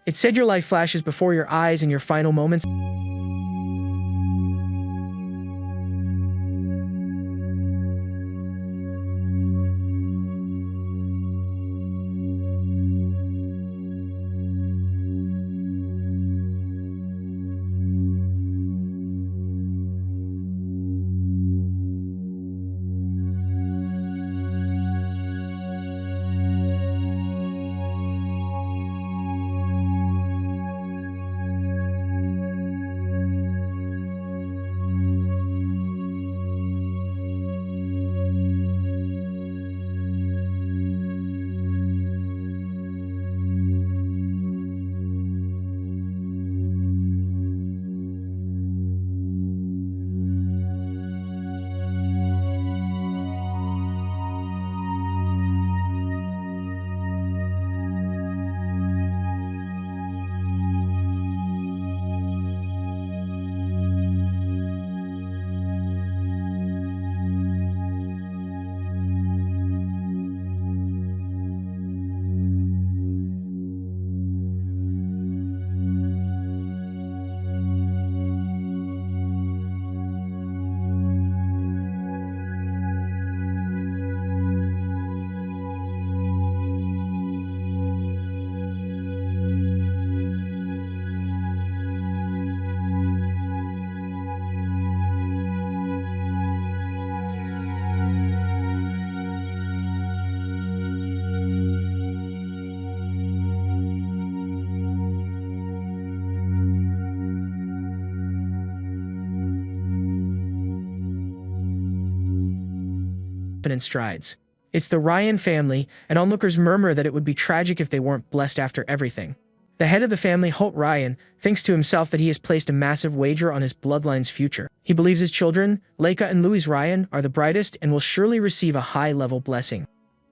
It said your life flashes before your eyes in your final moments. In strides. It's the Ryan family, and onlookers murmur that it would be tragic if they weren't blessed after everything. The head of the family, Holt Ryan, thinks to himself that he has placed a massive wager on his bloodline's future. He believes his children, Leica and Louise Ryan, are the brightest and will surely receive a high-level blessing.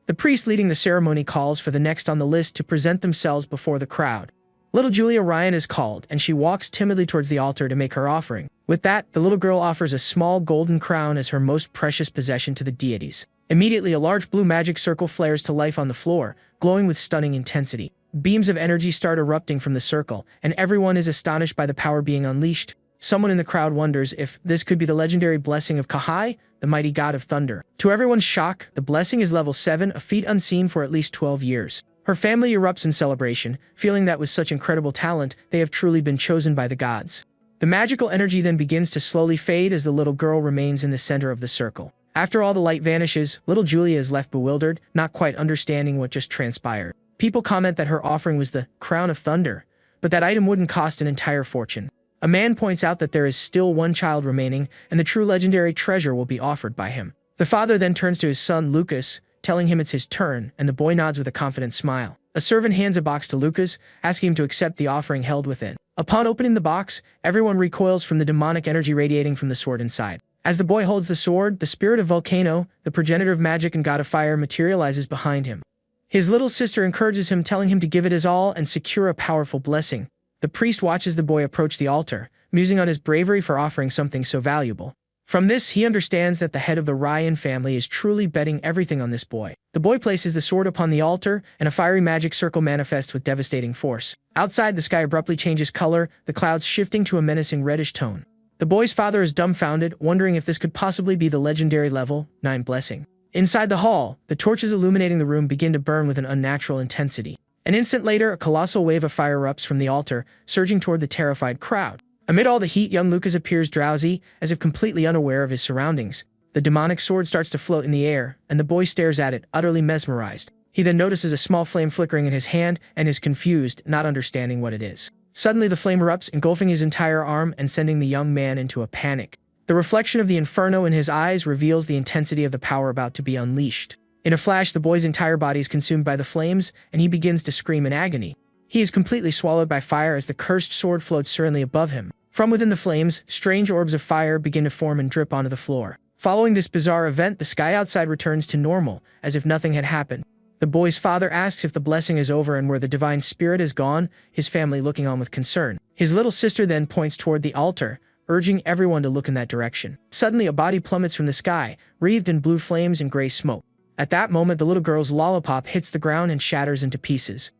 The priest leading the ceremony calls for the next on the list to present themselves before the crowd. Little Julia Ryan is called, and she walks timidly towards the altar to make her offering. With that, the little girl offers a small golden crown as her most precious possession to the deities. Immediately, a large blue magic circle flares to life on the floor, glowing with stunning intensity. Beams of energy start erupting from the circle, and everyone is astonished by the power being unleashed. Someone in the crowd wonders if this could be the legendary blessing of Kahai, the mighty god of thunder. To everyone's shock, the blessing is level 7, a feat unseen for at least 12 years. Her family erupts in celebration, feeling that with such incredible talent, they have truly been chosen by the gods. The magical energy then begins to slowly fade as the little girl remains in the center of the circle. After all the light vanishes, little Julia is left bewildered, not quite understanding what just transpired. People comment that her offering was the Crown of Thunder, but that item wouldn't cost an entire fortune. A man points out that there is still one child remaining, and the true legendary treasure will be offered by him. The father then turns to his son, Lucas, telling him it's his turn, and the boy nods with a confident smile. A servant hands a box to Lucas, asking him to accept the offering held within. Upon opening the box, everyone recoils from the demonic energy radiating from the sword inside. As the boy holds the sword, the spirit of Volcano, the progenitor of magic and god of fire, materializes behind him. His little sister encourages him, telling him to give it his all and secure a powerful blessing. The priest watches the boy approach the altar, musing on his bravery for offering something so valuable. From this, he understands that the head of the Ryan family is truly betting everything on this boy. The boy places the sword upon the altar, and a fiery magic circle manifests with devastating force. Outside, the sky abruptly changes color, the clouds shifting to a menacing reddish tone. The boy's father is dumbfounded, wondering if this could possibly be the legendary level 9 blessing. Inside the hall, the torches illuminating the room begin to burn with an unnatural intensity. An instant later, a colossal wave of fire erupts from the altar, surging toward the terrified crowd. Amid all the heat, young Lucas appears drowsy, as if completely unaware of his surroundings. The demonic sword starts to float in the air, and the boy stares at it, utterly mesmerized. He then notices a small flame flickering in his hand and is confused, not understanding what it is. Suddenly, the flame erupts, engulfing his entire arm and sending the young man into a panic. The reflection of the inferno in his eyes reveals the intensity of the power about to be unleashed. In a flash, the boy's entire body is consumed by the flames, and he begins to scream in agony. He is completely swallowed by fire as the cursed sword floats serenely above him. From within the flames, strange orbs of fire begin to form and drip onto the floor. Following this bizarre event, the sky outside returns to normal, as if nothing had happened. The boy's father asks if the blessing is over and where the divine spirit is gone, his family looking on with concern. His little sister then points toward the altar, urging everyone to look in that direction. Suddenly, a body plummets from the sky, wreathed in blue flames and gray smoke. At that moment, the little girl's lollipop hits the ground and shatters into pieces.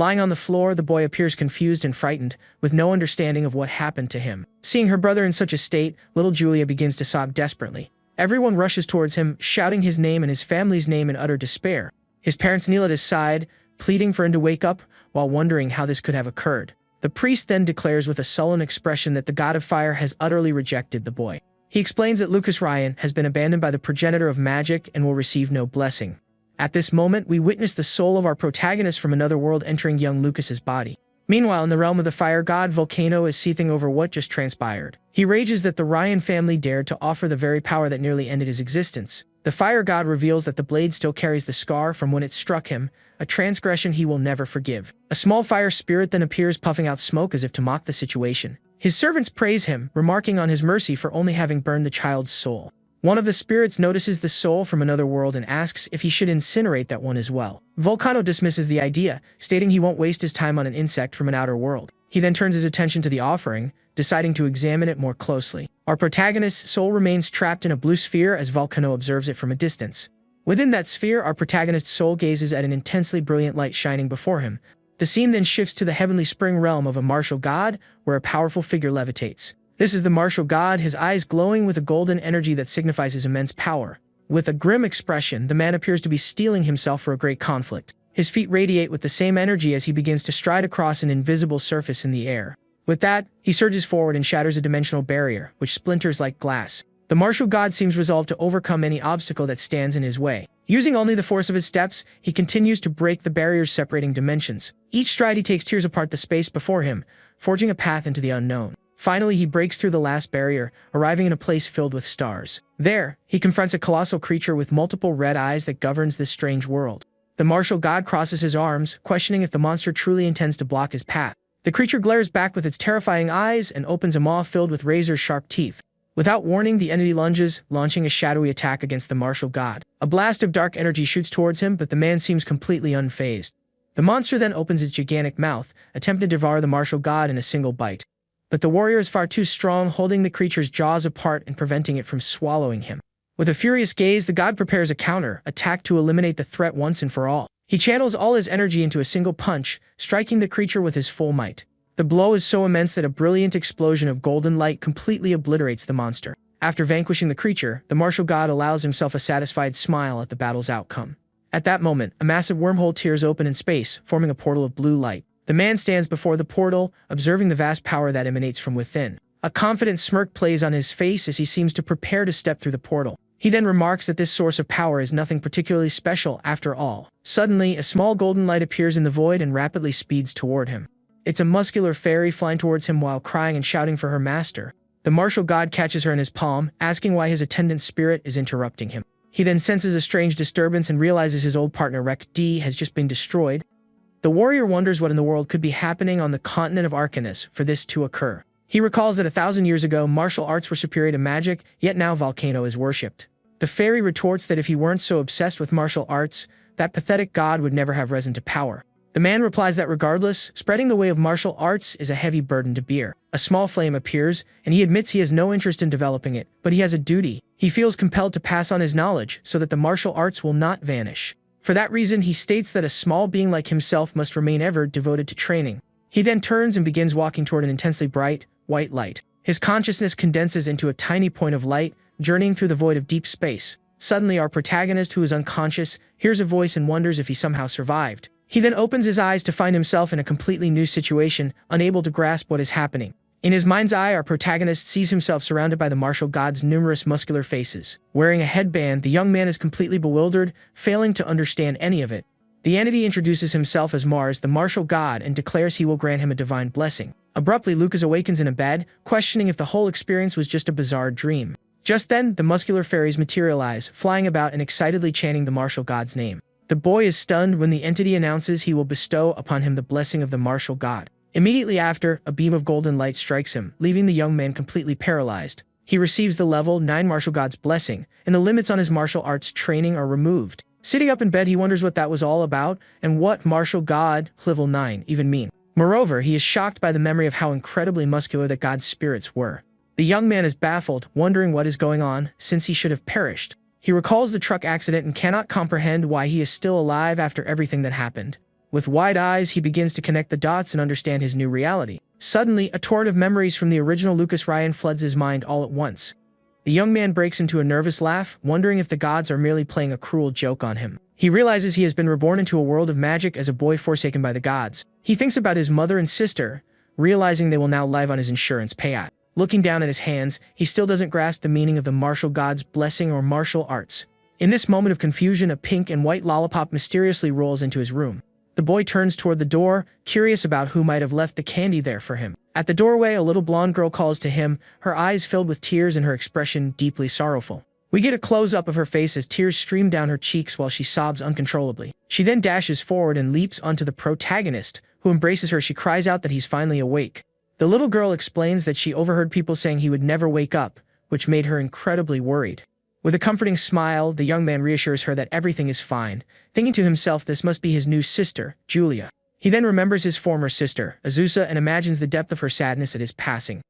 Lying on the floor, the boy appears confused and frightened, with no understanding of what happened to him. Seeing her brother in such a state, little Julia begins to sob desperately. Everyone rushes towards him, shouting his name and his family's name in utter despair. His parents kneel at his side, pleading for him to wake up, while wondering how this could have occurred. The priest then declares with a sullen expression that the god of fire has utterly rejected the boy. He explains that Lucas Ryan has been abandoned by the progenitor of magic and will receive no blessing. At this moment, we witness the soul of our protagonist from another world entering young Lucas's body. Meanwhile, in the realm of the fire god, Volcano is seething over what just transpired. He rages that the Ryan family dared to offer the very power that nearly ended his existence. The fire god reveals that the blade still carries the scar from when it struck him, a transgression he will never forgive. A small fire spirit then appears, puffing out smoke as if to mock the situation. His servants praise him, remarking on his mercy for only having burned the child's soul. One of the spirits notices the soul from another world and asks if he should incinerate that one as well. Volcano dismisses the idea, stating he won't waste his time on an insect from an outer world. He then turns his attention to the offering, deciding to examine it more closely. Our protagonist's soul remains trapped in a blue sphere as Volcano observes it from a distance. Within that sphere, our protagonist's soul gazes at an intensely brilliant light shining before him. The scene then shifts to the heavenly spring realm of a martial god, where a powerful figure levitates. This is the martial god, his eyes glowing with a golden energy that signifies his immense power. With a grim expression, the man appears to be steeling himself for a great conflict. His feet radiate with the same energy as he begins to stride across an invisible surface in the air. With that, he surges forward and shatters a dimensional barrier, which splinters like glass. The martial god seems resolved to overcome any obstacle that stands in his way. Using only the force of his steps, he continues to break the barriers separating dimensions. Each stride he takes tears apart the space before him, forging a path into the unknown. Finally, he breaks through the last barrier, arriving in a place filled with stars. There, he confronts a colossal creature with multiple red eyes that governs this strange world. The martial god crosses his arms, questioning if the monster truly intends to block his path. The creature glares back with its terrifying eyes and opens a maw filled with razor-sharp teeth. Without warning, the entity lunges, launching a shadowy attack against the martial god. A blast of dark energy shoots towards him, but the man seems completely unfazed. The monster then opens its gigantic mouth, attempting to devour the martial god in a single bite. But the warrior is far too strong, holding the creature's jaws apart and preventing it from swallowing him. With a furious gaze, the god prepares a counter attack to eliminate the threat once and for all. He channels all his energy into a single punch, striking the creature with his full might. The blow is so immense that a brilliant explosion of golden light completely obliterates the monster. After vanquishing the creature, the martial god allows himself a satisfied smile at the battle's outcome. At that moment, a massive wormhole tears open in space, forming a portal of blue light. The man stands before the portal, observing the vast power that emanates from within. A confident smirk plays on his face as he seems to prepare to step through the portal. He then remarks that this source of power is nothing particularly special after all. Suddenly, a small golden light appears in the void and rapidly speeds toward him. It's a muscular fairy flying towards him while crying and shouting for her master. The martial god catches her in his palm, asking why his attendant spirit is interrupting him. He then senses a strange disturbance and realizes his old partner Rec D has just been destroyed. The warrior wonders what in the world could be happening on the continent of Arcanus for this to occur. He recalls that 1,000 years ago, martial arts were superior to magic, yet now Volcano is worshipped. The fairy retorts that if he weren't so obsessed with martial arts, that pathetic god would never have risen to power. The man replies that regardless, spreading the way of martial arts is a heavy burden to bear. A small flame appears, and he admits he has no interest in developing it, but he has a duty. He feels compelled to pass on his knowledge so that the martial arts will not vanish. For that reason, he states that a small being like himself must remain ever devoted to training. He then turns and begins walking toward an intensely bright, white light. His consciousness condenses into a tiny point of light, journeying through the void of deep space. Suddenly, our protagonist, who is unconscious, hears a voice and wonders if he somehow survived. He then opens his eyes to find himself in a completely new situation, unable to grasp what is happening. In his mind's eye, our protagonist sees himself surrounded by the martial god's numerous muscular faces. Wearing a headband, the young man is completely bewildered, failing to understand any of it. The entity introduces himself as Mars, the martial god, and declares he will grant him a divine blessing. Abruptly, Lucas awakens in a bed, questioning if the whole experience was just a bizarre dream. Just then, the muscular fairies materialize, flying about and excitedly chanting the martial god's name. The boy is stunned when the entity announces he will bestow upon him the blessing of the martial god. Immediately after, a beam of golden light strikes him, leaving the young man completely paralyzed. He receives the level 9 martial god's blessing, and the limits on his martial arts training are removed. Sitting up in bed, he wonders what that was all about, and what martial god level 9 even mean. Moreover, he is shocked by the memory of how incredibly muscular the god's spirits were. The young man is baffled, wondering what is going on, since he should have perished. He recalls the truck accident and cannot comprehend why he is still alive after everything that happened. With wide eyes, he begins to connect the dots and understand his new reality. Suddenly, a torrent of memories from the original Lucas Ryan floods his mind all at once. The young man breaks into a nervous laugh, wondering if the gods are merely playing a cruel joke on him. He realizes he has been reborn into a world of magic as a boy forsaken by the gods. He thinks about his mother and sister, realizing they will now live on his insurance payout. Looking down at his hands, he still doesn't grasp the meaning of the martial god's blessing or martial arts. In this moment of confusion, a pink and white lollipop mysteriously rolls into his room. The boy turns toward the door, curious about who might have left the candy there for him. At the doorway, a little blonde girl calls to him, her eyes filled with tears and her expression deeply sorrowful. We get a close-up of her face as tears stream down her cheeks while she sobs uncontrollably. She then dashes forward and leaps onto the protagonist, who embraces her. She cries out that he's finally awake. The little girl explains that she overheard people saying he would never wake up, which made her incredibly worried. With a comforting smile, the young man reassures her that everything is fine, thinking to himself this must be his new sister, Julia. He then remembers his former sister, Azusa, and imagines the depth of her sadness at his passing.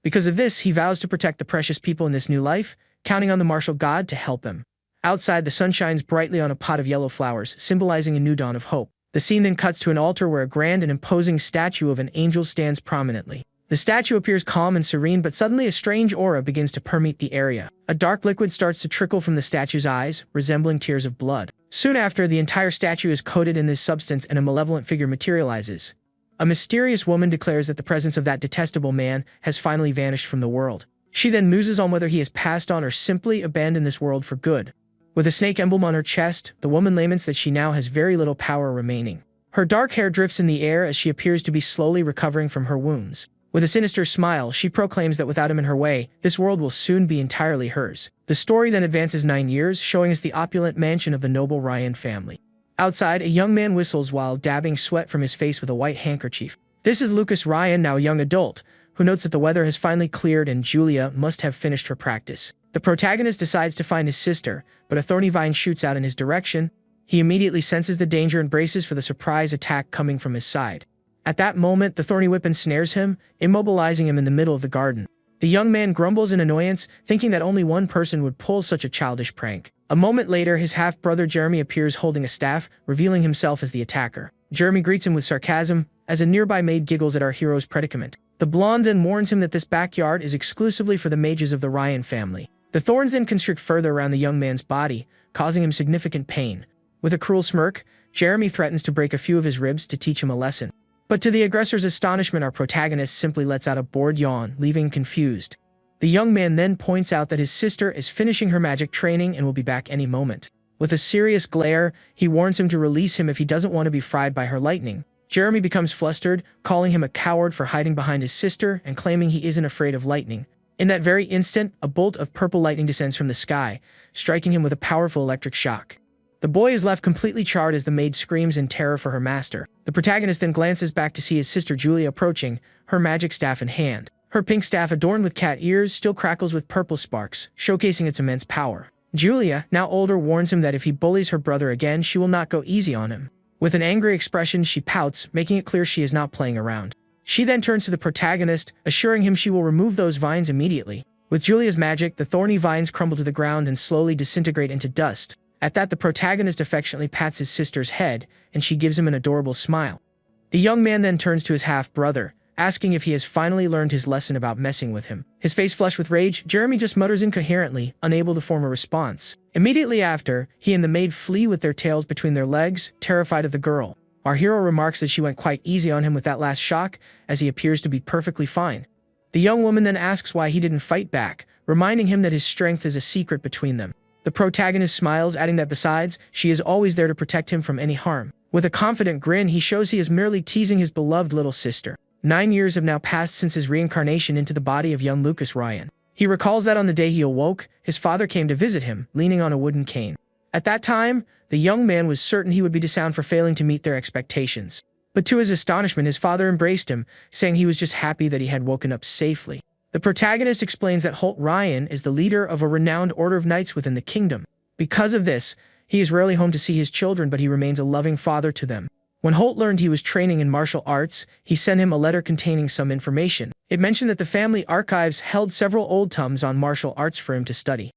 Because of this, he vows to protect the precious people in this new life, counting on the martial god to help him. Outside, the sun shines brightly on a pot of yellow flowers, symbolizing a new dawn of hope. The scene then cuts to an altar where a grand and imposing statue of an angel stands prominently. The statue appears calm and serene, but suddenly a strange aura begins to permeate the area. A dark liquid starts to trickle from the statue's eyes, resembling tears of blood. Soon after, the entire statue is coated in this substance and a malevolent figure materializes. A mysterious woman declares that the presence of that detestable man has finally vanished from the world. She then muses on whether he has passed on or simply abandoned this world for good. With a snake emblem on her chest, the woman laments that she now has very little power remaining. Her dark hair drifts in the air as she appears to be slowly recovering from her wounds. With a sinister smile, she proclaims that without him in her way, this world will soon be entirely hers. The story then advances 9 years, showing us the opulent mansion of the noble Ryan family. Outside, a young man whistles while dabbing sweat from his face with a white handkerchief. This is Lucas Ryan, now a young adult, who notes that the weather has finally cleared and Julia must have finished her practice. The protagonist decides to find his sister, but a thorny vine shoots out in his direction. He immediately senses the danger and braces for the surprise attack coming from his side. At that moment, the thorny whip ensnares him, immobilizing him in the middle of the garden. The young man grumbles in annoyance, thinking that only one person would pull such a childish prank. A moment later, his half-brother Jeremy appears holding a staff, revealing himself as the attacker. Jeremy greets him with sarcasm, as a nearby maid giggles at our hero's predicament. The blonde then warns him that this backyard is exclusively for the mages of the Ryan family. The thorns then constrict further around the young man's body, causing him significant pain. With a cruel smirk, Jeremy threatens to break a few of his ribs to teach him a lesson. But to the aggressor's astonishment, our protagonist simply lets out a bored yawn, leaving him confused. The young man then points out that his sister is finishing her magic training and will be back any moment. With a serious glare, he warns him to release him if he doesn't want to be fried by her lightning. Jeremy becomes flustered, calling him a coward for hiding behind his sister and claiming he isn't afraid of lightning. In that very instant, a bolt of purple lightning descends from the sky, striking him with a powerful electric shock. The boy is left completely charred as the maid screams in terror for her master. The protagonist then glances back to see his sister Julia approaching, her magic staff in hand. Her pink staff, adorned with cat ears, still crackles with purple sparks, showcasing its immense power. Julia, now older, warns him that if he bullies her brother again, she will not go easy on him. With an angry expression, she pouts, making it clear she is not playing around. She then turns to the protagonist, assuring him she will remove those vines immediately. With Julia's magic, the thorny vines crumble to the ground and slowly disintegrate into dust. At that, the protagonist affectionately pats his sister's head, and she gives him an adorable smile. The young man then turns to his half-brother, asking if he has finally learned his lesson about messing with him. His face flushed with rage, Jeremy just mutters incoherently, unable to form a response. Immediately after, he and the maid flee with their tails between their legs, terrified of the girl. Our hero remarks that she went quite easy on him with that last shock, as he appears to be perfectly fine. The young woman then asks why he didn't fight back, reminding him that his strength is a secret between them. The protagonist smiles, adding that besides, she is always there to protect him from any harm. With a confident grin, he shows he is merely teasing his beloved little sister. 9 years have now passed since his reincarnation into the body of young Lucas Ryan. He recalls that on the day he awoke, his father came to visit him, leaning on a wooden cane. At that time, the young man was certain he would be disowned for failing to meet their expectations. But to his astonishment, his father embraced him, saying he was just happy that he had woken up safely. The protagonist explains that Holt Ryan is the leader of a renowned order of knights within the kingdom. Because of this, he is rarely home to see his children, but he remains a loving father to them. When Holt learned he was training in martial arts, he sent him a letter containing some information. It mentioned that the family archives held several old tomes on martial arts for him to study.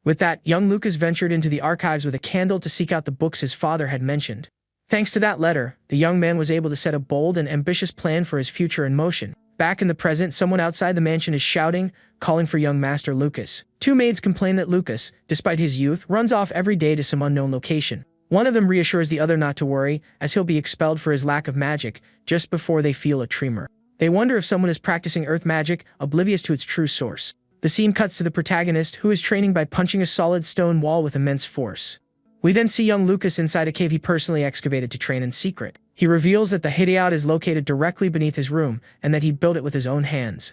With that, young Lucas ventured into the archives with a candle to seek out the books his father had mentioned. Thanks to that letter, the young man was able to set a bold and ambitious plan for his future in motion. Back in the present, someone outside the mansion is shouting, calling for young Master Lucas. Two maids complain that Lucas, despite his youth, runs off every day to some unknown location. One of them reassures the other not to worry, as he'll be expelled for his lack of magic, just before they feel a tremor. They wonder if someone is practicing earth magic, oblivious to its true source. The scene cuts to the protagonist, who is training by punching a solid stone wall with immense force. We then see young Lucas inside a cave he personally excavated to train in secret. He reveals that the hideout is located directly beneath his room, and that he built it with his own hands.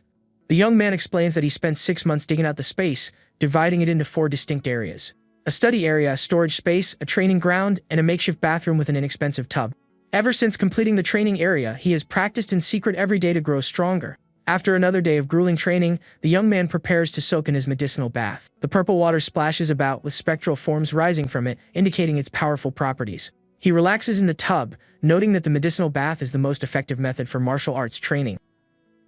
The young man explains that he spent 6 months digging out the space, dividing it into 4 distinct areas. A study area, a storage space, a training ground, and a makeshift bathroom with an inexpensive tub. Ever since completing the training area, he has practiced in secret every day to grow stronger. After another day of grueling training, the young man prepares to soak in his medicinal bath. The purple water splashes about, with spectral forms rising from it, indicating its powerful properties. He relaxes in the tub, noting that the medicinal bath is the most effective method for martial arts training.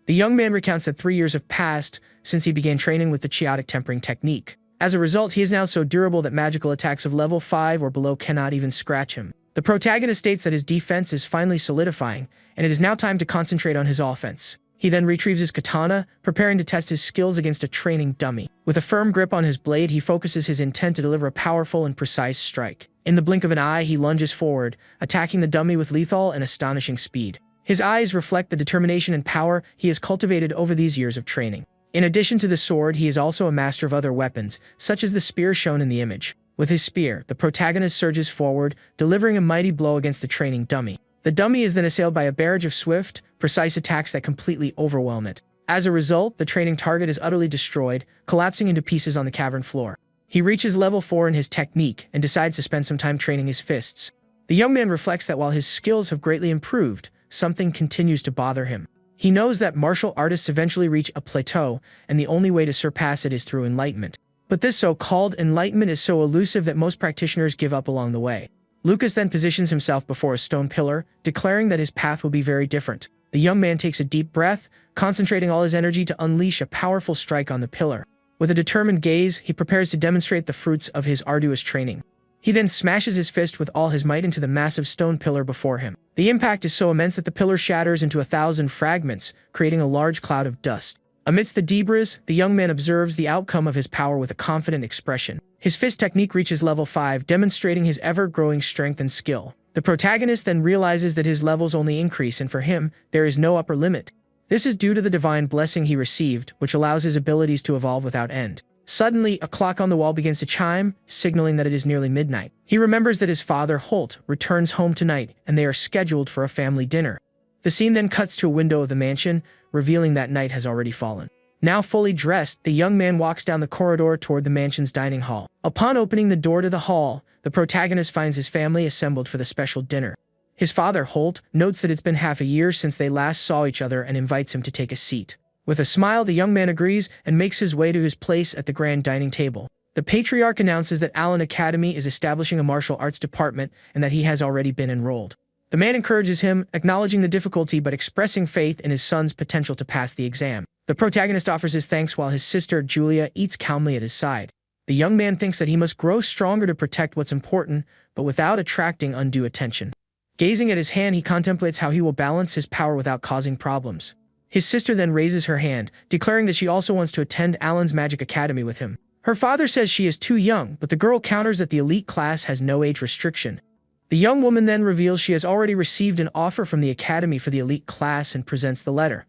The young man recounts that 3 years have passed since he began training with the chaotic tempering technique. As a result, he is now so durable that magical attacks of level 5 or below cannot even scratch him. The protagonist states that his defense is finally solidifying, and it is now time to concentrate on his offense. He then retrieves his katana, preparing to test his skills against a training dummy. With a firm grip on his blade, he focuses his intent to deliver a powerful and precise strike. In the blink of an eye, he lunges forward, attacking the dummy with lethal and astonishing speed. His eyes reflect the determination and power he has cultivated over these years of training. In addition to the sword, he is also a master of other weapons, such as the spear shown in the image. With his spear, the protagonist surges forward, delivering a mighty blow against the training dummy. The dummy is then assailed by a barrage of swift, precise attacks that completely overwhelm it. As a result, the training target is utterly destroyed, collapsing into pieces on the cavern floor. He reaches level 4 in his technique and decides to spend some time training his fists. The young man reflects that while his skills have greatly improved, something continues to bother him. He knows that martial artists eventually reach a plateau, and the only way to surpass it is through enlightenment. But this so-called enlightenment is so elusive that most practitioners give up along the way. Lucas then positions himself before a stone pillar, declaring that his path will be very different. The young man takes a deep breath, concentrating all his energy to unleash a powerful strike on the pillar. With a determined gaze, he prepares to demonstrate the fruits of his arduous training. He then smashes his fist with all his might into the massive stone pillar before him. The impact is so immense that the pillar shatters into 1,000 fragments, creating a large cloud of dust. Amidst the debris, the young man observes the outcome of his power with a confident expression. His fist technique reaches level 5, demonstrating his ever-growing strength and skill. The protagonist then realizes that his levels only increase, and for him, there is no upper limit. This is due to the divine blessing he received, which allows his abilities to evolve without end. Suddenly, a clock on the wall begins to chime, signaling that it is nearly midnight. He remembers that his father, Holt, returns home tonight, and they are scheduled for a family dinner. The scene then cuts to a window of the mansion, revealing that night has already fallen. Now fully dressed, the young man walks down the corridor toward the mansion's dining hall. Upon opening the door to the hall, the protagonist finds his family assembled for the special dinner. His father, Holt, notes that it's been half a year since they last saw each other and invites him to take a seat. With a smile, the young man agrees and makes his way to his place at the grand dining table. The patriarch announces that Allen Academy is establishing a martial arts department and that he has already been enrolled. The man encourages him, acknowledging the difficulty but expressing faith in his son's potential to pass the exam. The protagonist offers his thanks while his sister, Julia, eats calmly at his side. The young man thinks that he must grow stronger to protect what's important, but without attracting undue attention. Gazing at his hand, he contemplates how he will balance his power without causing problems. His sister then raises her hand, declaring that she also wants to attend Allen's Magic Academy with him. Her father says she is too young, but the girl counters that the elite class has no age restriction. The young woman then reveals she has already received an offer from the academy for the elite class and presents the letter.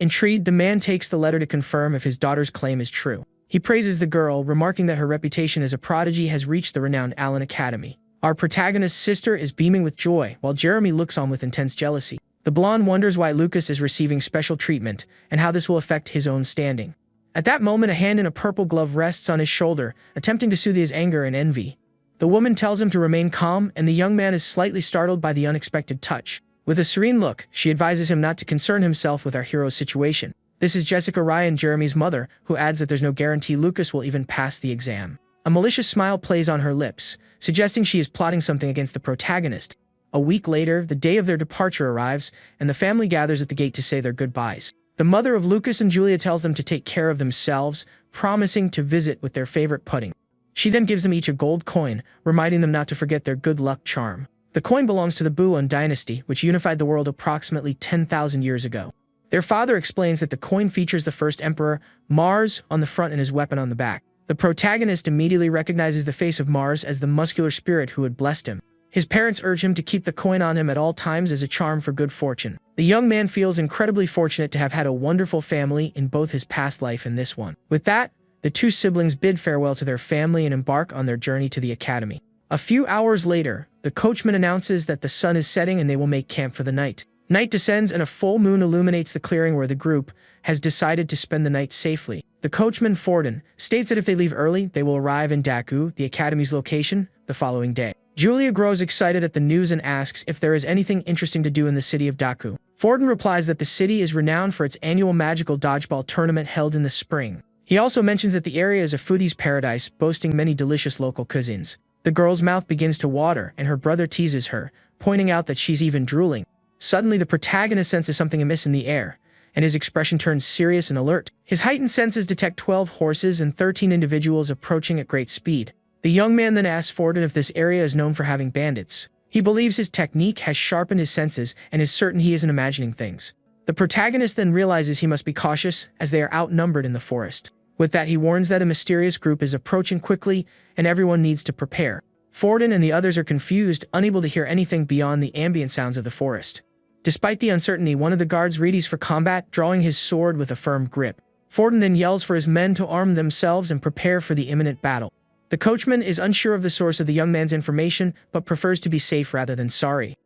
Intrigued, the man takes the letter to confirm if his daughter's claim is true. He praises the girl, remarking that her reputation as a prodigy has reached the renowned Allen Academy. Our protagonist's sister is beaming with joy, while Jeremy looks on with intense jealousy. The blonde wonders why Lucas is receiving special treatment and how this will affect his own standing. At that moment, a hand in a purple glove rests on his shoulder, attempting to soothe his anger and envy. The woman tells him to remain calm, and the young man is slightly startled by the unexpected touch. With a serene look, she advises him not to concern himself with our hero's situation. This is Jessica Ryan, Jeremy's mother, who adds that there's no guarantee Lucas will even pass the exam. A malicious smile plays on her lips, suggesting she is plotting something against the protagonist. A week later, the day of their departure arrives, and the family gathers at the gate to say their goodbyes. The mother of Lucas and Julia tells them to take care of themselves, promising to visit with their favorite pudding. She then gives them each a gold coin, reminding them not to forget their good luck charm. The coin belongs to the Buon dynasty, which unified the world approximately 10,000 years ago. Their father explains that the coin features the first emperor, Mars, on the front and his weapon on the back. The protagonist immediately recognizes the face of Mars as the muscular spirit who had blessed him. His parents urge him to keep the coin on him at all times as a charm for good fortune. The young man feels incredibly fortunate to have had a wonderful family in both his past life and this one. With that, the two siblings bid farewell to their family and embark on their journey to the academy. A few hours later, the coachman announces that the sun is setting and they will make camp for the night. Night descends and a full moon illuminates the clearing where the group has decided to spend the night safely. The coachman, Forden, states that if they leave early, they will arrive in Daku, the academy's location, the following day. Julia grows excited at the news and asks if there is anything interesting to do in the city of Daku. Forden replies that the city is renowned for its annual magical dodgeball tournament held in the spring. He also mentions that the area is a foodie's paradise, boasting many delicious local cuisines. The girl's mouth begins to water, and her brother teases her, pointing out that she's even drooling. Suddenly, the protagonist senses something amiss in the air, and his expression turns serious and alert. His heightened senses detect 12 horses and 13 individuals approaching at great speed. The young man then asks Forden if this area is known for having bandits. He believes his technique has sharpened his senses and is certain he isn't imagining things. The protagonist then realizes he must be cautious as they are outnumbered in the forest. With that, he warns that a mysterious group is approaching quickly and everyone needs to prepare. Forden and the others are confused, unable to hear anything beyond the ambient sounds of the forest. Despite the uncertainty, one of the guards readies for combat, drawing his sword with a firm grip. Forden then yells for his men to arm themselves and prepare for the imminent battle. The coachman is unsure of the source of the young man's information, but prefers to be safe rather than sorry.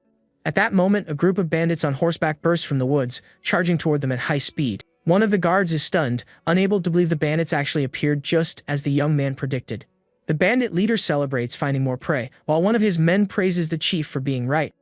At that moment, a group of bandits on horseback bursts from the woods, charging toward them at high speed. One of the guards is stunned, unable to believe the bandits actually appeared just as the young man predicted. The bandit leader celebrates finding more prey, while one of his men praises the chief for being right.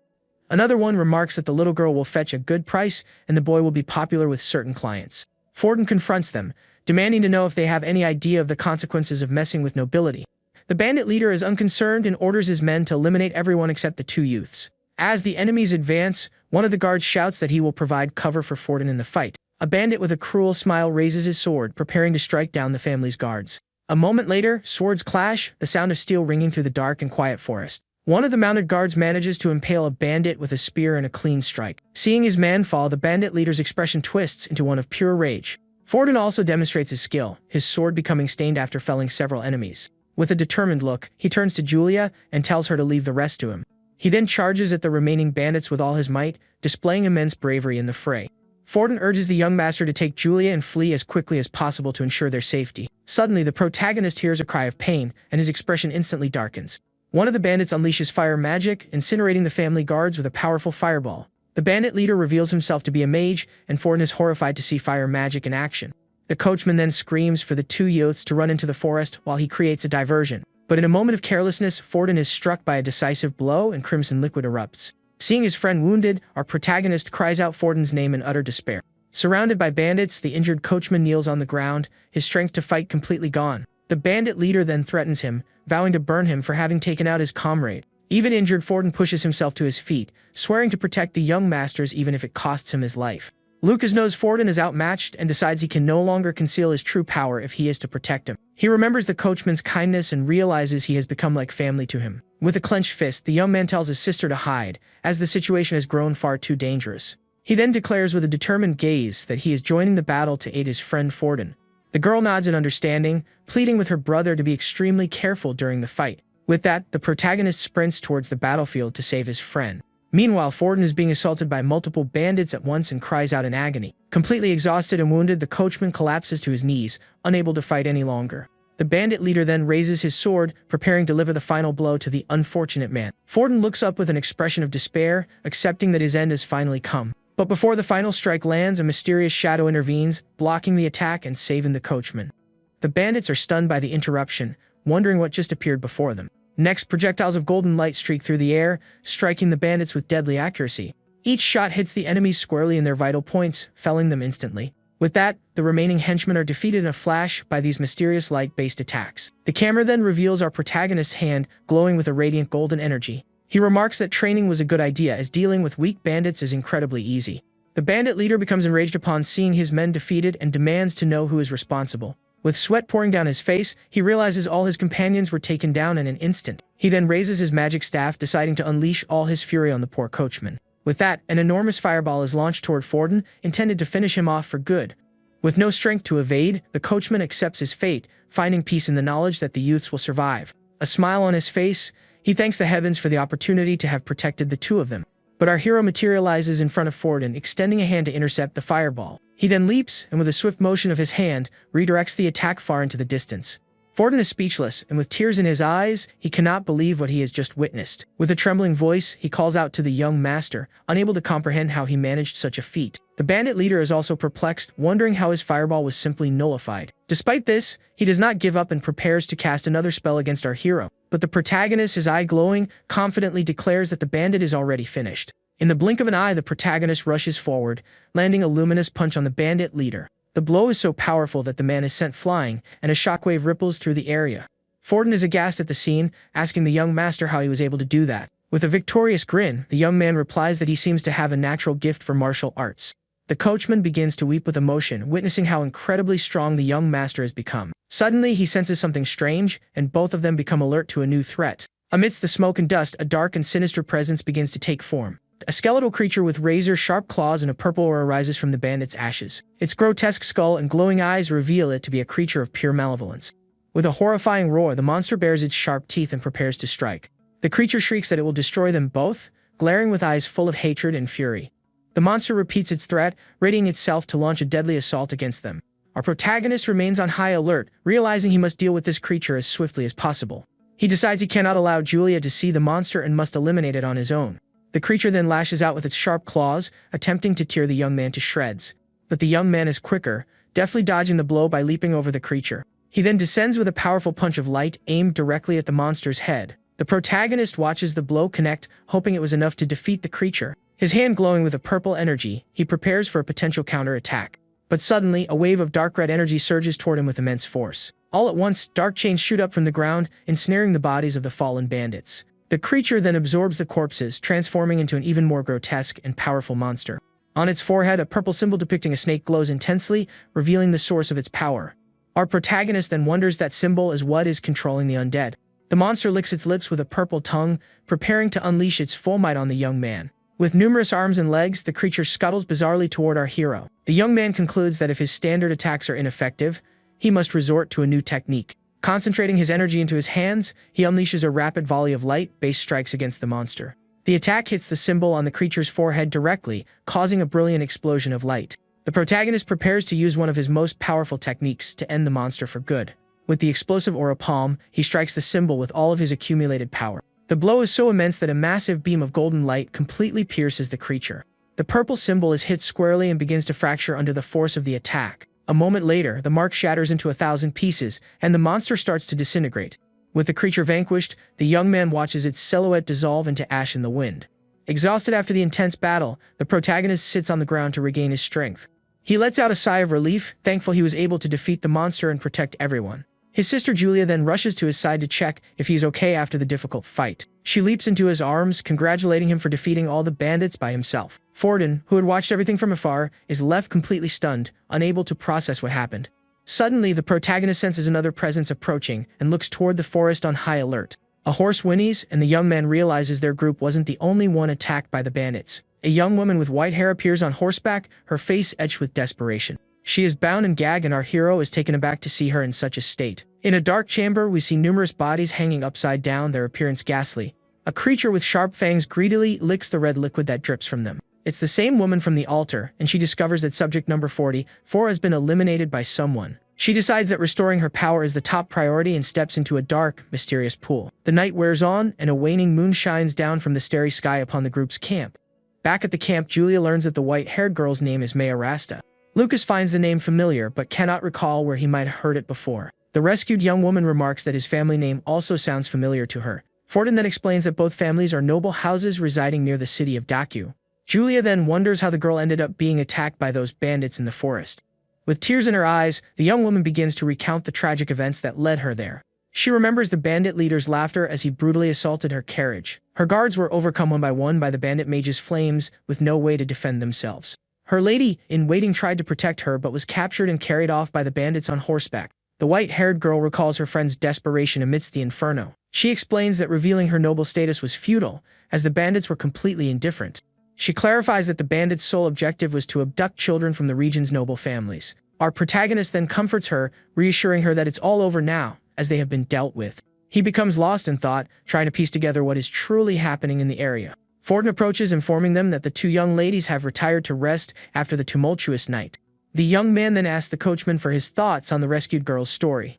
Another one remarks that the little girl will fetch a good price and the boy will be popular with certain clients. Forden confronts them, demanding to know if they have any idea of the consequences of messing with nobility. The bandit leader is unconcerned and orders his men to eliminate everyone except the two youths. As the enemies advance, one of the guards shouts that he will provide cover for Forden in the fight. A bandit with a cruel smile raises his sword, preparing to strike down the family's guards. A moment later, swords clash, the sound of steel ringing through the dark and quiet forest. One of the mounted guards manages to impale a bandit with a spear and a clean strike. Seeing his man fall, the bandit leader's expression twists into one of pure rage. Forden also demonstrates his skill, his sword becoming stained after felling several enemies. With a determined look, he turns to Julia and tells her to leave the rest to him. He then charges at the remaining bandits with all his might, displaying immense bravery in the fray. Forden urges the young master to take Julia and flee as quickly as possible to ensure their safety. Suddenly, the protagonist hears a cry of pain, and his expression instantly darkens. One of the bandits unleashes fire magic, incinerating the family guards with a powerful fireball. The bandit leader reveals himself to be a mage, and Forden is horrified to see fire magic in action. The coachman then screams for the two youths to run into the forest while he creates a diversion. But in a moment of carelessness, Forden is struck by a decisive blow and crimson liquid erupts. Seeing his friend wounded, our protagonist cries out Forden's name in utter despair. Surrounded by bandits, the injured coachman kneels on the ground, his strength to fight completely gone. The bandit leader then threatens him, vowing to burn him for having taken out his comrade. Even injured, Forden pushes himself to his feet, swearing to protect the young masters even if it costs him his life. Lucas knows Forden is outmatched and decides he can no longer conceal his true power if he is to protect him. He remembers the coachman's kindness and realizes he has become like family to him. With a clenched fist, the young man tells his sister to hide, as the situation has grown far too dangerous. He then declares with a determined gaze that he is joining the battle to aid his friend Forden. The girl nods in understanding, pleading with her brother to be extremely careful during the fight. With that, the protagonist sprints towards the battlefield to save his friend. Meanwhile, Forden is being assaulted by multiple bandits at once and cries out in agony. Completely exhausted and wounded, the coachman collapses to his knees, unable to fight any longer. The bandit leader then raises his sword, preparing to deliver the final blow to the unfortunate man. Forden looks up with an expression of despair, accepting that his end has finally come. But before the final strike lands, a mysterious shadow intervenes, blocking the attack and saving the coachman. The bandits are stunned by the interruption, wondering what just appeared before them. Next, projectiles of golden light streak through the air, striking the bandits with deadly accuracy. Each shot hits the enemies squarely in their vital points, felling them instantly. With that, the remaining henchmen are defeated in a flash by these mysterious light-based attacks. The camera then reveals our protagonist's hand, glowing with a radiant golden energy. He remarks that training was a good idea, as dealing with weak bandits is incredibly easy. The bandit leader becomes enraged upon seeing his men defeated and demands to know who is responsible. With sweat pouring down his face, he realizes all his companions were taken down in an instant. He then raises his magic staff, deciding to unleash all his fury on the poor coachman. With that, an enormous fireball is launched toward Forden, intended to finish him off for good. With no strength to evade, the coachman accepts his fate, finding peace in the knowledge that the youths will survive. A smile on his face, he thanks the heavens for the opportunity to have protected the two of them. But our hero materializes in front of Forden, extending a hand to intercept the fireball. He then leaps, and with a swift motion of his hand, redirects the attack far into the distance. Forden is speechless, and with tears in his eyes, he cannot believe what he has just witnessed. With a trembling voice, he calls out to the young master, unable to comprehend how he managed such a feat. The bandit leader is also perplexed, wondering how his fireball was simply nullified. Despite this, he does not give up and prepares to cast another spell against our hero. But the protagonist, his eye glowing, confidently declares that the bandit is already finished. In the blink of an eye, the protagonist rushes forward, landing a luminous punch on the bandit leader. The blow is so powerful that the man is sent flying, and a shockwave ripples through the area. Forden is aghast at the scene, asking the young master how he was able to do that. With a victorious grin, the young man replies that he seems to have a natural gift for martial arts. The coachman begins to weep with emotion, witnessing how incredibly strong the young master has become. Suddenly, he senses something strange, and both of them become alert to a new threat. Amidst the smoke and dust, a dark and sinister presence begins to take form. A skeletal creature with razor-sharp claws and a purple aura rises from the bandit's ashes. Its grotesque skull and glowing eyes reveal it to be a creature of pure malevolence. With a horrifying roar, the monster bares its sharp teeth and prepares to strike. The creature shrieks that it will destroy them both, glaring with eyes full of hatred and fury. The monster repeats its threat, readying itself to launch a deadly assault against them. Our protagonist remains on high alert, realizing he must deal with this creature as swiftly as possible. He decides he cannot allow Julia to see the monster and must eliminate it on his own. The creature then lashes out with its sharp claws, attempting to tear the young man to shreds. But the young man is quicker, deftly dodging the blow by leaping over the creature. He then descends with a powerful punch of light aimed directly at the monster's head. The protagonist watches the blow connect, hoping it was enough to defeat the creature. His hand glowing with a purple energy, he prepares for a potential counterattack. But suddenly, a wave of dark red energy surges toward him with immense force. All at once, dark chains shoot up from the ground, ensnaring the bodies of the fallen bandits. The creature then absorbs the corpses, transforming into an even more grotesque and powerful monster. On its forehead, a purple symbol depicting a snake glows intensely, revealing the source of its power. Our protagonist then wonders that symbol is what is controlling the undead. The monster licks its lips with a purple tongue, preparing to unleash its full might on the young man. With numerous arms and legs, the creature scuttles bizarrely toward our hero. The young man concludes that if his standard attacks are ineffective, he must resort to a new technique. Concentrating his energy into his hands, he unleashes a rapid volley of light-based strikes against the monster. The attack hits the symbol on the creature's forehead directly, causing a brilliant explosion of light. The protagonist prepares to use one of his most powerful techniques to end the monster for good. With the explosive aura palm, he strikes the symbol with all of his accumulated power. The blow is so immense that a massive beam of golden light completely pierces the creature. The purple symbol is hit squarely and begins to fracture under the force of the attack. A moment later, the mark shatters into 1,000 pieces, and the monster starts to disintegrate. With the creature vanquished, the young man watches its silhouette dissolve into ash in the wind. Exhausted after the intense battle, the protagonist sits on the ground to regain his strength. He lets out a sigh of relief, thankful he was able to defeat the monster and protect everyone. His sister Julia then rushes to his side to check if he's okay after the difficult fight. She leaps into his arms, congratulating him for defeating all the bandits by himself. Forden, who had watched everything from afar, is left completely stunned, unable to process what happened. Suddenly, the protagonist senses another presence approaching and looks toward the forest on high alert. A horse whinnies, and the young man realizes their group wasn't the only one attacked by the bandits. A young woman with white hair appears on horseback, her face etched with desperation. She is bound and gagged, and our hero is taken aback to see her in such a state. In a dark chamber, we see numerous bodies hanging upside down, their appearance ghastly. A creature with sharp fangs greedily licks the red liquid that drips from them. It's the same woman from the altar, and she discovers that subject number 44 has been eliminated by someone. She decides that restoring her power is the top priority and steps into a dark, mysterious pool. The night wears on, and a waning moon shines down from the starry sky upon the group's camp. Back at the camp, Julia learns that the white-haired girl's name is Maya Rasta. Lucas finds the name familiar, but cannot recall where he might have heard it before. The rescued young woman remarks that his family name also sounds familiar to her. Forden then explains that both families are noble houses residing near the city of Daku. Julia then wonders how the girl ended up being attacked by those bandits in the forest. With tears in her eyes, the young woman begins to recount the tragic events that led her there. She remembers the bandit leader's laughter as he brutally assaulted her carriage. Her guards were overcome one by the bandit mage's flames, with no way to defend themselves. Her lady in waiting tried to protect her but was captured and carried off by the bandits on horseback. The white-haired girl recalls her friend's desperation amidst the inferno. She explains that revealing her noble status was futile, as the bandits were completely indifferent. She clarifies that the bandits' sole objective was to abduct children from the region's noble families. Our protagonist then comforts her, reassuring her that it's all over now, as they have been dealt with. He becomes lost in thought, trying to piece together what is truly happening in the area. Forden approaches, informing them that the two young ladies have retired to rest after the tumultuous night. The young man then asks the coachman for his thoughts on the rescued girl's story.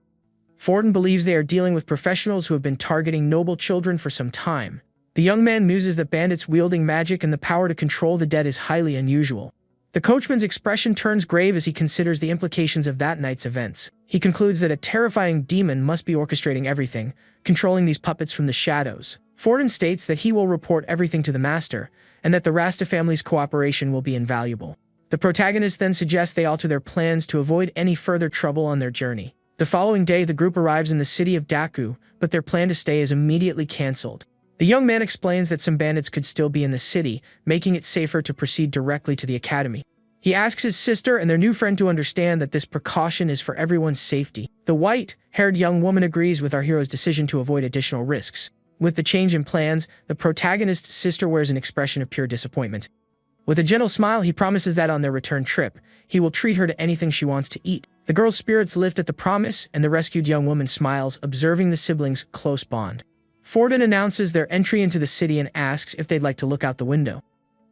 Forden believes they are dealing with professionals who have been targeting noble children for some time. The young man muses that bandits wielding magic and the power to control the dead is highly unusual. The coachman's expression turns grave as he considers the implications of that night's events. He concludes that a terrifying demon must be orchestrating everything, controlling these puppets from the shadows. Forden states that he will report everything to the master, and that the Rasta family's cooperation will be invaluable. The protagonist then suggests they alter their plans to avoid any further trouble on their journey. The following day, the group arrives in the city of Daku, but their plan to stay is immediately cancelled. The young man explains that some bandits could still be in the city, making it safer to proceed directly to the academy. He asks his sister and their new friend to understand that this precaution is for everyone's safety. The white-haired young woman agrees with our hero's decision to avoid additional risks. With the change in plans, the protagonist's sister wears an expression of pure disappointment. With a gentle smile, he promises that on their return trip, he will treat her to anything she wants to eat. The girl's spirits lift at the promise, and the rescued young woman smiles, observing the siblings' close bond. Forden announces their entry into the city and asks if they'd like to look out the window.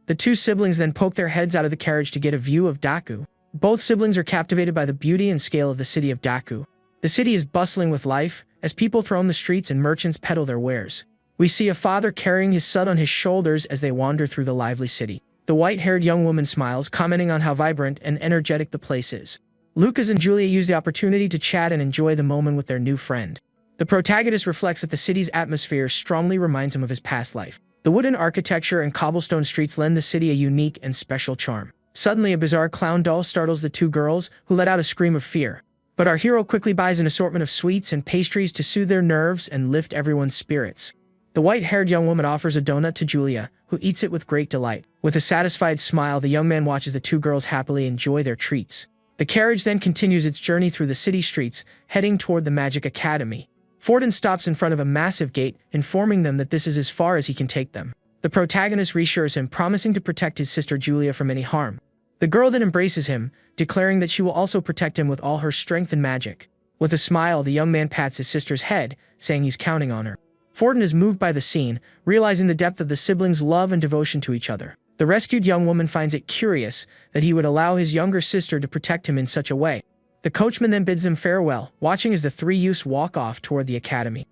The two siblings then poke their heads out of the carriage to get a view of Daku. Both siblings are captivated by the beauty and scale of the city of Daku. The city is bustling with life, as people throng the streets and merchants peddle their wares. We see a father carrying his son on his shoulders as they wander through the lively city. The white-haired young woman smiles, commenting on how vibrant and energetic the place is. Lucas and Julia use the opportunity to chat and enjoy the moment with their new friend. The protagonist reflects that the city's atmosphere strongly reminds him of his past life. The wooden architecture and cobblestone streets lend the city a unique and special charm. Suddenly, a bizarre clown doll startles the two girls, who let out a scream of fear. But our hero quickly buys an assortment of sweets and pastries to soothe their nerves and lift everyone's spirits. The white-haired young woman offers a donut to Julia, who eats it with great delight. With a satisfied smile, the young man watches the two girls happily enjoy their treats. The carriage then continues its journey through the city streets, heading toward the Magic Academy. Forden stops in front of a massive gate, informing them that this is as far as he can take them. The protagonist reassures him, promising to protect his sister Julia from any harm. The girl then embraces him, declaring that she will also protect him with all her strength and magic. With a smile, the young man pats his sister's head, saying he's counting on her. Forden is moved by the scene, realizing the depth of the siblings' love and devotion to each other. The rescued young woman finds it curious that he would allow his younger sister to protect him in such a way. The coachman then bids them farewell, watching as the three youths walk off toward the academy.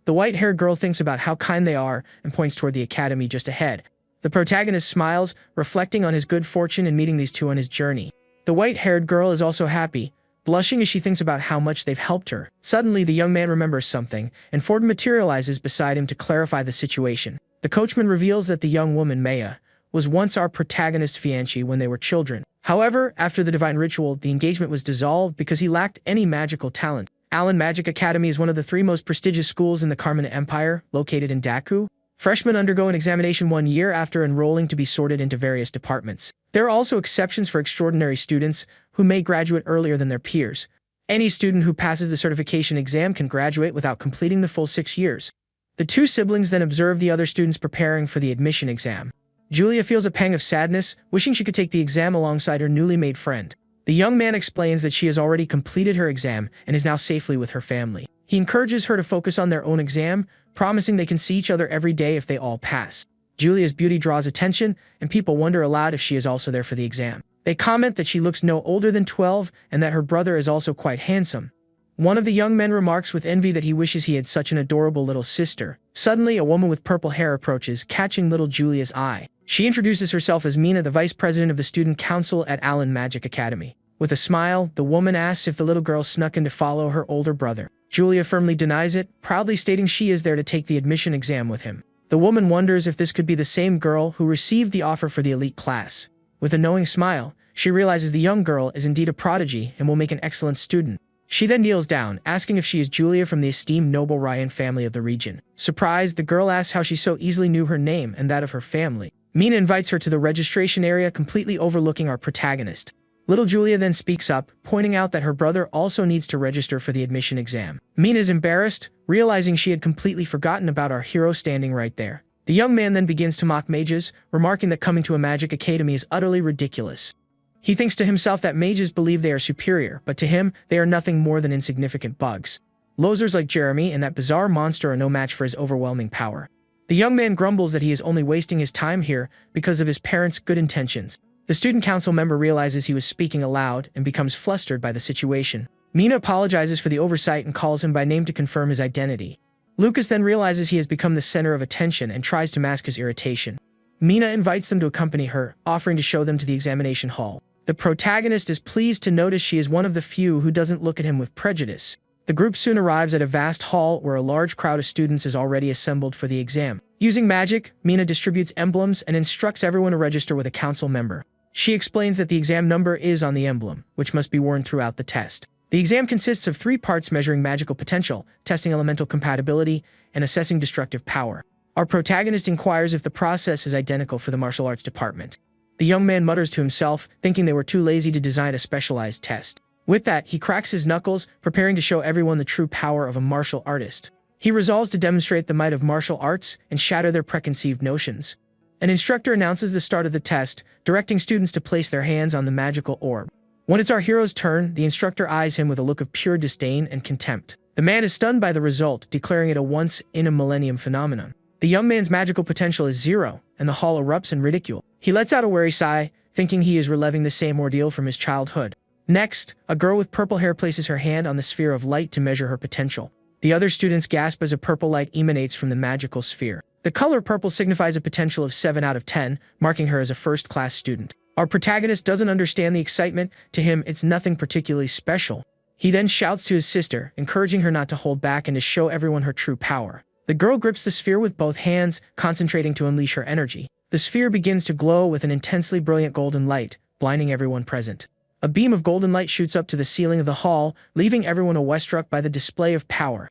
The white-haired girl thinks about how kind they are and points toward the academy just ahead. The protagonist smiles, reflecting on his good fortune in meeting these two on his journey. The white-haired girl is also happy, blushing as she thinks about how much they've helped her. Suddenly, the young man remembers something, and Forden materializes beside him to clarify the situation. The coachman reveals that the young woman, Maya, was once our protagonist's fiancée when they were children. However, after the divine ritual, the engagement was dissolved because he lacked any magical talent. Allen Magic Academy is one of the three most prestigious schools in the Carmina Empire, located in Daku. Freshmen undergo an examination 1 year after enrolling to be sorted into various departments. There are also exceptions for extraordinary students who may graduate earlier than their peers. Any student who passes the certification exam can graduate without completing the full 6 years. The two siblings then observe the other students preparing for the admission exam. Julia feels a pang of sadness, wishing she could take the exam alongside her newly made friend. The young man explains that she has already completed her exam and is now safely with her family. He encourages her to focus on their own exam, promising they can see each other every day if they all pass. Julia's beauty draws attention, and people wonder aloud if she is also there for the exam. They comment that she looks no older than 12 and that her brother is also quite handsome. One of the young men remarks with envy that he wishes he had such an adorable little sister. Suddenly, a woman with purple hair approaches, catching little Julia's eye. She introduces herself as Mina, the vice president of the student council at Allen Magic Academy. With a smile, the woman asks if the little girl snuck in to follow her older brother. Julia firmly denies it, proudly stating she is there to take the admission exam with him. The woman wonders if this could be the same girl who received the offer for the elite class. With a knowing smile, she realizes the young girl is indeed a prodigy and will make an excellent student. She then kneels down, asking if she is Julia from the esteemed noble Ryan family of the region. Surprised, the girl asks how she so easily knew her name and that of her family. Mina invites her to the registration area, completely overlooking our protagonist. Little Julia then speaks up, pointing out that her brother also needs to register for the admission exam. Mina is embarrassed, realizing she had completely forgotten about our hero standing right there. The young man then begins to mock mages, remarking that coming to a magic academy is utterly ridiculous. He thinks to himself that mages believe they are superior, but to him, they are nothing more than insignificant bugs. Losers like Jeremy and that bizarre monster are no match for his overwhelming power. The young man grumbles that he is only wasting his time here because of his parents' good intentions. The student council member realizes he was speaking aloud and becomes flustered by the situation. Mina apologizes for the oversight and calls him by name to confirm his identity. Lucas then realizes he has become the center of attention and tries to mask his irritation. Mina invites them to accompany her, offering to show them to the examination hall. The protagonist is pleased to notice she is one of the few who doesn't look at him with prejudice. The group soon arrives at a vast hall where a large crowd of students is already assembled for the exam. Using magic, Mina distributes emblems and instructs everyone to register with a council member. She explains that the exam number is on the emblem, which must be worn throughout the test. The exam consists of 3 parts measuring magical potential, testing elemental compatibility, and assessing destructive power. Our protagonist inquires if the process is identical for the martial arts department. The young man mutters to himself, thinking they were too lazy to design a specialized test. With that, he cracks his knuckles, preparing to show everyone the true power of a martial artist. He resolves to demonstrate the might of martial arts and shatter their preconceived notions. An instructor announces the start of the test, directing students to place their hands on the magical orb. When it's our hero's turn, the instructor eyes him with a look of pure disdain and contempt. The man is stunned by the result, declaring it a once-in-a-millennium phenomenon. The young man's magical potential is 0, and the hall erupts in ridicule. He lets out a weary sigh, thinking he is reliving the same ordeal from his childhood. Next, a girl with purple hair places her hand on the sphere of light to measure her potential. The other students gasp as a purple light emanates from the magical sphere. The color purple signifies a potential of 7 out of 10, marking her as a first-class student. Our protagonist doesn't understand the excitement. To him, it's nothing particularly special. He then shouts to his sister, encouraging her not to hold back and to show everyone her true power. The girl grips the sphere with both hands, concentrating to unleash her energy. The sphere begins to glow with an intensely brilliant golden light, blinding everyone present. A beam of golden light shoots up to the ceiling of the hall, leaving everyone awestruck by the display of power.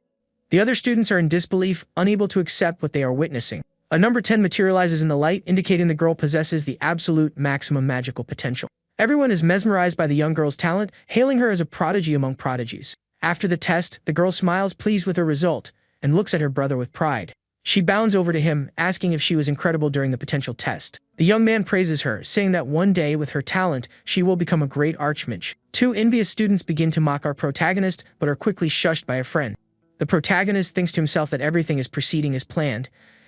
The other students are in disbelief, unable to accept what they are witnessing. A number 10 materializes in the light, indicating the girl possesses the absolute maximum magical potential. Everyone is mesmerized by the young girl's talent, hailing her as a prodigy among prodigies. After the test, the girl smiles, pleased with her result, and looks at her brother with pride. She bounds over to him, asking if she was incredible during the potential test. The young man praises her, saying that one day, with her talent, she will become a great archmage. 2 envious students begin to mock our protagonist, but are quickly shushed by a friend. The protagonist thinks to himself that everything is proceeding as planned,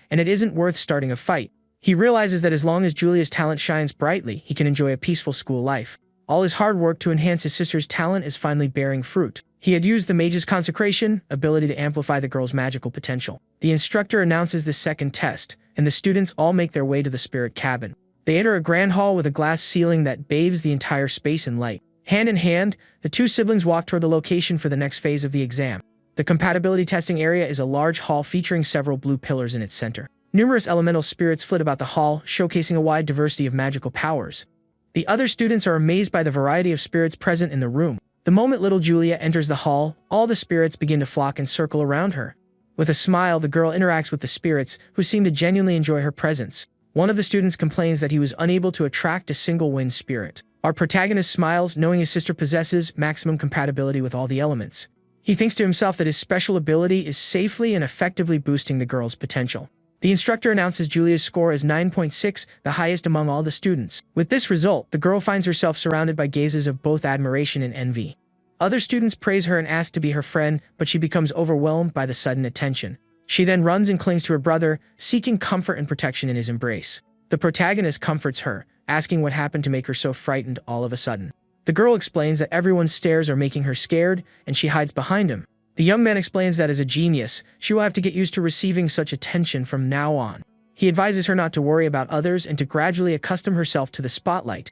and it isn't worth starting a fight. He realizes that as long as Julia's talent shines brightly, he can enjoy a peaceful school life. All his hard work to enhance his sister's talent is finally bearing fruit. He had used the mage's consecration, ability to amplify the girl's magical potential. The instructor announces the second test, and the students all make their way to the spirit cabin. They enter a grand hall with a glass ceiling that bathes the entire space in light. Hand in hand, the 2 siblings walk toward the location for the next phase of the exam. The compatibility testing area is a large hall featuring several blue pillars in its center. Numerous elemental spirits flit about the hall, showcasing a wide diversity of magical powers. The other students are amazed by the variety of spirits present in the room. The moment little Julia enters the hall, all the spirits begin to flock and circle around her. With a smile, the girl interacts with the spirits, who seem to genuinely enjoy her presence. One of the students complains that he was unable to attract a single wind spirit. Our protagonist smiles, knowing his sister possesses maximum compatibility with all the elements. He thinks to himself that his special ability is safely and effectively boosting the girl's potential. The instructor announces Julia's score as 9.6, the highest among all the students. With this result, the girl finds herself surrounded by gazes of both admiration and envy. Other students praise her and ask to be her friend, but she becomes overwhelmed by the sudden attention. She then runs and clings to her brother, seeking comfort and protection in his embrace. The protagonist comforts her, asking what happened to make her so frightened all of a sudden. The girl explains that everyone's stares are making her scared, and she hides behind him. The young man explains that as a genius, she will have to get used to receiving such attention from now on. He advises her not to worry about others and to gradually accustom herself to the spotlight.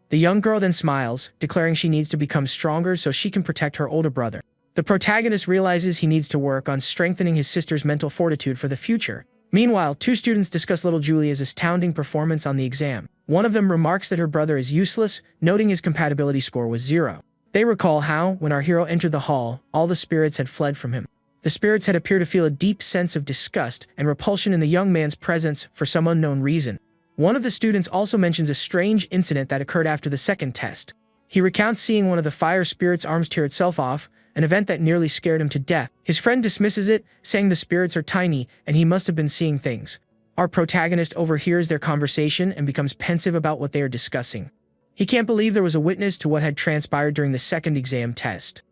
The young girl then smiles, declaring she needs to become stronger so she can protect her older brother. The protagonist realizes he needs to work on strengthening his sister's mental fortitude for the future. Meanwhile, 2 students discuss little Julia's astounding performance on the exam. One of them remarks that her brother is useless, noting his compatibility score was 0. They recall how, when our hero entered the hall, all the spirits had fled from him. The spirits had appeared to feel a deep sense of disgust and repulsion in the young man's presence for some unknown reason. One of the students also mentions a strange incident that occurred after the second test. He recounts seeing one of the fire spirits' arms tear itself off, an event that nearly scared him to death. His friend dismisses it, saying the spirits are tiny and he must have been seeing things. Our protagonist overhears their conversation and becomes pensive about what they are discussing. He can't believe there was a witness to what had transpired during the second exam test.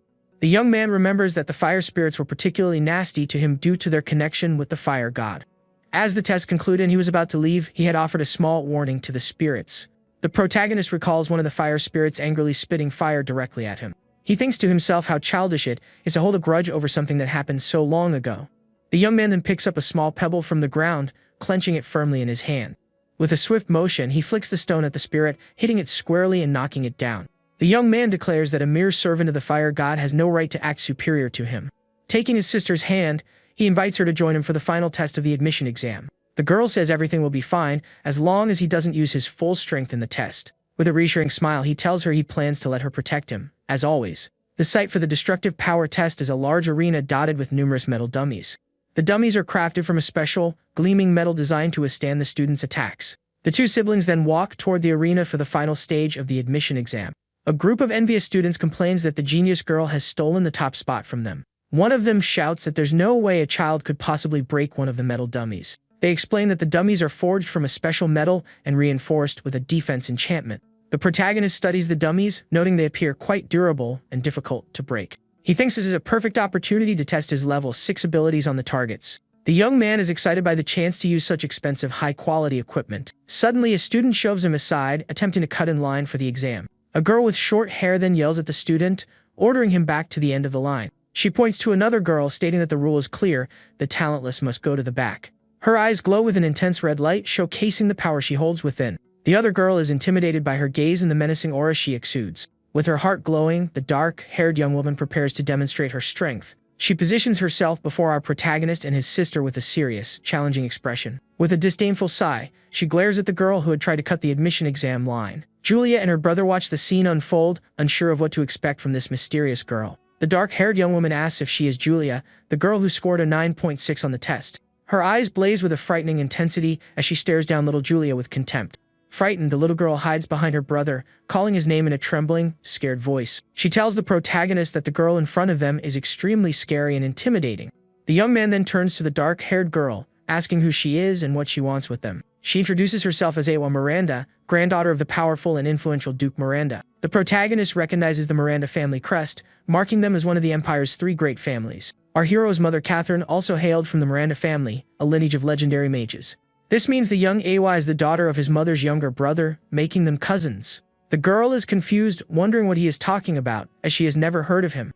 The young man remembers that the fire spirits were particularly nasty to him due to their connection with the fire god. As the test concluded and he was about to leave, he had offered a small warning to the spirits. The protagonist recalls one of the fire spirits angrily spitting fire directly at him. He thinks to himself how childish it is to hold a grudge over something that happened so long ago. The young man then picks up a small pebble from the ground, clenching it firmly in his hand. With a swift motion, he flicks the stone at the spirit, hitting it squarely and knocking it down. The young man declares that a mere servant of the fire god has no right to act superior to him. Taking his sister's hand, he invites her to join him for the final test of the admission exam. The girl says everything will be fine as long as he doesn't use his full strength in the test. With a reassuring smile, he tells her he plans to let her protect him, as always. The site for the destructive power test is a large arena dotted with numerous metal dummies. The dummies are crafted from a special, gleaming metal designed to withstand the students' attacks. The two siblings then walk toward the arena for the final stage of the admission exam. A group of envious students complains that the genius girl has stolen the top spot from them. One of them shouts that there's no way a child could possibly break one of the metal dummies. They explain that the dummies are forged from a special metal and reinforced with a defense enchantment. The protagonist studies the dummies, noting they appear quite durable and difficult to break. He thinks this is a perfect opportunity to test his level 6 abilities on the targets. The young man is excited by the chance to use such expensive, high-quality equipment. Suddenly, a student shoves him aside, attempting to cut in line for the exam. A girl with short hair then yells at the student, ordering him back to the end of the line. She points to another girl, stating that the rule is clear: the talentless must go to the back. Her eyes glow with an intense red light, showcasing the power she holds within. The other girl is intimidated by her gaze and the menacing aura she exudes. With her heart glowing, the dark-haired young woman prepares to demonstrate her strength. She positions herself before our protagonist and his sister with a serious, challenging expression. With a disdainful sigh, she glares at the girl who had tried to cut the admission exam line. Julia and her brother watch the scene unfold, unsure of what to expect from this mysterious girl. The dark-haired young woman asks if she is Julia, the girl who scored a 9.6 on the test. Her eyes blaze with a frightening intensity as she stares down little Julia with contempt. Frightened, the little girl hides behind her brother, calling his name in a trembling, scared voice. She tells the protagonist that the girl in front of them is extremely scary and intimidating. The young man then turns to the dark-haired girl, asking who she is and what she wants with them. She introduces herself as Awa Miranda, granddaughter of the powerful and influential Duke Miranda. The protagonist recognizes the Miranda family crest, marking them as one of the Empire's 3 great families. Our hero's mother Catherine also hailed from the Miranda family, a lineage of legendary mages. This means the young Awa is the daughter of his mother's younger brother, making them cousins. The girl is confused, wondering what he is talking about, as she has never heard of him.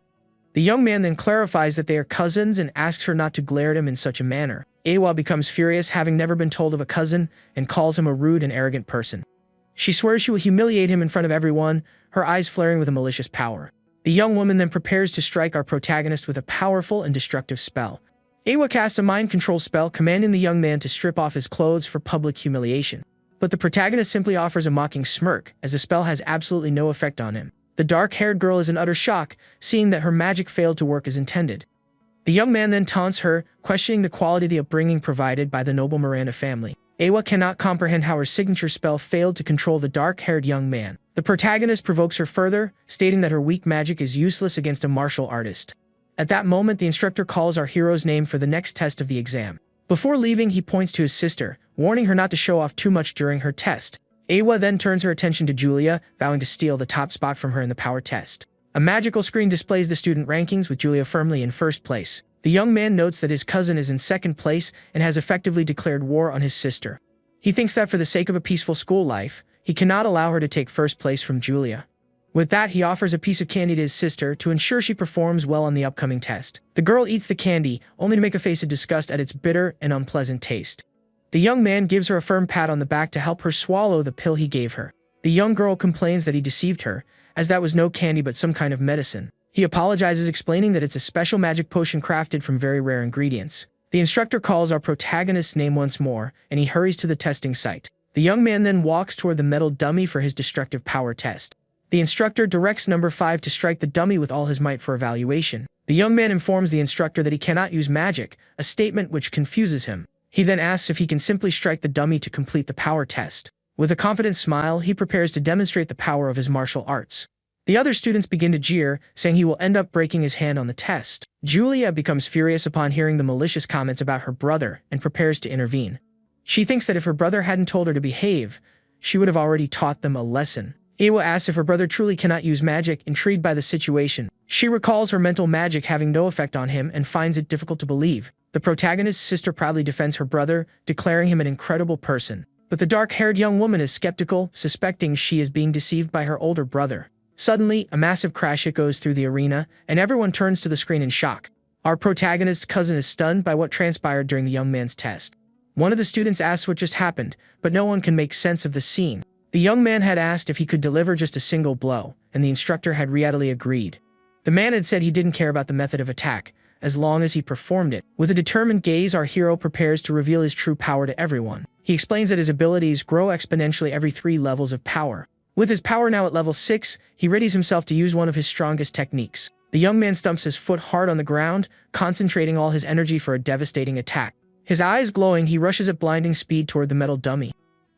The young man then clarifies that they are cousins and asks her not to glare at him in such a manner. Awa becomes furious, having never been told of a cousin, and calls him a rude and arrogant person. She swears she will humiliate him in front of everyone, her eyes flaring with a malicious power. The young woman then prepares to strike our protagonist with a powerful and destructive spell. Awa casts a mind control spell, commanding the young man to strip off his clothes for public humiliation. But the protagonist simply offers a mocking smirk, as the spell has absolutely no effect on him. The dark-haired girl is in utter shock, seeing that her magic failed to work as intended. The young man then taunts her, questioning the quality of the upbringing provided by the noble Miranda family. Awa cannot comprehend how her signature spell failed to control the dark-haired young man. The protagonist provokes her further, stating that her weak magic is useless against a martial artist. At that moment, the instructor calls our hero's name for the next test of the exam. Before leaving, he points to his sister, warning her not to show off too much during her test. Awa then turns her attention to Julia, vowing to steal the top spot from her in the power test. A magical screen displays the student rankings, with Julia firmly in first place. The young man notes that his cousin is in second place and has effectively declared war on his sister. He thinks that for the sake of a peaceful school life, he cannot allow her to take first place from Julia. With that, he offers a piece of candy to his sister to ensure she performs well on the upcoming test. The girl eats the candy, only to make a face of disgust at its bitter and unpleasant taste. The young man gives her a firm pat on the back to help her swallow the pill he gave her. The young girl complains that he deceived her, as that was no candy but some kind of medicine. He apologizes, explaining that it's a special magic potion crafted from very rare ingredients. The instructor calls our protagonist's name once more, and he hurries to the testing site. The young man then walks toward the metal dummy for his destructive power test. The instructor directs number 5 to strike the dummy with all his might for evaluation. The young man informs the instructor that he cannot use magic, a statement which confuses him. He then asks if he can simply strike the dummy to complete the power test. With a confident smile, he prepares to demonstrate the power of his martial arts. The other students begin to jeer, saying he will end up breaking his hand on the test. Julia becomes furious upon hearing the malicious comments about her brother and prepares to intervene. She thinks that if her brother hadn't told her to behave, she would have already taught them a lesson. Iwa asks if her brother truly cannot use magic, intrigued by the situation. She recalls her mental magic having no effect on him and finds it difficult to believe. The protagonist's sister proudly defends her brother, declaring him an incredible person. But the dark-haired young woman is skeptical, suspecting she is being deceived by her older brother. Suddenly, a massive crash echoes through the arena, and everyone turns to the screen in shock. Our protagonist's cousin is stunned by what transpired during the young man's test. One of the students asks what just happened, but no one can make sense of the scene. The young man had asked if he could deliver just a single blow, and the instructor had readily agreed. The man had said he didn't care about the method of attack, as long as he performed it. With a determined gaze, our hero prepares to reveal his true power to everyone. He explains that his abilities grow exponentially every 3 levels of power. With his power now at level 6, he readies himself to use one of his strongest techniques. The young man stumps his foot hard on the ground, concentrating all his energy for a devastating attack. His eyes glowing, he rushes at blinding speed toward the metal dummy.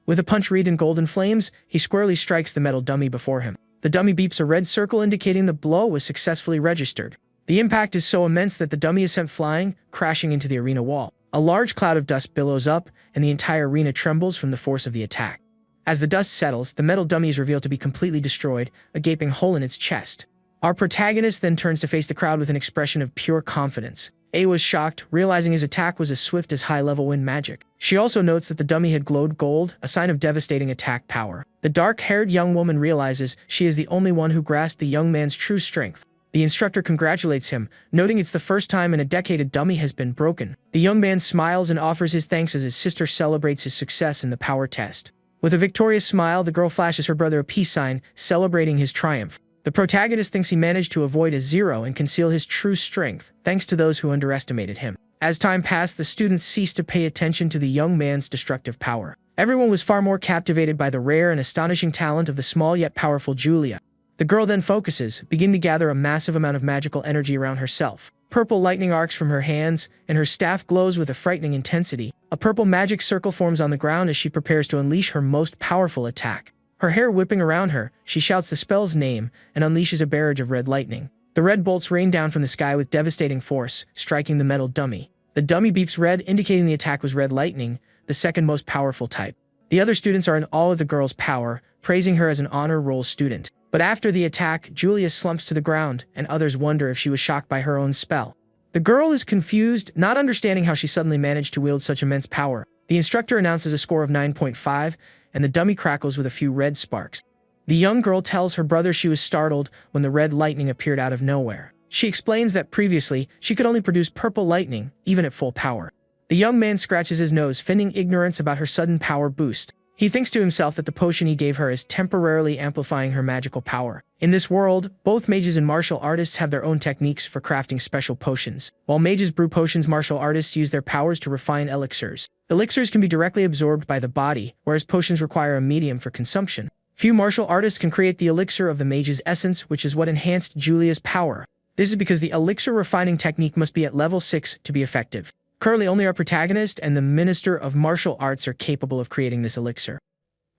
With a punch wreathed in golden flames, he squarely strikes the metal dummy before him. The dummy beeps a red circle indicating the blow was successfully registered. The impact is so immense that the dummy is sent flying, crashing into the arena wall. A large cloud of dust billows up, and the entire arena trembles from the force of the attack. As the dust settles, the metal dummy is revealed to be completely destroyed, a gaping hole in its chest. Our protagonist then turns to face the crowd with an expression of pure confidence. A was shocked, realizing his attack was as swift as high-level wind magic. She also notes that the dummy had glowed gold, a sign of devastating attack power. The dark-haired young woman realizes she is the only one who grasped the young man's true strength. The instructor congratulates him, noting it's the first time in a decade a dummy has been broken. The young man smiles and offers his thanks as his sister celebrates his success in the power test. With a victorious smile, the girl flashes her brother a peace sign, celebrating his triumph. The protagonist thinks he managed to avoid a 0 and conceal his true strength, thanks to those who underestimated him. As time passed, the students ceased to pay attention to the young man's destructive power. Everyone was far more captivated by the rare and astonishing talent of the small yet powerful Julia. The girl then focuses, beginning to gather a massive amount of magical energy around herself. Purple lightning arcs from her hands, and her staff glows with a frightening intensity. A purple magic circle forms on the ground as she prepares to unleash her most powerful attack. Her hair whipping around her, she shouts the spell's name and unleashes a barrage of red lightning. The red bolts rain down from the sky with devastating force, striking the metal dummy. The dummy beeps red, indicating the attack was red lightning, the second most powerful type. The other students are in awe of the girl's power, praising her as an honor roll student. But after the attack, Julia slumps to the ground, and others wonder if she was shocked by her own spell. The girl is confused, not understanding how she suddenly managed to wield such immense power. The instructor announces a score of 9.5, and the dummy crackles with a few red sparks. The young girl tells her brother she was startled when the red lightning appeared out of nowhere. She explains that previously, she could only produce purple lightning, even at full power. The young man scratches his nose, feigning ignorance about her sudden power boost. He thinks to himself that the potion he gave her is temporarily amplifying her magical power. In this world, both mages and martial artists have their own techniques for crafting special potions. While mages brew potions, martial artists use their powers to refine elixirs. Elixirs can be directly absorbed by the body, whereas potions require a medium for consumption. Few martial artists can create the elixir of the mage's essence, which is what enhanced Julia's power. This is because the elixir refining technique must be at level 6 to be effective. Currently, only our protagonist and the Minister of Martial Arts are capable of creating this elixir.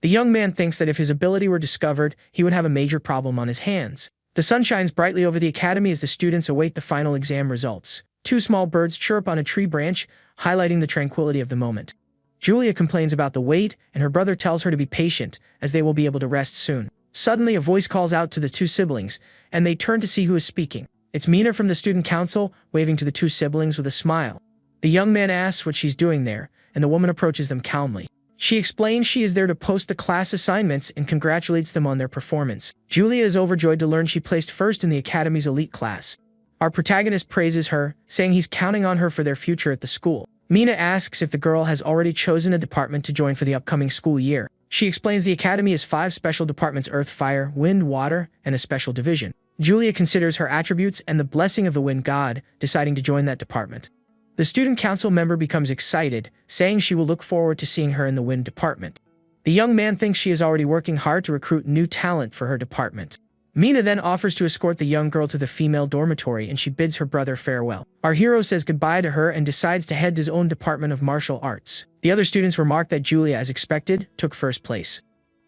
The young man thinks that if his ability were discovered, he would have a major problem on his hands. The sun shines brightly over the academy as the students await the final exam results. 2 small birds chirp on a tree branch, highlighting the tranquility of the moment. Julia complains about the wait, and her brother tells her to be patient, as they will be able to rest soon. Suddenly, a voice calls out to the 2 siblings, and they turn to see who is speaking. It's Mina from the student council, waving to the 2 siblings with a smile. The young man asks what she's doing there, and the woman approaches them calmly. She explains she is there to post the class assignments and congratulates them on their performance. Julia is overjoyed to learn she placed first in the academy's elite class. Our protagonist praises her, saying he's counting on her for their future at the school. Mina asks if the girl has already chosen a department to join for the upcoming school year. She explains the academy has 5 special departments: earth, fire, wind, water, and a special division. Julia considers her attributes and the blessing of the wind god, deciding to join that department. The student council member becomes excited, saying she will look forward to seeing her in the wind department. The young man thinks she is already working hard to recruit new talent for her department. Mina then offers to escort the young girl to the female dormitory, and she bids her brother farewell. Our hero says goodbye to her and decides to head to his own department of martial arts. The other students remark that Julia, as expected, took first place.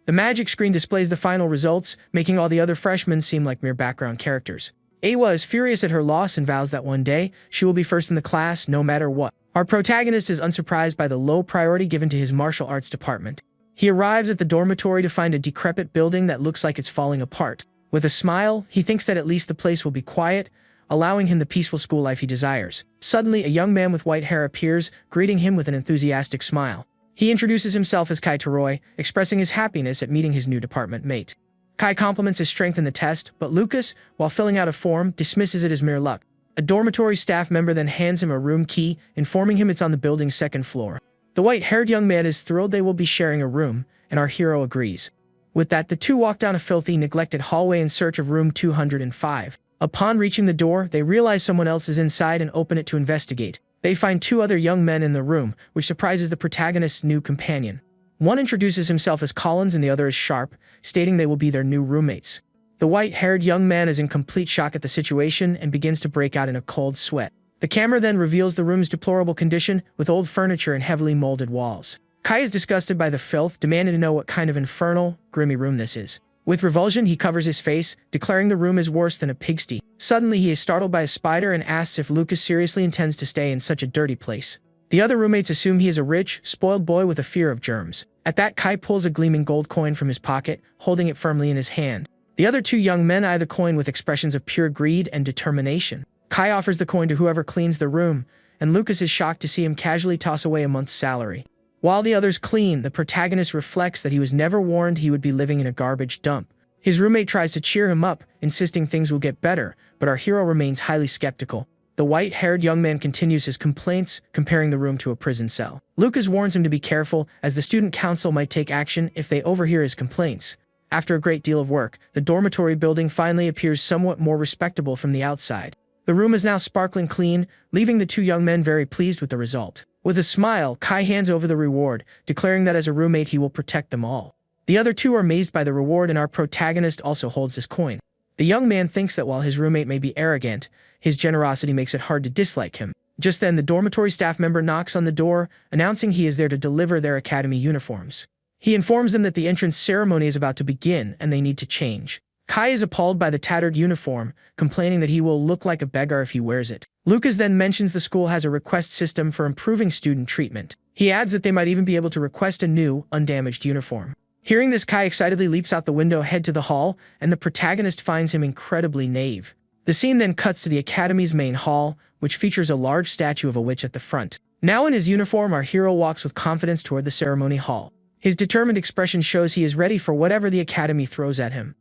The magic screen displays the final results, making all the other freshmen seem like mere background characters. Awa is furious at her loss and vows that one day, she will be first in the class no matter what. Our protagonist is unsurprised by the low priority given to his martial arts department. He arrives at the dormitory to find a decrepit building that looks like it's falling apart. With a smile, he thinks that at least the place will be quiet, allowing him the peaceful school life he desires. Suddenly, a young man with white hair appears, greeting him with an enthusiastic smile. He introduces himself as Kai Taroi, expressing his happiness at meeting his new department mate. Kai compliments his strength in the test, but Lucas, while filling out a form, dismisses it as mere luck. A dormitory staff member then hands him a room key, informing him it's on the building's second floor. The white-haired young man is thrilled they will be sharing a room, and our hero agrees. With that, the two walk down a filthy, neglected hallway in search of room 205. Upon reaching the door, they realize someone else is inside and open it to investigate. They find two other young men in the room, which surprises the protagonist's new companion. One introduces himself as Collins and the other as Sharp, stating they will be their new roommates. The white-haired young man is in complete shock at the situation and begins to break out in a cold sweat. The camera then reveals the room's deplorable condition, with old furniture and heavily molded walls. Kai is disgusted by the filth, demanding to know what kind of infernal, grimy room this is. With revulsion, he covers his face, declaring the room is worse than a pigsty. Suddenly, he is startled by a spider and asks if Lucas seriously intends to stay in such a dirty place. The other roommates assume he is a rich, spoiled boy with a fear of germs. At that, Kai pulls a gleaming gold coin from his pocket, holding it firmly in his hand. The other two young men eye the coin with expressions of pure greed and determination. Kai offers the coin to whoever cleans the room, and Lucas is shocked to see him casually toss away a month's salary. While the others clean, the protagonist reflects that he was never warned he would be living in a garbage dump. His roommate tries to cheer him up, insisting things will get better, but our hero remains highly skeptical. The white-haired young man continues his complaints, comparing the room to a prison cell. Lucas warns him to be careful, as the student council might take action if they overhear his complaints. After a great deal of work, the dormitory building finally appears somewhat more respectable from the outside. The room is now sparkling clean, leaving the two young men very pleased with the result. With a smile, Kai hands over the reward, declaring that as a roommate he will protect them all. The other two are amazed by the reward, and our protagonist also holds his coin. The young man thinks that while his roommate may be arrogant, his generosity makes it hard to dislike him. Just then, the dormitory staff member knocks on the door, announcing he is there to deliver their academy uniforms. He informs them that the entrance ceremony is about to begin and they need to change. Kai is appalled by the tattered uniform, complaining that he will look like a beggar if he wears it. Lucas then mentions the school has a request system for improving student treatment. He adds that they might even be able to request a new, undamaged uniform. Hearing this, Kai excitedly leaps out the window, head to the hall, and the protagonist finds him incredibly naive. The scene then cuts to the academy's main hall, which features a large statue of a witch at the front. Now in his uniform, our hero walks with confidence toward the ceremony hall. His determined expression shows he is ready for whatever the academy throws at him.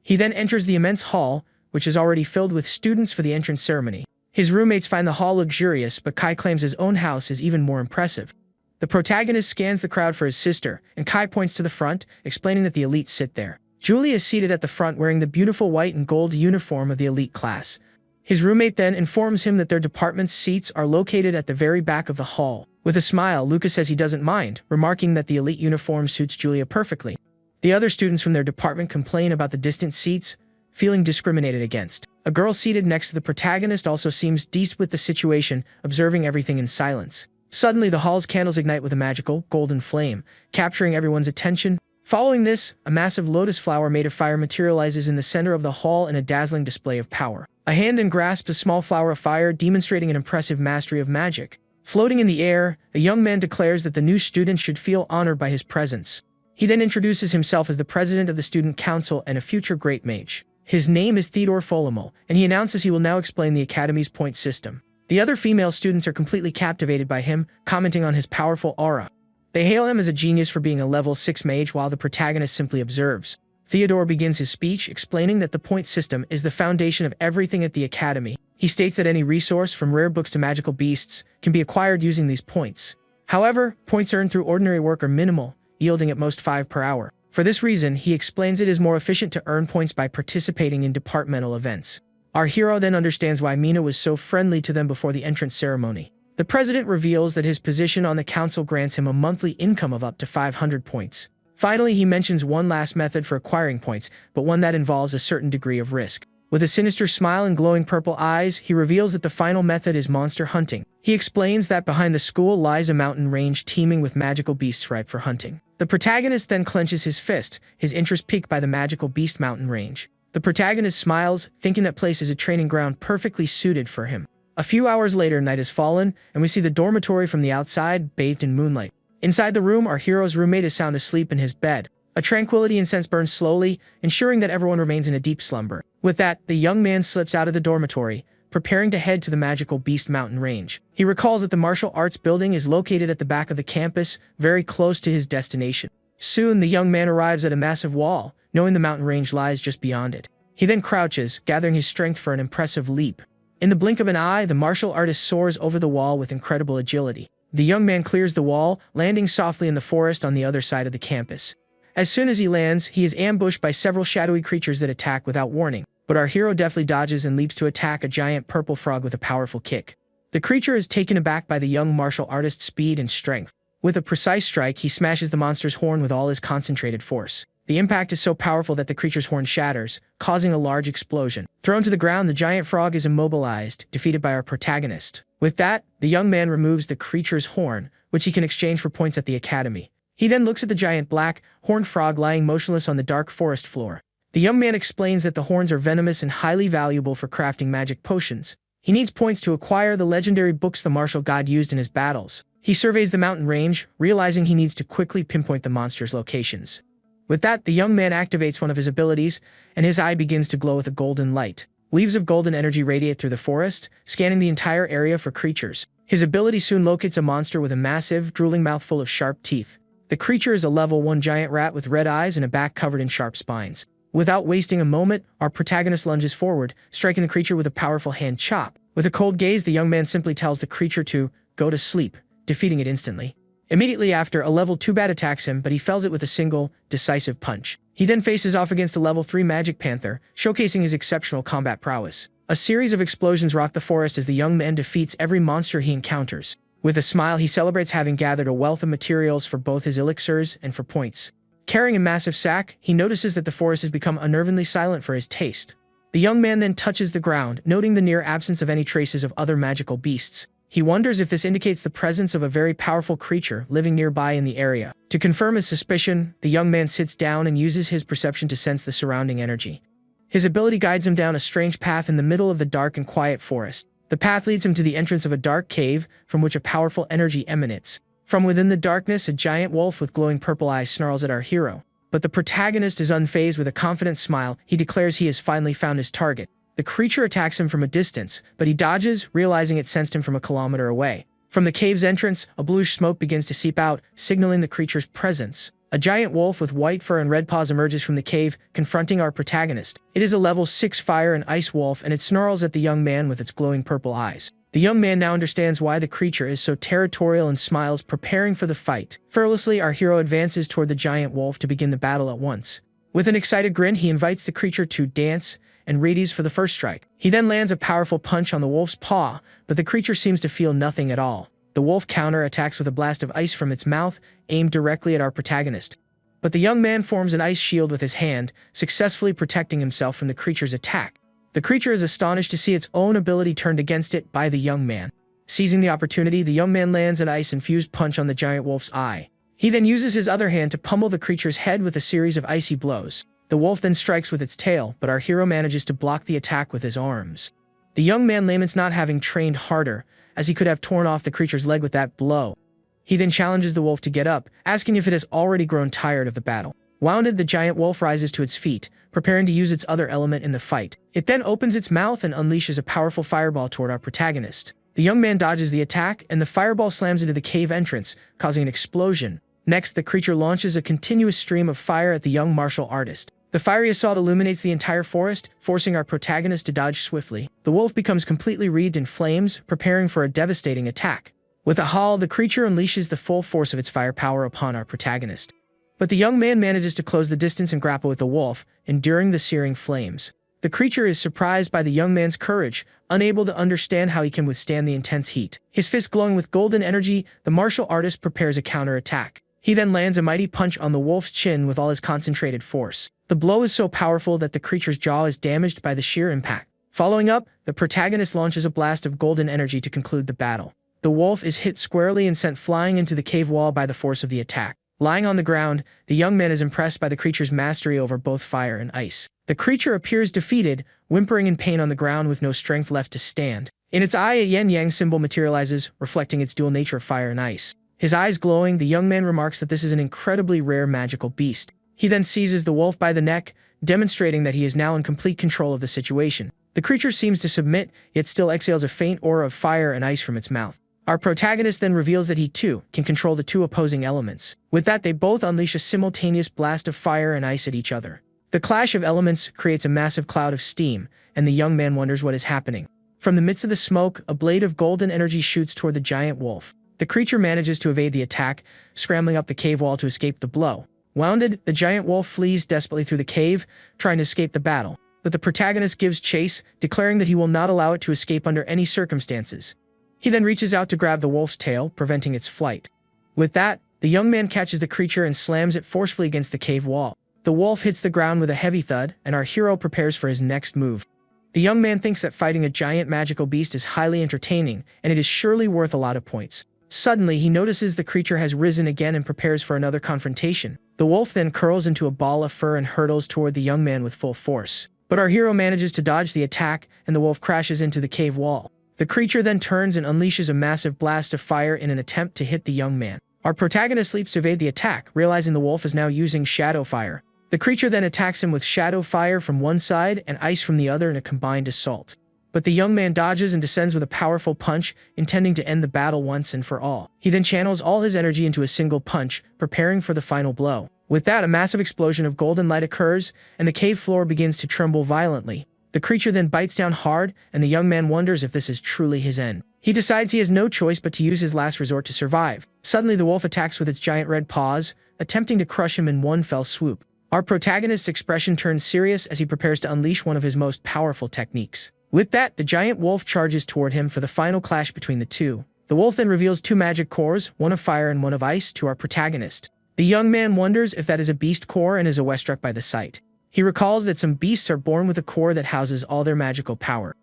He then enters the immense hall, which is already filled with students for the entrance ceremony. His roommates find the hall luxurious, but Kai claims his own house is even more impressive. The protagonist scans the crowd for his sister, and Kai points to the front, explaining that the elites sit there. Julie is seated at the front wearing the beautiful white and gold uniform of the elite class. His roommate then informs him that their department's seats are located at the very back of the hall. With a smile, Lucas says he doesn't mind, remarking that the elite uniform suits Julia perfectly. The other students from their department complain about the distant seats, feeling discriminated against. A girl seated next to the protagonist also seems dazed with the situation, observing everything in silence. Suddenly, the hall's candles ignite with a magical, golden flame, capturing everyone's attention. Following this, a massive lotus flower made of fire materializes in the center of the hall in a dazzling display of power. A hand then grasps a small flower of fire, demonstrating an impressive mastery of magic. Floating in the air, a young man declares that the new student should feel honored by his presence. He then introduces himself as the president of the student council and a future great mage. His name is Theodore Folimo, and he announces he will now explain the academy's point system. The other female students are completely captivated by him, commenting on his powerful aura. They hail him as a genius for being a level 6 mage, while the protagonist simply observes. Theodore begins his speech, explaining that the point system is the foundation of everything at the academy. He states that any resource, from rare books to magical beasts, can be acquired using these points. However, points earned through ordinary work are minimal, yielding at most 5 per hour. For this reason, he explains it is more efficient to earn points by participating in departmental events. Our hero then understands why Mina was so friendly to them before the entrance ceremony. The president reveals that his position on the council grants him a monthly income of up to 500 points. Finally, he mentions one last method for acquiring points, but one that involves a certain degree of risk. With a sinister smile and glowing purple eyes, he reveals that the final method is monster hunting. He explains that behind the school lies a mountain range teeming with magical beasts ripe for hunting. The protagonist then clenches his fist, his interest piqued by the magical Beast Mountain range. The protagonist smiles, thinking that place is a training ground perfectly suited for him. A few hours later, night has fallen, and we see the dormitory from the outside, bathed in moonlight. Inside the room, our hero's roommate is sound asleep in his bed. A tranquility incense burns slowly, ensuring that everyone remains in a deep slumber. With that, the young man slips out of the dormitory, preparing to head to the magical Beast Mountain range. He recalls that the martial arts building is located at the back of the campus, very close to his destination. Soon, the young man arrives at a massive wall, knowing the mountain range lies just beyond it. He then crouches, gathering his strength for an impressive leap. In the blink of an eye, the martial artist soars over the wall with incredible agility. The young man clears the wall, landing softly in the forest on the other side of the campus. As soon as he lands, he is ambushed by several shadowy creatures that attack without warning, but our hero deftly dodges and leaps to attack a giant purple frog with a powerful kick. The creature is taken aback by the young martial artist's speed and strength. With a precise strike, he smashes the monster's horn with all his concentrated force. The impact is so powerful that the creature's horn shatters, causing a large explosion. Thrown to the ground, the giant frog is immobilized, defeated by our protagonist. With that, the young man removes the creature's horn, which he can exchange for points at the academy. He then looks at the giant black, horned frog lying motionless on the dark forest floor. The young man explains that the horns are venomous and highly valuable for crafting magic potions. He needs points to acquire the legendary books the martial god used in his battles. He surveys the mountain range, realizing he needs to quickly pinpoint the monster's locations. With that, the young man activates one of his abilities, and his eye begins to glow with a golden light. Leaves of golden energy radiate through the forest, scanning the entire area for creatures. His ability soon locates a monster with a massive, drooling mouth full of sharp teeth. The creature is a level 1 giant rat with red eyes and a back covered in sharp spines. Without wasting a moment, our protagonist lunges forward, striking the creature with a powerful hand chop. With a cold gaze, the young man simply tells the creature to go to sleep, defeating it instantly. Immediately after, a level 2 bat attacks him, but he fells it with a single, decisive punch. He then faces off against a level 3 magic panther, showcasing his exceptional combat prowess. A series of explosions rock the forest as the young man defeats every monster he encounters. With a smile, he celebrates having gathered a wealth of materials for both his elixirs and for points. Carrying a massive sack, he notices that the forest has become unnervingly silent for his taste. The young man then touches the ground, noting the near absence of any traces of other magical beasts. He wonders if this indicates the presence of a very powerful creature living nearby in the area. To confirm his suspicion, the young man sits down and uses his perception to sense the surrounding energy. His ability guides him down a strange path in the middle of the dark and quiet forest. The path leads him to the entrance of a dark cave, from which a powerful energy emanates. From within the darkness, a giant wolf with glowing purple eyes snarls at our hero. But the protagonist is unfazed. With a confident smile, he declares he has finally found his target. The creature attacks him from a distance, but he dodges, realizing it sensed him from a kilometer away. From the cave's entrance, a bluish smoke begins to seep out, signaling the creature's presence. A giant wolf with white fur and red paws emerges from the cave, confronting our protagonist. It is a level 6 fire and ice wolf, and it snarls at the young man with its glowing purple eyes. The young man now understands why the creature is so territorial and smiles, preparing for the fight. Fearlessly, our hero advances toward the giant wolf to begin the battle at once. With an excited grin, he invites the creature to dance and readies for the first strike. He then lands a powerful punch on the wolf's paw, but the creature seems to feel nothing at all. The wolf counter-attacks with a blast of ice from its mouth, aimed directly at our protagonist. But the young man forms an ice shield with his hand, successfully protecting himself from the creature's attack. The creature is astonished to see its own ability turned against it by the young man. Seizing the opportunity, the young man lands an ice-infused punch on the giant wolf's eye. He then uses his other hand to pummel the creature's head with a series of icy blows. The wolf then strikes with its tail, but our hero manages to block the attack with his arms. The young man laments not having trained harder, as he could have torn off the creature's leg with that blow. He then challenges the wolf to get up, asking if it has already grown tired of the battle. Wounded, the giant wolf rises to its feet, preparing to use its other element in the fight. It then opens its mouth and unleashes a powerful fireball toward our protagonist. The young man dodges the attack, and the fireball slams into the cave entrance, causing an explosion. Next, the creature launches a continuous stream of fire at the young martial artist. The fiery assault illuminates the entire forest, forcing our protagonist to dodge swiftly. The wolf becomes completely wreathed in flames, preparing for a devastating attack. With a howl, the creature unleashes the full force of its firepower upon our protagonist. But the young man manages to close the distance and grapple with the wolf, enduring the searing flames. The creature is surprised by the young man's courage, unable to understand how he can withstand the intense heat. His fist glowing with golden energy, the martial artist prepares a counterattack. He then lands a mighty punch on the wolf's chin with all his concentrated force. The blow is so powerful that the creature's jaw is damaged by the sheer impact. Following up, the protagonist launches a blast of golden energy to conclude the battle. The wolf is hit squarely and sent flying into the cave wall by the force of the attack. Lying on the ground, the young man is impressed by the creature's mastery over both fire and ice. The creature appears defeated, whimpering in pain on the ground with no strength left to stand. In its eye, a yin-yang symbol materializes, reflecting its dual nature of fire and ice. His eyes glowing, the young man remarks that this is an incredibly rare magical beast. He then seizes the wolf by the neck, demonstrating that he is now in complete control of the situation. The creature seems to submit, yet still exhales a faint aura of fire and ice from its mouth. Our protagonist then reveals that he, too, can control the two opposing elements. With that, they both unleash a simultaneous blast of fire and ice at each other. The clash of elements creates a massive cloud of steam, and the young man wonders what is happening. From the midst of the smoke, a blade of golden energy shoots toward the giant wolf. The creature manages to evade the attack, scrambling up the cave wall to escape the blow. Wounded, the giant wolf flees desperately through the cave, trying to escape the battle. But the protagonist gives chase, declaring that he will not allow it to escape under any circumstances. He then reaches out to grab the wolf's tail, preventing its flight. With that, the young man catches the creature and slams it forcefully against the cave wall. The wolf hits the ground with a heavy thud, and our hero prepares for his next move. The young man thinks that fighting a giant magical beast is highly entertaining, and it is surely worth a lot of points. Suddenly, he notices the creature has risen again and prepares for another confrontation. The wolf then curls into a ball of fur and hurtles toward the young man with full force. But our hero manages to dodge the attack, and the wolf crashes into the cave wall. The creature then turns and unleashes a massive blast of fire in an attempt to hit the young man. Our protagonist leaps to evade the attack, realizing the wolf is now using shadow fire. The creature then attacks him with shadow fire from one side and ice from the other in a combined assault. But the young man dodges and descends with a powerful punch, intending to end the battle once and for all. He then channels all his energy into a single punch, preparing for the final blow. With that, a massive explosion of golden light occurs, and the cave floor begins to tremble violently. The creature then bites down hard, and the young man wonders if this is truly his end. He decides he has no choice but to use his last resort to survive. Suddenly, the wolf attacks with its giant red paws, attempting to crush him in one fell swoop. Our protagonist's expression turns serious as he prepares to unleash one of his most powerful techniques. With that, the giant wolf charges toward him for the final clash between the two. The wolf then reveals two magic cores, one of fire and one of ice, to our protagonist. The young man wonders if that is a beast core and is awestruck by the sight. He recalls that some beasts are born with a core that houses all their magical power.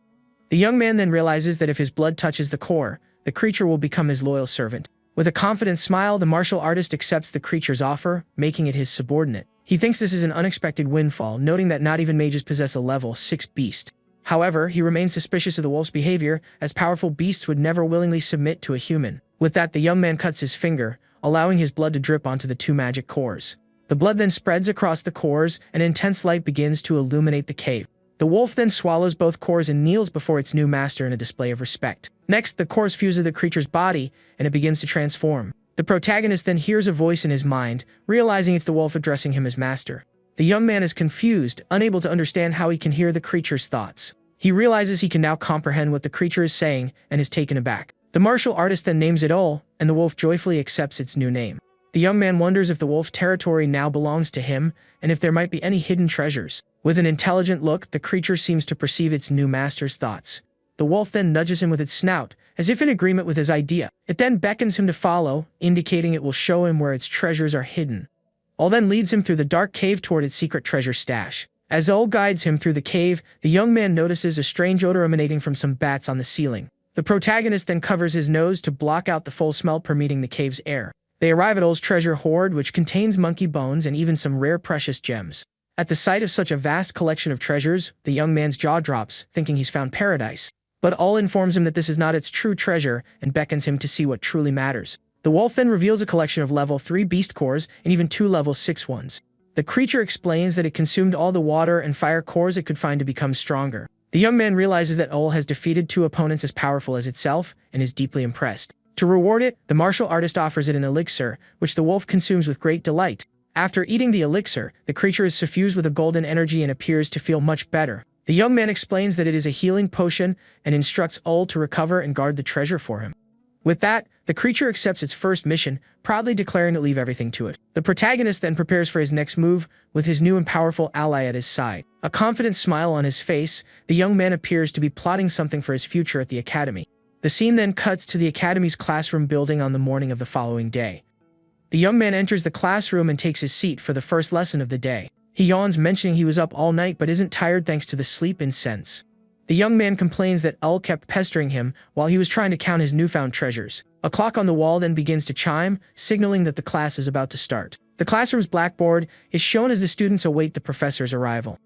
The young man then realizes that if his blood touches the core, the creature will become his loyal servant. With a confident smile, the martial artist accepts the creature's offer, making it his subordinate. He thinks this is an unexpected windfall, noting that not even mages possess a level 6 beast. However, he remains suspicious of the wolf's behavior, as powerful beasts would never willingly submit to a human. With that, the young man cuts his finger, allowing his blood to drip onto the two magic cores. The blood then spreads across the cores, and intense light begins to illuminate the cave. The wolf then swallows both cores and kneels before its new master in a display of respect. Next, the cores fuse with the creature's body, and it begins to transform. The protagonist then hears a voice in his mind, realizing it's the wolf addressing him as master. The young man is confused, unable to understand how he can hear the creature's thoughts. He realizes he can now comprehend what the creature is saying, and is taken aback. The martial artist then names it Ol, and the wolf joyfully accepts its new name. The young man wonders if the wolf territory now belongs to him, and if there might be any hidden treasures. With an intelligent look, the creature seems to perceive its new master's thoughts. The wolf then nudges him with its snout, as if in agreement with his idea. It then beckons him to follow, indicating it will show him where its treasures are hidden. Ol then leads him through the dark cave toward its secret treasure stash. As Ol guides him through the cave, the young man notices a strange odor emanating from some bats on the ceiling. The protagonist then covers his nose to block out the full smell permeating the cave's air. They arrive at Ol's treasure hoard, which contains monkey bones and even some rare precious gems. At the sight of such a vast collection of treasures, the young man's jaw drops, thinking he's found paradise. But Ol informs him that this is not its true treasure and beckons him to see what truly matters. The wolf then reveals a collection of level 3 beast cores and even 2 level 6 ones. The creature explains that it consumed all the water and fire cores it could find to become stronger. The young man realizes that Ol has defeated 2 opponents as powerful as itself and is deeply impressed. To reward it, the martial artist offers it an elixir, which the wolf consumes with great delight. After eating the elixir, the creature is suffused with a golden energy and appears to feel much better. The young man explains that it is a healing potion and instructs Ol to recover and guard the treasure for him. With that, the creature accepts its first mission, proudly declaring to leave everything to it. The protagonist then prepares for his next move, with his new and powerful ally at his side. A confident smile on his face, the young man appears to be plotting something for his future at the academy. The scene then cuts to the academy's classroom building on the morning of the following day. The young man enters the classroom and takes his seat for the first lesson of the day. He yawns, mentioning he was up all night but isn't tired thanks to the sleep incense. The The young man complains that Ul kept pestering him while he was trying to count his newfound treasures. A clock on the wall then begins to chime, signaling that the class is about to start. The classroom's blackboard is shown as the students await the professor's arrival.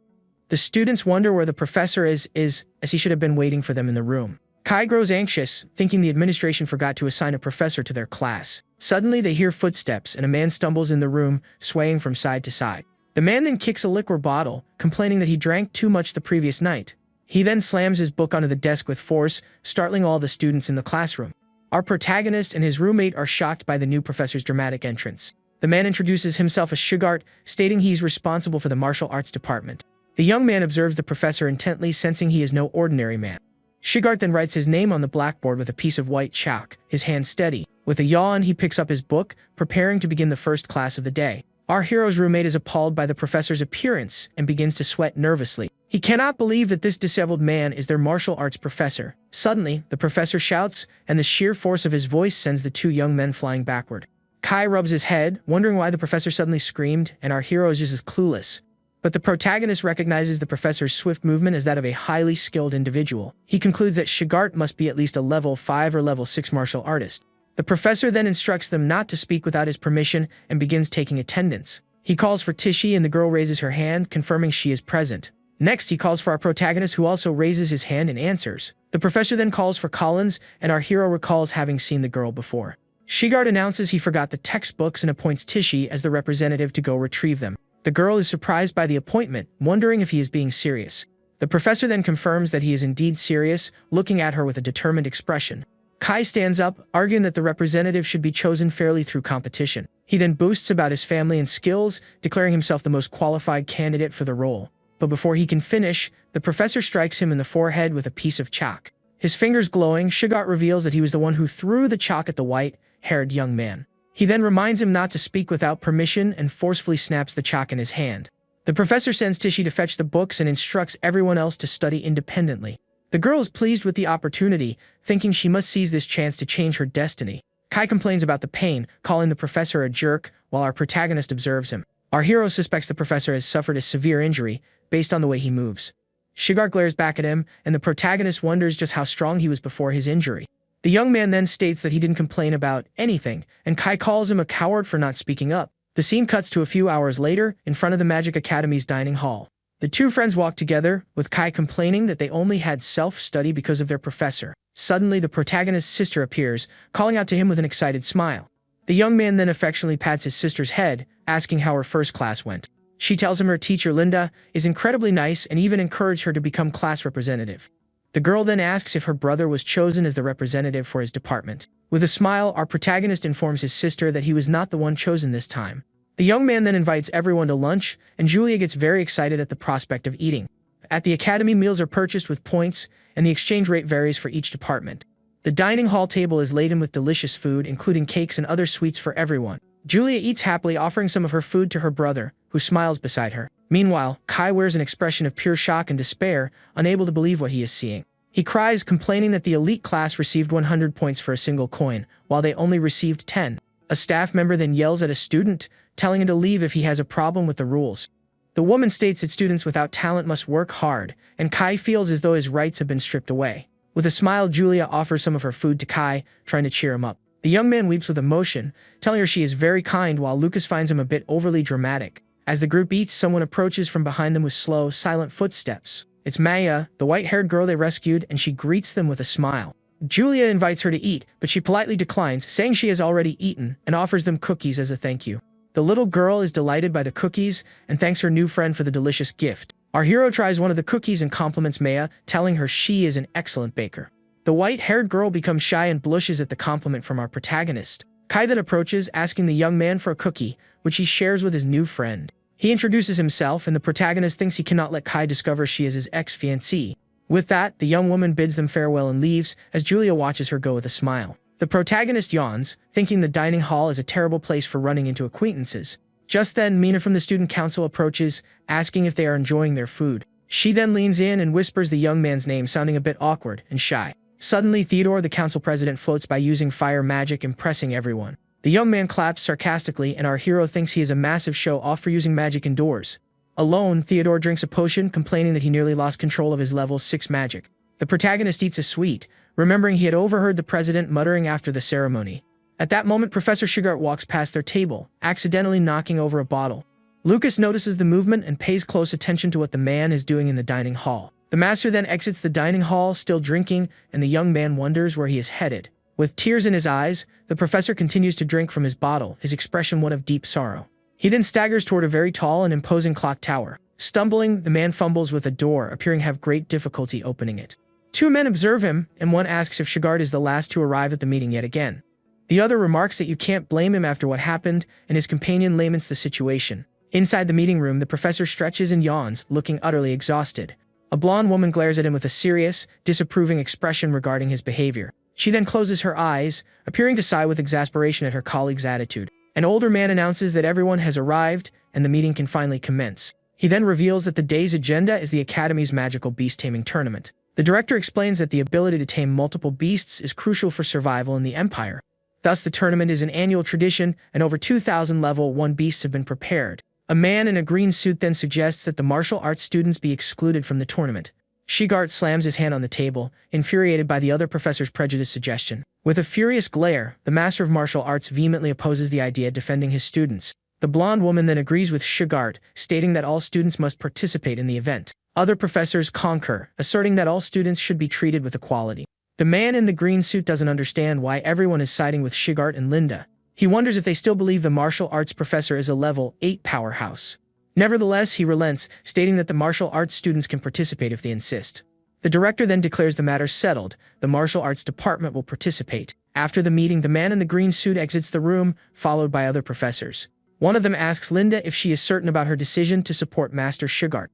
The students wonder where the professor is as he should have been waiting for them in the room. Kai grows anxious, thinking the administration forgot to assign a professor to their class. Suddenly, they hear footsteps and a man stumbles in the room, swaying from side to side. The man then kicks a liquor bottle, complaining that he drank too much the previous night. He then slams his book onto the desk with force, startling all the students in the classroom. Our protagonist and his roommate are shocked by the new professor's dramatic entrance. The man introduces himself as Shugart, stating he's responsible for the martial arts department. The young man observes the professor intently, sensing he is no ordinary man. Shugart then writes his name on the blackboard with a piece of white chalk, his hand steady. With a yawn, he picks up his book, preparing to begin the first class of the day. Our hero's roommate is appalled by the professor's appearance and begins to sweat nervously. He cannot believe that this disheveled man is their martial arts professor. Suddenly, the professor shouts, and the sheer force of his voice sends the two young men flying backward. Kai rubs his head, wondering why the professor suddenly screamed, and our hero is just as clueless. But the protagonist recognizes the professor's swift movement as that of a highly skilled individual. He concludes that Shugart must be at least a level 5 or level 6 martial artist. The professor then instructs them not to speak without his permission and begins taking attendance. He calls for Tichy and the girl raises her hand, confirming she is present. Next, he calls for our protagonist, who also raises his hand and answers. The professor then calls for Collins, and our hero recalls having seen the girl before. Shugart announces he forgot the textbooks and appoints Tichy as the representative to go retrieve them. The girl is surprised by the appointment, wondering if he is being serious. The professor then confirms that he is indeed serious, looking at her with a determined expression. Kai stands up, arguing that the representative should be chosen fairly through competition. He then boasts about his family and skills, declaring himself the most qualified candidate for the role. But before he can finish, the professor strikes him in the forehead with a piece of chalk. His fingers glowing, Shugart reveals that he was the one who threw the chalk at the white-haired young man. He then reminds him not to speak without permission and forcefully snaps the chalk in his hand. The professor sends Tichy to fetch the books and instructs everyone else to study independently. The girl is pleased with the opportunity, thinking she must seize this chance to change her destiny. Kai complains about the pain, calling the professor a jerk, while our protagonist observes him. Our hero suspects the professor has suffered a severe injury, based on the way he moves. Shugart glares back at him, and the protagonist wonders just how strong he was before his injury. The young man then states that he didn't complain about anything, and Kai calls him a coward for not speaking up. The scene cuts to a few hours later, in front of the Magic Academy's dining hall. The two friends walk together, with Kai complaining that they only had self-study because of their professor. Suddenly, the protagonist's sister appears, calling out to him with an excited smile. The young man then affectionately pats his sister's head, asking how her first class went. She tells him her teacher, Linda, is incredibly nice and even encouraged her to become class representative. The girl then asks if her brother was chosen as the representative for his department. With a smile, our protagonist informs his sister that he was not the one chosen this time. The young man then invites everyone to lunch, and Julia gets very excited at the prospect of eating. At the academy, meals are purchased with points, and the exchange rate varies for each department. The dining hall table is laden with delicious food, including cakes and other sweets for everyone. Julia eats happily, offering some of her food to her brother, who smiles beside her. Meanwhile, Kai wears an expression of pure shock and despair, unable to believe what he is seeing. He cries, complaining that the elite class received 100 points for a single coin, while they only received 10. A staff member then yells at a student, telling him to leave if he has a problem with the rules. The woman states that students without talent must work hard, and Kai feels as though his rights have been stripped away. With a smile, Julia offers some of her food to Kai, trying to cheer him up. The young man weeps with emotion, telling her she is very kind, while Lucas finds him a bit overly dramatic. As the group eats, someone approaches from behind them with slow, silent footsteps. It's Maya, the white-haired girl they rescued, and she greets them with a smile. Julia invites her to eat, but she politely declines, saying she has already eaten, and offers them cookies as a thank you. The little girl is delighted by the cookies and thanks her new friend for the delicious gift. Our hero tries one of the cookies and compliments Maya, telling her she is an excellent baker. The white-haired girl becomes shy and blushes at the compliment from our protagonist. Kai then approaches, asking the young man for a cookie, which he shares with his new friend. He introduces himself, and the protagonist thinks he cannot let Kai discover she is his ex-fiancée. With that, the young woman bids them farewell and leaves, as Julia watches her go with a smile. The protagonist yawns, thinking the dining hall is a terrible place for running into acquaintances. Just then, Mina from the student council approaches, asking if they are enjoying their food. She then leans in and whispers the young man's name, sounding a bit awkward and shy. Suddenly, Theodore, the council president, floats by using fire magic, impressing everyone. The young man claps sarcastically, and our hero thinks he is a massive show-off for using magic indoors. Alone, Theodore drinks a potion, complaining that he nearly lost control of his level 6 magic. The protagonist eats a sweet, remembering he had overheard the president muttering after the ceremony. At that moment, Professor Shugart walks past their table, accidentally knocking over a bottle. Lucas notices the movement and pays close attention to what the man is doing in the dining hall. The master then exits the dining hall, still drinking, and the young man wonders where he is headed. With tears in his eyes, the professor continues to drink from his bottle, his expression one of deep sorrow. He then staggers toward a very tall and imposing clock tower. Stumbling, the man fumbles with a door, appearing to have great difficulty opening it. Two men observe him, and one asks if Shugart is the last to arrive at the meeting yet again. The other remarks that you can't blame him after what happened, and his companion laments the situation. Inside the meeting room, the professor stretches and yawns, looking utterly exhausted. A blonde woman glares at him with a serious, disapproving expression regarding his behavior. She then closes her eyes, appearing to sigh with exasperation at her colleague's attitude. An older man announces that everyone has arrived, and the meeting can finally commence. He then reveals that the day's agenda is the Academy's magical beast-taming tournament. The director explains that the ability to tame multiple beasts is crucial for survival in the Empire. Thus, the tournament is an annual tradition, and over 2,000 level 1 beasts have been prepared. A man in a green suit then suggests that the martial arts students be excluded from the tournament. Shugart slams his hand on the table, infuriated by the other professor's prejudiced suggestion. With a furious glare, the master of martial arts vehemently opposes the idea, defending his students. The blonde woman then agrees with Shugart, stating that all students must participate in the event. Other professors concur, asserting that all students should be treated with equality. The man in the green suit doesn't understand why everyone is siding with Shugart and Linda. He wonders if they still believe the martial arts professor is a level 8 powerhouse. Nevertheless, he relents, stating that the martial arts students can participate if they insist. The director then declares the matter settled. The martial arts department will participate. After the meeting, the man in the green suit exits the room, followed by other professors. One of them asks Linda if she is certain about her decision to support Master Shugart.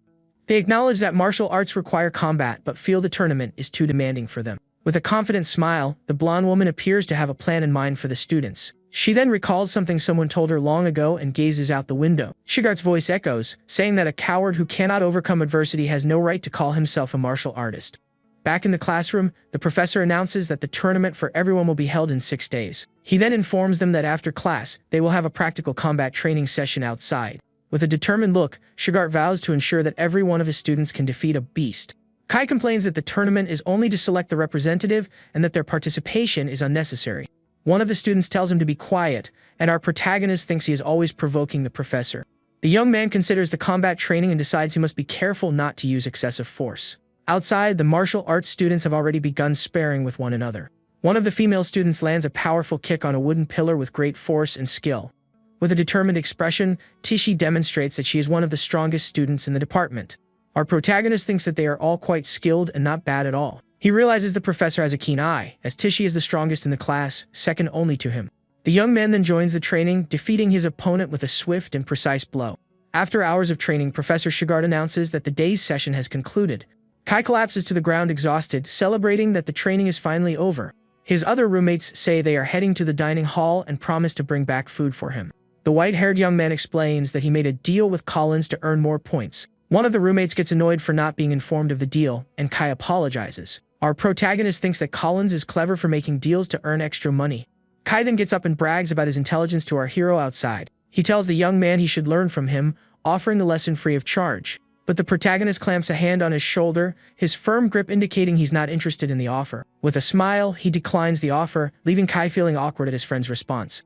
They acknowledge that martial arts require combat, but feel the tournament is too demanding for them. With a confident smile, the blonde woman appears to have a plan in mind for the students. She then recalls something someone told her long ago and gazes out the window. Shugart's voice echoes, saying that a coward who cannot overcome adversity has no right to call himself a martial artist. Back in the classroom, the professor announces that the tournament for everyone will be held in 6 days. He then informs them that after class, they will have a practical combat training session outside. With a determined look, Shugart vows to ensure that every one of his students can defeat a beast. Kai complains that the tournament is only to select the representative and that their participation is unnecessary. One of the students tells him to be quiet, and our protagonist thinks he is always provoking the professor. The young man considers the combat training and decides he must be careful not to use excessive force. Outside, the martial arts students have already begun sparring with one another. One of the female students lands a powerful kick on a wooden pillar with great force and skill. With a determined expression, Tishi demonstrates that she is one of the strongest students in the department. Our protagonist thinks that they are all quite skilled and not bad at all. He realizes the professor has a keen eye, as Tishi is the strongest in the class, second only to him. The young man then joins the training, defeating his opponent with a swift and precise blow. After hours of training, Professor Shugart announces that the day's session has concluded. Kai collapses to the ground exhausted, celebrating that the training is finally over. His other roommates say they are heading to the dining hall and promise to bring back food for him. The white-haired young man explains that he made a deal with Collins to earn more points. One of the roommates gets annoyed for not being informed of the deal, and Kai apologizes. Our protagonist thinks that Collins is clever for making deals to earn extra money. Kai then gets up and brags about his intelligence to our hero outside. He tells the young man he should learn from him, offering the lesson free of charge. But the protagonist clamps a hand on his shoulder, his firm grip indicating he's not interested in the offer. With a smile, he declines the offer, leaving Kai feeling awkward at his friend's response.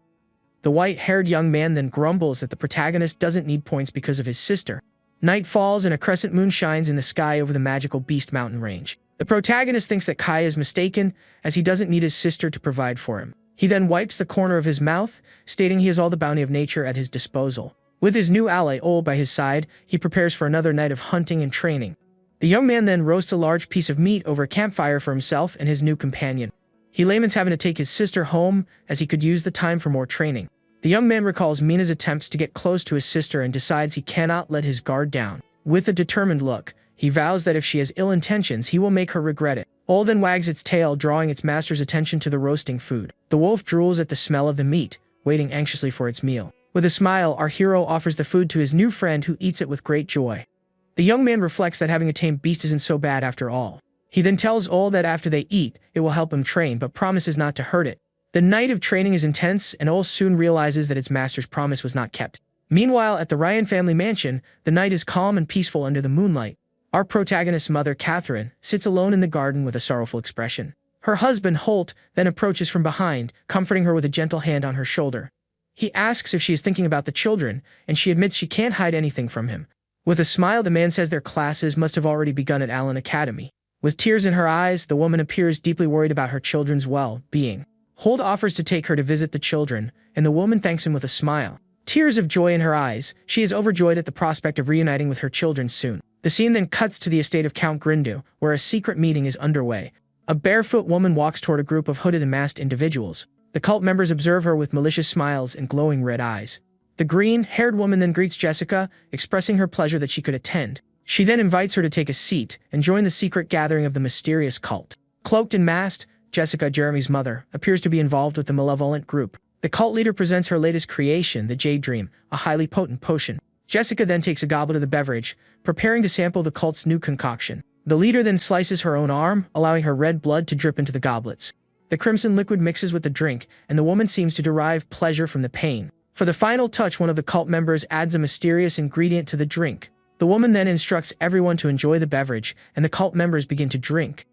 The white-haired young man then grumbles that the protagonist doesn't need points because of his sister. Night falls and a crescent moon shines in the sky over the magical Beast Mountain range. The protagonist thinks that Kai is mistaken, as he doesn't need his sister to provide for him. He then wipes the corner of his mouth, stating he has all the bounty of nature at his disposal. With his new ally Ol by his side, he prepares for another night of hunting and training. The young man then roasts a large piece of meat over a campfire for himself and his new companion. He laments having to take his sister home, as he could use the time for more training. The young man recalls Mina's attempts to get close to his sister and decides he cannot let his guard down. With a determined look, he vows that if she has ill intentions, he will make her regret it. Ol then wags its tail, drawing its master's attention to the roasting food. The wolf drools at the smell of the meat, waiting anxiously for its meal. With a smile, our hero offers the food to his new friend, who eats it with great joy. The young man reflects that having a tame beast isn't so bad after all. He then tells Ol that after they eat, it will help him train, but promises not to hurt it. The night of training is intense, and Ol soon realizes that its master's promise was not kept. Meanwhile, at the Ryan family mansion, the night is calm and peaceful under the moonlight. Our protagonist's mother, Catherine, sits alone in the garden with a sorrowful expression. Her husband, Holt, then approaches from behind, comforting her with a gentle hand on her shoulder. He asks if she is thinking about the children, and she admits she can't hide anything from him. With a smile, the man says their classes must have already begun at Allen Academy. With tears in her eyes, the woman appears deeply worried about her children's well-being. Holt offers to take her to visit the children, and the woman thanks him with a smile. Tears of joy in her eyes, she is overjoyed at the prospect of reuniting with her children soon. The scene then cuts to the estate of Count Grindu, where a secret meeting is underway. A barefoot woman walks toward a group of hooded and masked individuals. The cult members observe her with malicious smiles and glowing red eyes. The green-haired woman then greets Jessica, expressing her pleasure that she could attend. She then invites her to take a seat and join the secret gathering of the mysterious cult. Cloaked and masked, Jessica, Jeremy's mother, appears to be involved with the malevolent group. The cult leader presents her latest creation, the Jade Dream, a highly potent potion. Jessica then takes a goblet of the beverage, preparing to sample the cult's new concoction. The leader then slices her own arm, allowing her red blood to drip into the goblets. The crimson liquid mixes with the drink, and the woman seems to derive pleasure from the pain. For the final touch, one of the cult members adds a mysterious ingredient to the drink. The woman then instructs everyone to enjoy the beverage, and the cult members begin to drink.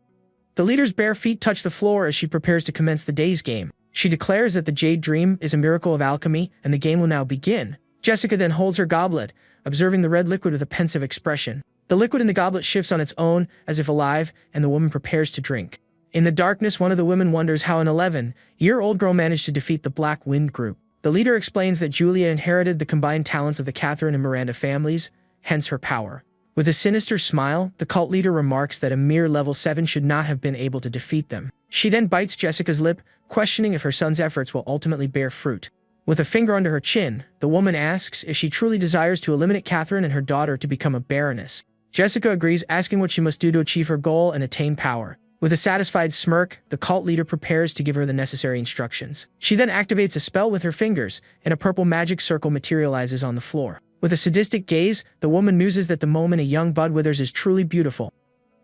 The leader's bare feet touch the floor as she prepares to commence the day's game. She declares that the Jade Dream is a miracle of alchemy, and the game will now begin. Jessica then holds her goblet, observing the red liquid with a pensive expression. The liquid in the goblet shifts on its own, as if alive, and the woman prepares to drink. In the darkness, one of the women wonders how an 11-year-old girl managed to defeat the Black Wind group. The leader explains that Julia inherited the combined talents of the Catherine and Miranda families, hence her power. With a sinister smile, the cult leader remarks that a mere level 7 should not have been able to defeat them. She then bites Jessica's lip, questioning if her son's efforts will ultimately bear fruit. With a finger under her chin, the woman asks if she truly desires to eliminate Catherine and her daughter to become a baroness. Jessica agrees, asking what she must do to achieve her goal and attain power. With a satisfied smirk, the cult leader prepares to give her the necessary instructions. She then activates a spell with her fingers, and a purple magic circle materializes on the floor. With a sadistic gaze, the woman muses that the moment a young bud withers is truly beautiful.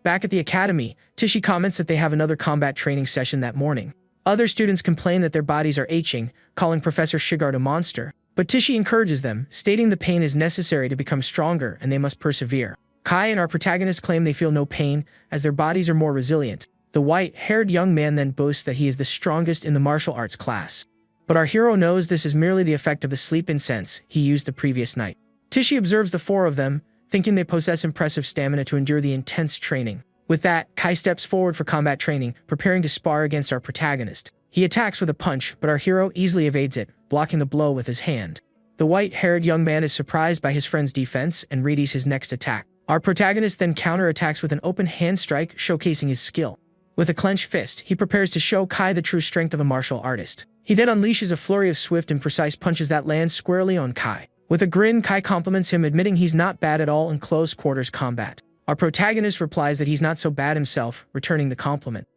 Back at the academy, Tishy comments that they have another combat training session that morning. Other students complain that their bodies are aching, calling Professor Shigart a monster. But Tishy encourages them, stating the pain is necessary to become stronger and they must persevere. Kai and our protagonist claim they feel no pain, as their bodies are more resilient. The white-haired young man then boasts that he is the strongest in the martial arts class. But our hero knows this is merely the effect of the sleep incense he used the previous night. Tishy observes the four of them, thinking they possess impressive stamina to endure the intense training. With that, Kai steps forward for combat training, preparing to spar against our protagonist. He attacks with a punch, but our hero easily evades it, blocking the blow with his hand. The white-haired young man is surprised by his friend's defense and readies his next attack. Our protagonist then counterattacks with an open hand strike, showcasing his skill. With a clenched fist, he prepares to show Kai the true strength of a martial artist. He then unleashes a flurry of swift and precise punches that land squarely on Kai. With a grin, Kai compliments him, admitting he's not bad at all in close quarters combat. Our protagonist replies that he's not so bad himself, returning the compliment.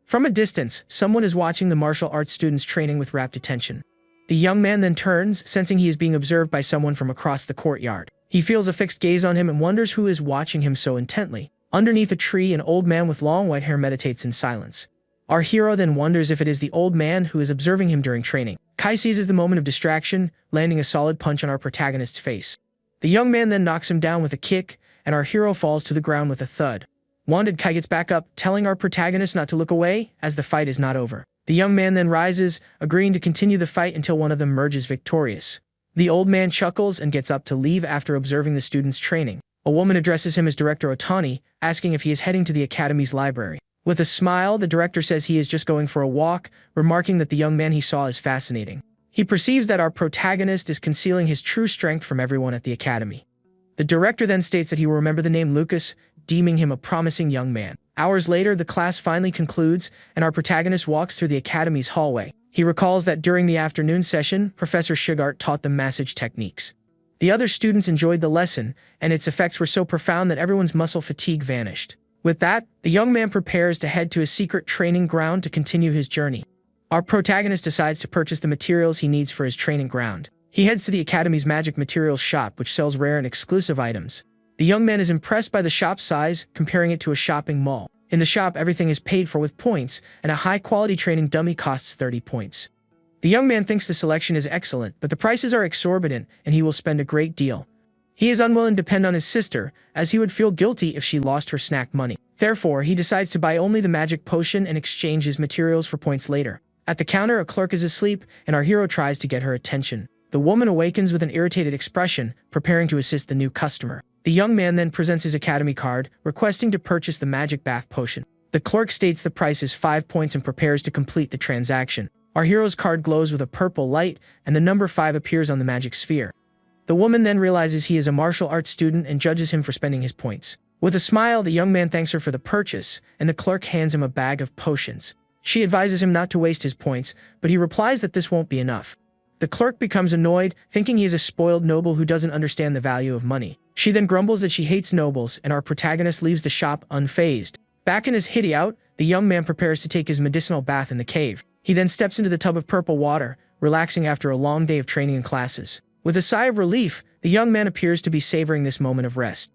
From a distance, someone is watching the martial arts students training with rapt attention. The young man then turns, sensing he is being observed by someone from across the courtyard. He feels a fixed gaze on him and wonders who is watching him so intently. Underneath a tree, an old man with long white hair meditates in silence. Our hero then wonders if it is the old man who is observing him during training. Kai seizes the moment of distraction, landing a solid punch on our protagonist's face. The young man then knocks him down with a kick, and our hero falls to the ground with a thud. Wounded, Kai gets back up, telling our protagonist not to look away, as the fight is not over. The young man then rises, agreeing to continue the fight until one of them emerges victorious. The old man chuckles and gets up to leave after observing the students' training. A woman addresses him as Director Otani, asking if he is heading to the academy's library. With a smile, the director says he is just going for a walk, remarking that the young man he saw is fascinating. He perceives that our protagonist is concealing his true strength from everyone at the academy. The director then states that he will remember the name Lucas, deeming him a promising young man. Hours later, the class finally concludes, and our protagonist walks through the academy's hallway. He recalls that during the afternoon session, Professor Shigart taught them massage techniques. The other students enjoyed the lesson, and its effects were so profound that everyone's muscle fatigue vanished. With that, the young man prepares to head to his secret training ground to continue his journey. Our protagonist decides to purchase the materials he needs for his training ground. He heads to the Academy's magic materials shop, which sells rare and exclusive items. The young man is impressed by the shop's size, comparing it to a shopping mall. In the shop, everything is paid for with points, and a high-quality training dummy costs 30 points. The young man thinks the selection is excellent, but the prices are exorbitant, and he will spend a great deal. He is unwilling to depend on his sister, as he would feel guilty if she lost her snack money. Therefore, he decides to buy only the magic potion and exchange his materials for points later. At the counter, a clerk is asleep, and our hero tries to get her attention. The woman awakens with an irritated expression, preparing to assist the new customer. The young man then presents his academy card, requesting to purchase the magic bath potion. The clerk states the price is 5 points and prepares to complete the transaction. Our hero's card glows with a purple light, and the number 5 appears on the magic sphere. The woman then realizes he is a martial arts student and judges him for spending his points. With a smile, the young man thanks her for the purchase, and the clerk hands him a bag of potions. She advises him not to waste his points, but he replies that this won't be enough. The clerk becomes annoyed, thinking he is a spoiled noble who doesn't understand the value of money. She then grumbles that she hates nobles, and our protagonist leaves the shop unfazed. Back in his hideout, the young man prepares to take his medicinal bath in the cave. He then steps into the tub of purple water, relaxing after a long day of training and classes. With a sigh of relief, the young man appears to be savoring this moment of rest.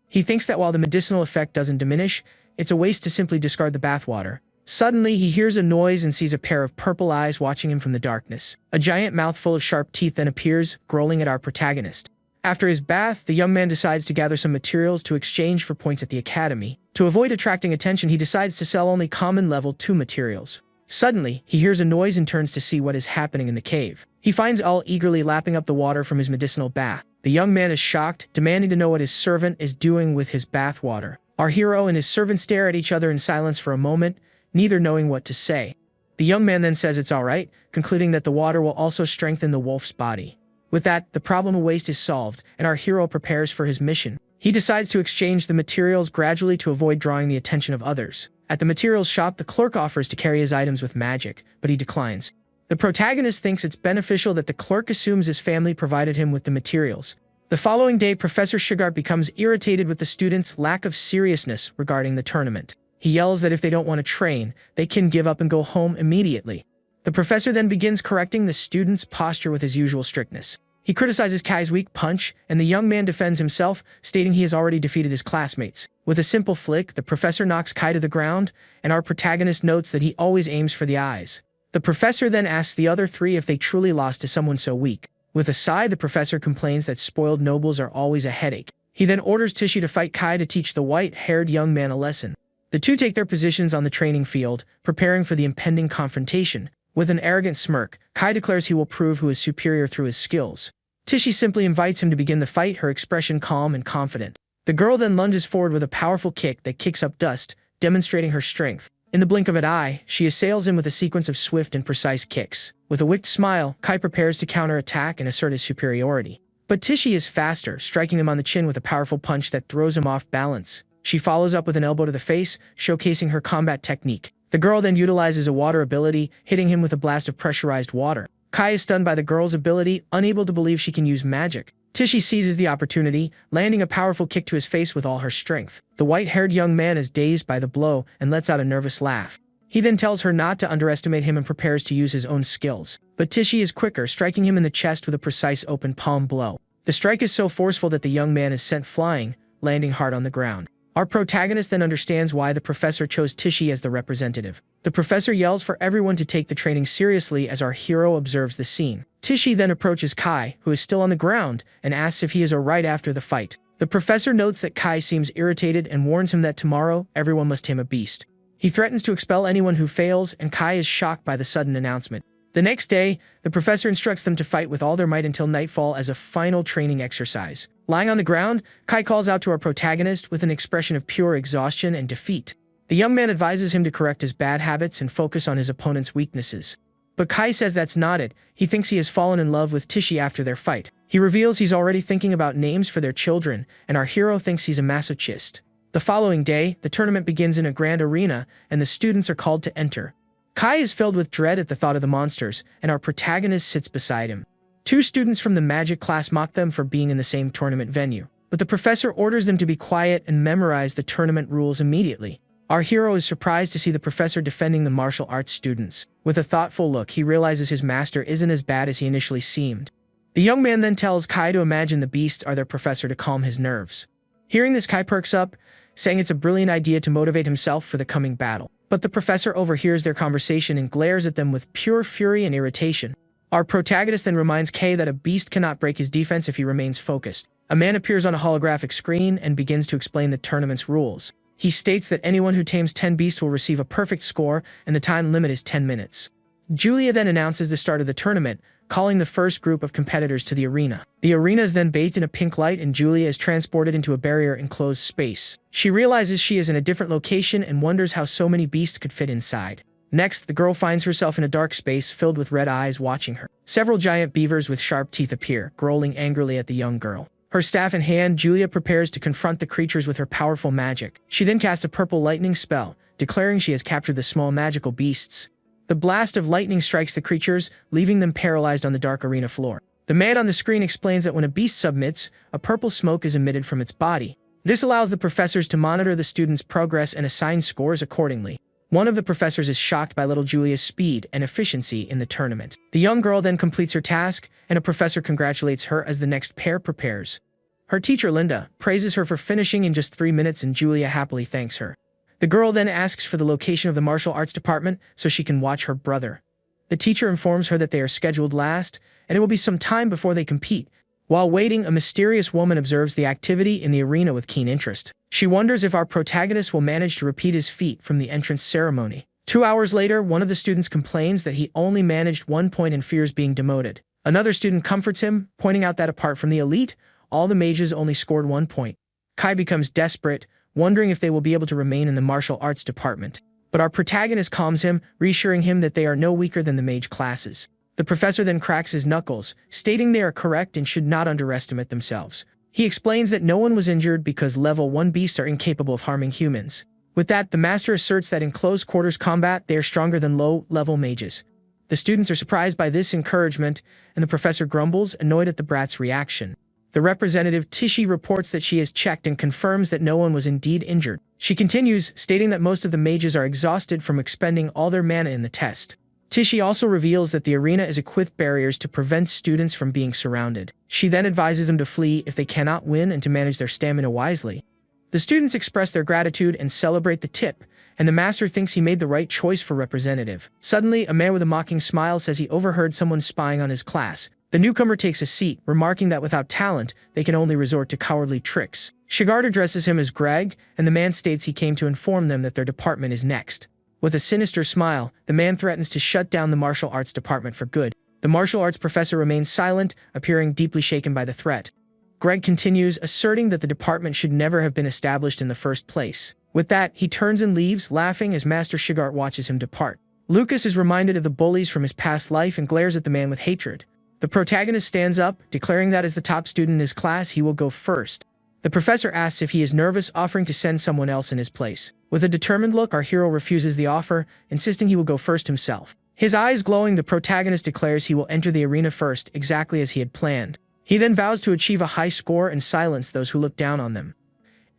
He thinks that while the medicinal effect doesn't diminish, it's a waste to simply discard the bathwater. Suddenly, he hears a noise and sees a pair of purple eyes watching him from the darkness. A giant mouth full of sharp teeth then appears, growling at our protagonist. After his bath, the young man decides to gather some materials to exchange for points at the academy. To avoid attracting attention, he decides to sell only common level 2 materials. Suddenly, he hears a noise and turns to see what is happening in the cave. He finds all eagerly lapping up the water from his medicinal bath. The young man is shocked, demanding to know what his servant is doing with his bath water. Our hero and his servant stare at each other in silence for a moment, neither knowing what to say. The young man then says it's alright, concluding that the water will also strengthen the wolf's body. With that, the problem of waste is solved, and our hero prepares for his mission. He decides to exchange the materials gradually to avoid drawing the attention of others. At the materials shop, the clerk offers to carry his items with magic, but he declines. The protagonist thinks it's beneficial that the clerk assumes his family provided him with the materials. The following day, Professor Sugart becomes irritated with the students' lack of seriousness regarding the tournament. He yells that if they don't want to train, they can give up and go home immediately. The professor then begins correcting the students' posture with his usual strictness. He criticizes Kai's weak punch, and the young man defends himself, stating he has already defeated his classmates. With a simple flick, the professor knocks Kai to the ground, and our protagonist notes that he always aims for the eyes. The professor then asks the other 3 if they truly lost to someone so weak. With a sigh, the professor complains that spoiled nobles are always a headache. He then orders Tichy to fight Kai to teach the white-haired young man a lesson. The two take their positions on the training field, preparing for the impending confrontation. With an arrogant smirk, Kai declares he will prove who is superior through his skills. Tichy simply invites him to begin the fight, her expression calm and confident. The girl then lunges forward with a powerful kick that kicks up dust, demonstrating her strength. In the blink of an eye, she assails him with a sequence of swift and precise kicks. With a wicked smile, Kai prepares to counterattack and assert his superiority. But Tichy is faster, striking him on the chin with a powerful punch that throws him off balance. She follows up with an elbow to the face, showcasing her combat technique. The girl then utilizes a water ability, hitting him with a blast of pressurized water. Kai is stunned by the girl's ability, unable to believe she can use magic. Tichy seizes the opportunity, landing a powerful kick to his face with all her strength. The white-haired young man is dazed by the blow and lets out a nervous laugh. He then tells her not to underestimate him and prepares to use his own skills. But Tichy is quicker, striking him in the chest with a precise open palm blow. The strike is so forceful that the young man is sent flying, landing hard on the ground. Our protagonist then understands why the professor chose Tichy as the representative. The professor yells for everyone to take the training seriously as our hero observes the scene. Tichy then approaches Kai, who is still on the ground, and asks if he is alright after the fight. The professor notes that Kai seems irritated and warns him that tomorrow, everyone must tame a beast. He threatens to expel anyone who fails, and Kai is shocked by the sudden announcement. The next day, the professor instructs them to fight with all their might until nightfall as a final training exercise. Lying on the ground, Kai calls out to our protagonist with an expression of pure exhaustion and defeat. The young man advises him to correct his bad habits and focus on his opponent's weaknesses. But Kai says that's not it. He thinks he has fallen in love with Tichy after their fight. He reveals he's already thinking about names for their children, and our hero thinks he's a masochist. The following day, the tournament begins in a grand arena, and the students are called to enter. Kai is filled with dread at the thought of the monsters, and our protagonist sits beside him. 2 students from the magic class mock them for being in the same tournament venue, but the professor orders them to be quiet and memorize the tournament rules immediately. Our hero is surprised to see the professor defending the martial arts students. With a thoughtful look, he realizes his master isn't as bad as he initially seemed. The young man then tells Kai to imagine the beasts are their professor to calm his nerves. Hearing this, Kai perks up, saying it's a brilliant idea to motivate himself for the coming battle. But the professor overhears their conversation and glares at them with pure fury and irritation. Our protagonist then reminds Kay that a beast cannot break his defense if he remains focused. A man appears on a holographic screen and begins to explain the tournament's rules. He states that anyone who tames 10 beasts will receive a perfect score, and the time limit is 10 minutes. Julia then announces the start of the tournament, calling the first group of competitors to the arena. The arena is then bathed in a pink light and Julia is transported into a barrier-enclosed space. She realizes she is in a different location and wonders how so many beasts could fit inside. Next, the girl finds herself in a dark space filled with red eyes watching her. Several giant beavers with sharp teeth appear, growling angrily at the young girl. Her staff in hand, Julia prepares to confront the creatures with her powerful magic. She then casts a purple lightning spell, declaring she has captured the small magical beasts. The blast of lightning strikes the creatures, leaving them paralyzed on the dark arena floor. The man on the screen explains that when a beast submits, a purple smoke is emitted from its body. This allows the professors to monitor the students' progress and assign scores accordingly. One of the professors is shocked by little Julia's speed and efficiency in the tournament. The young girl then completes her task, and a professor congratulates her as the next pair prepares. Her teacher, Linda, praises her for finishing in just 3 minutes and Julia happily thanks her. The girl then asks for the location of the martial arts department so she can watch her brother. The teacher informs her that they are scheduled last, and it will be some time before they compete. While waiting, a mysterious woman observes the activity in the arena with keen interest. She wonders if our protagonist will manage to repeat his feat from the entrance ceremony. 2 hours later, one of the students complains that he only managed 1 point and fears being demoted. Another student comforts him, pointing out that apart from the elite, all the mages only scored 1 point. Kai becomes desperate, wondering if they will be able to remain in the martial arts department. But our protagonist calms him, reassuring him that they are no weaker than the mage classes. The professor then cracks his knuckles, stating they are correct and should not underestimate themselves. He explains that no one was injured because level 1 beasts are incapable of harming humans. With that, the master asserts that in close quarters combat, they are stronger than low-level mages. The students are surprised by this encouragement, and the professor grumbles, annoyed at the brat's reaction. The representative Tishi reports that she has checked and confirms that no one was indeed injured. She continues, stating that most of the mages are exhausted from expending all their mana in the test. Tishi also reveals that the arena is equipped with barriers to prevent students from being surrounded. She then advises them to flee if they cannot win and to manage their stamina wisely. The students express their gratitude and celebrate the tip, and the master thinks he made the right choice for representative. Suddenly, a man with a mocking smile says he overheard someone spying on his class. The newcomer takes a seat, remarking that without talent, they can only resort to cowardly tricks. Shigard addresses him as Greg, and the man states he came to inform them that their department is next. With a sinister smile, the man threatens to shut down the martial arts department for good. The martial arts professor remains silent, appearing deeply shaken by the threat. Greg continues, asserting that the department should never have been established in the first place. With that, he turns and leaves, laughing as Master Shigart watches him depart. Lucas is reminded of the bullies from his past life and glares at the man with hatred. The protagonist stands up, declaring that as the top student in his class, he will go first. The professor asks if he is nervous, offering to send someone else in his place. With a determined look, our hero refuses the offer, insisting he will go first himself. His eyes glowing, the protagonist declares he will enter the arena first, exactly as he had planned. He then vows to achieve a high score and silence those who look down on them.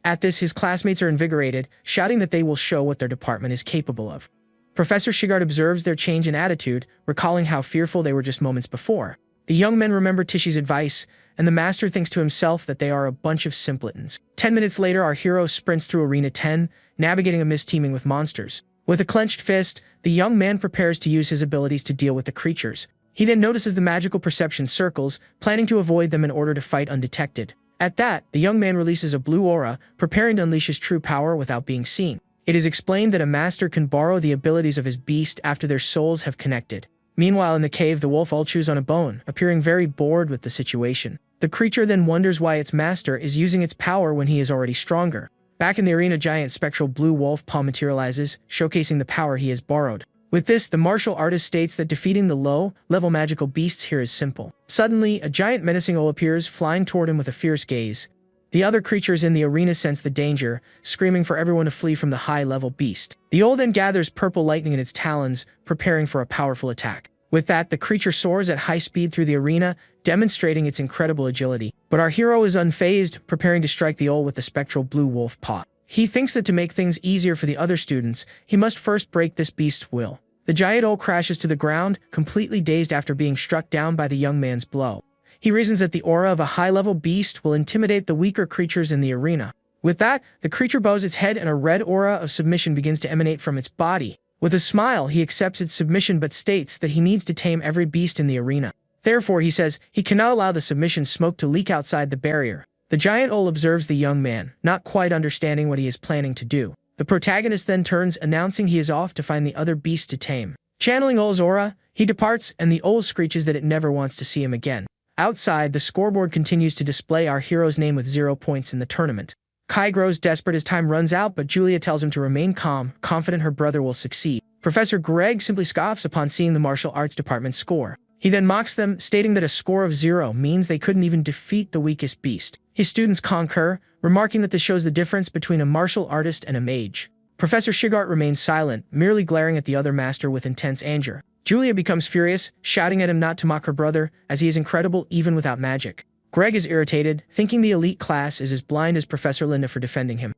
At this, his classmates are invigorated, shouting that they will show what their department is capable of. Professor Shigart observes their change in attitude, recalling how fearful they were just moments before. The young men remember Tishi's advice, and the master thinks to himself that they are a bunch of simpletons. 10 minutes later, our hero sprints through Arena 10, navigating a mist teeming with monsters. With a clenched fist, the young man prepares to use his abilities to deal with the creatures. He then notices the magical perception circles, planning to avoid them in order to fight undetected. At that, the young man releases a blue aura, preparing to unleash his true power without being seen. It is explained that a master can borrow the abilities of his beast after their souls have connected. Meanwhile, in the cave, the wolf all chews on a bone, appearing very bored with the situation. The creature then wonders why its master is using its power when he is already stronger. Back in the arena, giant spectral blue wolf paw materializes, showcasing the power he has borrowed. With this, the martial artist states that defeating the low-level magical beasts here is simple. Suddenly, a giant menacing owl appears, flying toward him with a fierce gaze. The other creatures in the arena sense the danger, screaming for everyone to flee from the high-level beast. The owl then gathers purple lightning in its talons, preparing for a powerful attack. With that, the creature soars at high speed through the arena, demonstrating its incredible agility. But our hero is unfazed, preparing to strike the owl with the spectral blue wolf paw. He thinks that to make things easier for the other students, he must first break this beast's will. The giant owl crashes to the ground, completely dazed after being struck down by the young man's blow. He reasons that the aura of a high-level beast will intimidate the weaker creatures in the arena. With that, the creature bows its head and a red aura of submission begins to emanate from its body. With a smile, he accepts its submission but states that he needs to tame every beast in the arena. Therefore, he says he cannot allow the submission smoke to leak outside the barrier. The giant owl observes the young man, not quite understanding what he is planning to do. The protagonist then turns, announcing he is off to find the other beasts to tame. Channeling Owl's aura, he departs, and the owl screeches that it never wants to see him again. Outside, the scoreboard continues to display our hero's name with 0 points in the tournament. Kai grows desperate as time runs out, but Julia tells him to remain calm, confident her brother will succeed. Professor Greg simply scoffs upon seeing the martial arts department's score. He then mocks them, stating that a score of 0 means they couldn't even defeat the weakest beast. His students concur, remarking that this shows the difference between a martial artist and a mage. Professor Shigart remains silent, merely glaring at the other master with intense anger. Julia becomes furious, shouting at him not to mock her brother, as he is incredible even without magic. Greg is irritated, thinking the elite class is as blind as Professor Linda for defending him.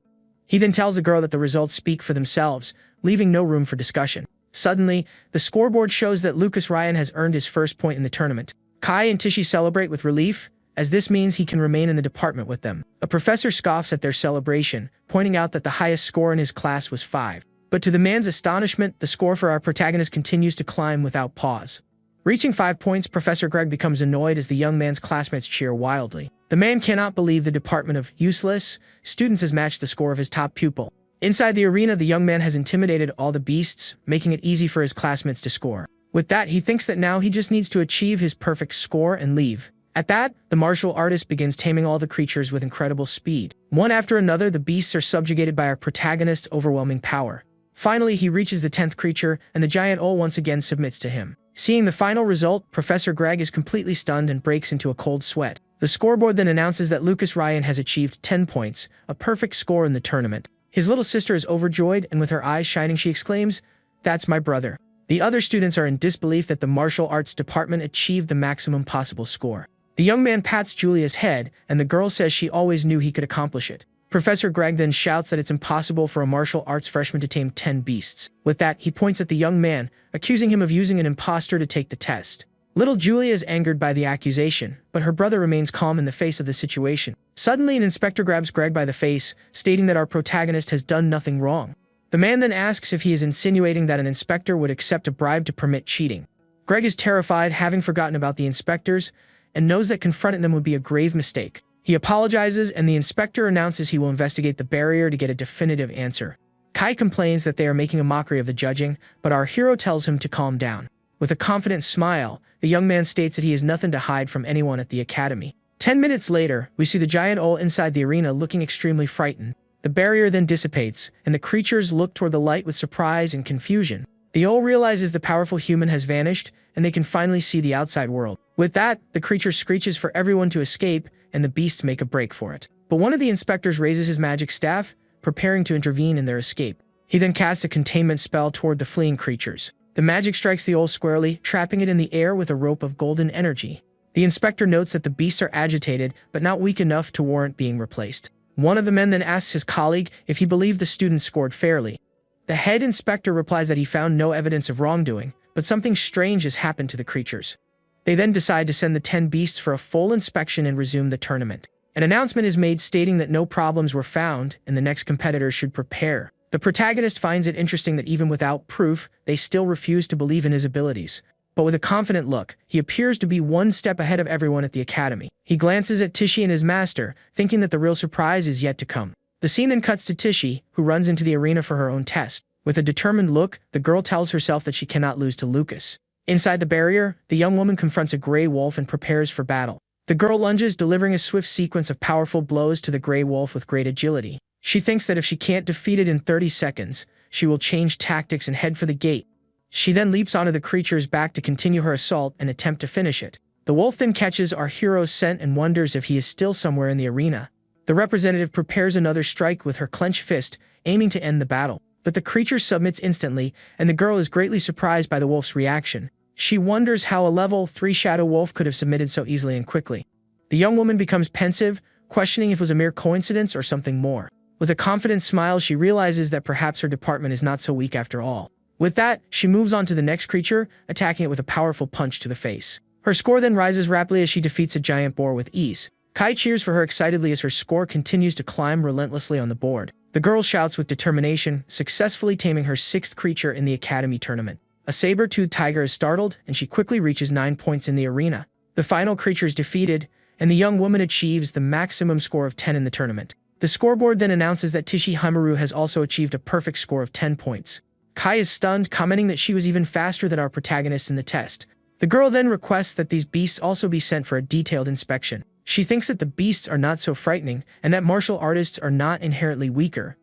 He then tells the girl that the results speak for themselves, leaving no room for discussion. Suddenly, the scoreboard shows that Lucas Ryan has earned his first point in the tournament. Kai and Tishi celebrate with relief, as this means he can remain in the department with them. A professor scoffs at their celebration, pointing out that the highest score in his class was 5. But to the man's astonishment, the score for our protagonist continues to climb without pause. Reaching 5 points, Professor Greg becomes annoyed as the young man's classmates cheer wildly. The man cannot believe the department of useless students has matched the score of his top pupil. Inside the arena, the young man has intimidated all the beasts, making it easy for his classmates to score. With that, he thinks that now he just needs to achieve his perfect score and leave. At that, the martial artist begins taming all the creatures with incredible speed. One after another, the beasts are subjugated by our protagonist's overwhelming power. Finally, he reaches the 10th creature, and the giant owl once again submits to him. Seeing the final result, Professor Greg is completely stunned and breaks into a cold sweat. The scoreboard then announces that Lucas Ryan has achieved 10 points, a perfect score in the tournament. His little sister is overjoyed, and with her eyes shining, she exclaims, "That's my brother." The other students are in disbelief that the martial arts department achieved the maximum possible score. The young man pats Julia's head, and the girl says she always knew he could accomplish it. Professor Greg then shouts that it's impossible for a martial arts freshman to tame 10 beasts. With that, he points at the young man, accusing him of using an imposter to take the test. Little Julia is angered by the accusation, but her brother remains calm in the face of the situation. Suddenly, an inspector grabs Greg by the face, stating that our protagonist has done nothing wrong. The man then asks if he is insinuating that an inspector would accept a bribe to permit cheating. Greg is terrified, having forgotten about the inspectors, and knows that confronting them would be a grave mistake. He apologizes, and the inspector announces he will investigate the barrier to get a definitive answer. Kai complains that they are making a mockery of the judging, but our hero tells him to calm down. With a confident smile, the young man states that he has nothing to hide from anyone at the academy. 10 minutes later, we see the giant owl inside the arena looking extremely frightened. The barrier then dissipates, and the creatures look toward the light with surprise and confusion. The owl realizes the powerful human has vanished, and they can finally see the outside world. With that, the creature screeches for everyone to escape, and the beasts make a break for it. But one of the inspectors raises his magic staff, preparing to intervene in their escape. He then casts a containment spell toward the fleeing creatures. The magic strikes the owl squarely, trapping it in the air with a rope of golden energy. The inspector notes that the beasts are agitated, but not weak enough to warrant being replaced. One of the men then asks his colleague if he believed the students scored fairly. The head inspector replies that he found no evidence of wrongdoing, but something strange has happened to the creatures. They then decide to send the 10 beasts for a full inspection and resume the tournament. An announcement is made stating that no problems were found and the next competitors should prepare. The protagonist finds it interesting that even without proof, they still refuse to believe in his abilities. But with a confident look, he appears to be one step ahead of everyone at the academy. He glances at Tishi and his master, thinking that the real surprise is yet to come. The scene then cuts to Tishi, who runs into the arena for her own test. With a determined look, the girl tells herself that she cannot lose to Lucas. Inside the barrier, the young woman confronts a gray wolf and prepares for battle. The girl lunges, delivering a swift sequence of powerful blows to the gray wolf with great agility. She thinks that if she can't defeat it in 30 seconds, she will change tactics and head for the gate. She then leaps onto the creature's back to continue her assault and attempt to finish it. The wolf then catches our hero's scent and wonders if he is still somewhere in the arena. The representative prepares another strike with her clenched fist, aiming to end the battle. But the creature submits instantly, and the girl is greatly surprised by the wolf's reaction. She wonders how a level 3 shadow wolf could have submitted so easily and quickly. The young woman becomes pensive, questioning if it was a mere coincidence or something more. With a confident smile, she realizes that perhaps her department is not so weak after all. With that, she moves on to the next creature, attacking it with a powerful punch to the face. Her score then rises rapidly as she defeats a giant boar with ease. Kai cheers for her excitedly as her score continues to climb relentlessly on the board. The girl shouts with determination, successfully taming her sixth creature in the academy tournament. A saber-toothed tiger is startled, and she quickly reaches 9 points in the arena. The final creature is defeated, and the young woman achieves the maximum score of 10 in the tournament. The scoreboard then announces that Tishi Himaru has also achieved a perfect score of 10 points. Kai is stunned, commenting that she was even faster than our protagonist in the test. The girl then requests that these beasts also be sent for a detailed inspection. She thinks that the beasts are not so frightening, and that martial artists are not inherently weaker.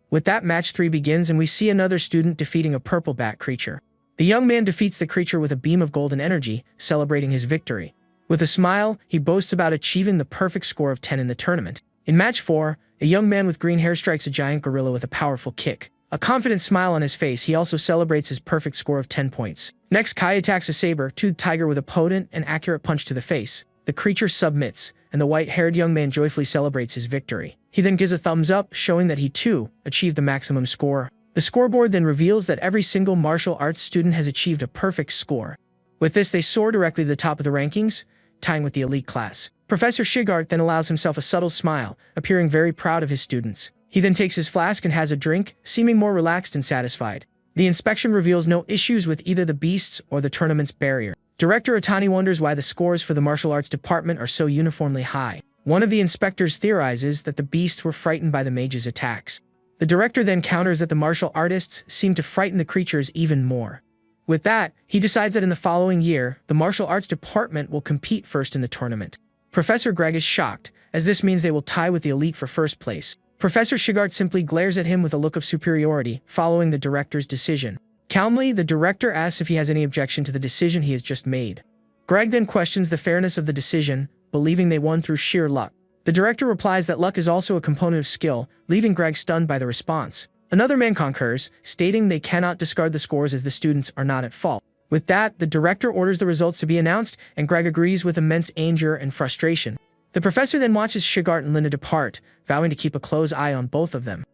With that, match 3 begins, and we see another student defeating a purple bat creature. The young man defeats the creature with a beam of golden energy, celebrating his victory. With a smile, he boasts about achieving the perfect score of 10 in the tournament. In match 4, a young man with green hair strikes a giant gorilla with a powerful kick. A confident smile on his face, he also celebrates his perfect score of 10 points. Next, Kai attacks a saber-toothed tiger with a potent and accurate punch to the face. The creature submits, and the white-haired young man joyfully celebrates his victory. He then gives a thumbs up, showing that he too achieved the maximum score. The scoreboard then reveals that every single martial arts student has achieved a perfect score. With this, they soar directly to the top of the rankings, tying with the elite class. Professor Shigart then allows himself a subtle smile, appearing very proud of his students. He then takes his flask and has a drink, seeming more relaxed and satisfied. The inspection reveals no issues with either the beasts or the tournament's barrier. Director Otani wonders why the scores for the martial arts department are so uniformly high. One of the inspectors theorizes that the beasts were frightened by the mage's attacks. The director then counters that the martial artists seem to frighten the creatures even more. With that, he decides that in the following year, the martial arts department will compete first in the tournament. Professor Greg is shocked, as this means they will tie with the elite for first place. Professor Shigart simply glares at him with a look of superiority, following the director's decision. Calmly, the director asks if he has any objection to the decision he has just made. Greg then questions the fairness of the decision, believing they won through sheer luck. The director replies that luck is also a component of skill, leaving Greg stunned by the response. Another man concurs, stating they cannot discard the scores as the students are not at fault. With that, the director orders the results to be announced, and Greg agrees with immense anger and frustration. The professor then watches Shigart and Linda depart, vowing to keep a close eye on both of them.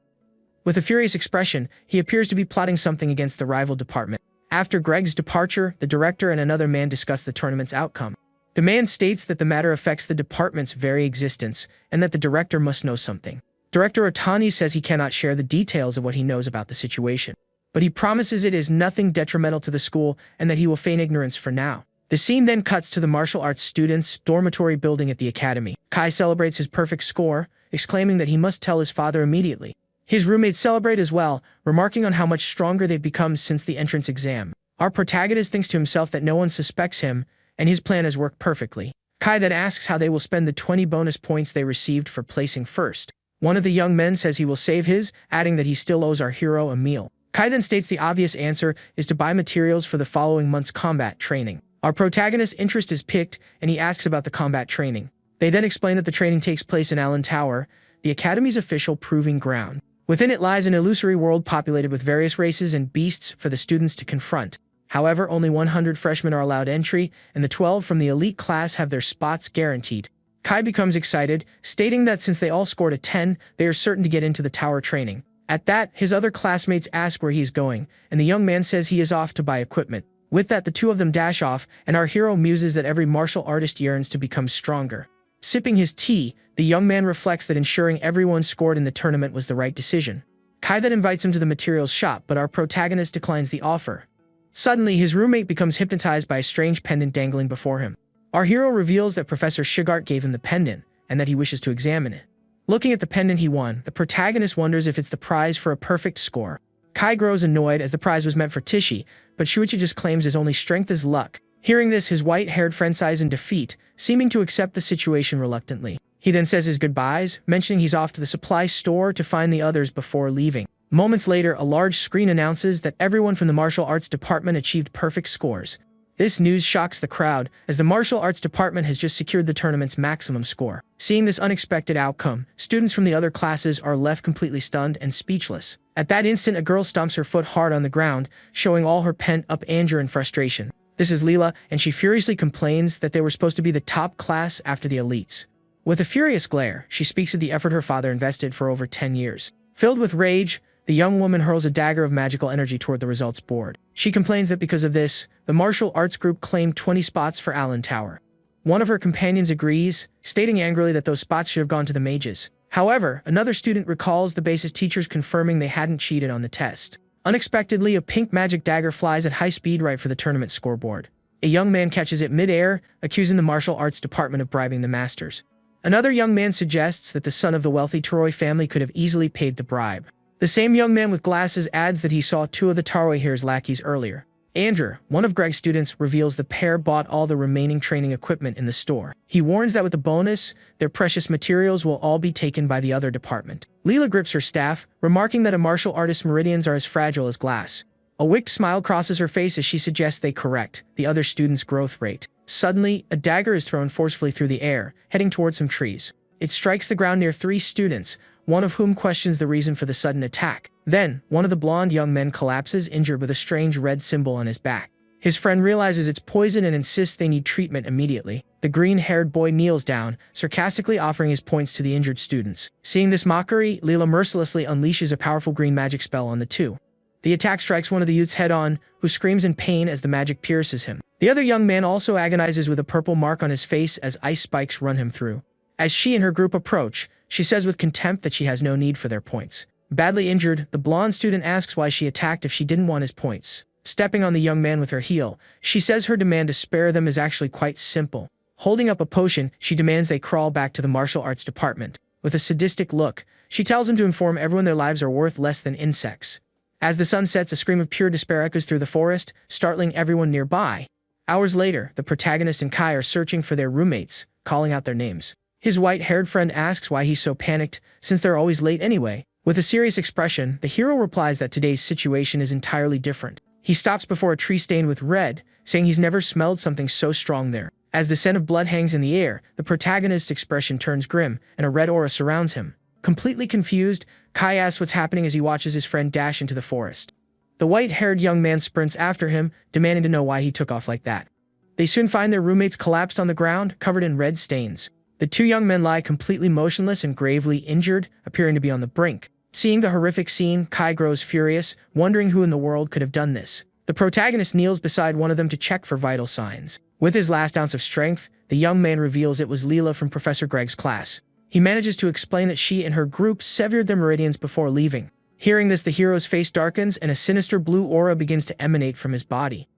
With a furious expression, he appears to be plotting something against the rival department. After Greg's departure, the director and another man discuss the tournament's outcome. The man states that the matter affects the department's very existence, and that the director must know something. Director Otani says he cannot share the details of what he knows about the situation, but he promises it is nothing detrimental to the school and that he will feign ignorance for now. The scene then cuts to the martial arts students' dormitory building at the academy. Kai celebrates his perfect score, exclaiming that he must tell his father immediately. His roommates celebrate as well, remarking on how much stronger they've become since the entrance exam. Our protagonist thinks to himself that no one suspects him, and his plan has worked perfectly. Kai then asks how they will spend the 20 bonus points they received for placing first. One of the young men says he will save his, adding that he still owes our hero a meal. Kai then states the obvious answer is to buy materials for the following month's combat training. Our protagonist's interest is piqued, and he asks about the combat training. They then explain that the training takes place in Allen Tower, the Academy's official proving ground. Within it lies an illusory world populated with various races and beasts for the students to confront. However, only 100 freshmen are allowed entry, and the 12 from the elite class have their spots guaranteed. Kai becomes excited, stating that since they all scored a 10, they are certain to get into the tower training. At that, his other classmates ask where he is going, and the young man says he is off to buy equipment. With that, the two of them dash off, and our hero muses that every martial artist yearns to become stronger. Sipping his tea, the young man reflects that ensuring everyone scored in the tournament was the right decision. Kai then invites him to the materials shop, but our protagonist declines the offer. Suddenly, his roommate becomes hypnotized by a strange pendant dangling before him. Our hero reveals that Professor Shigart gave him the pendant, and that he wishes to examine it. Looking at the pendant he won, the protagonist wonders if it's the prize for a perfect score. Kai grows annoyed as the prize was meant for Tishi, but Shuichi just claims his only strength is luck. Hearing this, his white-haired friend sighs in defeat, seeming to accept the situation reluctantly. He then says his goodbyes, mentioning he's off to the supply store to find the others before leaving. Moments later, a large screen announces that everyone from the martial arts department achieved perfect scores. This news shocks the crowd, as the martial arts department has just secured the tournament's maximum score. Seeing this unexpected outcome, students from the other classes are left completely stunned and speechless. At that instant, a girl stomps her foot hard on the ground, showing all her pent-up anger and frustration. This is Leela, and she furiously complains that they were supposed to be the top class after the elites. With a furious glare, she speaks of the effort her father invested for over 10 years. Filled with rage, the young woman hurls a dagger of magical energy toward the results board. She complains that because of this, the martial arts group claimed 20 spots for Allen Tower. One of her companions agrees, stating angrily that those spots should have gone to the mages. However, another student recalls the base's teachers confirming they hadn't cheated on the test. Unexpectedly, a pink magic dagger flies at high speed right for the tournament scoreboard. A young man catches it mid-air, accusing the martial arts department of bribing the masters. Another young man suggests that the son of the wealthy Taroi family could have easily paid the bribe. The same young man with glasses adds that he saw two of the Taroi here's lackeys earlier. Andrew, one of Greg's students, reveals the pair bought all the remaining training equipment in the store. He warns that with the bonus, their precious materials will all be taken by the other department. Leela grips her staff, remarking that a martial artist's meridians are as fragile as glass. A wicked smile crosses her face as she suggests they correct the other student's growth rate. Suddenly, a dagger is thrown forcefully through the air, heading towards some trees. It strikes the ground near three students, one of whom questions the reason for the sudden attack. Then, one of the blonde young men collapses injured with a strange red symbol on his back. His friend realizes it's poison and insists they need treatment immediately. The green-haired boy kneels down, sarcastically offering his points to the injured students. Seeing this mockery, Leela mercilessly unleashes a powerful green magic spell on the two. The attack strikes one of the youths head-on, who screams in pain as the magic pierces him. The other young man also agonizes with a purple mark on his face as ice spikes run him through. As she and her group approach, she says with contempt that she has no need for their points. Badly injured, the blonde student asks why she attacked if she didn't want his points. Stepping on the young man with her heel, she says her demand to spare them is actually quite simple. Holding up a potion, she demands they crawl back to the martial arts department. With a sadistic look, she tells them to inform everyone their lives are worth less than insects. As the sun sets, a scream of pure despair echoes through the forest, startling everyone nearby. Hours later, the protagonist and Kai are searching for their roommates, calling out their names. His white-haired friend asks why he's so panicked, since they're always late anyway. With a serious expression, the hero replies that today's situation is entirely different. He stops before a tree stained with red, saying he's never smelled something so strong there. As the scent of blood hangs in the air, the protagonist's expression turns grim, and a red aura surrounds him. Completely confused, Kai asks what's happening as he watches his friend dash into the forest. The white-haired young man sprints after him, demanding to know why he took off like that. They soon find their roommates collapsed on the ground, covered in red stains. The two young men lie completely motionless and gravely injured, appearing to be on the brink. Seeing the horrific scene, Kai grows furious, wondering who in the world could have done this. The protagonist kneels beside one of them to check for vital signs. With his last ounce of strength, the young man reveals it was Leela from Professor Greg's class. He manages to explain that she and her group severed their meridians before leaving. Hearing this, the hero's face darkens and a sinister blue aura begins to emanate from his body.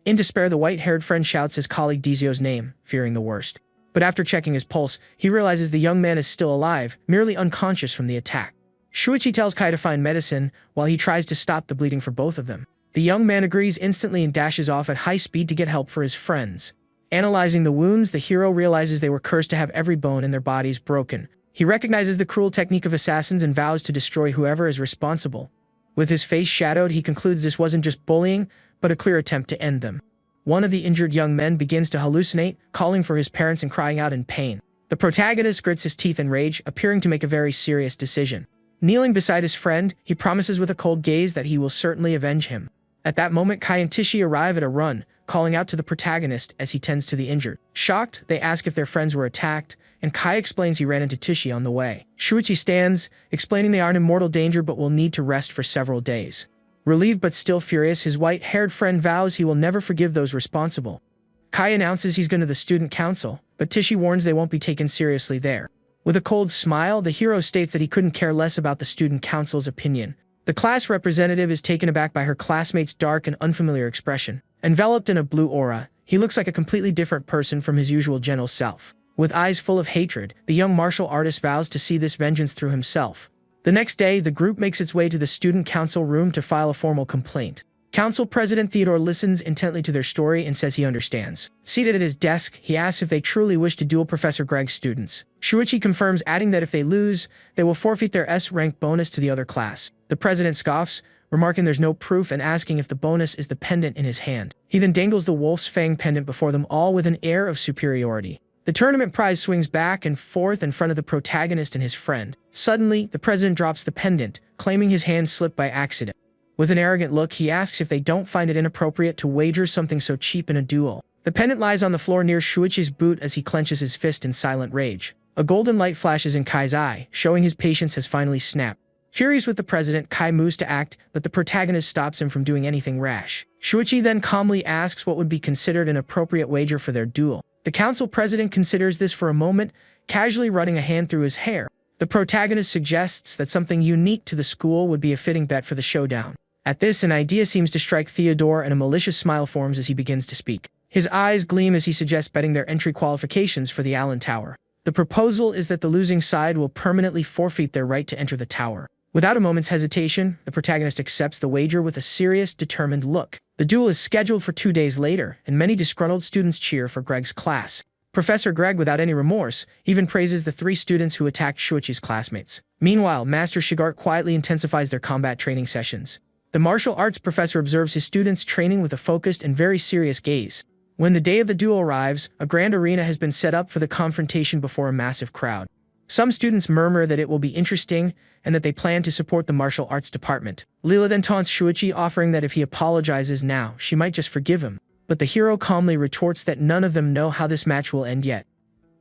In despair, the white-haired friend shouts his colleague Dizio's name, fearing the worst. But after checking his pulse, he realizes the young man is still alive, merely unconscious from the attack. Shuichi tells Kai to find medicine, while he tries to stop the bleeding for both of them. The young man agrees instantly and dashes off at high speed to get help for his friends. Analyzing the wounds, the hero realizes they were cursed to have every bone in their bodies broken. He recognizes the cruel technique of assassins and vows to destroy whoever is responsible. With his face shadowed, he concludes this wasn't just bullying, but a clear attempt to end them. One of the injured young men begins to hallucinate, calling for his parents and crying out in pain. The protagonist grits his teeth in rage, appearing to make a very serious decision. Kneeling beside his friend, he promises with a cold gaze that he will certainly avenge him. At that moment, Kai and Tishi arrive at a run, calling out to the protagonist as he tends to the injured. Shocked, they ask if their friends were attacked, and Kai explains he ran into Tishi on the way. Shuichi stands, explaining they aren't in mortal danger but will need to rest for several days. Relieved but still furious, his white-haired friend vows he will never forgive those responsible. Kai announces he's going to the student council, but Tishi warns they won't be taken seriously there. With a cold smile, the hero states that he couldn't care less about the student council's opinion. The class representative is taken aback by her classmate's dark and unfamiliar expression. Enveloped in a blue aura, he looks like a completely different person from his usual gentle self. With eyes full of hatred, the young martial artist vows to see this vengeance through himself. The next day, the group makes its way to the student council room to file a formal complaint. Council President Theodore listens intently to their story and says he understands. Seated at his desk, he asks if they truly wish to duel Professor Greg's students. Shuichi confirms, adding that if they lose, they will forfeit their S-rank bonus to the other class. The president scoffs, remarking there's no proof and asking if the bonus is the pendant in his hand. He then dangles the wolf's fang pendant before them all with an air of superiority. The tournament prize swings back and forth in front of the protagonist and his friend. Suddenly, the president drops the pendant, claiming his hand slipped by accident. With an arrogant look, he asks if they don't find it inappropriate to wager something so cheap in a duel. The pendant lies on the floor near Shuichi's boot as he clenches his fist in silent rage. A golden light flashes in Kai's eye, showing his patience has finally snapped. Furious with the president, Kai moves to act, but the protagonist stops him from doing anything rash. Shuichi then calmly asks what would be considered an appropriate wager for their duel. The council president considers this for a moment, casually running a hand through his hair. The protagonist suggests that something unique to the school would be a fitting bet for the showdown. At this, an idea seems to strike Theodore and a malicious smile forms as he begins to speak. His eyes gleam as he suggests betting their entry qualifications for the Allen Tower. The proposal is that the losing side will permanently forfeit their right to enter the tower. Without a moment's hesitation, the protagonist accepts the wager with a serious, determined look. The duel is scheduled for 2 days later, and many disgruntled students cheer for Greg's class. Professor Greg, without any remorse, even praises the 3 students who attacked Shuichi's classmates. Meanwhile, Master Shigart quietly intensifies their combat training sessions. The martial arts professor observes his students training with a focused and very serious gaze. When the day of the duel arrives, a grand arena has been set up for the confrontation before a massive crowd. Some students murmur that it will be interesting and that they plan to support the martial arts department. Leela then taunts Shuichi, offering that if he apologizes now, she might just forgive him. But the hero calmly retorts that none of them know how this match will end yet.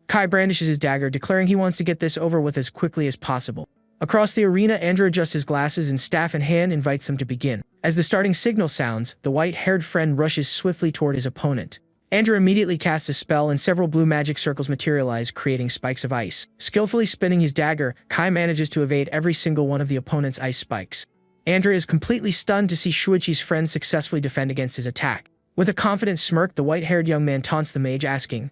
Kai brandishes his dagger, declaring he wants to get this over with as quickly as possible. Across the arena, Andrew adjusts his glasses and, staff in hand, invites them to begin. As the starting signal sounds, the white-haired friend rushes swiftly toward his opponent. Andrew immediately casts a spell and several blue magic circles materialize, creating spikes of ice. Skillfully spinning his dagger, Kai manages to evade every single one of the opponent's ice spikes. Andrew is completely stunned to see Shuichi's friend successfully defend against his attack. With a confident smirk, the white-haired young man taunts the mage, asking,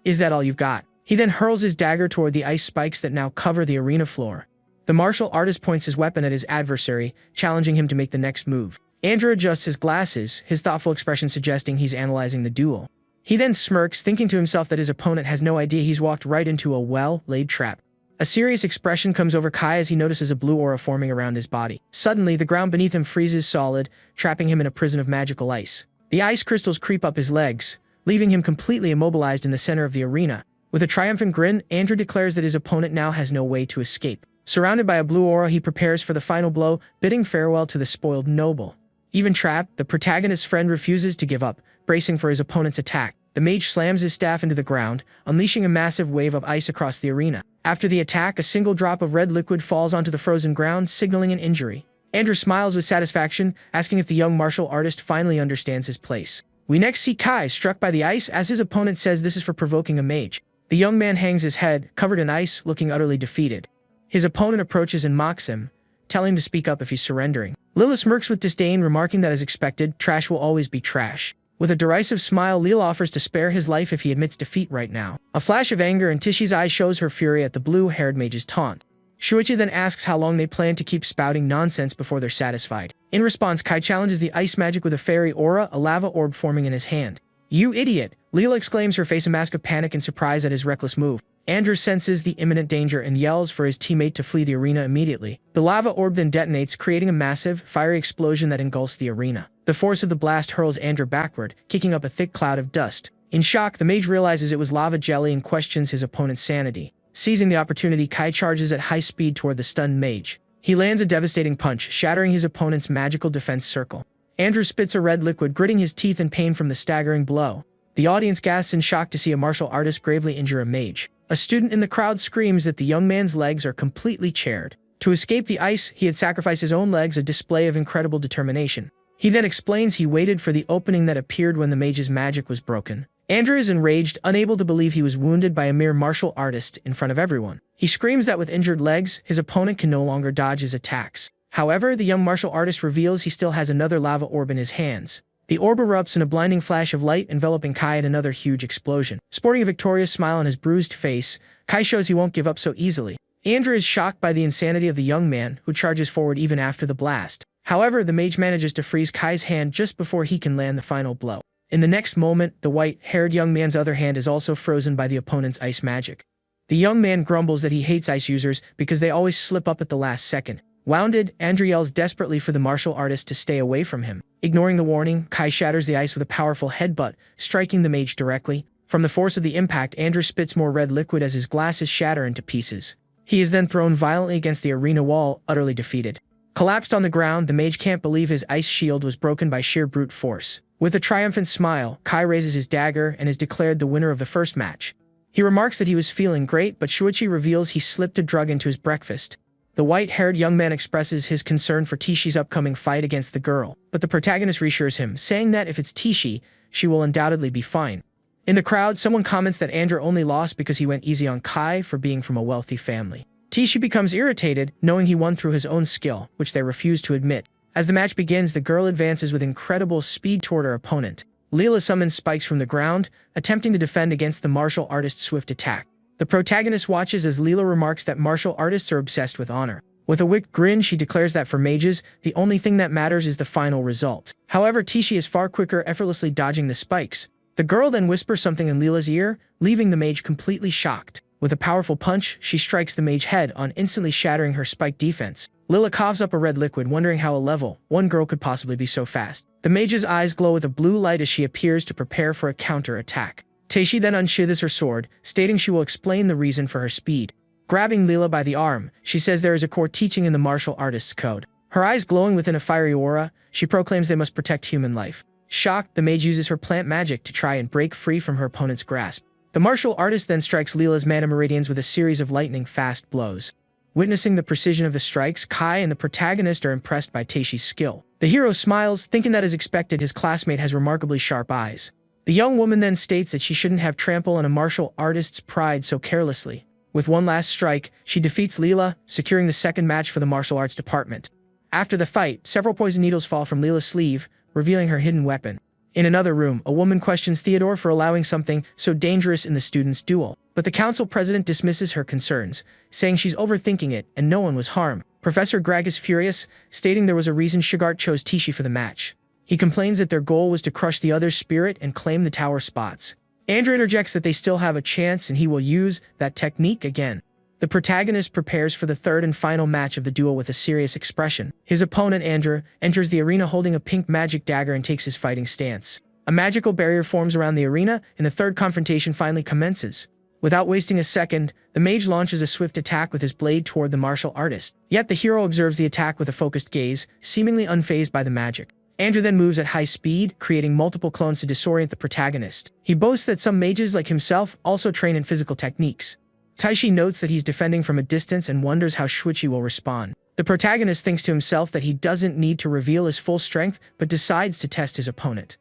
"Is that all you've got?" He then hurls his dagger toward the ice spikes that now cover the arena floor. The martial artist points his weapon at his adversary, challenging him to make the next move. Andrew adjusts his glasses, his thoughtful expression suggesting he's analyzing the duel. He then smirks, thinking to himself that his opponent has no idea he's walked right into a well-laid trap. A serious expression comes over Kai as he notices a blue aura forming around his body. Suddenly, the ground beneath him freezes solid, trapping him in a prison of magical ice. The ice crystals creep up his legs, leaving him completely immobilized in the center of the arena. With a triumphant grin, Andrew declares that his opponent now has no way to escape. Surrounded by a blue aura, he prepares for the final blow, bidding farewell to the spoiled noble. Even trapped, the protagonist's friend refuses to give up, bracing for his opponent's attack. The mage slams his staff into the ground, unleashing a massive wave of ice across the arena. After the attack, a single drop of red liquid falls onto the frozen ground, signaling an injury. Andrew smiles with satisfaction, asking if the young martial artist finally understands his place. We next see Kai struck by the ice as his opponent says this is for provoking a mage. The young man hangs his head, covered in ice, looking utterly defeated. His opponent approaches and mocks him, telling him to speak up if he's surrendering. Lila smirks with disdain, remarking that as expected, trash will always be trash. With a derisive smile, Lila offers to spare his life if he admits defeat right now. A flash of anger in Tishi's eyes shows her fury at the blue-haired mage's taunt. Shuichi then asks how long they plan to keep spouting nonsense before they're satisfied. In response, Kai challenges the ice magic with a fairy aura, a lava orb forming in his hand. "You idiot!" Leela exclaims, her face a mask of panic and surprise at his reckless move. Andrew senses the imminent danger and yells for his teammate to flee the arena immediately. The lava orb then detonates, creating a massive, fiery explosion that engulfs the arena. The force of the blast hurls Andrew backward, kicking up a thick cloud of dust. In shock, the mage realizes it was lava jelly and questions his opponent's sanity. Seizing the opportunity, Kai charges at high speed toward the stunned mage. He lands a devastating punch, shattering his opponent's magical defense circle. Andrew spits a red liquid, gritting his teeth in pain from the staggering blow. The audience gasps in shock to see a martial artist gravely injure a mage. A student in the crowd screams that the young man's legs are completely charred. To escape the ice, he had sacrificed his own legs, a display of incredible determination. He then explains he waited for the opening that appeared when the mage's magic was broken. Andrew is enraged, unable to believe he was wounded by a mere martial artist in front of everyone. He screams that with injured legs, his opponent can no longer dodge his attacks. However, the young martial artist reveals he still has another lava orb in his hands. The orb erupts in a blinding flash of light, enveloping Kai in another huge explosion. Sporting a victorious smile on his bruised face, Kai shows he won't give up so easily. Andrew is shocked by the insanity of the young man, who charges forward even after the blast. However, the mage manages to freeze Kai's hand just before he can land the final blow. In the next moment, the white-haired young man's other hand is also frozen by the opponent's ice magic. The young man grumbles that he hates ice users because they always slip up at the last second. Wounded, Andrew yells desperately for the martial artist to stay away from him. Ignoring the warning, Kai shatters the ice with a powerful headbutt, striking the mage directly. From the force of the impact, Andrew spits more red liquid as his glasses shatter into pieces. He is then thrown violently against the arena wall, utterly defeated. Collapsed on the ground, the mage can't believe his ice shield was broken by sheer brute force. With a triumphant smile, Kai raises his dagger and is declared the winner of the first match. He remarks that he was feeling great, but Shuichi reveals he slipped a drug into his breakfast. The white-haired young man expresses his concern for Tishi's upcoming fight against the girl, but the protagonist reassures him, saying that if it's Tishi, she will undoubtedly be fine. In the crowd, someone comments that Andrew only lost because he went easy on Kai for being from a wealthy family. Taishi becomes irritated, knowing he won through his own skill, which they refuse to admit. As the match begins, the girl advances with incredible speed toward her opponent. Leela summons spikes from the ground, attempting to defend against the martial artist's swift attack. The protagonist watches as Leela remarks that martial artists are obsessed with honor. With a wicked grin, she declares that for mages, the only thing that matters is the final result. However, Taishi is far quicker, effortlessly dodging the spikes. The girl then whispers something in Leela's ear, leaving the mage completely shocked. With a powerful punch, she strikes the mage head on, instantly shattering her spike defense. Leela coughs up a red liquid, wondering how a level 1 girl could possibly be so fast. The mage's eyes glow with a blue light as she appears to prepare for a counter-attack. Taishi then unsheathes her sword, stating she will explain the reason for her speed. Grabbing Leela by the arm, she says there is a core teaching in the martial artist's code. Her eyes glowing within a fiery aura, she proclaims they must protect human life. Shocked, the mage uses her plant magic to try and break free from her opponent's grasp. The martial artist then strikes Leela's mana meridians with a series of lightning-fast blows. Witnessing the precision of the strikes, Kai and the protagonist are impressed by Taishi's skill. The hero smiles, thinking that as expected, his classmate has remarkably sharp eyes. The young woman then states that she shouldn't have trampled on a martial artist's pride so carelessly. With one last strike, she defeats Leela, securing the second match for the martial arts department. After the fight, several poison needles fall from Leela's sleeve, revealing her hidden weapon. In another room, a woman questions Theodore for allowing something so dangerous in the students' duel. But the council president dismisses her concerns, saying she's overthinking it and no one was harmed. Professor Greg is furious, stating there was a reason Shigart chose Taishi for the match. He complains that their goal was to crush the other's spirit and claim the tower spots. Andrew interjects that they still have a chance and he will use that technique again. The protagonist prepares for the third and final match of the duel with a serious expression. His opponent, Andrew, enters the arena holding a pink magic dagger and takes his fighting stance. A magical barrier forms around the arena, and the third confrontation finally commences. Without wasting a second, the mage launches a swift attack with his blade toward the martial artist. Yet the hero observes the attack with a focused gaze, seemingly unfazed by the magic. Andrew then moves at high speed, creating multiple clones to disorient the protagonist. He boasts that some mages like himself also train in physical techniques. Taishi notes that he's defending from a distance and wonders how Shuichi will respond. The protagonist thinks to himself that he doesn't need to reveal his full strength, but decides to test his opponent.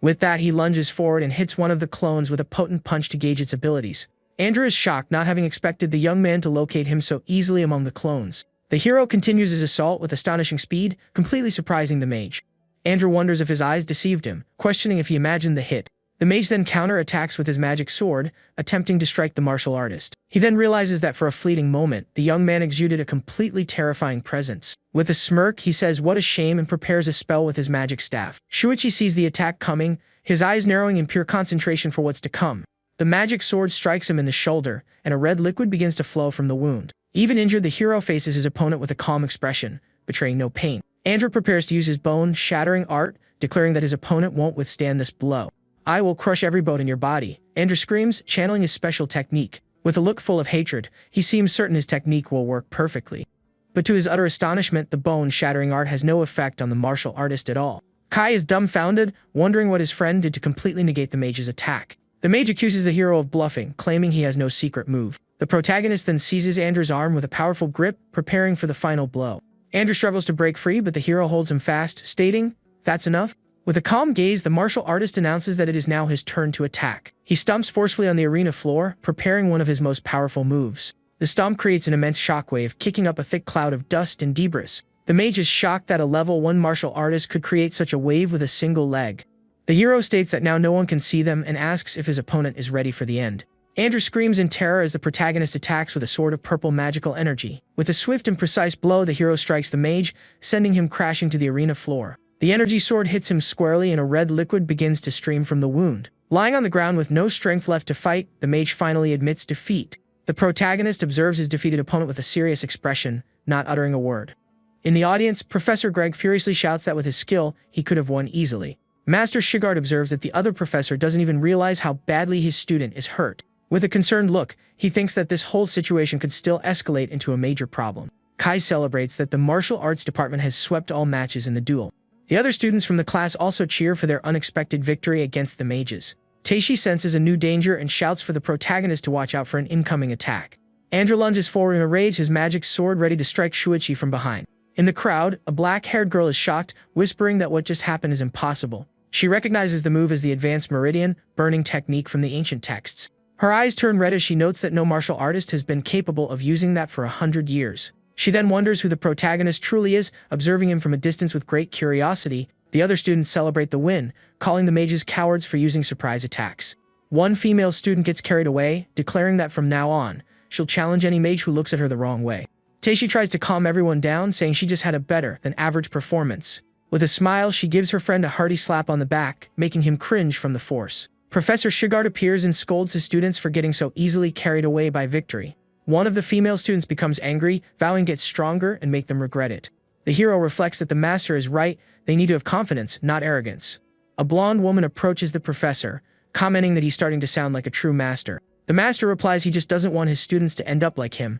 With that, he lunges forward and hits one of the clones with a potent punch to gauge its abilities. Andrew is shocked, not having expected the young man to locate him so easily among the clones. The hero continues his assault with astonishing speed, completely surprising the mage. Andrew wonders if his eyes deceived him, questioning if he imagined the hit. The mage then counter-attacks with his magic sword, attempting to strike the martial artist. He then realizes that for a fleeting moment, the young man exuded a completely terrifying presence. With a smirk, he says what a shame and prepares a spell with his magic staff. Shuichi sees the attack coming, his eyes narrowing in pure concentration for what's to come. The magic sword strikes him in the shoulder, and a red liquid begins to flow from the wound. Even injured, the hero faces his opponent with a calm expression, betraying no pain. Andrew prepares to use his bone-shattering art, declaring that his opponent won't withstand this blow. "I will crush every bone in your body," Andrew screams, channeling his special technique. With a look full of hatred, he seems certain his technique will work perfectly. But to his utter astonishment, the bone-shattering art has no effect on the martial artist at all. Kai is dumbfounded, wondering what his friend did to completely negate the mage's attack. The mage accuses the hero of bluffing, claiming he has no secret move. The protagonist then seizes Andrew's arm with a powerful grip, preparing for the final blow. Andrew struggles to break free, but the hero holds him fast, stating, "That's enough." With a calm gaze, the martial artist announces that it is now his turn to attack. He stomps forcefully on the arena floor, preparing one of his most powerful moves. The stomp creates an immense shockwave, kicking up a thick cloud of dust and debris. The mage is shocked that a level 1 martial artist could create such a wave with a single leg. The hero states that now no one can see them and asks if his opponent is ready for the end. Andrew screams in terror as the protagonist attacks with a sword of purple magical energy. With a swift and precise blow, the hero strikes the mage, sending him crashing to the arena floor. The energy sword hits him squarely and a red liquid begins to stream from the wound. Lying on the ground with no strength left to fight, the mage finally admits defeat. The protagonist observes his defeated opponent with a serious expression, not uttering a word. In the audience, Professor Greg furiously shouts that with his skill, he could have won easily. Master Shigart observes that the other professor doesn't even realize how badly his student is hurt. With a concerned look, he thinks that this whole situation could still escalate into a major problem. Kai celebrates that the martial arts department has swept all matches in the duel. The other students from the class also cheer for their unexpected victory against the mages. Taishi senses a new danger and shouts for the protagonist to watch out for an incoming attack. Andrew lunges forward in a rage, his magic sword ready to strike Shuichi from behind. In the crowd, a black-haired girl is shocked, whispering that what just happened is impossible. She recognizes the move as the advanced meridian, burning technique from the ancient texts. Her eyes turn red as she notes that no martial artist has been capable of using that for 100 years. She then wonders who the protagonist truly is, observing him from a distance with great curiosity. The other students celebrate the win, calling the mages cowards for using surprise attacks. One female student gets carried away, declaring that from now on, she'll challenge any mage who looks at her the wrong way. Teishi tries to calm everyone down, saying she just had a better than average performance. With a smile, she gives her friend a hearty slap on the back, making him cringe from the force. Professor Shigart appears and scolds his students for getting so easily carried away by victory. One of the female students becomes angry, vowing to get stronger and make them regret it. The hero reflects that the master is right, they need to have confidence, not arrogance. A blonde woman approaches the professor, commenting that he's starting to sound like a true master. The master replies he just doesn't want his students to end up like him,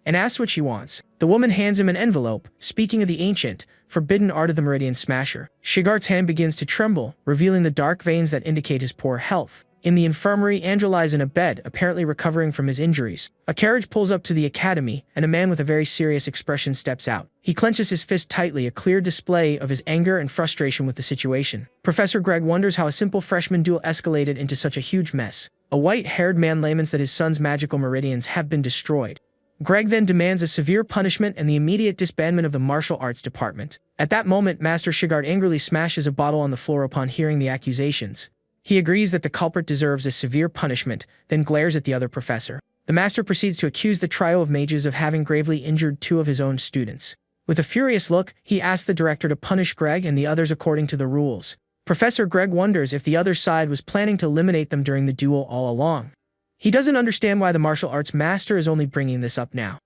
and asks what she wants. The woman hands him an envelope, speaking of the ancient, forbidden art of the Meridian Smasher. Shigart's hand begins to tremble, revealing the dark veins that indicate his poor health. In the infirmary, Andrew lies in a bed, apparently recovering from his injuries. A carriage pulls up to the academy, and a man with a very serious expression steps out. He clenches his fist tightly, a clear display of his anger and frustration with the situation. Professor Greg wonders how a simple freshman duel escalated into such a huge mess. A white-haired man laments that his son's magical meridians have been destroyed. Greg then demands a severe punishment and the immediate disbandment of the martial arts department. At that moment, Master Shigart angrily smashes a bottle on the floor upon hearing the accusations. He agrees that the culprit deserves a severe punishment, then glares at the other professor. The master proceeds to accuse the trio of mages of having gravely injured two of his own students. With a furious look, he asks the director to punish Greg and the others according to the rules. Professor Greg wonders if the other side was planning to eliminate them during the duel all along. He doesn't understand why the martial arts master is only bringing this up now.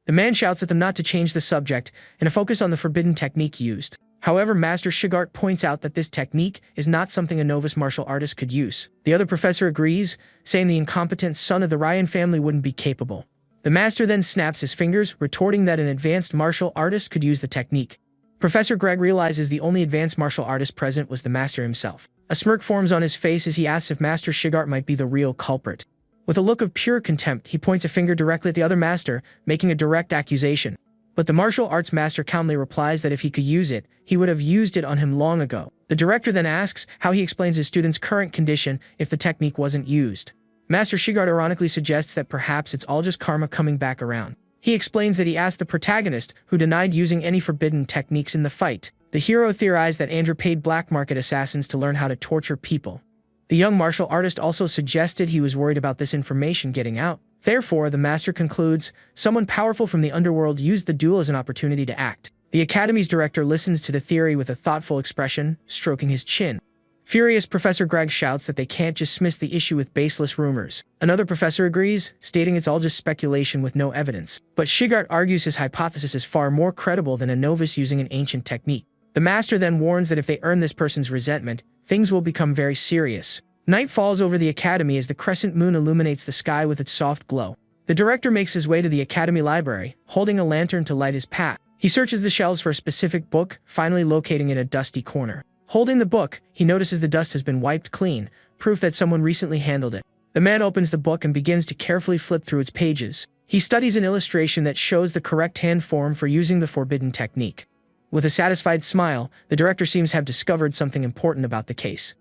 The man shouts at them not to change the subject and to focus on the forbidden technique used. However, Master Shigart points out that this technique is not something a novice martial artist could use. The other professor agrees, saying the incompetent son of the Ryan family wouldn't be capable. The master then snaps his fingers, retorting that an advanced martial artist could use the technique. Professor Greg realizes the only advanced martial artist present was the master himself. A smirk forms on his face as he asks if Master Shigart might be the real culprit. With a look of pure contempt, he points a finger directly at the other master, making a direct accusation. But the martial arts master calmly replies that if he could use it, he would have used it on him long ago. The director then asks how he explains his student's current condition if the technique wasn't used. Master Shigart ironically suggests that perhaps it's all just karma coming back around. He explains that he asked the protagonist, who denied using any forbidden techniques in the fight. The hero theorized that Andrew paid black market assassins to learn how to torture people. The young martial artist also suggested he was worried about this information getting out. Therefore, the master concludes, someone powerful from the underworld used the duel as an opportunity to act. The academy's director listens to the theory with a thoughtful expression, stroking his chin. Furious, Professor Greg shouts that they can't dismiss the issue with baseless rumors. Another professor agrees, stating it's all just speculation with no evidence. But Shigart argues his hypothesis is far more credible than a novice using an ancient technique. The master then warns that if they earn this person's resentment, things will become very serious. Night falls over the academy as the crescent moon illuminates the sky with its soft glow. The director makes his way to the academy library, holding a lantern to light his path. He searches the shelves for a specific book, finally locating it in a dusty corner. Holding the book, he notices the dust has been wiped clean, proof that someone recently handled it. The man opens the book and begins to carefully flip through its pages. He studies an illustration that shows the correct hand form for using the forbidden technique. With a satisfied smile, the director seems to have discovered something important about the case.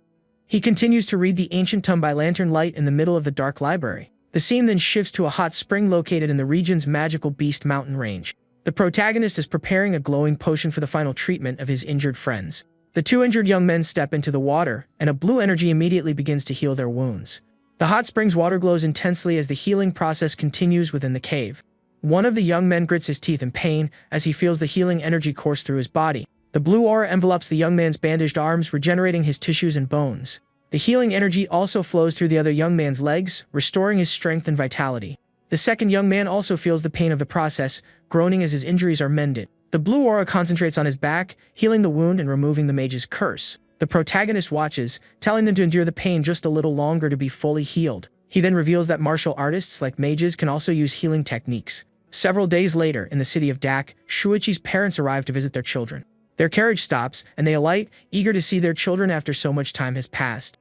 He continues to read the ancient tome by lantern light in the middle of the dark library. The scene then shifts to a hot spring located in the region's magical Beast Mountain range. The protagonist is preparing a glowing potion for the final treatment of his injured friends. The two injured young men step into the water, and a blue energy immediately begins to heal their wounds. The hot spring's water glows intensely as the healing process continues within the cave. One of the young men grits his teeth in pain as he feels the healing energy course through his body. The blue aura envelops the young man's bandaged arms, regenerating his tissues and bones. The healing energy also flows through the other young man's legs, restoring his strength and vitality. The second young man also feels the pain of the process, groaning as his injuries are mended. The blue aura concentrates on his back, healing the wound and removing the mage's curse. The protagonist watches, telling them to endure the pain just a little longer to be fully healed. He then reveals that martial artists like mages can also use healing techniques. Several days later, in the city of Dak, Shuichi's parents arrive to visit their children. Their carriage stops, and they alight, eager to see their children after so much time has passed.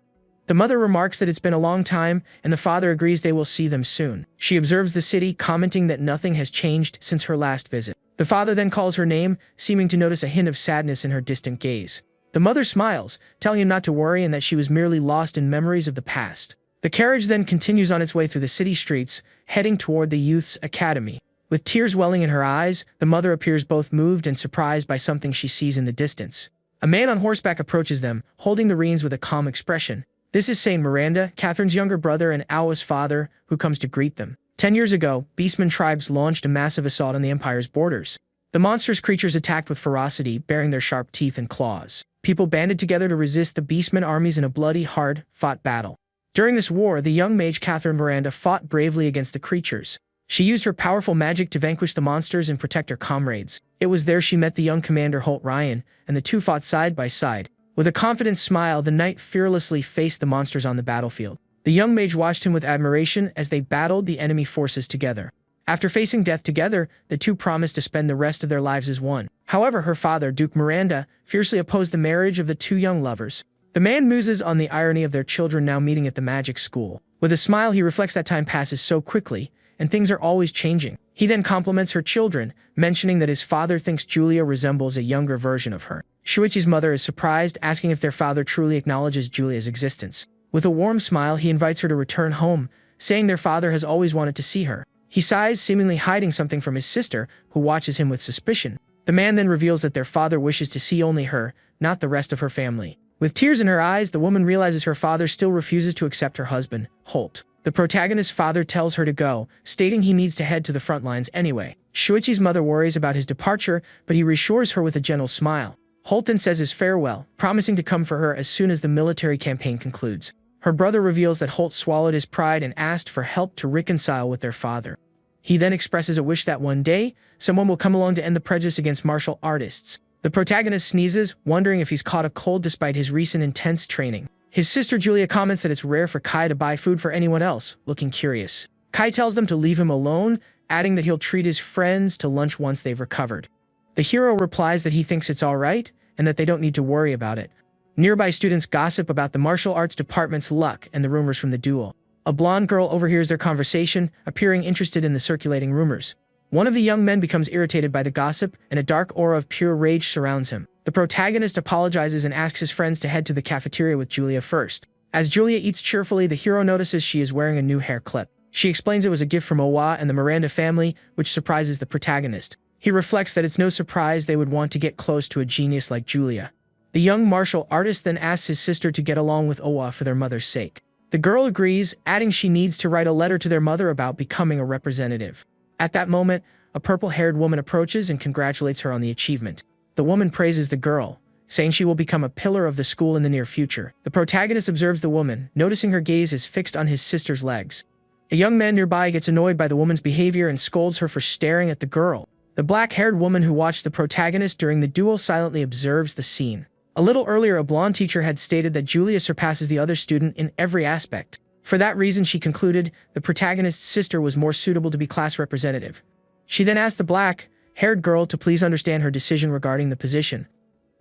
The mother remarks that it's been a long time, and the father agrees they will see them soon. She observes the city, commenting that nothing has changed since her last visit. The father then calls her name, seeming to notice a hint of sadness in her distant gaze. The mother smiles, telling him not to worry and that she was merely lost in memories of the past. The carriage then continues on its way through the city streets, heading toward the youth's academy. With tears welling in her eyes, the mother appears both moved and surprised by something she sees in the distance. A man on horseback approaches them, holding the reins with a calm expression. This is Saint Miranda, Catherine's younger brother and Awa's father, who comes to greet them. 10 years ago, Beastmen tribes launched a massive assault on the Empire's borders. The monstrous creatures attacked with ferocity, baring their sharp teeth and claws. People banded together to resist the Beastmen armies in a bloody, hard-fought battle. During this war, the young mage Catherine Miranda fought bravely against the creatures. She used her powerful magic to vanquish the monsters and protect her comrades. It was there she met the young commander Holt Ryan, and the two fought side by side. With a confident smile, the knight fearlessly faced the monsters on the battlefield. The young mage watched him with admiration as they battled the enemy forces together. After facing death together, the two promised to spend the rest of their lives as one. However, her father, Duke Miranda, fiercely opposed the marriage of the two young lovers. The man muses on the irony of their children now meeting at the magic school. With a smile, he reflects that time passes so quickly, and things are always changing. He then compliments her children, mentioning that his father thinks Julia resembles a younger version of her. Shuichi's mother is surprised, asking if their father truly acknowledges Julia's existence. With a warm smile, he invites her to return home, saying their father has always wanted to see her. He sighs, seemingly hiding something from his sister, who watches him with suspicion. The man then reveals that their father wishes to see only her, not the rest of her family. With tears in her eyes, the woman realizes her father still refuses to accept her husband, Holt. The protagonist's father tells her to go, stating he needs to head to the front lines anyway. Shuichi's mother worries about his departure, but he reassures her with a gentle smile. Holt then says his farewell, promising to come for her as soon as the military campaign concludes. Her brother reveals that Holt swallowed his pride and asked for help to reconcile with their father. He then expresses a wish that one day, someone will come along to end the prejudice against martial artists. The protagonist sneezes, wondering if he's caught a cold despite his recent intense training. His sister Julia comments that it's rare for Kai to buy food for anyone else, looking curious. Kai tells them to leave him alone, adding that he'll treat his friends to lunch once they've recovered. The hero replies that he thinks it's alright, and that they don't need to worry about it. Nearby students gossip about the martial arts department's luck and the rumors from the duel. A blonde girl overhears their conversation, appearing interested in the circulating rumors. One of the young men becomes irritated by the gossip, and a dark aura of pure rage surrounds him. The protagonist apologizes and asks his friends to head to the cafeteria with Julia first. As Julia eats cheerfully, the hero notices she is wearing a new hair clip. She explains it was a gift from Owa and the Miranda family, which surprises the protagonist. He reflects that it's no surprise they would want to get close to a genius like Julia. The young martial artist then asks his sister to get along with Owa for their mother's sake. The girl agrees, adding she needs to write a letter to their mother about becoming a representative. At that moment, a purple-haired woman approaches and congratulates her on the achievement. The woman praises the girl, saying she will become a pillar of the school in the near future. The protagonist observes the woman, noticing her gaze is fixed on his sister's legs. A young man nearby gets annoyed by the woman's behavior and scolds her for staring at the girl. The black-haired woman who watched the protagonist during the duel silently observes the scene. A little earlier, a blonde teacher had stated that Julia surpasses the other student in every aspect. For that reason, she concluded the protagonist's sister was more suitable to be class representative. She then asked the black-haired girl to please understand her decision regarding the position.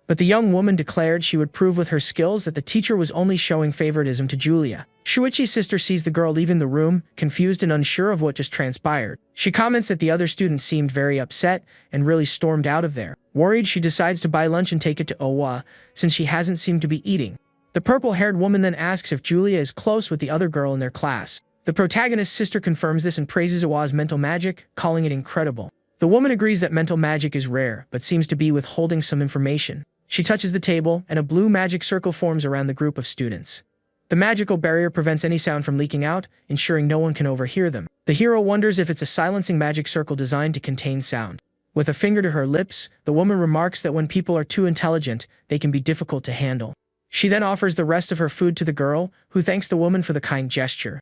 But the young woman declared she would prove with her skills that the teacher was only showing favoritism to Julia. Shuichi's sister sees the girl leaving the room, confused and unsure of what just transpired. She comments that the other student seemed very upset and really stormed out of there. Worried, she decides to buy lunch and take it to Owa, since she hasn't seemed to be eating. The purple-haired woman then asks if Julia is close with the other girl in their class. The protagonist's sister confirms this and praises Owa's mental magic, calling it incredible. The woman agrees that mental magic is rare, but seems to be withholding some information. She touches the table, and a blue magic circle forms around the group of students. The magical barrier prevents any sound from leaking out, ensuring no one can overhear them. The hero wonders if it's a silencing magic circle designed to contain sound. With a finger to her lips, the woman remarks that when people are too intelligent, they can be difficult to handle. She then offers the rest of her food to the girl, who thanks the woman for the kind gesture.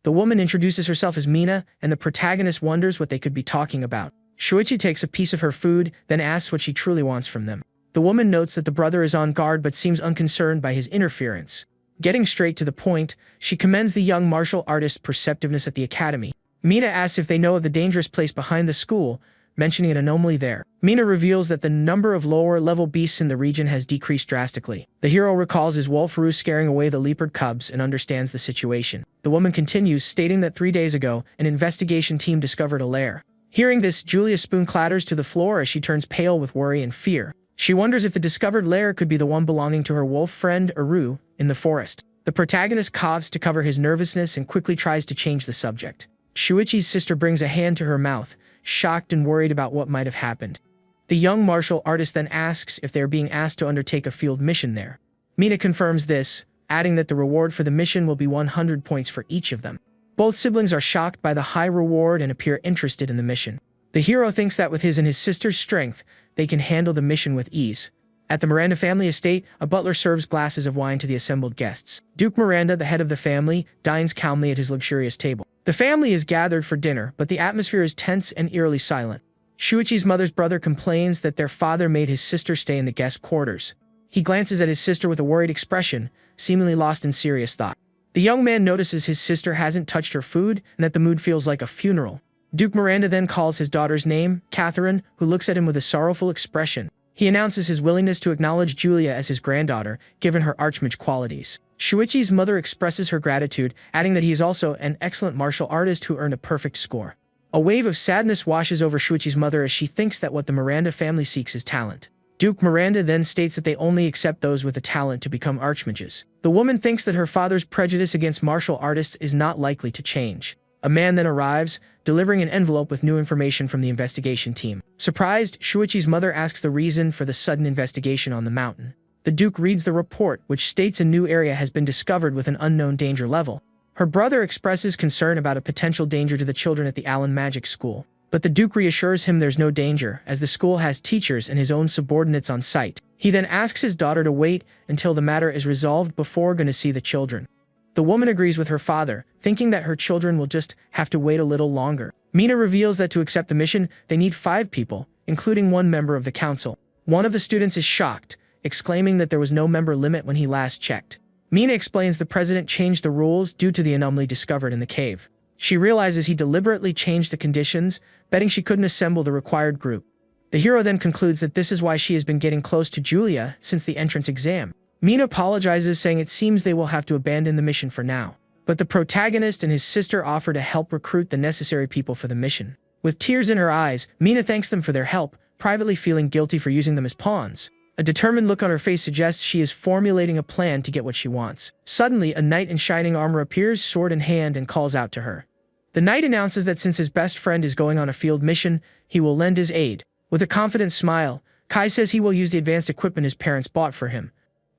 The woman introduces herself as Mina, and the protagonist wonders what they could be talking about. Shuichi takes a piece of her food, then asks what she truly wants from them. The woman notes that the brother is on guard but seems unconcerned by his interference. Getting straight to the point, she commends the young martial artist's perceptiveness at the academy. Mina asks if they know of the dangerous place behind the school, mentioning an anomaly there. Mina reveals that the number of lower-level beasts in the region has decreased drastically. The hero recalls his wolf roost scaring away the leopard cubs and understands the situation. The woman continues, stating that 3 days ago, an investigation team discovered a lair. Hearing this, Julia's spoon clatters to the floor as she turns pale with worry and fear. She wonders if the discovered lair could be the one belonging to her wolf friend, Eru, in the forest. The protagonist coughs to cover his nervousness and quickly tries to change the subject. Shuichi's sister brings a hand to her mouth, shocked and worried about what might have happened. The young martial artist then asks if they are being asked to undertake a field mission there. Mina confirms this, adding that the reward for the mission will be 100 points for each of them. Both siblings are shocked by the high reward and appear interested in the mission. The hero thinks that with his and his sister's strength, they can handle the mission with ease. At the Miranda family estate, a butler serves glasses of wine to the assembled guests. Duke Miranda, the head of the family, dines calmly at his luxurious table. The family is gathered for dinner, but the atmosphere is tense and eerily silent. Shuichi's mother's brother complains that their father made his sister stay in the guest quarters. He glances at his sister with a worried expression, seemingly lost in serious thought. The young man notices his sister hasn't touched her food and that the mood feels like a funeral. Duke Miranda then calls his daughter's name, Catherine, who looks at him with a sorrowful expression. He announces his willingness to acknowledge Julia as his granddaughter, given her archmage qualities. Shuichi's mother expresses her gratitude, adding that he is also an excellent martial artist who earned a perfect score. A wave of sadness washes over Shuichi's mother as she thinks that what the Miranda family seeks is talent. Duke Miranda then states that they only accept those with the talent to become archmages. The woman thinks that her father's prejudice against martial artists is not likely to change. A man then arrives, delivering an envelope with new information from the investigation team. Surprised, Shuichi's mother asks the reason for the sudden investigation on the mountain. The Duke reads the report, which states a new area has been discovered with an unknown danger level. Her brother expresses concern about a potential danger to the children at the Allen Magic School. But the Duke reassures him there's no danger, as the school has teachers and his own subordinates on site. He then asks his daughter to wait until the matter is resolved before going to see the children. The woman agrees with her father, thinking that her children will just have to wait a little longer. Mina reveals that to accept the mission, they need 5 people, including 1 member of the council. One of the students is shocked, exclaiming that there was no member limit when he last checked. Mina explains the president changed the rules due to the anomaly discovered in the cave. She realizes he deliberately changed the conditions, betting she couldn't assemble the required group. The hero then concludes that this is why she has been getting close to Julia since the entrance exam. Mina apologizes, saying it seems they will have to abandon the mission for now. But the protagonist and his sister offer to help recruit the necessary people for the mission. With tears in her eyes, Mina thanks them for their help, privately feeling guilty for using them as pawns. A determined look on her face suggests she is formulating a plan to get what she wants. Suddenly, a knight in shining armor appears, sword in hand, and calls out to her. The knight announces that since his best friend is going on a field mission, he will lend his aid. With a confident smile, Kai says he will use the advanced equipment his parents bought for him.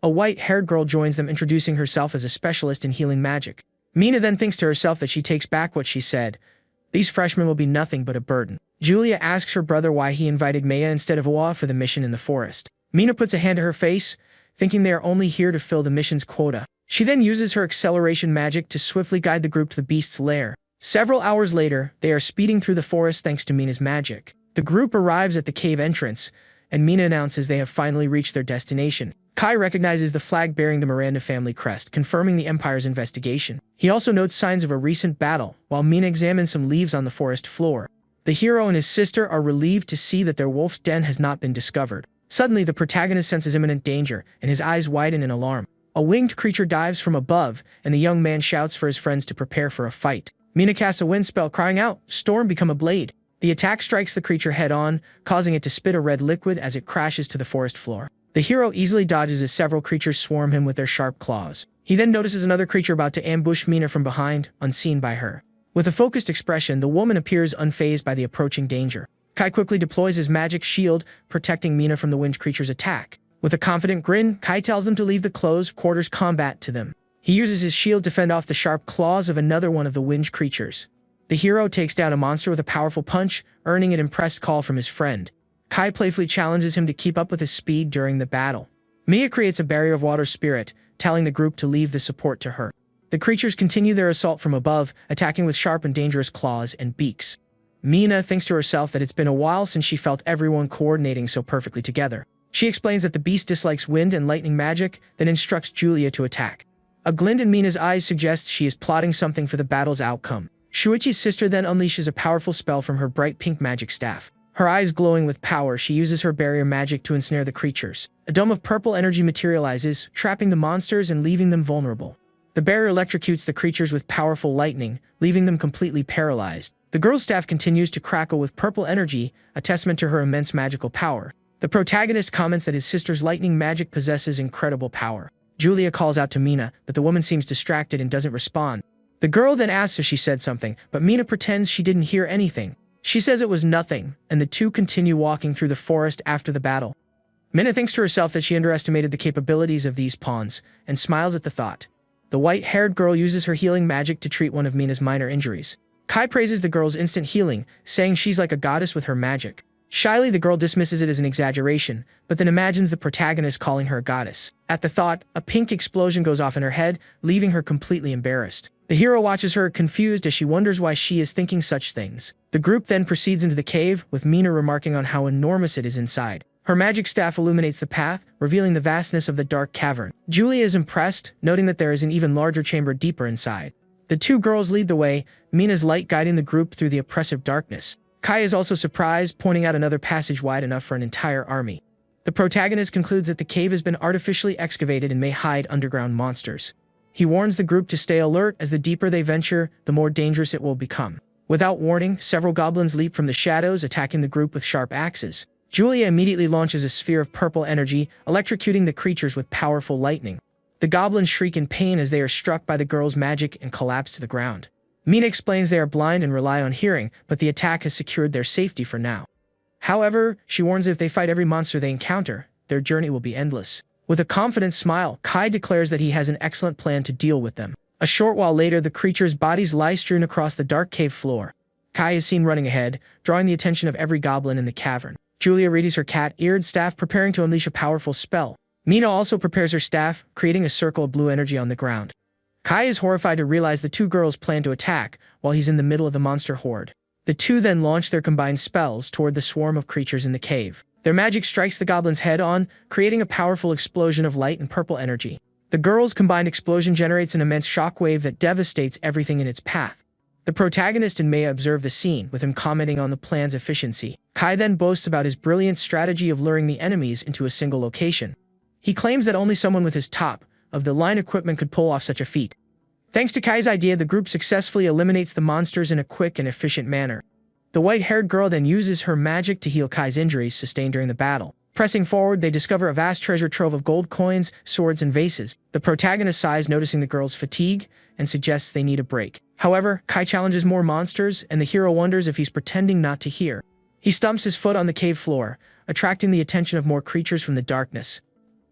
A white-haired girl joins them, introducing herself as a specialist in healing magic. Mina then thinks to herself that she takes back what she said. These freshmen will be nothing but a burden. Julia asks her brother why he invited Maya instead of Awa for the mission in the forest. Mina puts a hand to her face, thinking they are only here to fill the mission's quota. She then uses her acceleration magic to swiftly guide the group to the beast's lair. Several hours later, they are speeding through the forest thanks to Mina's magic. The group arrives at the cave entrance, and Mina announces they have finally reached their destination. Kai recognizes the flag bearing the Miranda family crest, confirming the Empire's investigation. He also notes signs of a recent battle, while Mina examines some leaves on the forest floor. The hero and his sister are relieved to see that their wolf's den has not been discovered. Suddenly, the protagonist senses imminent danger, and his eyes widen in alarm. A winged creature dives from above, and the young man shouts for his friends to prepare for a fight. Mina casts a wind spell, crying out, "Storm, become a blade." The attack strikes the creature head-on, causing it to spit a red liquid as it crashes to the forest floor. The hero easily dodges as several creatures swarm him with their sharp claws. He then notices another creature about to ambush Mina from behind, unseen by her. With a focused expression, the woman appears unfazed by the approaching danger. Kai quickly deploys his magic shield, protecting Mina from the winged creature's attack. With a confident grin, Kai tells them to leave the close quarters combat to them. He uses his shield to fend off the sharp claws of another one of the winged creatures. The hero takes down a monster with a powerful punch, earning an impressed call from his friend. Kai playfully challenges him to keep up with his speed during the battle. Mia creates a barrier of water spirit, telling the group to leave the support to her. The creatures continue their assault from above, attacking with sharp and dangerous claws and beaks. Mina thinks to herself that it's been a while since she felt everyone coordinating so perfectly together. She explains that the beast dislikes wind and lightning magic, then instructs Julia to attack. A glint in Mina's eyes suggests she is plotting something for the battle's outcome. Shuichi's sister then unleashes a powerful spell from her bright pink magic staff. Her eyes glowing with power, she uses her barrier magic to ensnare the creatures. A dome of purple energy materializes, trapping the monsters and leaving them vulnerable. The barrier electrocutes the creatures with powerful lightning, leaving them completely paralyzed. The girl's staff continues to crackle with purple energy, a testament to her immense magical power. The protagonist comments that his sister's lightning magic possesses incredible power. Julia calls out to Mina, but the woman seems distracted and doesn't respond. The girl then asks if she said something, but Mina pretends she didn't hear anything. She says it was nothing, and the two continue walking through the forest after the battle. Mina thinks to herself that she underestimated the capabilities of these pawns, and smiles at the thought. The white-haired girl uses her healing magic to treat one of Mina's minor injuries. Kai praises the girl's instant healing, saying she's like a goddess with her magic. Shyly, the girl dismisses it as an exaggeration, but then imagines the protagonist calling her a goddess. At the thought, a pink explosion goes off in her head, leaving her completely embarrassed. The hero watches her confused as she wonders why she is thinking such things. The group then proceeds into the cave, with Mina remarking on how enormous it is inside. Her magic staff illuminates the path, revealing the vastness of the dark cavern. Julia is impressed, noting that there is an even larger chamber deeper inside. The two girls lead the way, Mina's light guiding the group through the oppressive darkness. Kai is also surprised, pointing out another passage wide enough for an entire army. The protagonist concludes that the cave has been artificially excavated and may hide underground monsters. He warns the group to stay alert, as the deeper they venture, the more dangerous it will become. Without warning, several goblins leap from the shadows, attacking the group with sharp axes. Julia immediately launches a sphere of purple energy, electrocuting the creatures with powerful lightning. The goblins shriek in pain as they are struck by the girl's magic and collapse to the ground. Mina explains they are blind and rely on hearing, but the attack has secured their safety for now. However, she warns that if they fight every monster they encounter, their journey will be endless. With a confident smile, Kai declares that he has an excellent plan to deal with them. A short while later, the creatures' bodies lie strewn across the dark cave floor. Kai is seen running ahead, drawing the attention of every goblin in the cavern. Julia readies her cat-eared staff, preparing to unleash a powerful spell. Mina also prepares her staff, creating a circle of blue energy on the ground. Kai is horrified to realize the two girls plan to attack while he's in the middle of the monster horde. The two then launch their combined spells toward the swarm of creatures in the cave. Their magic strikes the goblin's head on, creating a powerful explosion of light and purple energy. The girls' combined explosion generates an immense shockwave that devastates everything in its path. The protagonist and Maya observe the scene, with him commenting on the plan's efficiency. Kai then boasts about his brilliant strategy of luring the enemies into a single location. He claims that only someone with his top-of-the-line equipment could pull off such a feat. Thanks to Kai's idea, the group successfully eliminates the monsters in a quick and efficient manner. The white-haired girl then uses her magic to heal Kai's injuries sustained during the battle. Pressing forward, they discover a vast treasure trove of gold coins, swords, and vases. The protagonist sighs, noticing the girl's fatigue, and suggests they need a break. However, Kai challenges more monsters, and the hero wonders if he's pretending not to hear. He stumps his foot on the cave floor, attracting the attention of more creatures from the darkness.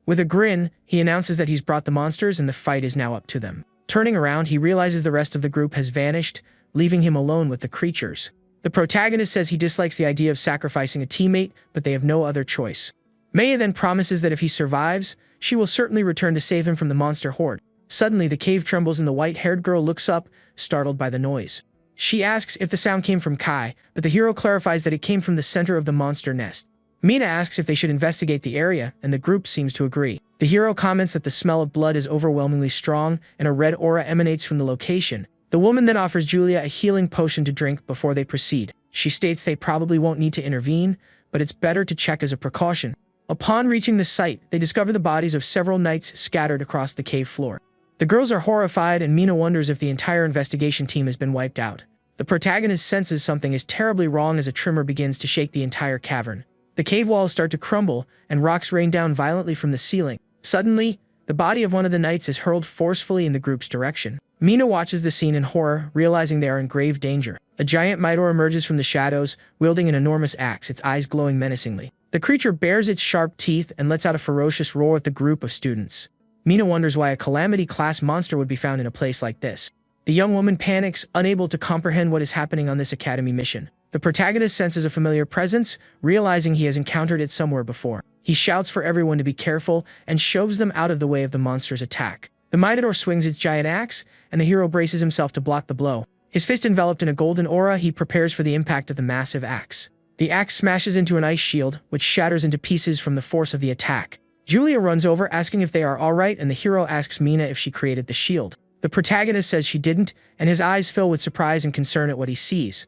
With a grin, he announces that he's brought the monsters and the fight is now up to them. Turning around, he realizes the rest of the group has vanished, leaving him alone with the creatures. The protagonist says he dislikes the idea of sacrificing a teammate, but they have no other choice. Maya then promises that if he survives, she will certainly return to save him from the monster horde. Suddenly, the cave trembles and the white-haired girl looks up, startled by the noise. She asks if the sound came from Kai, but the hero clarifies that it came from the center of the monster nest. Mina asks if they should investigate the area, and the group seems to agree. The hero comments that the smell of blood is overwhelmingly strong, and a red aura emanates from the location. The woman then offers Julia a healing potion to drink before they proceed. She states they probably won't need to intervene, but it's better to check as a precaution. Upon reaching the site, they discover the bodies of several knights scattered across the cave floor. The girls are horrified, and Mina wonders if the entire investigation team has been wiped out. The protagonist senses something is terribly wrong as a tremor begins to shake the entire cavern. The cave walls start to crumble, and rocks rain down violently from the ceiling. Suddenly, the body of one of the knights is hurled forcefully in the group's direction. Mina watches the scene in horror, realizing they are in grave danger. A giant Minotaur emerges from the shadows, wielding an enormous axe, its eyes glowing menacingly. The creature bares its sharp teeth and lets out a ferocious roar at the group of students. Mina wonders why a Calamity-class monster would be found in a place like this. The young woman panics, unable to comprehend what is happening on this academy mission. The protagonist senses a familiar presence, realizing he has encountered it somewhere before. He shouts for everyone to be careful and shoves them out of the way of the monster's attack. The Minotaur swings its giant axe, and the hero braces himself to block the blow. His fist enveloped in a golden aura, he prepares for the impact of the massive axe. The axe smashes into an ice shield, which shatters into pieces from the force of the attack. Julia runs over, asking if they are alright, and the hero asks Mina if she created the shield. The protagonist says she didn't, and his eyes fill with surprise and concern at what he sees.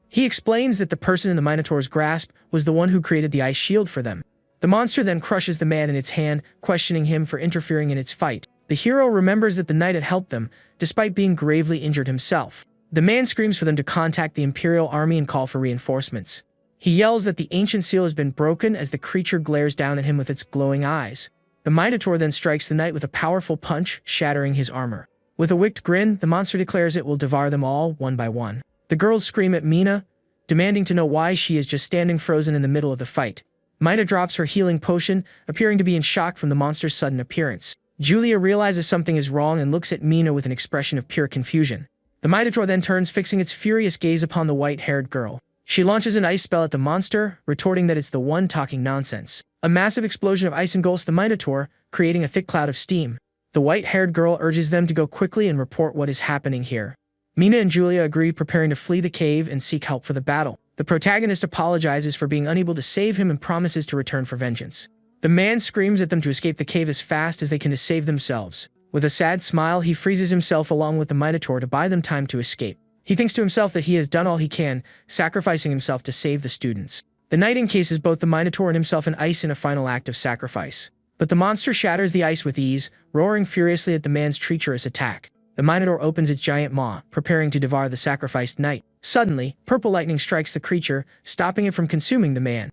He explains that the person in the Minotaur's grasp was the one who created the ice shield for them. The monster then crushes the man in its hand, questioning him for interfering in its fight. The hero remembers that the knight had helped them, despite being gravely injured himself. The man screams for them to contact the Imperial Army and call for reinforcements. He yells that the ancient seal has been broken as the creature glares down at him with its glowing eyes. The Minotaur then strikes the knight with a powerful punch, shattering his armor. With a wicked grin, the monster declares it will devour them all, one by one. The girls scream at Mina, demanding to know why she is just standing frozen in the middle of the fight. Mina drops her healing potion, appearing to be in shock from the monster's sudden appearance. Julia realizes something is wrong and looks at Mina with an expression of pure confusion. The Minotaur then turns, fixing its furious gaze upon the white-haired girl. She launches an ice spell at the monster, retorting that it's the one talking nonsense. A massive explosion of ice engulfs the Minotaur, creating a thick cloud of steam. The white-haired girl urges them to go quickly and report what is happening here. Mina and Julia agree, preparing to flee the cave and seek help for the battle. The protagonist apologizes for being unable to save him and promises to return for vengeance. The man screams at them to escape the cave as fast as they can to save themselves. With a sad smile, he freezes himself along with the Minotaur to buy them time to escape. He thinks to himself that he has done all he can, sacrificing himself to save the students. The knight encases both the Minotaur and himself in ice in a final act of sacrifice. But the monster shatters the ice with ease, roaring furiously at the man's treacherous attack. The Minotaur opens its giant maw, preparing to devour the sacrificed knight. Suddenly, purple lightning strikes the creature, stopping it from consuming the man.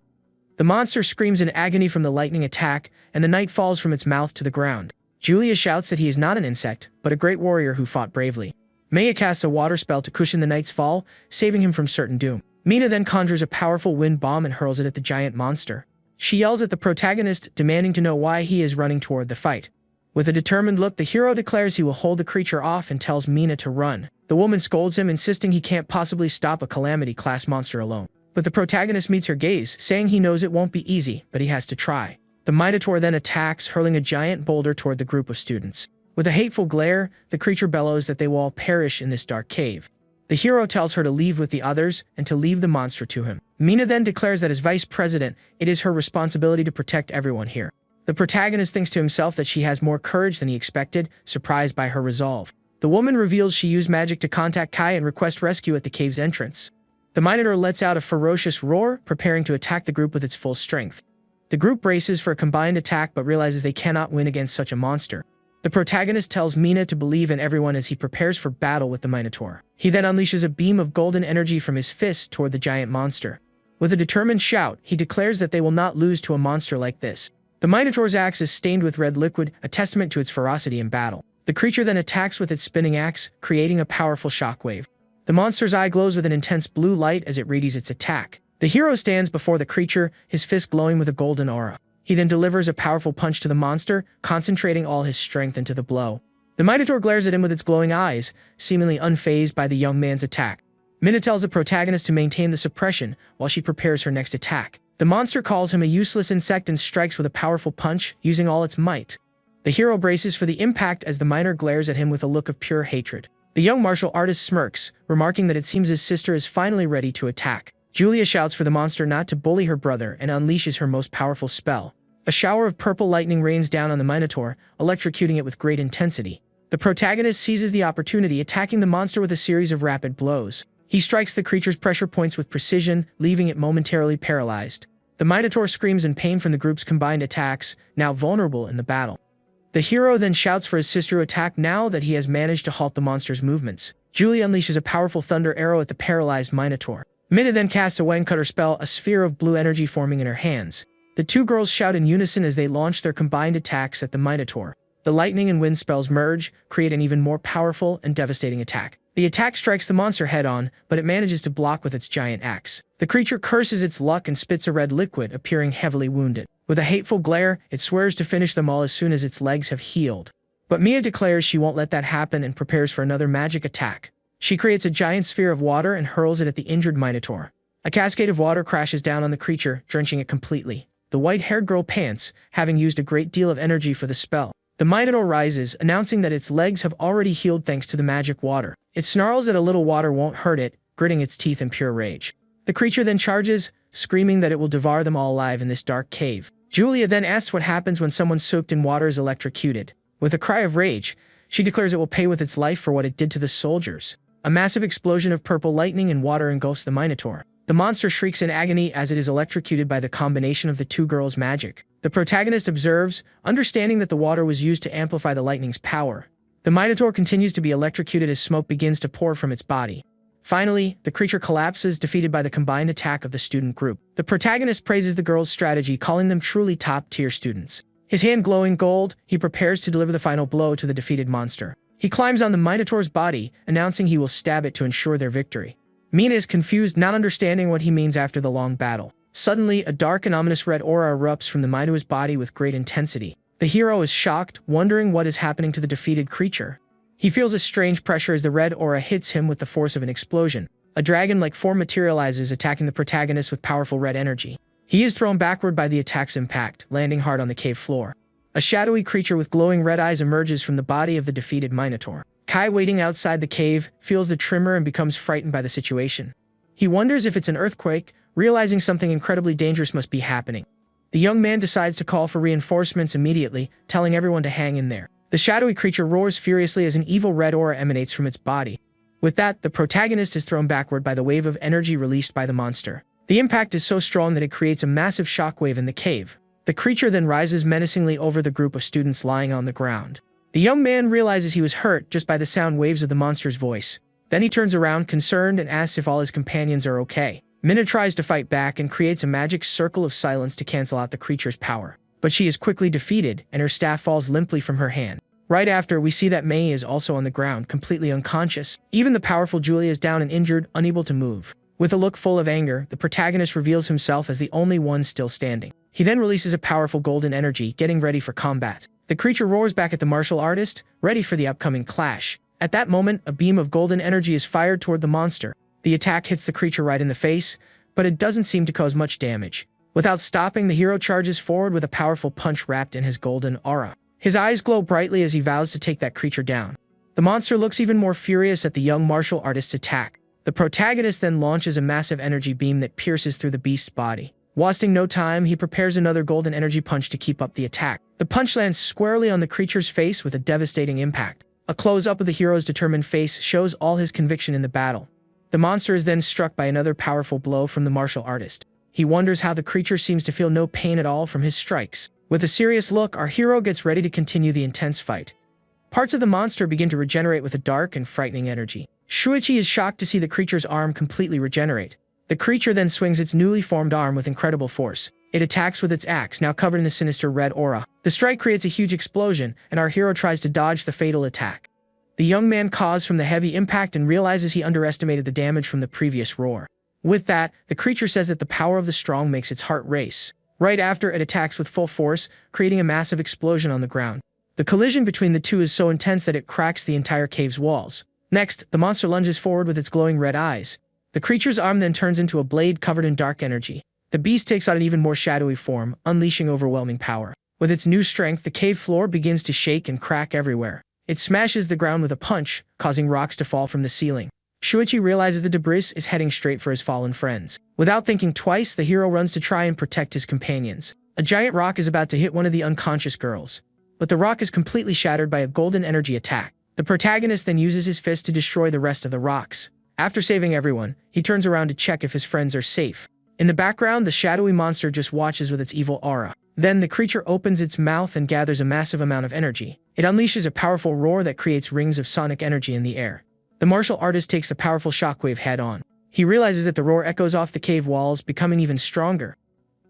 The monster screams in agony from the lightning attack, and the knight falls from its mouth to the ground. Julia shouts that he is not an insect, but a great warrior who fought bravely. Maya casts a water spell to cushion the knight's fall, saving him from certain doom. Mina then conjures a powerful wind bomb and hurls it at the giant monster. She yells at the protagonist, demanding to know why he is running toward the fight. With a determined look, the hero declares he will hold the creature off and tells Mina to run. The woman scolds him, insisting he can't possibly stop a calamity-class monster alone. But the protagonist meets her gaze, saying he knows it won't be easy, but he has to try. The Minotaur then attacks, hurling a giant boulder toward the group of students. With a hateful glare, the creature bellows that they will all perish in this dark cave. The hero tells her to leave with the others and to leave the monster to him. Mina then declares that as vice president, it is her responsibility to protect everyone here. The protagonist thinks to himself that she has more courage than he expected, surprised by her resolve. The woman reveals she used magic to contact Kai and request rescue at the cave's entrance. The Minotaur lets out a ferocious roar, preparing to attack the group with its full strength. The group braces for a combined attack but realizes they cannot win against such a monster. The protagonist tells Mina to believe in everyone as he prepares for battle with the Minotaur. He then unleashes a beam of golden energy from his fist toward the giant monster. With a determined shout, he declares that they will not lose to a monster like this. The Minotaur's axe is stained with red liquid, a testament to its ferocity in battle. The creature then attacks with its spinning axe, creating a powerful shockwave. The monster's eye glows with an intense blue light as it readies its attack. The hero stands before the creature, his fist glowing with a golden aura. He then delivers a powerful punch to the monster, concentrating all his strength into the blow. The Minotaur glares at him with its glowing eyes, seemingly unfazed by the young man's attack. Mina tells the protagonist to maintain the suppression while she prepares her next attack. The monster calls him a useless insect and strikes with a powerful punch, using all its might. The hero braces for the impact as the Minotaur glares at him with a look of pure hatred. The young martial artist smirks, remarking that it seems his sister is finally ready to attack. Julia shouts for the monster not to bully her brother and unleashes her most powerful spell. A shower of purple lightning rains down on the Minotaur, electrocuting it with great intensity. The protagonist seizes the opportunity, attacking the monster with a series of rapid blows. He strikes the creature's pressure points with precision, leaving it momentarily paralyzed. The Minotaur screams in pain from the group's combined attacks, now vulnerable in the battle. The hero then shouts for his sister to attack now that he has managed to halt the monster's movements. Julia unleashes a powerful thunder arrow at the paralyzed Minotaur. Mina then casts a Wangcutter spell, a sphere of blue energy forming in her hands. The two girls shout in unison as they launch their combined attacks at the Minotaur. The lightning and wind spells merge, create an even more powerful and devastating attack. The attack strikes the monster head-on, but it manages to block with its giant axe. The creature curses its luck and spits a red liquid, appearing heavily wounded. With a hateful glare, it swears to finish them all as soon as its legs have healed. But Mia declares she won't let that happen and prepares for another magic attack. She creates a giant sphere of water and hurls it at the injured Minotaur. A cascade of water crashes down on the creature, drenching it completely. The white-haired girl pants, having used a great deal of energy for the spell. The Minotaur rises, announcing that its legs have already healed thanks to the magic water. It snarls that a little water won't hurt it, gritting its teeth in pure rage. The creature then charges, screaming that it will devour them all alive in this dark cave. Julia then asks what happens when someone soaked in water is electrocuted. With a cry of rage, she declares it will pay with its life for what it did to the soldiers. A massive explosion of purple lightning and water engulfs the Minotaur. The monster shrieks in agony as it is electrocuted by the combination of the two girls' magic. The protagonist observes, understanding that the water was used to amplify the lightning's power. The Minotaur continues to be electrocuted as smoke begins to pour from its body. Finally, the creature collapses, defeated by the combined attack of the student group. The protagonist praises the girls' strategy, calling them truly top-tier students. His hand glowing gold, he prepares to deliver the final blow to the defeated monster. He climbs on the Minotaur's body, announcing he will stab it to ensure their victory. Mina is confused, not understanding what he means after the long battle. Suddenly, a dark and ominous red aura erupts from the Minotaur's body with great intensity. The hero is shocked, wondering what is happening to the defeated creature. He feels a strange pressure as the red aura hits him with the force of an explosion. A dragon-like form materializes, attacking the protagonist with powerful red energy. He is thrown backward by the attack's impact, landing hard on the cave floor. A shadowy creature with glowing red eyes emerges from the body of the defeated Minotaur. Kai, waiting outside the cave, feels the tremor and becomes frightened by the situation. He wonders if it's an earthquake, realizing something incredibly dangerous must be happening. The young man decides to call for reinforcements immediately, telling everyone to hang in there. The shadowy creature roars furiously as an evil red aura emanates from its body. With that, the protagonist is thrown backward by the wave of energy released by the monster. The impact is so strong that it creates a massive shockwave in the cave. The creature then rises menacingly over the group of students lying on the ground. The young man realizes he was hurt just by the sound waves of the monster's voice. Then he turns around concerned and asks if all his companions are okay. Mina tries to fight back and creates a magic circle of silence to cancel out the creature's power. But she is quickly defeated, and her staff falls limply from her hand. Right after, we see that Mei is also on the ground, completely unconscious. Even the powerful Julia is down and injured, unable to move. With a look full of anger, the protagonist reveals himself as the only one still standing. He then releases a powerful golden energy, getting ready for combat. The creature roars back at the martial artist, ready for the upcoming clash. At that moment, a beam of golden energy is fired toward the monster. The attack hits the creature right in the face, but it doesn't seem to cause much damage. Without stopping, the hero charges forward with a powerful punch wrapped in his golden aura. His eyes glow brightly as he vows to take that creature down. The monster looks even more furious at the young martial artist's attack. The protagonist then launches a massive energy beam that pierces through the beast's body. Wasting no time, he prepares another golden energy punch to keep up the attack. The punch lands squarely on the creature's face with a devastating impact. A close-up of the hero's determined face shows all his conviction in the battle. The monster is then struck by another powerful blow from the martial artist. He wonders how the creature seems to feel no pain at all from his strikes. With a serious look, our hero gets ready to continue the intense fight. Parts of the monster begin to regenerate with a dark and frightening energy. Shuichi is shocked to see the creature's arm completely regenerate. The creature then swings its newly formed arm with incredible force. It attacks with its axe, now covered in a sinister red aura. The strike creates a huge explosion, and our hero tries to dodge the fatal attack. The young man caws from the heavy impact and realizes he underestimated the damage from the previous roar. With that, the creature says that the power of the strong makes its heart race. Right after, it attacks with full force, creating a massive explosion on the ground. The collision between the two is so intense that it cracks the entire cave's walls. Next, the monster lunges forward with its glowing red eyes. The creature's arm then turns into a blade covered in dark energy. The beast takes on an even more shadowy form, unleashing overwhelming power. With its new strength, the cave floor begins to shake and crack everywhere. It smashes the ground with a punch, causing rocks to fall from the ceiling. Shuichi realizes the debris is heading straight for his fallen friends. Without thinking twice, the hero runs to try and protect his companions. A giant rock is about to hit one of the unconscious girls, but the rock is completely shattered by a golden energy attack. The protagonist then uses his fist to destroy the rest of the rocks. After saving everyone, he turns around to check if his friends are safe. In the background, the shadowy monster just watches with its evil aura. Then the creature opens its mouth and gathers a massive amount of energy. It unleashes a powerful roar that creates rings of sonic energy in the air. The martial artist takes the powerful shockwave head-on. He realizes that the roar echoes off the cave walls, becoming even stronger.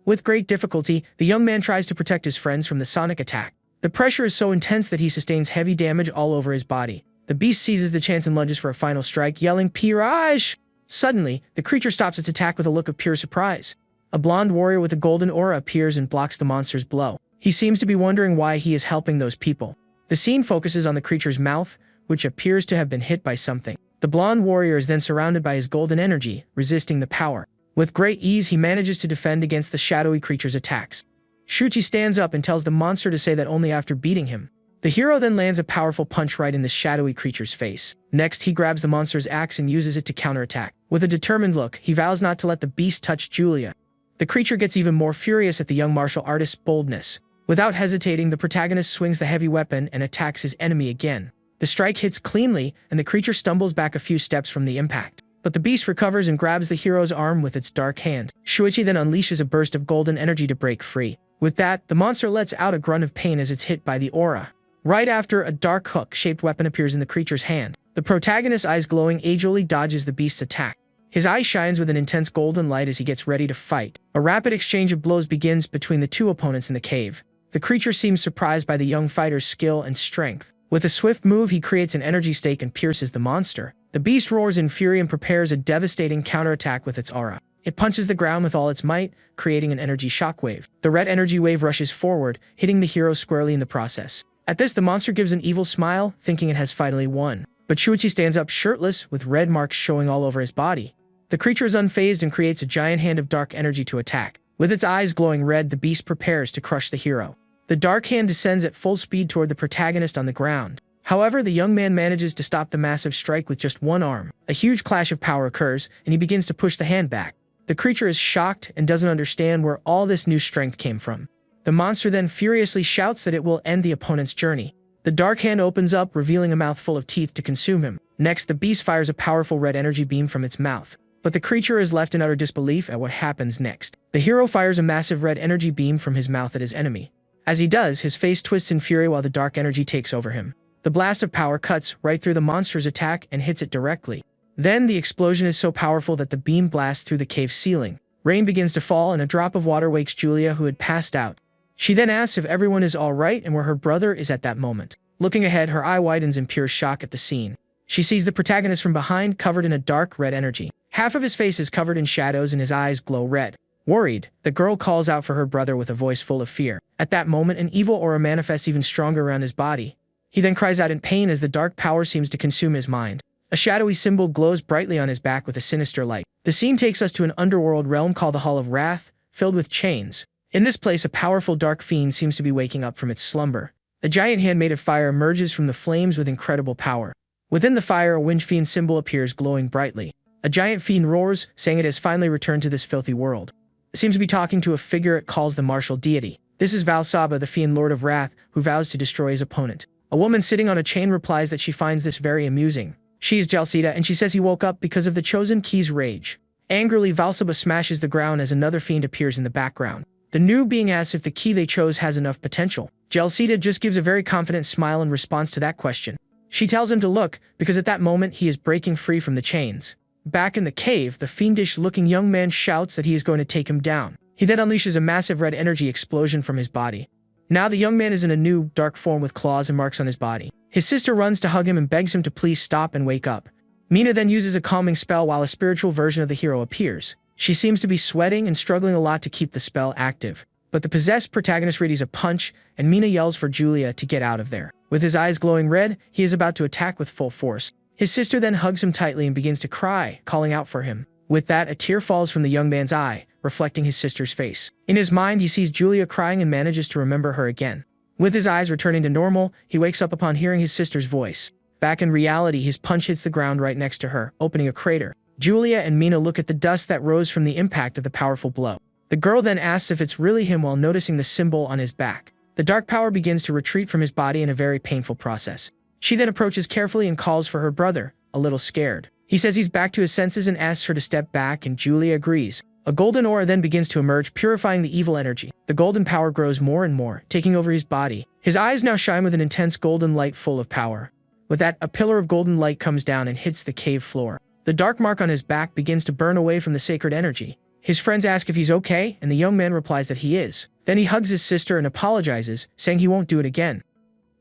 With great difficulty, the young man tries to protect his friends from the sonic attack. The pressure is so intense that he sustains heavy damage all over his body. The beast seizes the chance and lunges for a final strike, yelling, "Pirage!" Suddenly, the creature stops its attack with a look of pure surprise. A blonde warrior with a golden aura appears and blocks the monster's blow. He seems to be wondering why he is helping those people. The scene focuses on the creature's mouth, which appears to have been hit by something. The blonde warrior is then surrounded by his golden energy, resisting the power. With great ease, he manages to defend against the shadowy creature's attacks. Shuichi stands up and tells the monster to say that only after beating him. The hero then lands a powerful punch right in the shadowy creature's face. Next, he grabs the monster's axe and uses it to counterattack. With a determined look, he vows not to let the beast touch Julia. The creature gets even more furious at the young martial artist's boldness. Without hesitating, the protagonist swings the heavy weapon and attacks his enemy again. The strike hits cleanly, and the creature stumbles back a few steps from the impact. But the beast recovers and grabs the hero's arm with its dark hand. Shuichi then unleashes a burst of golden energy to break free. With that, the monster lets out a grunt of pain as it's hit by the aura. Right after, a dark hook-shaped weapon appears in the creature's hand. The protagonist's eyes glowing agilely dodges the beast's attack. His eye shines with an intense golden light as he gets ready to fight. A rapid exchange of blows begins between the two opponents in the cave. The creature seems surprised by the young fighter's skill and strength. With a swift move, he creates an energy stake and pierces the monster. The beast roars in fury and prepares a devastating counterattack with its aura. It punches the ground with all its might, creating an energy shockwave. The red energy wave rushes forward, hitting the hero squarely in the process. At this, the monster gives an evil smile, thinking it has finally won. But Shuichi stands up shirtless, with red marks showing all over his body. The creature is unfazed and creates a giant hand of dark energy to attack. With its eyes glowing red, the beast prepares to crush the hero. The dark hand descends at full speed toward the protagonist on the ground. However, the young man manages to stop the massive strike with just one arm. A huge clash of power occurs, and he begins to push the hand back. The creature is shocked and doesn't understand where all this new strength came from. The monster then furiously shouts that it will end the opponent's journey. The dark hand opens up, revealing a mouth full of teeth to consume him. Next, the beast fires a powerful red energy beam from its mouth. But the creature is left in utter disbelief at what happens next. The hero fires a massive red energy beam from his mouth at his enemy. As he does, his face twists in fury while the dark energy takes over him. The blast of power cuts right through the monster's attack and hits it directly. Then, the explosion is so powerful that the beam blasts through the cave's ceiling. Rain begins to fall, and a drop of water wakes Julia, who had passed out. She then asks if everyone is all right and where her brother is at that moment. Looking ahead, her eye widens in pure shock at the scene. She sees the protagonist from behind, covered in a dark red energy. Half of his face is covered in shadows and his eyes glow red. Worried, the girl calls out for her brother with a voice full of fear. At that moment, an evil aura manifests even stronger around his body. He then cries out in pain as the dark power seems to consume his mind. A shadowy symbol glows brightly on his back with a sinister light. The scene takes us to an underworld realm called the Hall of Wrath, filled with chains. In this place, a powerful dark fiend seems to be waking up from its slumber. A giant hand made of fire emerges from the flames with incredible power. Within the fire, a wind fiend symbol appears, glowing brightly. A giant fiend roars, saying it has finally returned to this filthy world. It seems to be talking to a figure it calls the martial deity. This is Valsaba, the fiend lord of wrath, who vows to destroy his opponent. A woman sitting on a chain replies that she finds this very amusing. She is Jalcida, and she says he woke up because of the chosen key's rage. Angrily, Valsaba smashes the ground as another fiend appears in the background. The new being asks if the key they chose has enough potential. Jalcida just gives a very confident smile in response to that question. She tells him to look, because at that moment he is breaking free from the chains. Back in the cave, the fiendish-looking young man shouts that he is going to take him down. He then unleashes a massive red energy explosion from his body. Now the young man is in a new, dark form with claws and marks on his body. His sister runs to hug him and begs him to please stop and wake up. Mina then uses a calming spell while a spiritual version of the hero appears. She seems to be sweating and struggling a lot to keep the spell active. But the possessed protagonist readies a punch, and Mina yells for Julia to get out of there. With his eyes glowing red, he is about to attack with full force. His sister then hugs him tightly and begins to cry, calling out for him. With that, a tear falls from the young man's eye, reflecting his sister's face. In his mind, he sees Julia crying and manages to remember her again. With his eyes returning to normal, he wakes up upon hearing his sister's voice. Back in reality, his punch hits the ground right next to her, opening a crater. Julia and Mina look at the dust that rose from the impact of the powerful blow. The girl then asks if it's really him while noticing the symbol on his back. The dark power begins to retreat from his body in a very painful process. She then approaches carefully and calls for her brother, a little scared. He says he's back to his senses and asks her to step back, and Julia agrees. A golden aura then begins to emerge, purifying the evil energy. The golden power grows more and more, taking over his body. His eyes now shine with an intense golden light full of power. With that, a pillar of golden light comes down and hits the cave floor. The dark mark on his back begins to burn away from the sacred energy. His friends ask if he's okay, and the young man replies that he is. Then he hugs his sister and apologizes, saying he won't do it again.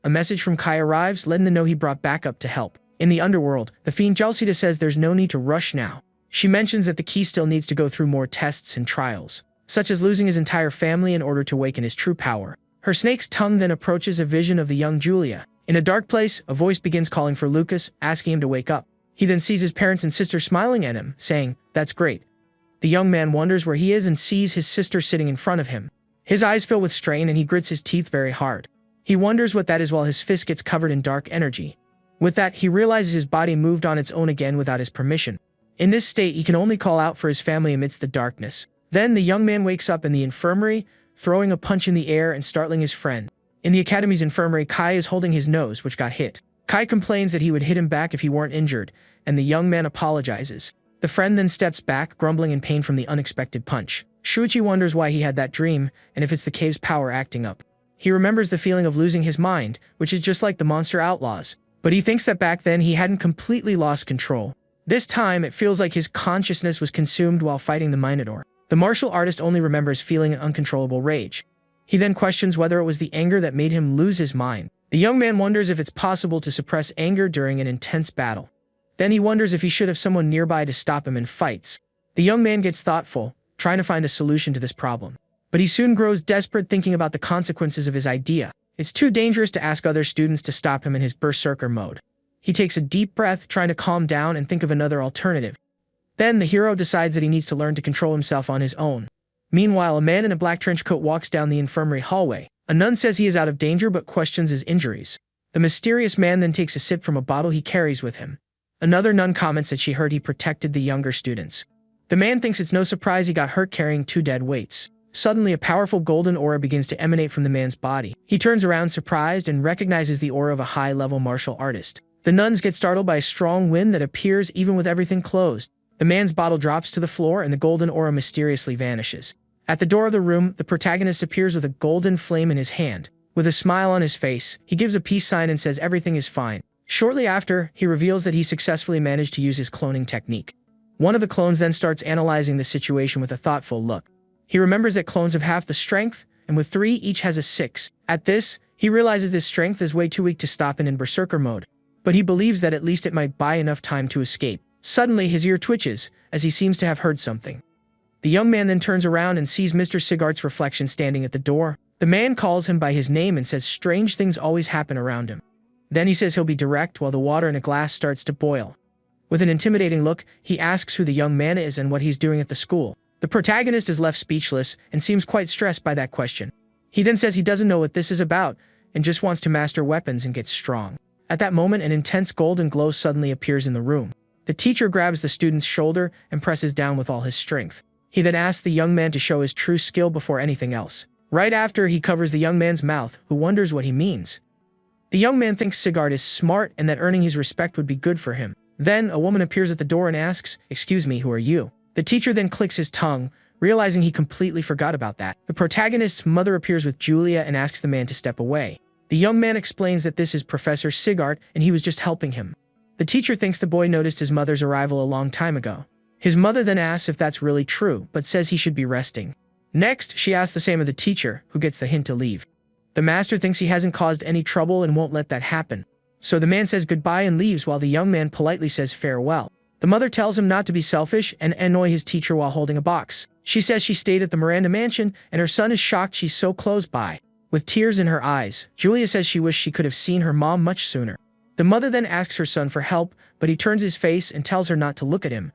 A message from Kai arrives, letting them know he brought backup to help. In the underworld, the fiend Jalcida says there's no need to rush now. She mentions that the key still needs to go through more tests and trials, such as losing his entire family in order to awaken his true power. Her snake's tongue then approaches a vision of the young Julia. In a dark place, a voice begins calling for Lucas, asking him to wake up. He then sees his parents and sister smiling at him, saying, "That's great." The young man wonders where he is and sees his sister sitting in front of him. His eyes fill with strain and he grits his teeth very hard. He wonders what that is while his fist gets covered in dark energy. With that, he realizes his body moved on its own again without his permission. In this state, he can only call out for his family amidst the darkness. Then the young man wakes up in the infirmary, throwing a punch in the air and startling his friend. In the academy's infirmary, Kai is holding his nose, which got hit. Kai complains that he would hit him back if he weren't injured, and the young man apologizes. The friend then steps back, grumbling in pain from the unexpected punch. Shuichi wonders why he had that dream, and if it's the cave's power acting up. He remembers the feeling of losing his mind, which is just like the monster outlaws. But he thinks that back then he hadn't completely lost control. This time, it feels like his consciousness was consumed while fighting the Minotaur. The martial artist only remembers feeling an uncontrollable rage. He then questions whether it was the anger that made him lose his mind. The young man wonders if it's possible to suppress anger during an intense battle. Then he wonders if he should have someone nearby to stop him in fights. The young man gets thoughtful, trying to find a solution to this problem. But he soon grows desperate thinking about the consequences of his idea. It's too dangerous to ask other students to stop him in his berserker mode. He takes a deep breath, trying to calm down and think of another alternative. Then the hero decides that he needs to learn to control himself on his own. Meanwhile, a man in a black trench coat walks down the infirmary hallway. A nun says he is out of danger but questions his injuries. The mysterious man then takes a sip from a bottle he carries with him. Another nun comments that she heard he protected the younger students. The man thinks it's no surprise he got hurt carrying 2 dead weights. Suddenly, a powerful golden aura begins to emanate from the man's body. He turns around surprised and recognizes the aura of a high-level martial artist. The nuns get startled by a strong wind that appears even with everything closed. The man's bottle drops to the floor and the golden aura mysteriously vanishes. At the door of the room, the protagonist appears with a golden flame in his hand. With a smile on his face, he gives a peace sign and says everything is fine. Shortly after, he reveals that he successfully managed to use his cloning technique. One of the clones then starts analyzing the situation with a thoughtful look. He remembers that clones have half the strength, and with 3 each has a 6. At this, he realizes this strength is way too weak to stop in berserker mode. But he believes that at least it might buy enough time to escape. Suddenly, his ear twitches, as he seems to have heard something. The young man then turns around and sees Mr. Sigart's reflection standing at the door. The man calls him by his name and says strange things always happen around him. Then he says he'll be direct while the water in a glass starts to boil. With an intimidating look, he asks who the young man is and what he's doing at the school. The protagonist is left speechless and seems quite stressed by that question. He then says he doesn't know what this is about and just wants to master weapons and get strong. At that moment, an intense golden glow suddenly appears in the room. The teacher grabs the student's shoulder and presses down with all his strength. He then asks the young man to show his true skill before anything else. Right after, he covers the young man's mouth, who wonders what he means. The young man thinks Sigart is smart and that earning his respect would be good for him. Then, a woman appears at the door and asks, "Excuse me, who are you?" The teacher then clicks his tongue, realizing he completely forgot about that. The protagonist's mother appears with Julia and asks the man to step away. The young man explains that this is Professor Sigart and he was just helping him. The teacher thinks the boy noticed his mother's arrival a long time ago. His mother then asks if that's really true, but says he should be resting. Next, she asks the same of the teacher, who gets the hint to leave. The master thinks he hasn't caused any trouble and won't let that happen. So the man says goodbye and leaves while the young man politely says farewell. The mother tells him not to be selfish and annoy his teacher while holding a box. She says she stayed at the Miranda mansion and her son is shocked she's so close by. With tears in her eyes, Julia says she wished she could have seen her mom much sooner. The mother then asks her son for help, but he turns his face and tells her not to look at him.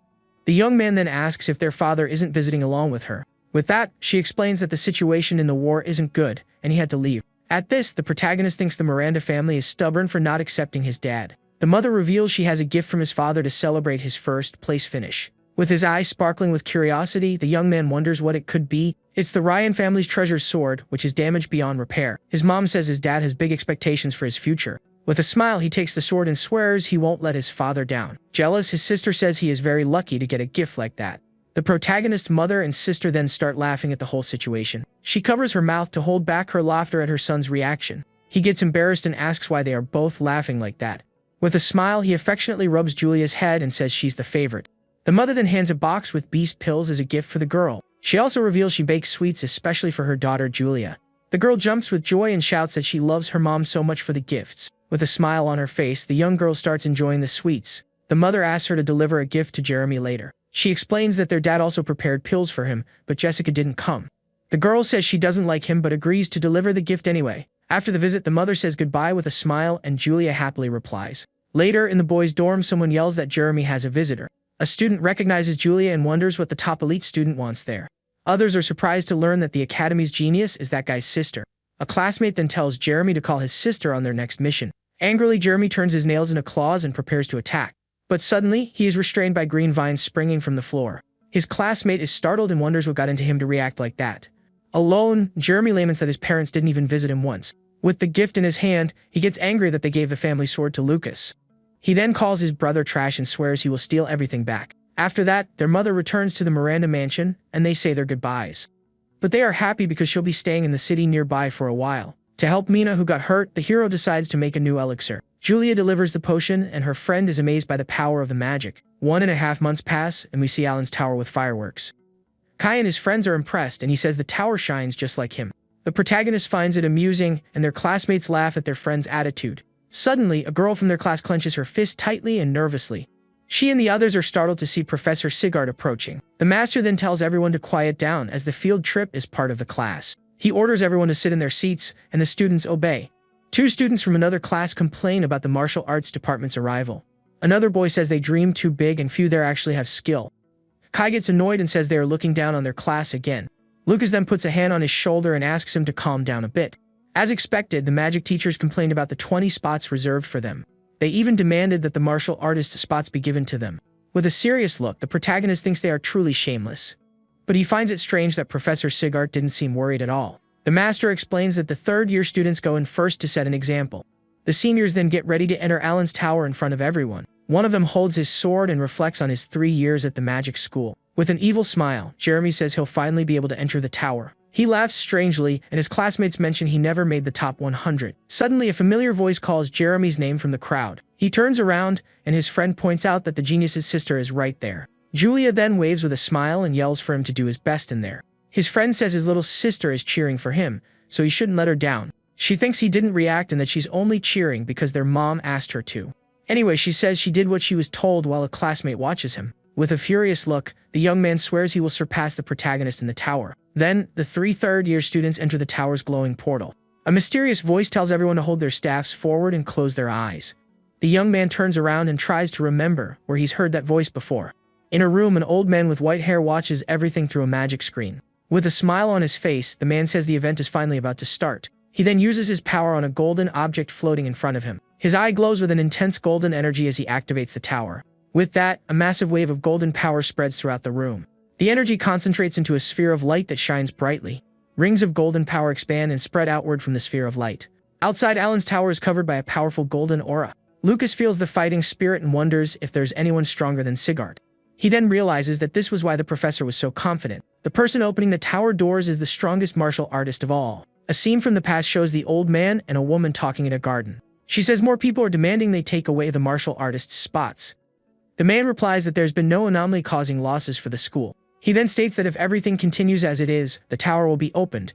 The young man then asks if their father isn't visiting along with her. With that, she explains that the situation in the war isn't good and he had to leave. At this, the protagonist thinks the Miranda family is stubborn for not accepting his dad. The mother reveals she has a gift from his father to celebrate his first place finish. With his eyes sparkling with curiosity, the young man wonders what it could be. It's the Ryan family's treasured sword, which is damaged beyond repair. His mom says his dad has big expectations for his future. With a smile, he takes the sword and swears he won't let his father down. Jealous, his sister says he is very lucky to get a gift like that. The protagonist's mother and sister then start laughing at the whole situation. She covers her mouth to hold back her laughter at her son's reaction. He gets embarrassed and asks why they are both laughing like that. With a smile, he affectionately rubs Julia's head and says she's the favorite. The mother then hands a box with beast pills as a gift for the girl. She also reveals she bakes sweets especially for her daughter Julia. The girl jumps with joy and shouts that she loves her mom so much for the gifts. With a smile on her face, the young girl starts enjoying the sweets. The mother asks her to deliver a gift to Jeremy later. She explains that their dad also prepared pills for him, but Jessica didn't come. The girl says she doesn't like him but agrees to deliver the gift anyway. After the visit, the mother says goodbye with a smile and Julia happily replies. Later, in the boys' dorm, someone yells that Jeremy has a visitor. A student recognizes Julia and wonders what the top elite student wants there. Others are surprised to learn that the academy's genius is that guy's sister. A classmate then tells Jeremy to call his sister on their next mission. Angrily, Jeremy turns his nails into claws and prepares to attack. But suddenly, he is restrained by green vines springing from the floor. His classmate is startled and wonders what got into him to react like that. Alone, Jeremy laments that his parents didn't even visit him once. With the gift in his hand, he gets angry that they gave the family sword to Lucas. He then calls his brother trash and swears he will steal everything back. After that, their mother returns to the Miranda mansion, and they say their goodbyes. But they are happy because she'll be staying in the city nearby for a while. To help Mina, who got hurt, the hero decides to make a new elixir. Julia delivers the potion, and her friend is amazed by the power of the magic. 1.5 months pass, and we see Alan's tower with fireworks. Kai and his friends are impressed, and he says the tower shines just like him. The protagonist finds it amusing, and their classmates laugh at their friend's attitude. Suddenly, a girl from their class clenches her fist tightly and nervously. She and the others are startled to see Professor Sigurd approaching. The master then tells everyone to quiet down as the field trip is part of the class. He orders everyone to sit in their seats, and the students obey. Two students from another class complain about the martial arts department's arrival. Another boy says they dream too big and few there actually have skill. Kai gets annoyed and says they are looking down on their class again. Lucas then puts a hand on his shoulder and asks him to calm down a bit. As expected, the magic teachers complained about the 20 spots reserved for them. They even demanded that the martial artist spots be given to them. With a serious look, the protagonist thinks they are truly shameless. But he finds it strange that Professor Sigurd didn't seem worried at all. The master explains that the third-year students go in first to set an example. The seniors then get ready to enter Alan's tower in front of everyone. One of them holds his sword and reflects on his 3 years at the magic school. With an evil smile, Jeremy says he'll finally be able to enter the tower. He laughs strangely, and his classmates mention he never made the top 100. Suddenly, a familiar voice calls Jeremy's name from the crowd. He turns around, and his friend points out that the genius's sister is right there. Julia then waves with a smile and yells for him to do his best in there. His friend says his little sister is cheering for him, so he shouldn't let her down. She thinks he didn't react and that she's only cheering because their mom asked her to. Anyway, she says she did what she was told while a classmate watches him. With a furious look, the young man swears he will surpass the protagonist in the tower. Then, the 3 third-year students enter the tower's glowing portal. A mysterious voice tells everyone to hold their staffs forward and close their eyes. The young man turns around and tries to remember where he's heard that voice before. In a room, an old man with white hair watches everything through a magic screen. With a smile on his face, the man says the event is finally about to start. He then uses his power on a golden object floating in front of him. His eye glows with an intense golden energy as he activates the tower. With that, a massive wave of golden power spreads throughout the room. The energy concentrates into a sphere of light that shines brightly. Rings of golden power expand and spread outward from the sphere of light. Outside, Alan's tower is covered by a powerful golden aura. Lucas feels the fighting spirit and wonders if there's anyone stronger than Sigurd. He then realizes that this was why the professor was so confident. The person opening the tower doors is the strongest martial artist of all. A scene from the past shows the old man and a woman talking in a garden. She says more people are demanding they take away the martial artist's spots. The man replies that there's been no anomaly causing losses for the school. He then states that if everything continues as it is, the tower will be opened.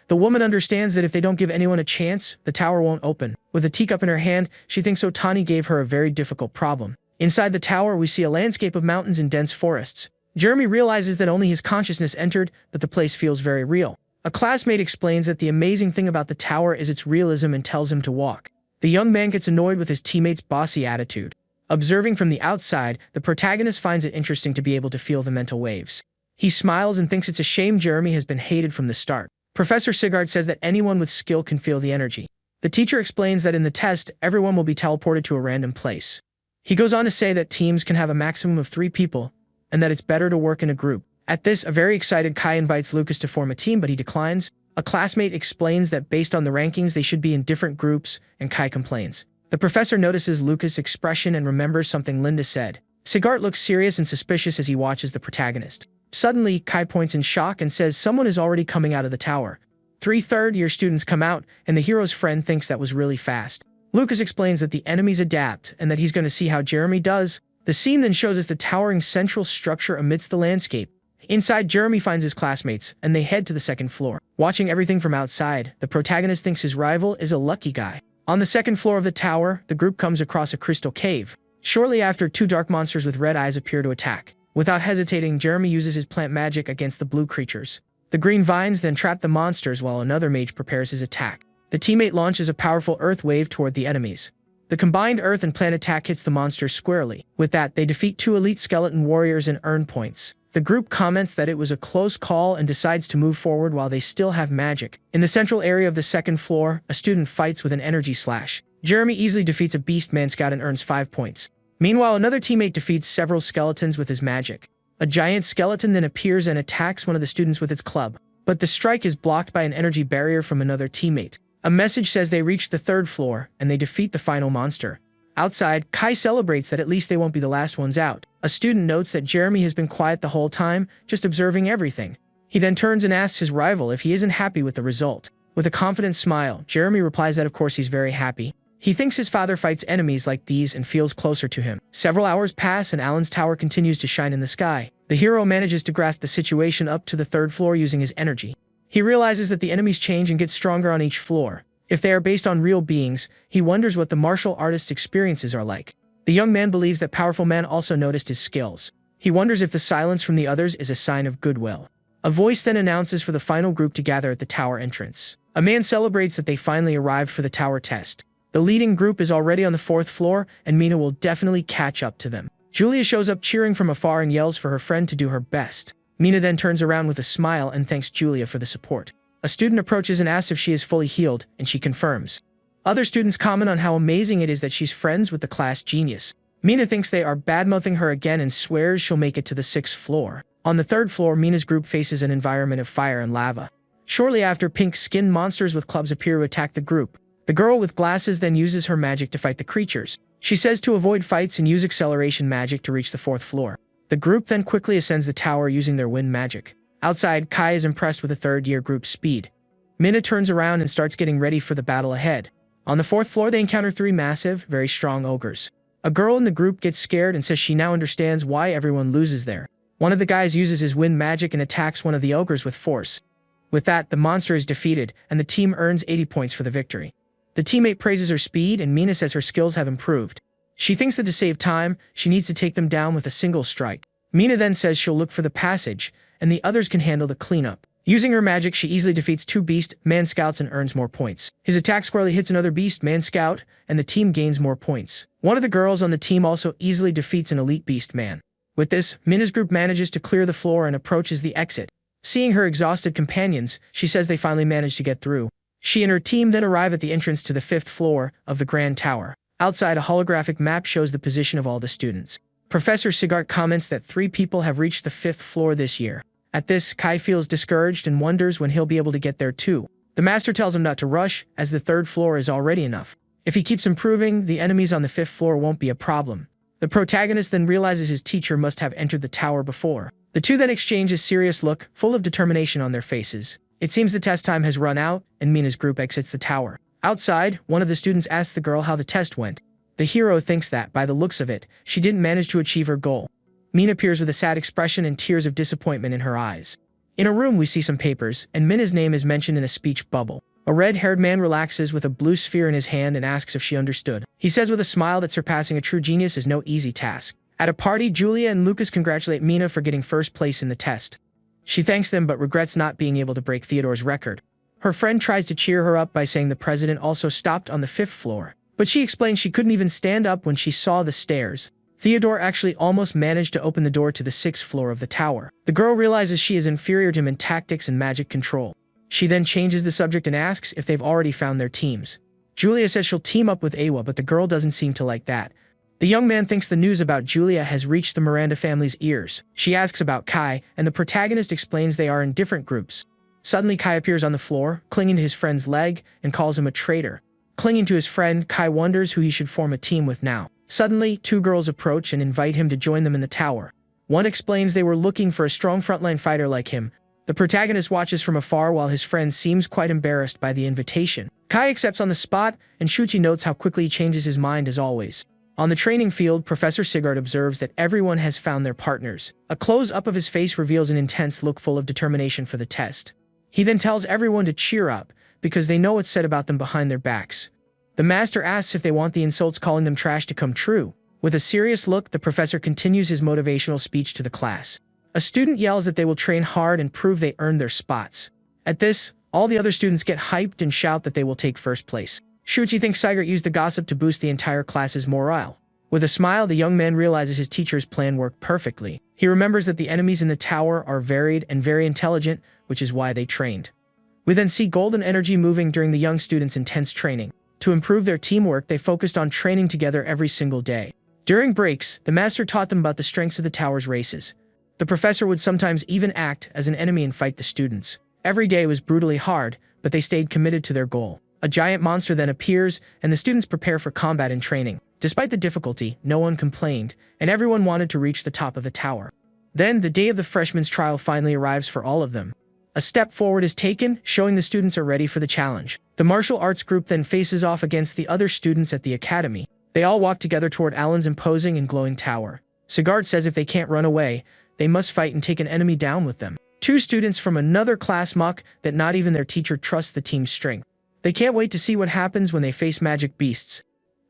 The woman understands that if they don't give anyone a chance, the tower won't open. With a teacup in her hand, she thinks Otani gave her a very difficult problem. Inside the tower, we see a landscape of mountains and dense forests. Jeremy realizes that only his consciousness entered, but the place feels very real. A classmate explains that the amazing thing about the tower is its realism and tells him to walk. The young man gets annoyed with his teammate's bossy attitude. Observing from the outside, the protagonist finds it interesting to be able to feel the mental waves. He smiles and thinks it's a shame Jeremy has been hated from the start. Professor Sigurd says that anyone with skill can feel the energy. The teacher explains that in the test, everyone will be teleported to a random place. He goes on to say that teams can have a maximum of 3 people, and that it's better to work in a group. At this, a very excited Kai invites Lucas to form a team, but he declines. A classmate explains that based on the rankings, they should be in different groups, and Kai complains. The professor notices Lucas' expression and remembers something Linda said. Sigurd looks serious and suspicious as he watches the protagonist. Suddenly, Kai points in shock and says someone is already coming out of the tower. 3 third-year students come out, and the hero's friend thinks that was really fast. Lucas explains that the enemies adapt, and that he's going to see how Jeremy does. The scene then shows us the towering central structure amidst the landscape. Inside, Jeremy finds his classmates, and they head to the 2nd floor. Watching everything from outside, the protagonist thinks his rival is a lucky guy. On the 2nd floor of the tower, the group comes across a crystal cave. Shortly after, 2 dark monsters with red eyes appear to attack. Without hesitating, Jeremy uses his plant magic against the blue creatures. The green vines then trap the monsters while another mage prepares his attack. The teammate launches a powerful earth wave toward the enemies. The combined earth and plant attack hits the monsters squarely. With that, they defeat 2 elite skeleton warriors and earn points. The group comments that it was a close call and decides to move forward while they still have magic. In the central area of the 2nd floor, a student fights with an energy slash. Jeremy easily defeats a beast man scout and earns 5 points. Meanwhile, another teammate defeats several skeletons with his magic. A giant skeleton then appears and attacks one of the students with its club. But the strike is blocked by an energy barrier from another teammate. A message says they reach the 3rd floor, and they defeat the final monster. Outside, Kai celebrates that at least they won't be the last ones out. A student notes that Jeremy has been quiet the whole time, just observing everything. He then turns and asks his rival if he isn't happy with the result. With a confident smile, Jeremy replies that of course he's very happy. He thinks his father fights enemies like these and feels closer to him. Several hours pass and Alan's tower continues to shine in the sky. The hero manages to grasp the situation up to the 3rd floor using his energy. He realizes that the enemies change and get stronger on each floor. If they are based on real beings, he wonders what the martial artist's experiences are like. The young man believes that powerful man also noticed his skills. He wonders if the silence from the others is a sign of goodwill. A voice then announces for the final group to gather at the tower entrance. A man celebrates that they finally arrived for the tower test. The leading group is already on the 4th floor, and Mina will definitely catch up to them. Julia shows up cheering from afar and yells for her friend to do her best. Mina then turns around with a smile and thanks Julia for the support. A student approaches and asks if she is fully healed, and she confirms. Other students comment on how amazing it is that she's friends with the class genius. Mina thinks they are badmouthing her again and swears she'll make it to the 6th floor. On the 3rd floor, Mina's group faces an environment of fire and lava. Shortly after, pink-skinned monsters with clubs appear to attack the group. The girl with glasses then uses her magic to fight the creatures. She says to avoid fights and use acceleration magic to reach the 4th floor. The group then quickly ascends the tower using their wind magic. Outside, Kai is impressed with the 3rd-year group's speed. Mina turns around and starts getting ready for the battle ahead. On the 4th floor, they encounter 3 massive, very strong ogres. A girl in the group gets scared and says she now understands why everyone loses there. One of the guys uses his wind magic and attacks one of the ogres with force. With that, the monster is defeated, and the team earns 80 points for the victory. The teammate praises her speed, and Mina says her skills have improved. She thinks that to save time, she needs to take them down with a single strike. Mina then says she'll look for the passage, and the others can handle the cleanup. Using her magic, she easily defeats 2 beast man scouts and earns more points. His attack squarely hits another beast man scout, and the team gains more points. One of the girls on the team also easily defeats an elite beast man. With this, Mina's group manages to clear the floor and approaches the exit. Seeing her exhausted companions, she says they finally managed to get through. She and her team then arrive at the entrance to the 5th floor of the Grand Tower. Outside, a holographic map shows the position of all the students. Professor Sigart comments that 3 people have reached the 5th floor this year. At this, Kai feels discouraged and wonders when he'll be able to get there too. The master tells him not to rush, as the 3rd floor is already enough. If he keeps improving, the enemies on the 5th floor won't be a problem. The protagonist then realizes his teacher must have entered the tower before. The two then exchange a serious look, full of determination on their faces. It seems the test time has run out, and Mina's group exits the tower. Outside, one of the students asks the girl how the test went. The hero thinks that, by the looks of it, she didn't manage to achieve her goal. Mina appears with a sad expression and tears of disappointment in her eyes. In a room, we see some papers, and Mina's name is mentioned in a speech bubble. A red-haired man relaxes with a blue sphere in his hand and asks if she understood. He says with a smile that surpassing a true genius is no easy task. At a party, Julia and Lucas congratulate Mina for getting 1st place in the test. She thanks them but regrets not being able to break Theodore's record. Her friend tries to cheer her up by saying the president also stopped on the 5th floor, but she explains she couldn't even stand up when she saw the stairs. Theodore actually almost managed to open the door to the 6th floor of the tower. The girl realizes she is inferior to him in tactics and magic control. She then changes the subject and asks if they've already found their teams. Julia says she'll team up with Awa, but the girl doesn't seem to like that. The young man thinks the news about Julia has reached the Miranda family's ears. She asks about Kai, and the protagonist explains they are in different groups. Suddenly, Kai appears on the floor, clinging to his friend's leg, and calls him a traitor. Clinging to his friend, Kai wonders who he should form a team with now. Suddenly, 2 girls approach and invite him to join them in the tower. One explains they were looking for a strong frontline fighter like him. The protagonist watches from afar while his friend seems quite embarrassed by the invitation. Kai accepts on the spot, and Shuchi notes how quickly he changes his mind as always. On the training field, Professor Sigard observes that everyone has found their partners. A close-up of his face reveals an intense look full of determination for the test. He then tells everyone to cheer up, because they know what's said about them behind their backs. The master asks if they want the insults calling them trash to come true. With a serious look, the professor continues his motivational speech to the class. A student yells that they will train hard and prove they earned their spots. At this, all the other students get hyped and shout that they will take 1st place. Shuchi thinks Sigart used the gossip to boost the entire class's morale. With a smile, the young man realizes his teacher's plan worked perfectly. He remembers that the enemies in the tower are varied and very intelligent, which is why they trained. We then see golden energy moving during the young students' intense training. To improve their teamwork, they focused on training together every single day. During breaks, the master taught them about the strengths of the tower's races. The professor would sometimes even act as an enemy and fight the students. Every day was brutally hard, but they stayed committed to their goal. A giant monster then appears, and the students prepare for combat and training. Despite the difficulty, no one complained, and everyone wanted to reach the top of the tower. Then, the day of the freshman's trial finally arrives for all of them. A step forward is taken, showing the students are ready for the challenge. The martial arts group then faces off against the other students at the academy. They all walk together toward Alan's imposing and glowing tower. Sigard says if they can't run away, they must fight and take an enemy down with them. Two students from another class mock that not even their teacher trusts the team's strength. They can't wait to see what happens when they face magic beasts.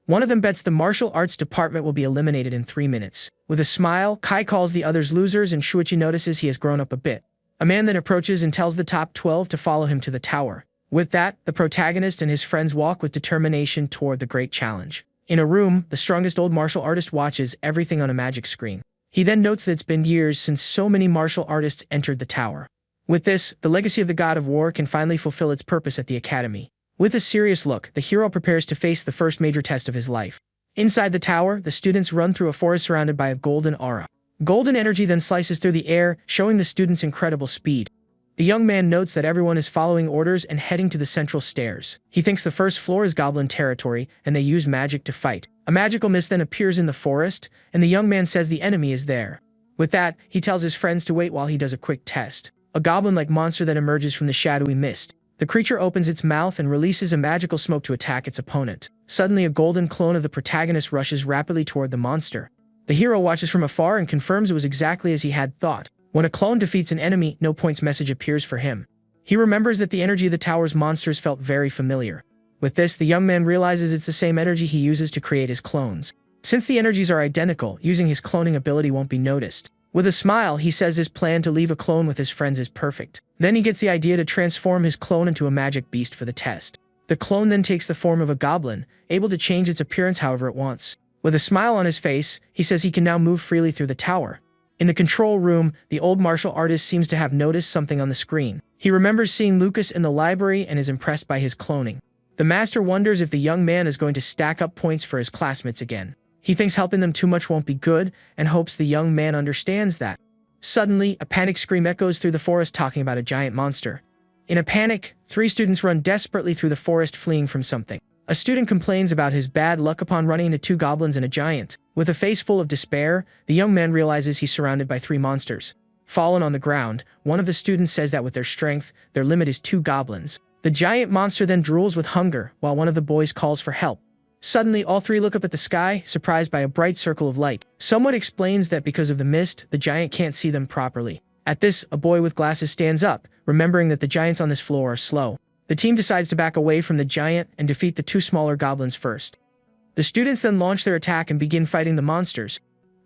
One of them bets the martial arts department will be eliminated in 3 minutes. With a smile, Kai calls the others losers and Shuichi notices he has grown up a bit. A man then approaches and tells the top 12 to follow him to the tower. With that, the protagonist and his friends walk with determination toward the great challenge. In a room, the strongest old martial artist watches everything on a magic screen. He then notes that it's been years since so many martial artists entered the tower. With this, the legacy of the god of war can finally fulfill its purpose at the academy. With a serious look, the hero prepares to face the first major test of his life. Inside the tower, the students run through a forest surrounded by a golden aura. Golden energy then slices through the air, showing the students incredible speed. The young man notes that everyone is following orders and heading to the central stairs. He thinks the first floor is goblin territory, and they use magic to fight. A magical mist then appears in the forest, and the young man says the enemy is there. With that, he tells his friends to wait while he does a quick test. A goblin-like monster then emerges from the shadowy mist. The creature opens its mouth and releases a magical smoke to attack its opponent. Suddenly, a golden clone of the protagonist rushes rapidly toward the monster. The hero watches from afar and confirms it was exactly as he had thought. When a clone defeats an enemy, no points message appears for him. He remembers that the energy of the tower's monsters felt very familiar. With this, the young man realizes it's the same energy he uses to create his clones. Since the energies are identical, using his cloning ability won't be noticed. With a smile, he says his plan to leave a clone with his friends is perfect. Then he gets the idea to transform his clone into a magic beast for the test. The clone then takes the form of a goblin, able to change its appearance however it wants. With a smile on his face, he says he can now move freely through the tower. In the control room, the old martial artist seems to have noticed something on the screen. He remembers seeing Lucas in the library and is impressed by his cloning. The master wonders if the young man is going to stack up points for his classmates again. He thinks helping them too much won't be good, and hopes the young man understands that. Suddenly, a panic scream echoes through the forest talking about a giant monster. In a panic, 3 students run desperately through the forest fleeing from something. A student complains about his bad luck upon running into 2 goblins and a giant. With a face full of despair, the young man realizes he's surrounded by 3 monsters. Fallen on the ground, one of the students says that with their strength, their limit is 2 goblins. The giant monster then drools with hunger, while one of the boys calls for help. Suddenly, all 3 look up at the sky, surprised by a bright circle of light. Someone explains that because of the mist, the giant can't see them properly. At this, a boy with glasses stands up, remembering that the giants on this floor are slow. The team decides to back away from the giant and defeat the 2 smaller goblins first. The students then launch their attack and begin fighting the monsters.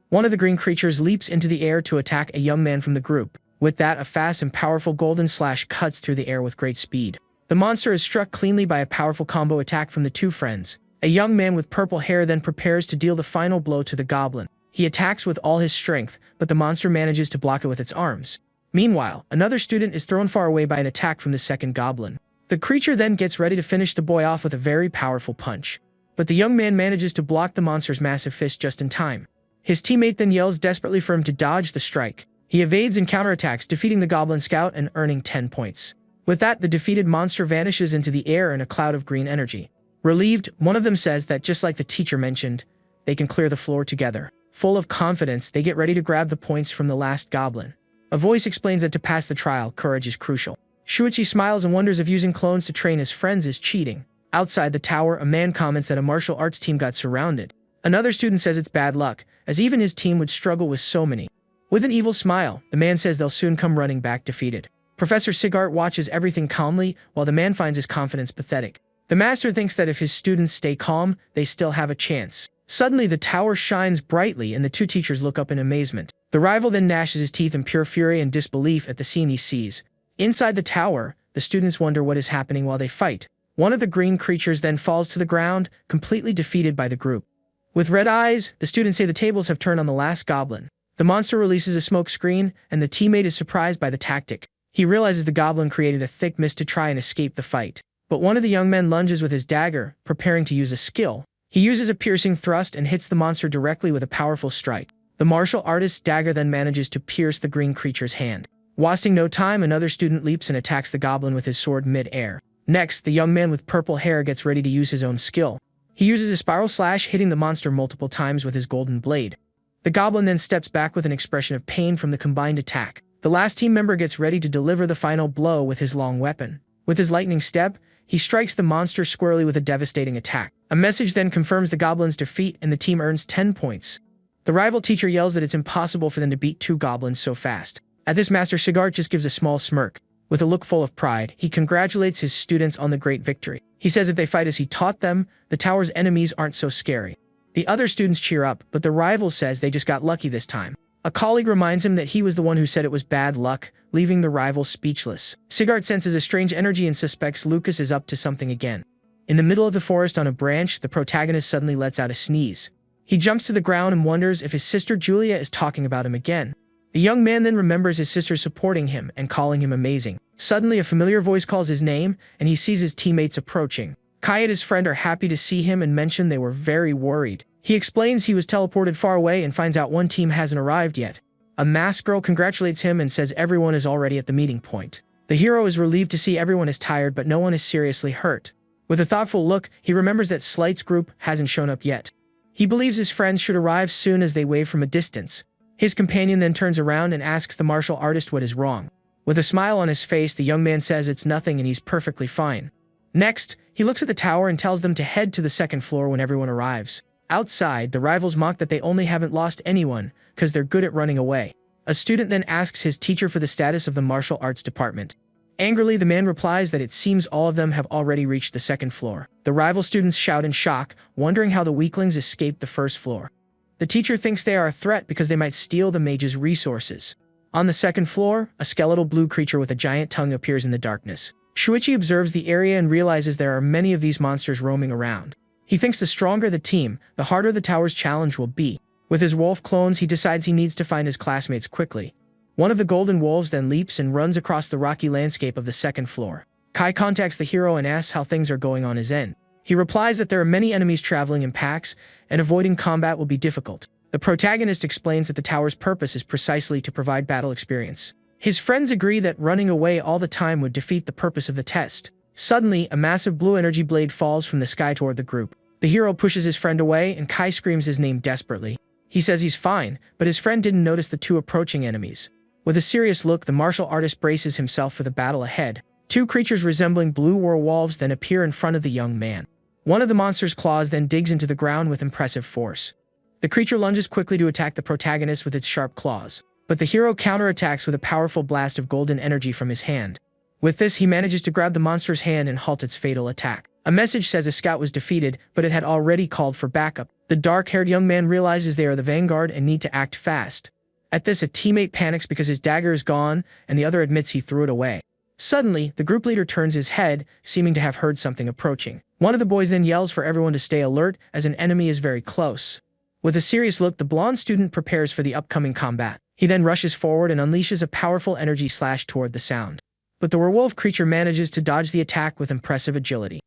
One of the green creatures leaps into the air to attack a young man from the group. With that, a fast and powerful golden slash cuts through the air with great speed. The monster is struck cleanly by a powerful combo attack from the 2 friends. A young man with purple hair then prepares to deal the final blow to the goblin. He attacks with all his strength, but the monster manages to block it with its arms. Meanwhile, another student is thrown far away by an attack from the second goblin. The creature then gets ready to finish the boy off with a very powerful punch. But the young man manages to block the monster's massive fist just in time. His teammate then yells desperately for him to dodge the strike. He evades and counterattacks, defeating the goblin scout and earning 10 points. With that, the defeated monster vanishes into the air in a cloud of green energy. Relieved, one of them says that just like the teacher mentioned, they can clear the floor together. Full of confidence, they get ready to grab the points from the last goblin. A voice explains that to pass the trial, courage is crucial. Shuichi smiles and wonders if using clones to train his friends is cheating. Outside the tower, a man comments that a martial arts team got surrounded. Another student says it's bad luck, as even his team would struggle with so many. With an evil smile, the man says they'll soon come running back defeated. Professor Sigart watches everything calmly, while the man finds his confidence pathetic. The master thinks that if his students stay calm, they still have a chance. Suddenly, the tower shines brightly and the 2 teachers look up in amazement. The rival then gnashes his teeth in pure fury and disbelief at the scene he sees. Inside the tower, the students wonder what is happening while they fight. One of the green creatures then falls to the ground, completely defeated by the group. With red eyes, the students say the tables have turned on the last goblin. The monster releases a smoke screen, and the teammate is surprised by the tactic. He realizes the goblin created a thick mist to try and escape the fight. But one of the young men lunges with his dagger, preparing to use a skill. He uses a piercing thrust and hits the monster directly with a powerful strike. The martial artist's dagger then manages to pierce the green creature's hand. Wasting no time, another student leaps and attacks the goblin with his sword mid-air. Next, the young man with purple hair gets ready to use his own skill. He uses a spiral slash, hitting the monster multiple times with his golden blade. The goblin then steps back with an expression of pain from the combined attack. The last team member gets ready to deliver the final blow with his long weapon. With his lightning step, he strikes the monster squarely with a devastating attack. A message then confirms the goblin's defeat and the team earns 10 points. The rival teacher yells that it's impossible for them to beat 2 goblins so fast. At this, Master Sigart just gives a small smirk. With a look full of pride, he congratulates his students on the great victory. He says if they fight as he taught them, the tower's enemies aren't so scary. The other students cheer up, but the rival says they just got lucky this time. A colleague reminds him that he was the one who said it was bad luck, leaving the rival speechless. Sigart senses a strange energy and suspects Lucas is up to something again. In the middle of the forest on a branch, the protagonist suddenly lets out a sneeze. He jumps to the ground and wonders if his sister Julia is talking about him again. The young man then remembers his sister supporting him and calling him amazing. Suddenly, a familiar voice calls his name, and he sees his teammates approaching. Kai and his friend are happy to see him and mention they were very worried. He explains he was teleported far away and finds out one team hasn't arrived yet. A masked girl congratulates him and says everyone is already at the meeting point. The hero is relieved to see everyone is tired, but no one is seriously hurt. With a thoughtful look, he remembers that Slight's group hasn't shown up yet. He believes his friends should arrive soon as they wave from a distance. His companion then turns around and asks the martial artist what is wrong. With a smile on his face, the young man says it's nothing and he's perfectly fine. Next, he looks at the tower and tells them to head to the second floor when everyone arrives. Outside, the rivals mock that they only haven't lost anyone because they're good at running away. A student then asks his teacher for the status of the martial arts department. Angrily, the man replies that it seems all of them have already reached the second floor. The rival students shout in shock, wondering how the weaklings escaped the first floor. The teacher thinks they are a threat because they might steal the mage's resources. On the second floor, a skeletal blue creature with a giant tongue appears in the darkness. Shuichi observes the area and realizes there are many of these monsters roaming around. He thinks the stronger the team, the harder the tower's challenge will be. With his wolf clones, he decides he needs to find his classmates quickly. One of the golden wolves then leaps and runs across the rocky landscape of the second floor. Kai contacts the hero and asks how things are going on his end. He replies that there are many enemies traveling in packs, and avoiding combat will be difficult. The protagonist explains that the tower's purpose is precisely to provide battle experience. His friends agree that running away all the time would defeat the purpose of the test. Suddenly, a massive blue energy blade falls from the sky toward the group. The hero pushes his friend away, and Kai screams his name desperately. He says he's fine, but his friend didn't notice the two approaching enemies. With a serious look, the martial artist braces himself for the battle ahead. Two creatures resembling blue werewolves then appear in front of the young man. One of the monster's claws then digs into the ground with impressive force. The creature lunges quickly to attack the protagonist with its sharp claws, but the hero counterattacks with a powerful blast of golden energy from his hand. With this, he manages to grab the monster's hand and halt its fatal attack. A message says a scout was defeated, but it had already called for backup. The dark-haired young man realizes they are the vanguard and need to act fast. At this, a teammate panics because his dagger is gone, and the other admits he threw it away. Suddenly, the group leader turns his head, seeming to have heard something approaching. One of the boys then yells for everyone to stay alert, as an enemy is very close. With a serious look, the blonde student prepares for the upcoming combat. He then rushes forward and unleashes a powerful energy slash toward the sound. But the werewolf creature manages to dodge the attack with impressive agility.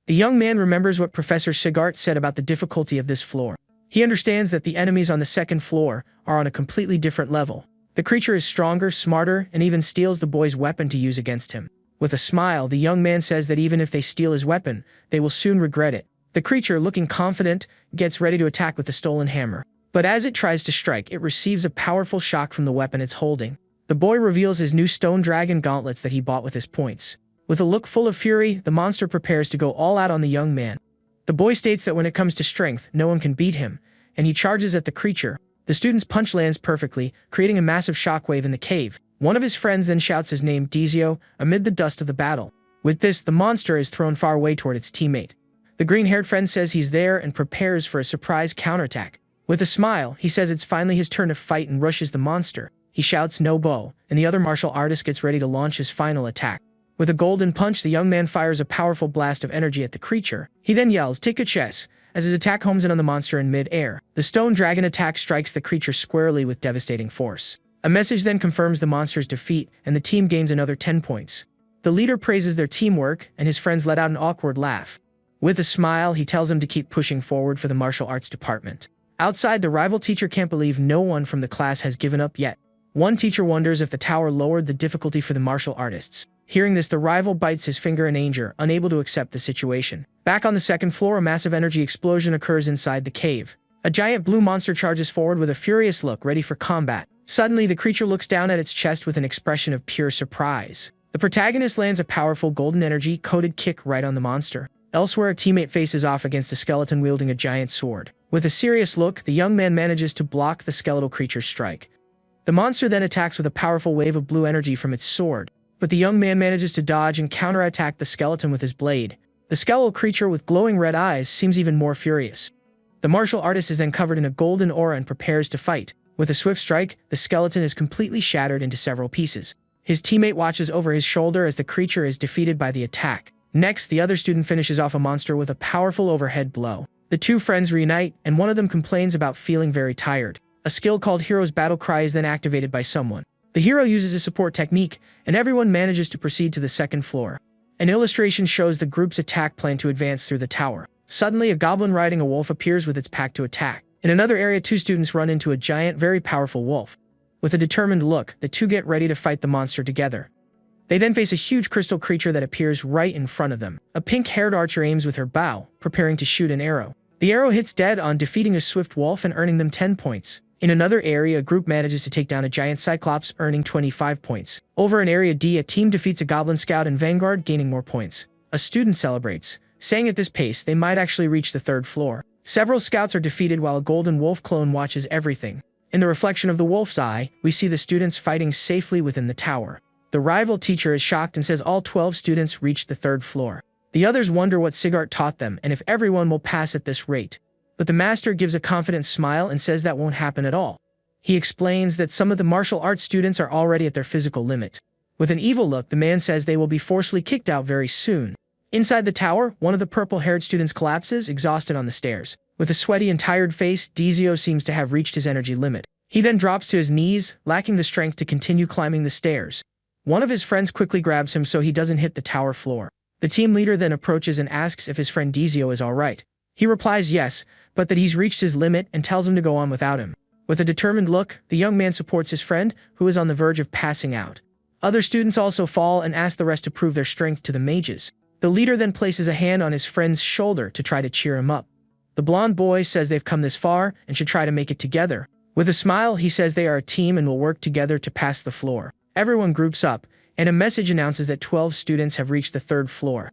The young man remembers what Professor Sigart said about the difficulty of this floor. He understands that the enemies on the second floor are on a completely different level. The creature is stronger, smarter, and even steals the boy's weapon to use against him. With a smile, the young man says that even if they steal his weapon, they will soon regret it. The creature, looking confident, gets ready to attack with the stolen hammer. But as it tries to strike, it receives a powerful shock from the weapon it's holding. The boy reveals his new stone dragon gauntlets that he bought with his points. With a look full of fury, the monster prepares to go all out on the young man. The boy states that when it comes to strength, no one can beat him, and he charges at the creature. The student's punch lands perfectly, creating a massive shockwave in the cave. One of his friends then shouts his name, Dizio, amid the dust of the battle. With this, the monster is thrown far away toward its teammate. The green-haired friend says he's there and prepares for a surprise counterattack. With a smile, he says it's finally his turn to fight and rushes the monster. He shouts, "No bow," and the other martial artist gets ready to launch his final attack. With a golden punch, the young man fires a powerful blast of energy at the creature. He then yells, "Take a chess," as his attack homes in on the monster in mid-air. The stone dragon attack strikes the creature squarely with devastating force. A message then confirms the monster's defeat, and the team gains another 10 points. The leader praises their teamwork, and his friends let out an awkward laugh. With a smile, he tells them to keep pushing forward for the martial arts department. Outside, the rival teacher can't believe no one from the class has given up yet. One teacher wonders if the tower lowered the difficulty for the martial artists. Hearing this, the rival bites his finger in anger, unable to accept the situation. Back on the second floor, a massive energy explosion occurs inside the cave. A giant blue monster charges forward with a furious look, ready for combat. Suddenly, the creature looks down at its chest with an expression of pure surprise. The protagonist lands a powerful golden energy-coated kick right on the monster. Elsewhere, a teammate faces off against a skeleton wielding a giant sword. With a serious look, the young man manages to block the skeletal creature's strike. The monster then attacks with a powerful wave of blue energy from its sword, but the young man manages to dodge and counterattack the skeleton with his blade. The skeletal creature with glowing red eyes seems even more furious. The martial artist is then covered in a golden aura and prepares to fight. With a swift strike, the skeleton is completely shattered into several pieces. His teammate watches over his shoulder as the creature is defeated by the attack. Next, the other student finishes off a monster with a powerful overhead blow. The two friends reunite, and one of them complains about feeling very tired. A skill called Hero's Battle Cry is then activated by someone. The hero uses a support technique, and everyone manages to proceed to the second floor. An illustration shows the group's attack plan to advance through the tower. Suddenly, a goblin riding a wolf appears with its pack to attack. In another area, two students run into a giant, very powerful wolf. With a determined look, the two get ready to fight the monster together. They then face a huge crystal creature that appears right in front of them. A pink-haired archer aims with her bow, preparing to shoot an arrow. The arrow hits dead on, defeating a swift wolf and earning them 10 points. In another area, a group manages to take down a giant cyclops, earning 25 points. Over in Area D, a team defeats a goblin scout and vanguard, gaining more points. A student celebrates, saying at this pace they might actually reach the third floor. Several scouts are defeated while a golden wolf clone watches everything. In the reflection of the wolf's eye, we see the students fighting safely within the tower. The rival teacher is shocked and says all 12 students reached the third floor. The others wonder what Sigart taught them and if everyone will pass at this rate. But the master gives a confident smile and says that won't happen at all. He explains that some of the martial arts students are already at their physical limit. With an evil look, the man says they will be forcefully kicked out very soon. Inside the tower, one of the purple-haired students collapses, exhausted on the stairs. With a sweaty and tired face, Dizio seems to have reached his energy limit. He then drops to his knees, lacking the strength to continue climbing the stairs. One of his friends quickly grabs him so he doesn't hit the tower floor. The team leader then approaches and asks if his friend Dizio is alright. He replies yes, but that he's reached his limit and tells him to go on without him. With a determined look, the young man supports his friend, who is on the verge of passing out. Other students also fall and ask the rest to prove their strength to the mages. The leader then places a hand on his friend's shoulder to try to cheer him up. The blonde boy says they've come this far and should try to make it together. With a smile, he says they are a team and will work together to pass the floor. Everyone groups up, and a message announces that 12 students have reached the third floor.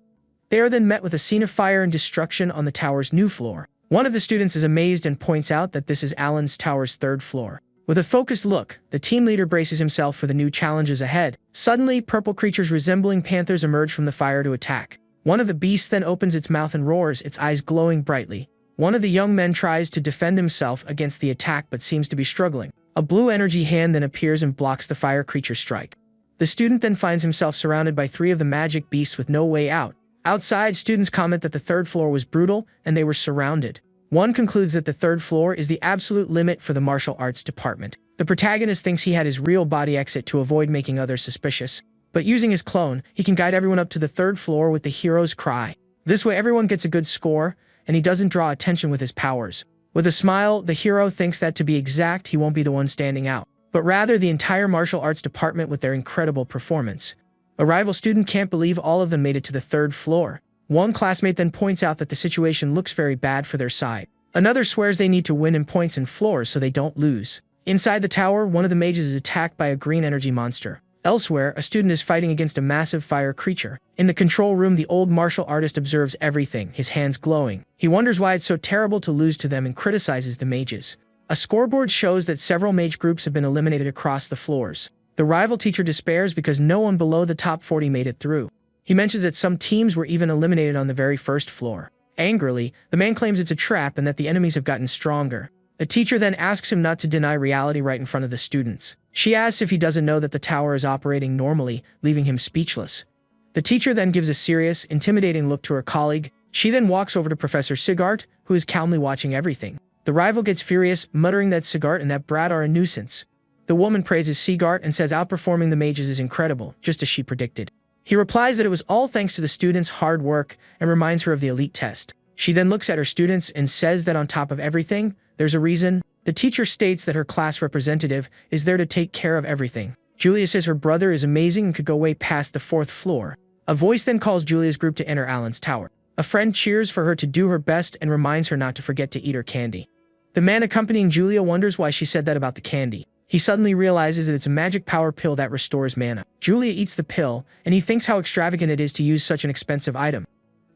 They are then met with a scene of fire and destruction on the tower's new floor. One of the students is amazed and points out that this is Alan's tower's third floor. With a focused look, the team leader braces himself for the new challenges ahead. Suddenly, purple creatures resembling panthers emerge from the fire to attack. One of the beasts then opens its mouth and roars, its eyes glowing brightly. One of the young men tries to defend himself against the attack but seems to be struggling. A blue energy hand then appears and blocks the fire creature's strike. The student then finds himself surrounded by 3 of the magic beasts with no way out. Outside, students comment that the third floor was brutal and they were surrounded. One concludes that the third floor is the absolute limit for the martial arts department. The protagonist thinks he had his real body exit to avoid making others suspicious. But using his clone, he can guide everyone up to the third floor with the hero's cry. This way everyone gets a good score, and he doesn't draw attention with his powers. With a smile, the hero thinks that to be exact, he won't be the one standing out, but rather the entire martial arts department with their incredible performance. A rival student can't believe all of them made it to the third floor. One classmate then points out that the situation looks very bad for their side. Another swears they need to win in points and floors so they don't lose. Inside the tower, one of the mages is attacked by a green energy monster. Elsewhere, a student is fighting against a massive fire creature. In the control room, the old martial artist observes everything, his hands glowing. He wonders why it's so terrible to lose to them and criticizes the mages. A scoreboard shows that several mage groups have been eliminated across the floors. The rival teacher despairs because no one below the top 40 made it through. He mentions that some teams were even eliminated on the very first floor. Angrily, the man claims it's a trap and that the enemies have gotten stronger. The teacher then asks him not to deny reality right in front of the students. She asks if he doesn't know that the tower is operating normally, leaving him speechless. The teacher then gives a serious, intimidating look to her colleague. She then walks over to Professor Sigart, who is calmly watching everything. The rival gets furious, muttering that Sigart and that brat are a nuisance. The woman praises Sigart and says outperforming the mages is incredible, just as she predicted. He replies that it was all thanks to the students' hard work and reminds her of the elite test. She then looks at her students and says that on top of everything, there's a reason. The teacher states that her class representative is there to take care of everything. Julia says her brother is amazing and could go way past the 4th floor. A voice then calls Julia's group to enter Alan's tower. A friend cheers for her to do her best and reminds her not to forget to eat her candy. The man accompanying Julia wonders why she said that about the candy. He suddenly realizes that it's a magic power pill that restores mana. Julia eats the pill, and he thinks how extravagant it is to use such an expensive item.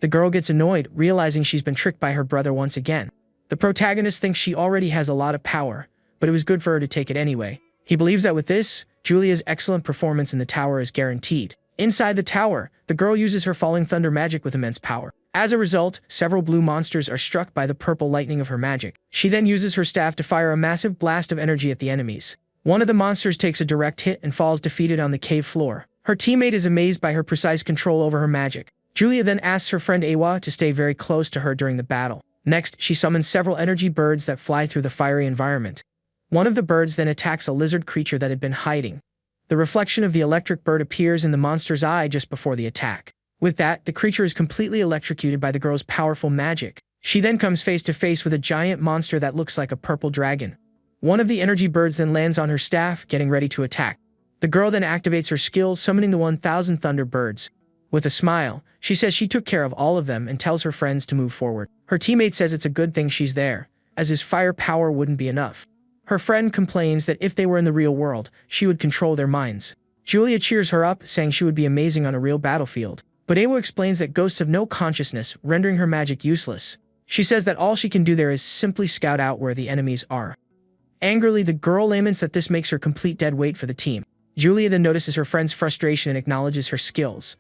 The girl gets annoyed, realizing she's been tricked by her brother once again. The protagonist thinks she already has a lot of power, but it was good for her to take it anyway. He believes that with this, Julia's excellent performance in the tower is guaranteed. Inside the tower, the girl uses her falling thunder magic with immense power. As a result, several blue monsters are struck by the purple lightning of her magic. She then uses her staff to fire a massive blast of energy at the enemies. One of the monsters takes a direct hit and falls defeated on the cave floor. Her teammate is amazed by her precise control over her magic. Julia then asks her friend Awa to stay very close to her during the battle. Next, she summons several energy birds that fly through the fiery environment. One of the birds then attacks a lizard creature that had been hiding. The reflection of the electric bird appears in the monster's eye just before the attack. With that, the creature is completely electrocuted by the girl's powerful magic. She then comes face to face with a giant monster that looks like a purple dragon. One of the energy birds then lands on her staff, getting ready to attack. The girl then activates her skills, summoning the 1,000 thunder birds. With a smile, she says she took care of all of them and tells her friends to move forward. Her teammate says it's a good thing she's there, as his fire power wouldn't be enough. Her friend complains that if they were in the real world, she would control their minds. Julia cheers her up, saying she would be amazing on a real battlefield. But Awa explains that ghosts have no consciousness, rendering her magic useless. She says that all she can do there is simply scout out where the enemies are. Angrily, the girl laments that this makes her complete dead weight for the team. Julia then notices her friend's frustration and acknowledges her skills.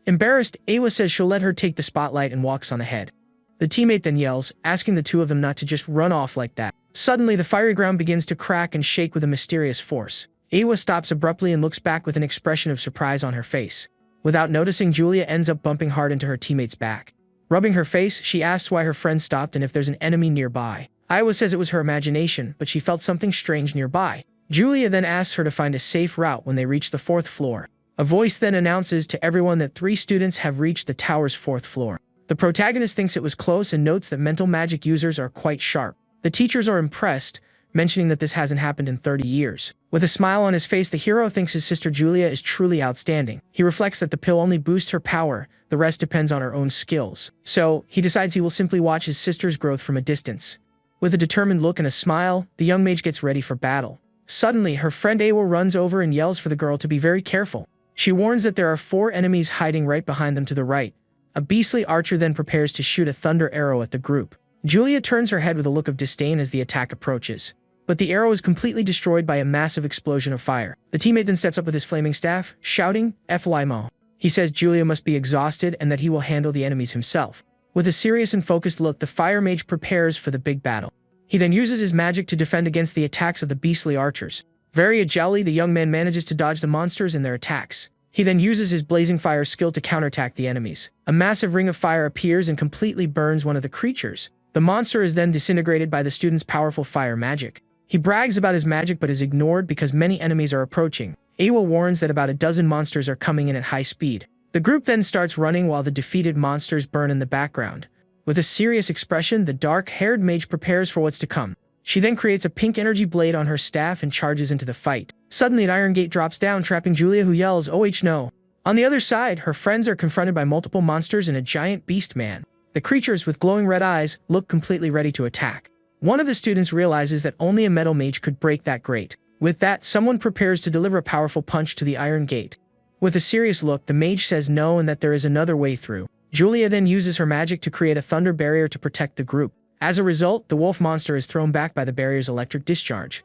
Embarrassed, Awa says she'll let her take the spotlight and walks on ahead. The teammate then yells, asking the two of them not to just run off like that. Suddenly, the fiery ground begins to crack and shake with a mysterious force. Awa stops abruptly and looks back with an expression of surprise on her face. Without noticing, Julia ends up bumping hard into her teammate's back. Rubbing her face, she asks why her friend stopped and if there's an enemy nearby. Awa says it was her imagination, but she felt something strange nearby. Julia then asks her to find a safe route when they reach the 4th floor. A voice then announces to everyone that 3 students have reached the tower's 4th floor. The protagonist thinks it was close and notes that mental magic users are quite sharp. The teachers are impressed, mentioning that this hasn't happened in 30 years. With a smile on his face, the hero thinks his sister Julia is truly outstanding. He reflects that the pill only boosts her power, the rest depends on her own skills. So, he decides he will simply watch his sister's growth from a distance. With a determined look and a smile, the young mage gets ready for battle. Suddenly, her friend Awa runs over and yells for the girl to be very careful. She warns that there are 4 enemies hiding right behind them to the right. A beastly archer then prepares to shoot a thunder arrow at the group. Julia turns her head with a look of disdain as the attack approaches. But the arrow is completely destroyed by a massive explosion of fire. The teammate then steps up with his flaming staff, shouting, "F-Limo." He says Julia must be exhausted and that he will handle the enemies himself. With a serious and focused look, the fire mage prepares for the big battle. He then uses his magic to defend against the attacks of the beastly archers. Very agilely, the young man manages to dodge the monsters and their attacks. He then uses his blazing fire skill to counterattack the enemies. A massive ring of fire appears and completely burns one of the creatures. The monster is then disintegrated by the student's powerful fire magic. He brags about his magic but is ignored because many enemies are approaching. Awa warns that about a dozen monsters are coming in at high speed. The group then starts running while the defeated monsters burn in the background. With a serious expression, the dark-haired mage prepares for what's to come. She then creates a pink energy blade on her staff and charges into the fight. Suddenly, an iron gate drops down, trapping Julia, who yells, "Oh no!" On the other side, her friends are confronted by multiple monsters and a giant beast man. The creatures, with glowing red eyes, look completely ready to attack. One of the students realizes that only a metal mage could break that grate. With that, someone prepares to deliver a powerful punch to the iron gate. With a serious look, the mage says no and that there is another way through. Julia then uses her magic to create a thunder barrier to protect the group. As a result, the wolf monster is thrown back by the barrier's electric discharge.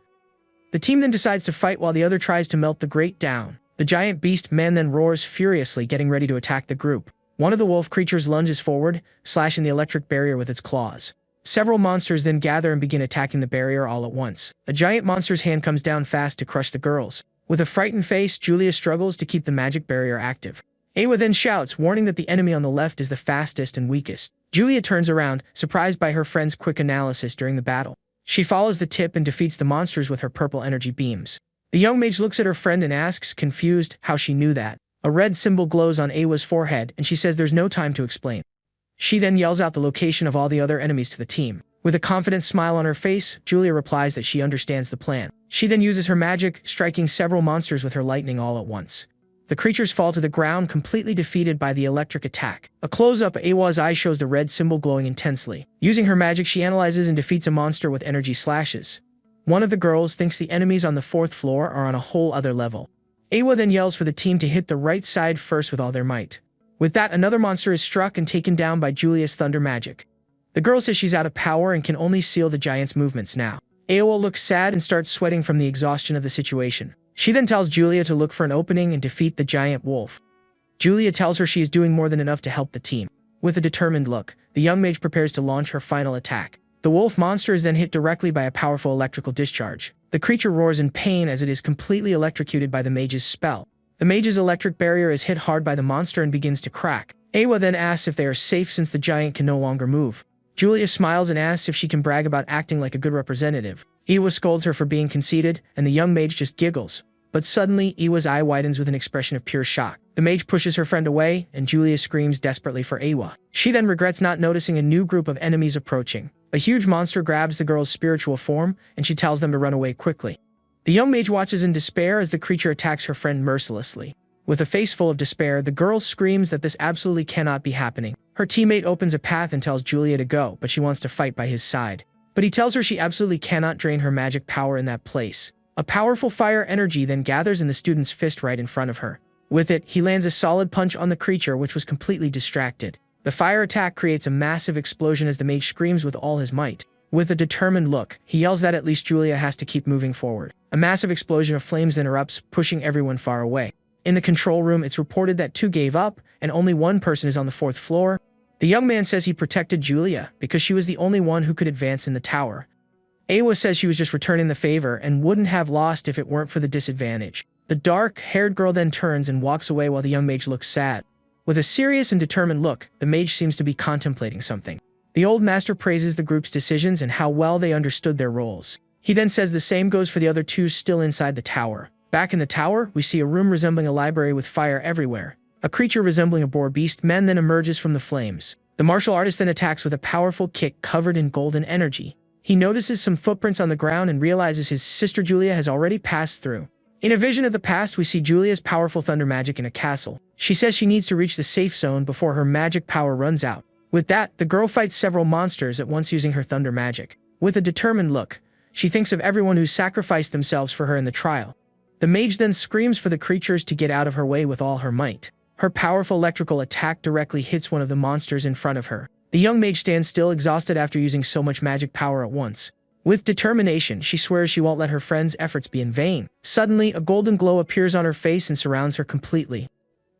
The team then decides to fight while the other tries to melt the grate down. The giant beast man then roars furiously, getting ready to attack the group. One of the wolf creatures lunges forward, slashing the electric barrier with its claws. Several monsters then gather and begin attacking the barrier all at once. A giant monster's hand comes down fast to crush the girls. With a frightened face, Julia struggles to keep the magic barrier active. Awa then shouts, warning that the enemy on the left is the fastest and weakest. Julia turns around, surprised by her friend's quick analysis during the battle. She follows the tip and defeats the monsters with her purple energy beams. The young mage looks at her friend and asks, confused, how she knew that. A red symbol glows on Awa's forehead, and she says there's no time to explain. She then yells out the location of all the other enemies to the team. With a confident smile on her face, Julia replies that she understands the plan. She then uses her magic, striking several monsters with her lightning all at once. The creatures fall to the ground, completely defeated by the electric attack. A close-up of Awa's eye shows the red symbol glowing intensely. Using her magic, she analyzes and defeats a monster with energy slashes. One of the girls thinks the enemies on the 4th floor are on a whole other level. Awa then yells for the team to hit the right side first with all their might. With that, another monster is struck and taken down by Julia's thunder magic. The girl says she's out of power and can only seal the giant's movements now. Aowa looks sad and starts sweating from the exhaustion of the situation. She then tells Julia to look for an opening and defeat the giant wolf. Julia tells her she is doing more than enough to help the team. With a determined look, the young mage prepares to launch her final attack. The wolf monster is then hit directly by a powerful electrical discharge. The creature roars in pain as it is completely electrocuted by the mage's spell. The mage's electric barrier is hit hard by the monster and begins to crack. Awa then asks if they are safe since the giant can no longer move. Julia smiles and asks if she can brag about acting like a good representative. Awa scolds her for being conceited, and the young mage just giggles. But suddenly, Awa's eye widens with an expression of pure shock. The mage pushes her friend away, and Julia screams desperately for Awa. She then regrets not noticing a new group of enemies approaching. A huge monster grabs the girl's spiritual form, and she tells them to run away quickly. The young mage watches in despair as the creature attacks her friend mercilessly. With a face full of despair, the girl screams that this absolutely cannot be happening. Her teammate opens a path and tells Julia to go, but she wants to fight by his side. But he tells her she absolutely cannot drain her magic power in that place. A powerful fire energy then gathers in the student's fist right in front of her. With it, he lands a solid punch on the creature, which was completely distracted. The fire attack creates a massive explosion as the mage screams with all his might. With a determined look, he yells that at least Julia has to keep moving forward. A massive explosion of flames then erupts, pushing everyone far away. In the control room, it's reported that 2 gave up, and only 1 person is on the 4th floor. The young man says he protected Julia because she was the only one who could advance in the tower. Awa says she was just returning the favor and wouldn't have lost if it weren't for the disadvantage. The dark-haired girl then turns and walks away while the young mage looks sad. With a serious and determined look, the mage seems to be contemplating something. The old master praises the group's decisions and how well they understood their roles. He then says the same goes for the other 2 still inside the tower. Back in the tower, we see a room resembling a library with fire everywhere. A creature resembling a boar beast man then emerges from the flames. The martial artist then attacks with a powerful kick covered in golden energy. He notices some footprints on the ground and realizes his sister Julia has already passed through. In a vision of the past, we see Julia's powerful thunder magic in a castle. She says she needs to reach the safe zone before her magic power runs out. With that, the girl fights several monsters at once using her thunder magic. With a determined look, she thinks of everyone who sacrificed themselves for her in the trial. The mage then screams for the creatures to get out of her way with all her might. Her powerful electrical attack directly hits one of the monsters in front of her. The young mage stands still, exhausted after using so much magic power at once. With determination, she swears she won't let her friend's efforts be in vain. Suddenly, a golden glow appears on her face and surrounds her completely.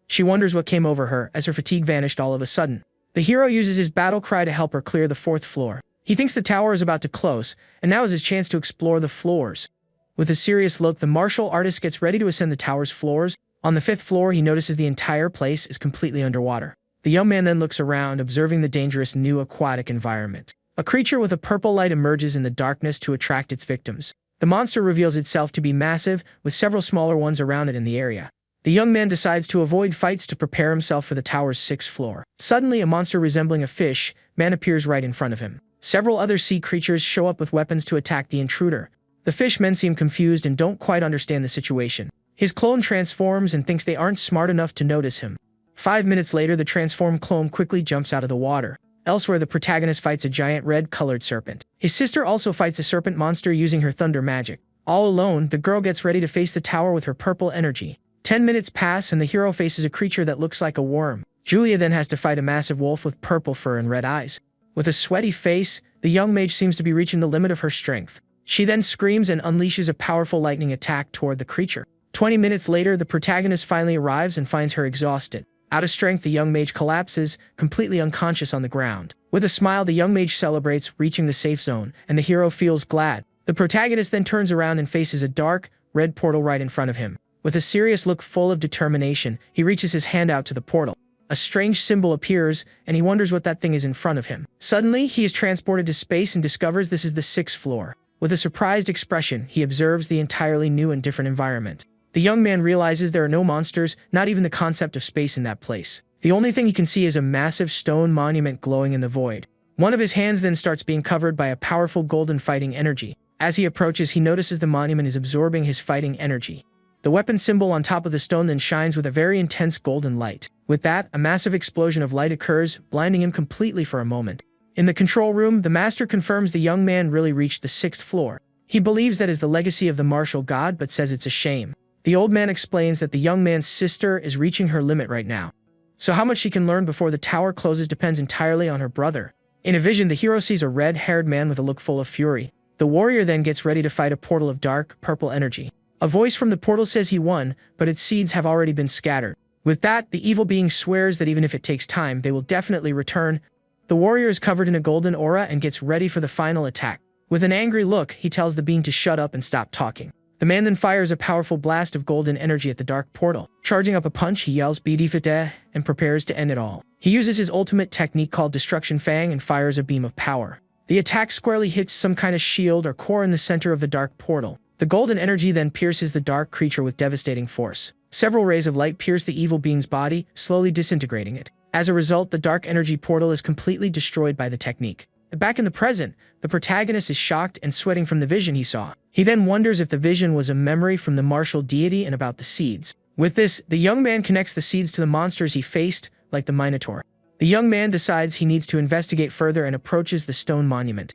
She wonders what came over her as her fatigue vanished all of a sudden. The hero uses his battle cry to help her clear the 4th floor. He thinks the tower is about to close, and now is his chance to explore the floors. With a serious look, the martial artist gets ready to ascend the tower's floors. On the 5th floor, he notices the entire place is completely underwater. The young man then looks around, observing the dangerous new aquatic environment. A creature with a purple light emerges in the darkness to attract its victims. The monster reveals itself to be massive, with several smaller ones around it in the area. The young man decides to avoid fights to prepare himself for the tower's 6th floor. Suddenly, a monster resembling a fish man appears right in front of him. Several other sea creatures show up with weapons to attack the intruder. The fishmen seem confused and don't quite understand the situation. His clone transforms and thinks they aren't smart enough to notice him. 5 minutes later, the transformed clone quickly jumps out of the water. Elsewhere, the protagonist fights a giant red-colored serpent. His sister also fights a serpent monster using her thunder magic. All alone, the girl gets ready to face the tower with her purple energy. 10 minutes pass and the hero faces a creature that looks like a worm. Julia then has to fight a massive wolf with purple fur and red eyes. With a sweaty face, the young mage seems to be reaching the limit of her strength. She then screams and unleashes a powerful lightning attack toward the creature. 20 minutes later, the protagonist finally arrives and finds her exhausted. Out of strength, the young mage collapses, completely unconscious on the ground. With a smile, the young mage celebrates reaching the safe zone, and the hero feels glad. The protagonist then turns around and faces a dark, red portal right in front of him. With a serious look full of determination, he reaches his hand out to the portal. A strange symbol appears, and he wonders what that thing is in front of him. Suddenly, he is transported to space and discovers this is the 6th floor. With a surprised expression, he observes the entirely new and different environment. The young man realizes there are no monsters, not even the concept of space in that place. The only thing he can see is a massive stone monument glowing in the void. One of his hands then starts being covered by a powerful golden fighting energy. As he approaches, he notices the monument is absorbing his fighting energy. The weapon symbol on top of the stone then shines with a very intense golden light. With that, a massive explosion of light occurs, blinding him completely for a moment. In the control room, the master confirms the young man really reached the 6th floor. He believes that is the legacy of the martial god, but says it's a shame. The old man explains that the young man's sister is reaching her limit right now. So how much she can learn before the tower closes depends entirely on her brother. In a vision, the hero sees a red-haired man with a look full of fury. The warrior then gets ready to fight a portal of dark, purple energy. A voice from the portal says he won, but its seeds have already been scattered. With that, the evil being swears that even if it takes time, they will definitely return. The warrior is covered in a golden aura and gets ready for the final attack. With an angry look, he tells the being to shut up and stop talking. The man then fires a powerful blast of golden energy at the dark portal. Charging up a punch, he yells "Bidifite" and prepares to end it all. He uses his ultimate technique called Destruction Fang and fires a beam of power. The attack squarely hits some kind of shield or core in the center of the dark portal. The golden energy then pierces the dark creature with devastating force. Several rays of light pierce the evil being's body, slowly disintegrating it. As a result, the dark energy portal is completely destroyed by the technique. Back in the present, the protagonist is shocked and sweating from the vision he saw. He then wonders if the vision was a memory from the martial deity and about the seeds. With this, the young man connects the seeds to the monsters he faced, like the Minotaur. The young man decides he needs to investigate further and approaches the stone monument.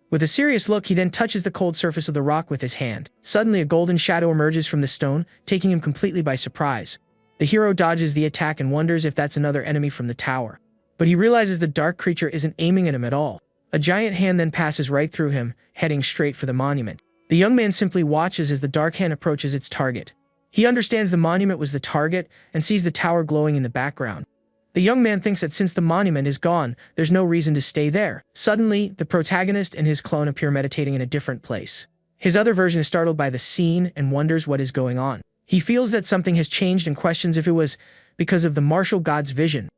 With a serious look, he then touches the cold surface of the rock with his hand. Suddenly, a golden shadow emerges from the stone, taking him completely by surprise. The hero dodges the attack and wonders if that's another enemy from the tower. But he realizes the dark creature isn't aiming at him at all. A giant hand then passes right through him, heading straight for the monument. The young man simply watches as the dark hand approaches its target. He understands the monument was the target and sees the tower glowing in the background. The young man thinks that since the monument is gone, there's no reason to stay there. Suddenly, the protagonist and his clone appear meditating in a different place. His other version is startled by the scene and wonders what is going on. He feels that something has changed and questions if it was because of the martial god's vision.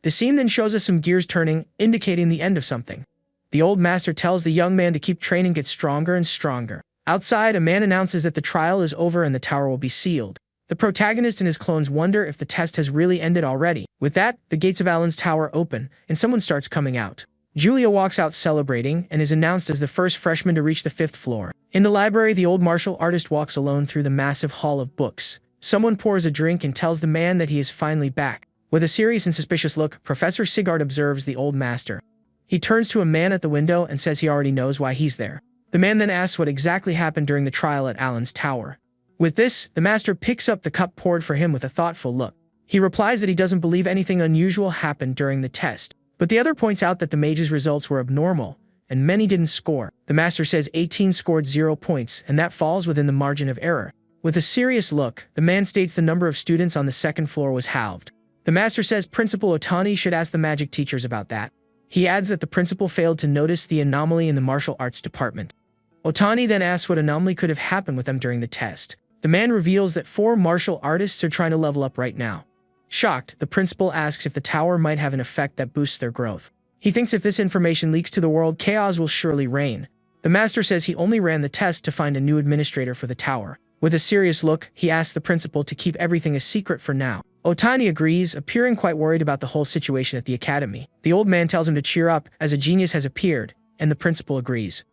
The scene then shows us some gears turning, indicating the end of something. The old master tells the young man to keep training, get stronger and stronger. Outside, a man announces that the trial is over and the tower will be sealed. The protagonist and his clones wonder if the test has really ended already. With that, the gates of Alan's tower open, and someone starts coming out. Julia walks out celebrating and is announced as the first freshman to reach the 5th floor. In the library, the old martial artist walks alone through the massive hall of books. Someone pours a drink and tells the man that he is finally back. With a serious and suspicious look, Professor Sigard observes the old master. He turns to a man at the window and says he already knows why he's there. The man then asks what exactly happened during the trial at Alan's tower. With this, the master picks up the cup poured for him with a thoughtful look. He replies that he doesn't believe anything unusual happened during the test, but the other points out that the mage's results were abnormal, and many didn't score. The master says 18 scored 0 points, and that falls within the margin of error. With a serious look, the man states the number of students on the 2nd floor was halved. The master says Principal Otani should ask the magic teachers about that. He adds that the principal failed to notice the anomaly in the martial arts department. Otani then asks what anomaly could have happened with them during the test. The man reveals that 4 martial artists are trying to level up right now. Shocked, the principal asks if the tower might have an effect that boosts their growth. He thinks if this information leaks to the world, chaos will surely reign. The master says he only ran the test to find a new administrator for the tower. With a serious look, he asks the principal to keep everything a secret for now. Otani agrees, appearing quite worried about the whole situation at the academy. The old man tells him to cheer up, as a genius has appeared, and the principal agrees.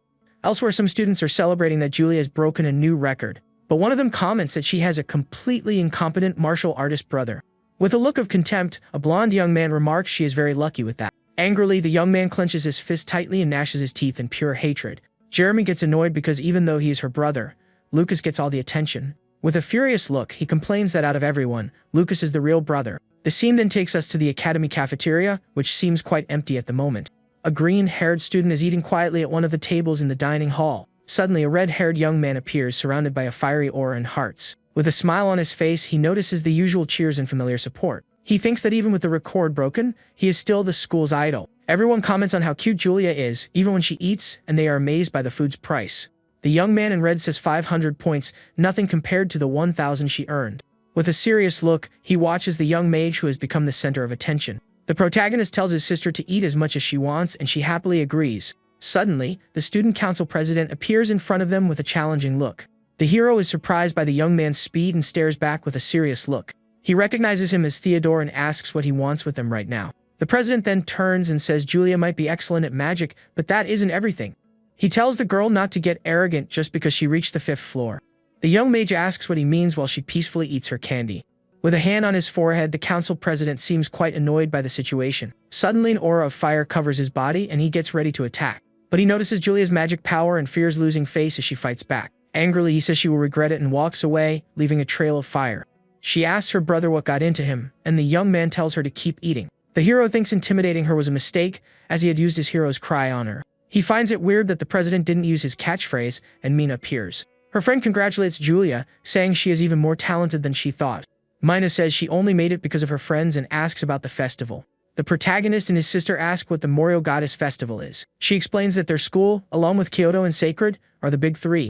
Elsewhere, some students are celebrating that Julia has broken a new record, but one of them comments that she has a completely incompetent martial artist brother. With a look of contempt, a blonde young man remarks she is very lucky with that. Angrily, the young man clenches his fist tightly and gnashes his teeth in pure hatred. Jeremy gets annoyed because even though he is her brother, Lucas gets all the attention. With a furious look, he complains that out of everyone, Lucas is the real brother. The scene then takes us to the academy cafeteria, which seems quite empty at the moment. A green-haired student is eating quietly at one of the tables in the dining hall. Suddenly, a red-haired young man appears, surrounded by a fiery aura and hearts. With a smile on his face, he notices the usual cheers and familiar support. He thinks that even with the record broken, he is still the school's idol. Everyone comments on how cute Julia is, even when she eats, and they are amazed by the food's price. The young man in red says 500 points, nothing compared to the 1,000 she earned. With a serious look, he watches the young mage who has become the center of attention. The protagonist tells his sister to eat as much as she wants, and she happily agrees. Suddenly, the student council president appears in front of them with a challenging look. The hero is surprised by the young man's speed and stares back with a serious look. He recognizes him as Theodore and asks what he wants with them right now. The president then turns and says Julia might be excellent at magic, but that isn't everything. He tells the girl not to get arrogant just because she reached the 5th floor. The young mage asks what he means while she peacefully eats her candy. With a hand on his forehead, the council president seems quite annoyed by the situation. Suddenly, an aura of fire covers his body and he gets ready to attack. But he notices Julia's magic power and fears losing face as she fights back. Angrily, he says she will regret it and walks away, leaving a trail of fire. She asks her brother what got into him, and the young man tells her to keep eating. The hero thinks intimidating her was a mistake, as he had used his hero's cry on her. He finds it weird that the president didn't use his catchphrase, and Mina appears. Her friend congratulates Julia, saying she is even more talented than she thought. Mina says she only made it because of her friends and asks about the festival. The protagonist and his sister ask what the Morio Goddess Festival is. She explains that their school, along with Kyoto and Sacred, are the big three.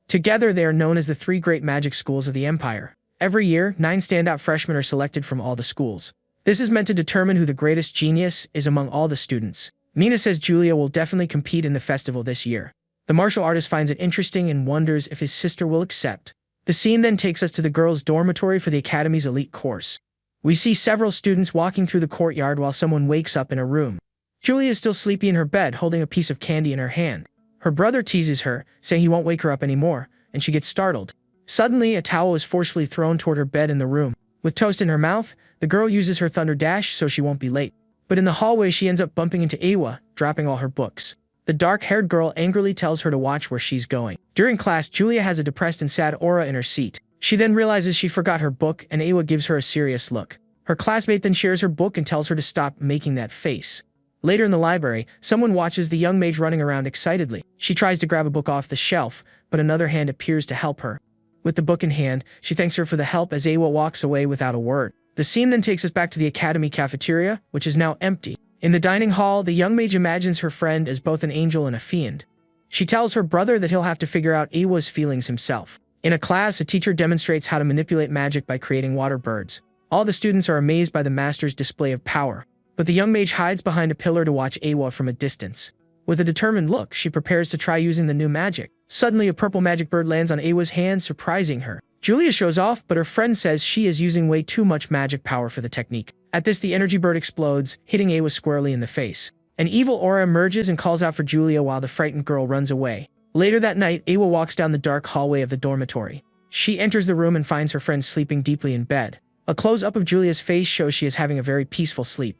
Together, they are known as the three great magic schools of the empire. Every year, 9 standout freshmen are selected from all the schools. This is meant to determine who the greatest genius is among all the students. Mina says Julia will definitely compete in the festival this year. The martial artist finds it interesting and wonders if his sister will accept. The scene then takes us to the girls' dormitory for the academy's elite course. We see several students walking through the courtyard while someone wakes up in a room. Julia is still sleepy in her bed, holding a piece of candy in her hand. Her brother teases her, saying he won't wake her up anymore, and she gets startled. Suddenly, a towel is forcefully thrown toward her bed in the room. With toast in her mouth, the girl uses her thunder dash so she won't be late. But in the hallway, she ends up bumping into Awa, dropping all her books. The dark-haired girl angrily tells her to watch where she's going. During class, Julia has a depressed and sad aura in her seat. She then realizes she forgot her book, and Awa gives her a serious look. Her classmate then shares her book and tells her to stop making that face. Later in the library, someone watches the young mage running around excitedly. She tries to grab a book off the shelf, but another hand appears to help her. With the book in hand, she thanks her for the help as Awa walks away without a word. The scene then takes us back to the academy cafeteria, which is now empty. In the dining hall, the young mage imagines her friend as both an angel and a fiend. She tells her brother that he'll have to figure out Awa's feelings himself. In a class, a teacher demonstrates how to manipulate magic by creating water birds. All the students are amazed by the master's display of power, but the young mage hides behind a pillar to watch Awa from a distance. With a determined look, she prepares to try using the new magic. Suddenly, a purple magic bird lands on Awa's hand, surprising her. Julia shows off, but her friend says she is using way too much magic power for the technique. At this, the energy bird explodes, hitting Awa squarely in the face. An evil aura emerges and calls out for Julia while the frightened girl runs away. Later that night, Awa walks down the dark hallway of the dormitory. She enters the room and finds her friend sleeping deeply in bed. A close-up of Julia's face shows she is having a very peaceful sleep.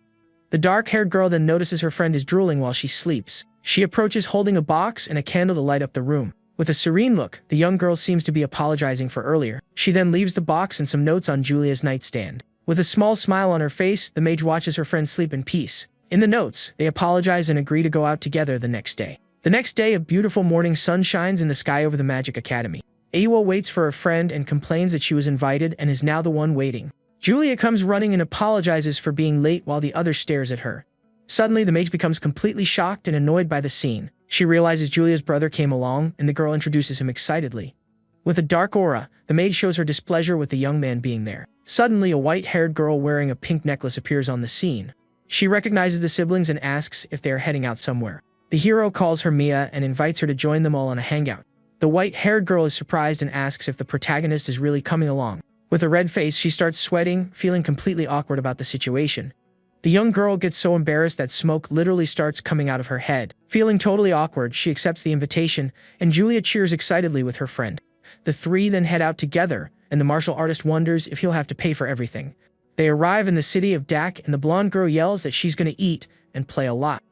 The dark-haired girl then notices her friend is drooling while she sleeps. She approaches holding a box and a candle to light up the room. With a serene look, the young girl seems to be apologizing for earlier. She then leaves the box and some notes on Julia's nightstand. With a small smile on her face, the mage watches her friend sleep in peace. In the notes, they apologize and agree to go out together the next day. The next day, a beautiful morning sun shines in the sky over the Magic Academy. Awa waits for her friend and complains that she was invited and is now the one waiting. Julia comes running and apologizes for being late while the other stares at her. Suddenly, the mage becomes completely shocked and annoyed by the scene. She realizes Julia's brother came along, and the girl introduces him excitedly. With a dark aura, the mage shows her displeasure with the young man being there. Suddenly, a white-haired girl wearing a pink necklace appears on the scene. She recognizes the siblings and asks if they are heading out somewhere. The hero calls her Mia and invites her to join them all on a hangout. The white-haired girl is surprised and asks if the protagonist is really coming along. With a red face, she starts sweating, feeling completely awkward about the situation. The young girl gets so embarrassed that smoke literally starts coming out of her head. Feeling totally awkward, she accepts the invitation, and Julia cheers excitedly with her friend. The three then head out together, and the martial artist wonders if he'll have to pay for everything. They arrive in the city of Dak, and the blonde girl yells that she's going to eat and play a lot.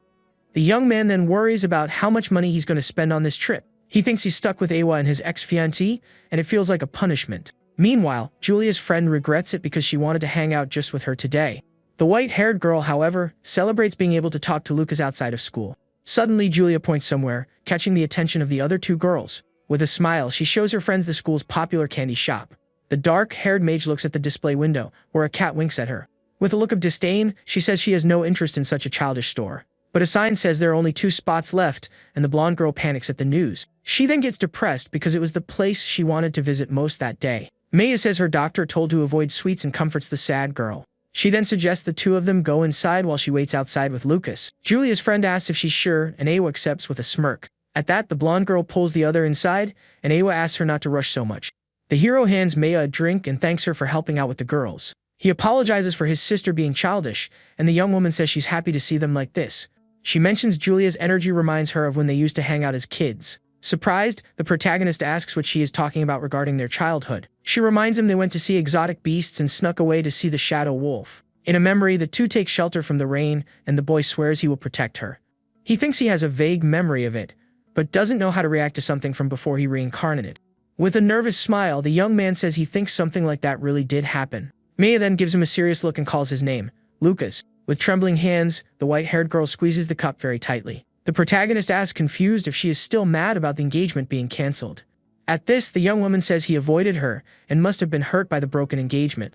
The young man then worries about how much money he's going to spend on this trip. He thinks he's stuck with Awa and his ex-fiancée, and it feels like a punishment. Meanwhile, Julia's friend regrets it because she wanted to hang out just with her today. The white-haired girl, however, celebrates being able to talk to Lucas outside of school. Suddenly, Julia points somewhere, catching the attention of the other two girls. With a smile, she shows her friends the school's popular candy shop. The dark-haired mage looks at the display window, where a cat winks at her. With a look of disdain, she says she has no interest in such a childish store. But a sign says there are only 2 spots left, and the blonde girl panics at the news. She then gets depressed because it was the place she wanted to visit most that day. Maya says her doctor told to avoid sweets and comforts the sad girl. She then suggests the two of them go inside while she waits outside with Lucas. Julia's friend asks if she's sure, and Awa accepts with a smirk. At that, the blonde girl pulls the other inside, and Awa asks her not to rush so much. The hero hands Maya a drink and thanks her for helping out with the girls. He apologizes for his sister being childish, and the young woman says she's happy to see them like this. She mentions Julia's energy reminds her of when they used to hang out as kids. Surprised, the protagonist asks what she is talking about regarding their childhood. She reminds him they went to see exotic beasts and snuck away to see the shadow wolf. In a memory, the two take shelter from the rain, and the boy swears he will protect her. He thinks he has a vague memory of it, but doesn't know how to react to something from before he reincarnated. With a nervous smile, the young man says he thinks something like that really did happen. Maya then gives him a serious look and calls his name, Lucas. With trembling hands, the white-haired girl squeezes the cup very tightly. The protagonist asks, confused, if she is still mad about the engagement being cancelled. At this, the young woman says he avoided her and must have been hurt by the broken engagement.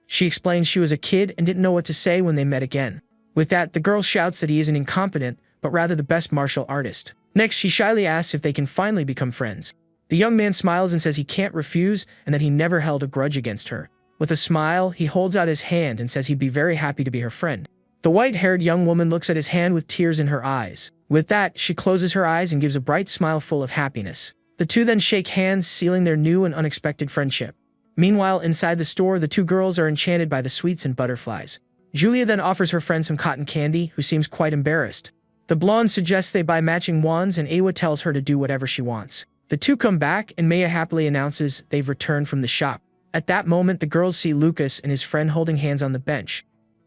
She explains she was a kid and didn't know what to say when they met again. With that, the girl shouts that he isn't incompetent, but rather the best martial artist. Next, she shyly asks if they can finally become friends. The young man smiles and says he can't refuse and that he never held a grudge against her. With a smile, he holds out his hand and says he'd be very happy to be her friend. The white-haired young woman looks at his hand with tears in her eyes. With that, she closes her eyes and gives a bright smile full of happiness. The two then shake hands, sealing their new and unexpected friendship. Meanwhile, inside the store, the two girls are enchanted by the sweets and butterflies. Julia then offers her friend some cotton candy, who seems quite embarrassed. The blonde suggests they buy matching wands and Awa tells her to do whatever she wants. The two come back and Maya happily announces they've returned from the shop. At that moment, the girls see Lucas and his friend holding hands on the bench.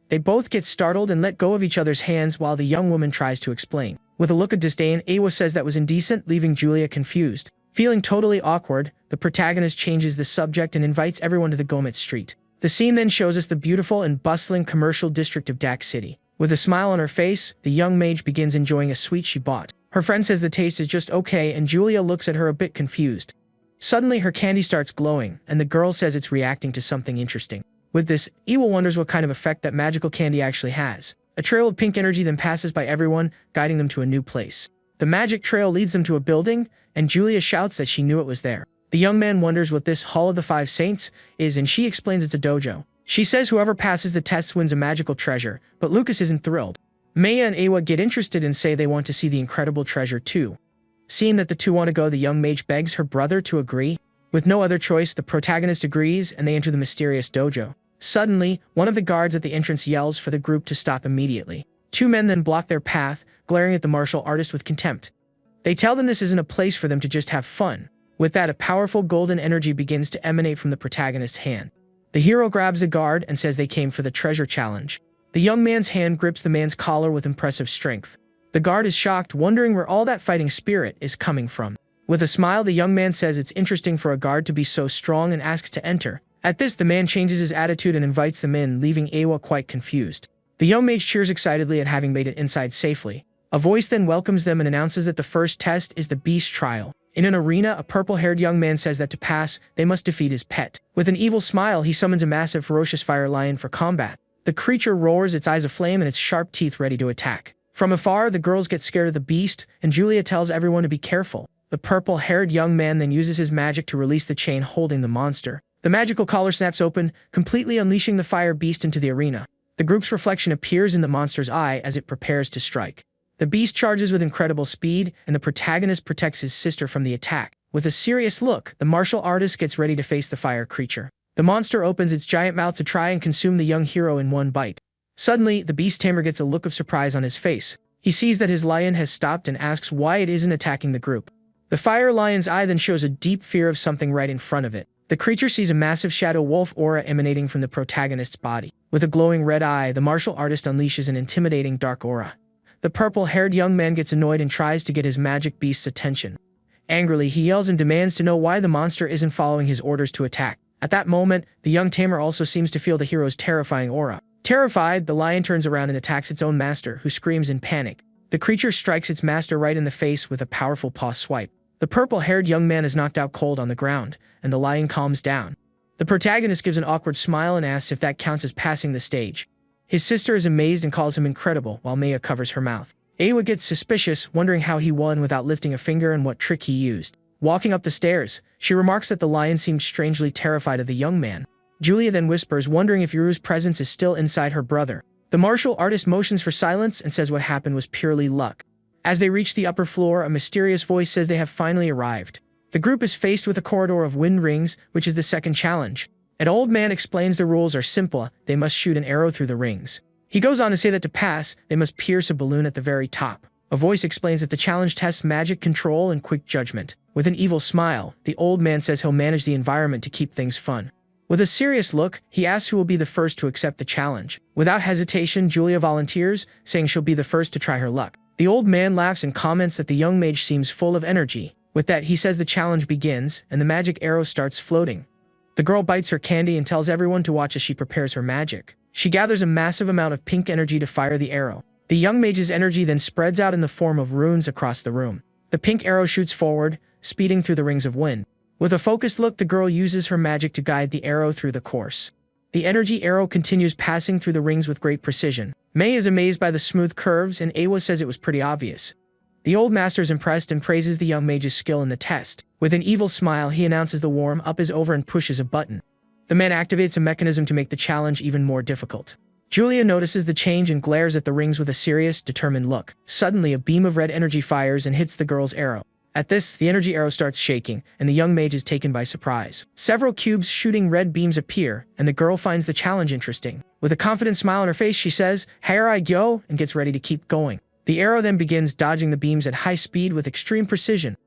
They both get startled and let go of each other's hands while the young woman tries to explain. With a look of disdain, Awa says that was indecent, leaving Julia confused. Feeling totally awkward, the protagonist changes the subject and invites everyone to the Gomet Street. The scene then shows us the beautiful and bustling commercial district of Dak City. With a smile on her face, the young mage begins enjoying a sweet she bought. Her friend says the taste is just okay and Julia looks at her a bit confused. Suddenly, her candy starts glowing, and the girl says it's reacting to something interesting. With this, Ewell wonders what kind of effect that magical candy actually has. A trail of pink energy then passes by everyone, guiding them to a new place. The magic trail leads them to a building, and Julia shouts that she knew it was there. The young man wonders what this Hall of the Five Saints is, and she explains it's a dojo. She says whoever passes the test wins a magical treasure, but Lucas isn't thrilled. Maya and Awa get interested and say they want to see the incredible treasure too. Seeing that the two want to go, the young mage begs her brother to agree. With no other choice, the protagonist agrees and they enter the mysterious dojo. Suddenly, one of the guards at the entrance yells for the group to stop immediately. Two men then block their path, glaring at the martial artist with contempt. They tell them this isn't a place for them to just have fun. With that, a powerful golden energy begins to emanate from the protagonist's hand. The hero grabs the guard and says they came for the treasure challenge. The young man's hand grips the man's collar with impressive strength. The guard is shocked, wondering where all that fighting spirit is coming from. With a smile, the young man says it's interesting for a guard to be so strong and asks to enter. At this, the man changes his attitude and invites them in, leaving Awa quite confused. The young mage cheers excitedly at having made it inside safely. A voice then welcomes them and announces that the first test is the beast trial. In an arena, a purple-haired young man says that to pass, they must defeat his pet. With an evil smile, he summons a massive ferocious fire lion for combat. The creature roars, its eyes aflame and its sharp teeth ready to attack. From afar, the girls get scared of the beast, and Julia tells everyone to be careful. The purple-haired young man then uses his magic to release the chain holding the monster. The magical collar snaps open, completely unleashing the fire beast into the arena. The group's reflection appears in the monster's eye as it prepares to strike. The beast charges with incredible speed, and the protagonist protects his sister from the attack. With a serious look, the martial artist gets ready to face the fire creature. The monster opens its giant mouth to try and consume the young hero in one bite. Suddenly, the beast tamer gets a look of surprise on his face. He sees that his lion has stopped and asks why it isn't attacking the group. The fire lion's eye then shows a deep fear of something right in front of it. The creature sees a massive shadow wolf aura emanating from the protagonist's body. With a glowing red eye, the martial artist unleashes an intimidating dark aura. The purple-haired young man gets annoyed and tries to get his magic beast's attention. Angrily, he yells and demands to know why the monster isn't following his orders to attack. At that moment, the young tamer also seems to feel the hero's terrifying aura. Terrified, the lion turns around and attacks its own master, who screams in panic. The creature strikes its master right in the face with a powerful paw swipe. The purple-haired young man is knocked out cold on the ground, and the lion calms down. The protagonist gives an awkward smile and asks if that counts as passing the stage. His sister is amazed and calls him incredible, while Maya covers her mouth. Awa gets suspicious, wondering how he won without lifting a finger and what trick he used. Walking up the stairs, she remarks that the lion seemed strangely terrified of the young man. Julia then whispers, wondering if Yuru's presence is still inside her brother. The martial artist motions for silence and says what happened was purely luck. As they reach the upper floor, a mysterious voice says they have finally arrived. The group is faced with a corridor of wind rings, which is the second challenge. An old man explains the rules are simple, they must shoot an arrow through the rings. He goes on to say that to pass, they must pierce a balloon at the very top. A voice explains that the challenge tests magic control and quick judgment. With an evil smile, the old man says he'll manage the environment to keep things fun. With a serious look, he asks who will be the first to accept the challenge. Without hesitation, Julia volunteers, saying she'll be the first to try her luck. The old man laughs and comments that the young mage seems full of energy. With that, he says the challenge begins, and the magic arrow starts floating. The girl bites her candy and tells everyone to watch as she prepares her magic. She gathers a massive amount of pink energy to fire the arrow. The young mage's energy then spreads out in the form of runes across the room. The pink arrow shoots forward, speeding through the rings of wind. With a focused look, the girl uses her magic to guide the arrow through the course. The energy arrow continues passing through the rings with great precision. Mei is amazed by the smooth curves, and Awa says it was pretty obvious. The old master is impressed and praises the young mage's skill in the test. With an evil smile, he announces the warm-up is over and pushes a button. The man activates a mechanism to make the challenge even more difficult. Julia notices the change and glares at the rings with a serious, determined look. Suddenly, a beam of red energy fires and hits the girl's arrow. At this, the energy arrow starts shaking, and the young mage is taken by surprise. Several cubes shooting red beams appear, and the girl finds the challenge interesting. With a confident smile on her face, she says, "Here I go," and gets ready to keep going. The arrow then begins dodging the beams at high speed with extreme precision.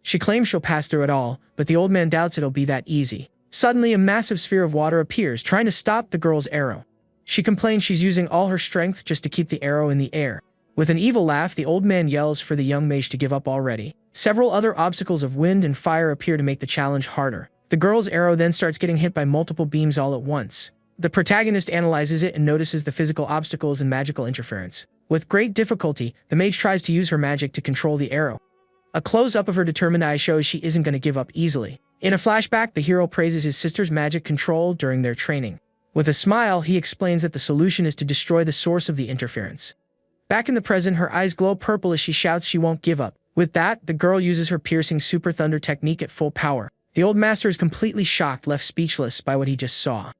She claims she'll pass through it all, but the old man doubts it'll be that easy. Suddenly, a massive sphere of water appears, trying to stop the girl's arrow. She complains she's using all her strength just to keep the arrow in the air. With an evil laugh, the old man yells for the young mage to give up already. Several other obstacles of wind and fire appear to make the challenge harder. The girl's arrow then starts getting hit by multiple beams all at once. The protagonist analyzes it and notices the physical obstacles and magical interference. With great difficulty, the mage tries to use her magic to control the arrow. A close-up of her determined eye shows she isn't going to give up easily. In a flashback, the hero praises his sister's magic control during their training. With a smile, he explains that the solution is to destroy the source of the interference. Back in the present, her eyes glow purple as she shouts she won't give up. With that, the girl uses her piercing super thunder technique at full power. The old master is completely shocked, left speechless by what he just saw.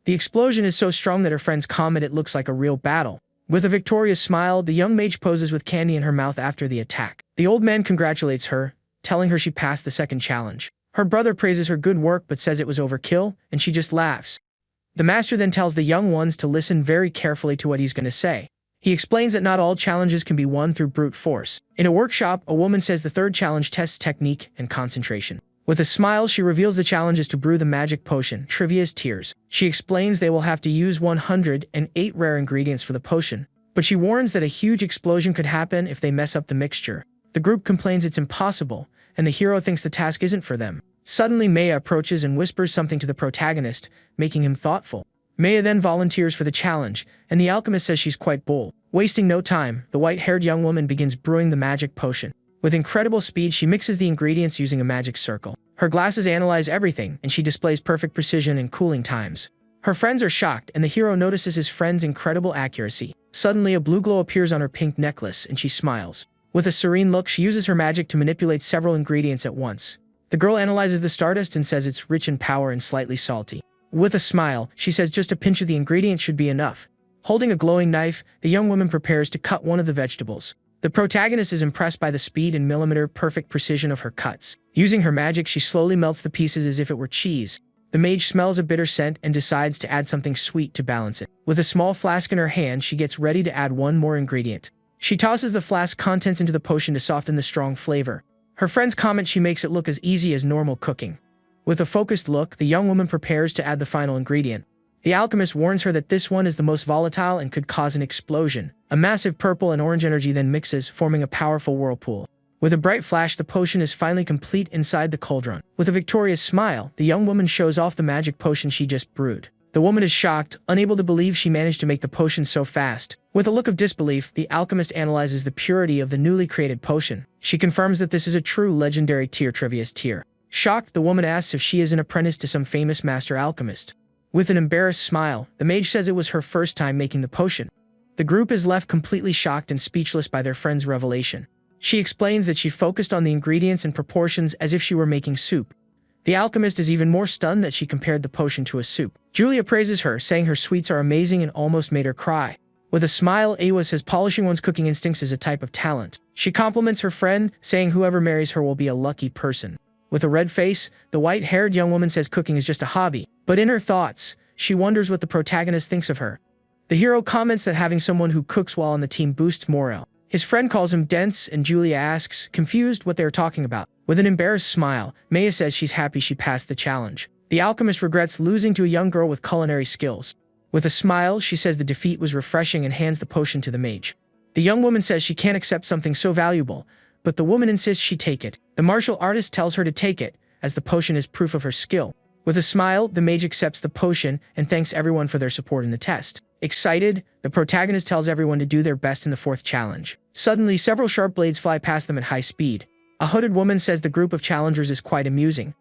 The explosion is so strong that her friends comment it looks like a real battle. With a victorious smile, the young mage poses with candy in her mouth after the attack. The old man congratulates her, telling her she passed the second challenge. Her brother praises her good work but says it was overkill, and she just laughs. The master then tells the young ones to listen very carefully to what he's going to say. He explains that not all challenges can be won through brute force. In a workshop, a woman says the third challenge tests technique and concentration. With a smile, she reveals the challenge is to brew the magic potion, Trivia's Tears. She explains they will have to use 108 rare ingredients for the potion, but she warns that a huge explosion could happen if they mess up the mixture. The group complains it's impossible, and the hero thinks the task isn't for them. Suddenly, Maya approaches and whispers something to the protagonist, making him thoughtful. Maya then volunteers for the challenge, and the alchemist says she's quite bold. Wasting no time, the white-haired young woman begins brewing the magic potion. With incredible speed, she mixes the ingredients using a magic circle. Her glasses analyze everything, and she displays perfect precision and cooling times. Her friends are shocked, and the hero notices his friend's incredible accuracy. Suddenly, a blue glow appears on her pink necklace, and she smiles. With a serene look, she uses her magic to manipulate several ingredients at once. The girl analyzes the stardust and says it's rich in power and slightly salty. With a smile, she says just a pinch of the ingredient should be enough. Holding a glowing knife, the young woman prepares to cut one of the vegetables. The protagonist is impressed by the speed and millimeter-perfect precision of her cuts. Using her magic, she slowly melts the pieces as if it were cheese. The mage smells a bitter scent and decides to add something sweet to balance it. With a small flask in her hand, she gets ready to add one more ingredient. She tosses the flask contents into the potion to soften the strong flavor. Her friends comment she makes it look as easy as normal cooking. With a focused look, the young woman prepares to add the final ingredient. The alchemist warns her that this one is the most volatile and could cause an explosion. A massive purple and orange energy then mixes, forming a powerful whirlpool. With a bright flash, the potion is finally complete inside the cauldron. With a victorious smile, the young woman shows off the magic potion she just brewed. The woman is shocked, unable to believe she managed to make the potion so fast. With a look of disbelief, the alchemist analyzes the purity of the newly created potion. She confirms that this is a true legendary tier, Trivia's Tier. Shocked, the woman asks if she is an apprentice to some famous master alchemist. With an embarrassed smile, the mage says it was her first time making the potion. The group is left completely shocked and speechless by their friend's revelation. She explains that she focused on the ingredients and proportions as if she were making soup. The alchemist is even more stunned that she compared the potion to a soup. Julia praises her, saying her sweets are amazing and almost made her cry. With a smile, Awa says polishing one's cooking instincts is a type of talent. She compliments her friend, saying whoever marries her will be a lucky person. With a red face, the white-haired young woman says cooking is just a hobby. But in her thoughts, she wonders what the protagonist thinks of her. The hero comments that having someone who cooks well on the team boosts morale. His friend calls him dense, and Julia asks, confused, what they are talking about. With an embarrassed smile, Maya says she's happy she passed the challenge. The alchemist regrets losing to a young girl with culinary skills. With a smile, she says the defeat was refreshing and hands the potion to the mage. The young woman says she can't accept something so valuable, but the woman insists she take it. The martial artist tells her to take it, as the potion is proof of her skill. With a smile, the mage accepts the potion and thanks everyone for their support in the test. Excited, the protagonist tells everyone to do their best in the fourth challenge. Suddenly, several sharp blades fly past them at high speed. A hooded woman says the group of challengers is quite amusing.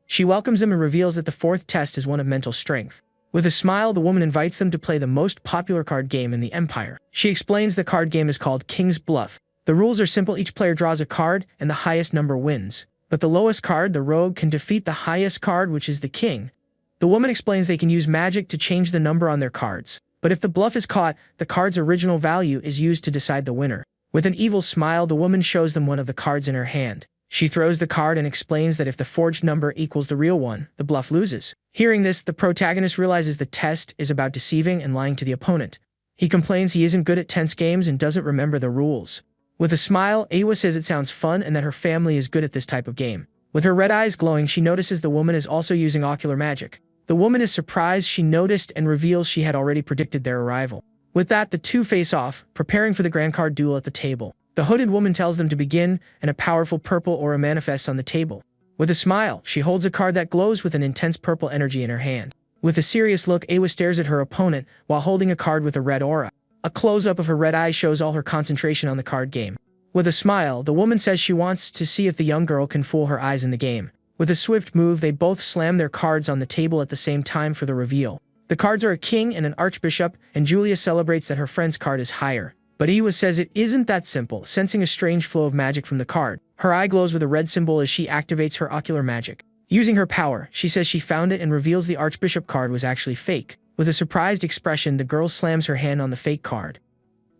She welcomes them and reveals that the fourth test is one of mental strength. With a smile, the woman invites them to play the most popular card game in the Empire. She explains the card game is called King's Bluff. The rules are simple: each player draws a card, and the highest number wins. But the lowest card, the rogue, can defeat the highest card, which is the king. The woman explains they can use magic to change the number on their cards. But if the bluff is caught, the card's original value is used to decide the winner. With an evil smile, the woman shows them one of the cards in her hand. She throws the card and explains that if the forged number equals the real one, the bluff loses. Hearing this, the protagonist realizes the test is about deceiving and lying to the opponent. He complains he isn't good at tense games and doesn't remember the rules. With a smile, Awa says it sounds fun and that her family is good at this type of game. With her red eyes glowing, she notices the woman is also using ocular magic. The woman is surprised she noticed and reveals she had already predicted their arrival. With that, the two face off, preparing for the grand card duel at the table. The hooded woman tells them to begin, and a powerful purple aura manifests on the table. With a smile, she holds a card that glows with an intense purple energy in her hand. With a serious look, Awa stares at her opponent while holding a card with a red aura. A close-up of her red eyes shows all her concentration on the card game. With a smile, the woman says she wants to see if the young girl can fool her eyes in the game. With a swift move, they both slam their cards on the table at the same time for the reveal. The cards are a king and an archbishop, and Julia celebrates that her friend's card is higher. But Iwa says it isn't that simple, sensing a strange flow of magic from the card. Her eye glows with a red symbol as she activates her ocular magic. Using her power, she says she found it and reveals the archbishop card was actually fake. With a surprised expression, the girl slams her hand on the fake card.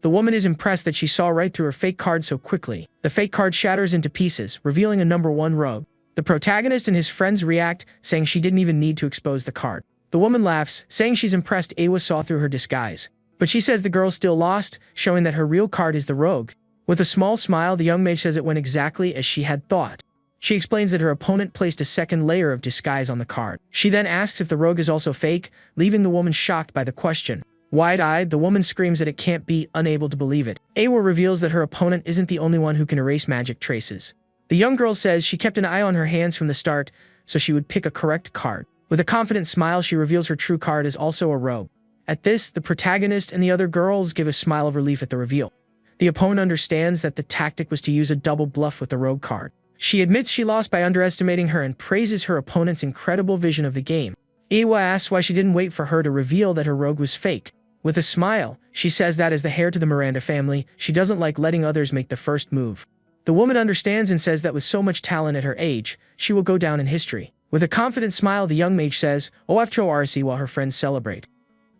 The woman is impressed that she saw right through her fake card so quickly. The fake card shatters into pieces, revealing a number 1 rogue. The protagonist and his friends react, saying she didn't even need to expose the card. The woman laughs, saying she's impressed Awa saw through her disguise. But she says the girl still lost, showing that her real card is the rogue. With a small smile, the young mage says it went exactly as she had thought. She explains that her opponent placed a second layer of disguise on the card. She then asks if the rogue is also fake, leaving the woman shocked by the question. Wide-eyed, the woman screams that it can't be, unable to believe it. Awa reveals that her opponent isn't the only one who can erase magic traces. The young girl says she kept an eye on her hands from the start, so she would pick a correct card. With a confident smile, she reveals her true card is also a rogue. At this, the protagonist and the other girls give a smile of relief at the reveal. The opponent understands that the tactic was to use a double bluff with the rogue card. She admits she lost by underestimating her and praises her opponent's incredible vision of the game. Awa asks why she didn't wait for her to reveal that her rogue was fake. With a smile, she says that as the heir to the Miranda family, she doesn't like letting others make the first move. The woman understands and says that with so much talent at her age, she will go down in history. With a confident smile, the young mage says, "Ofcho RC," while her friends celebrate.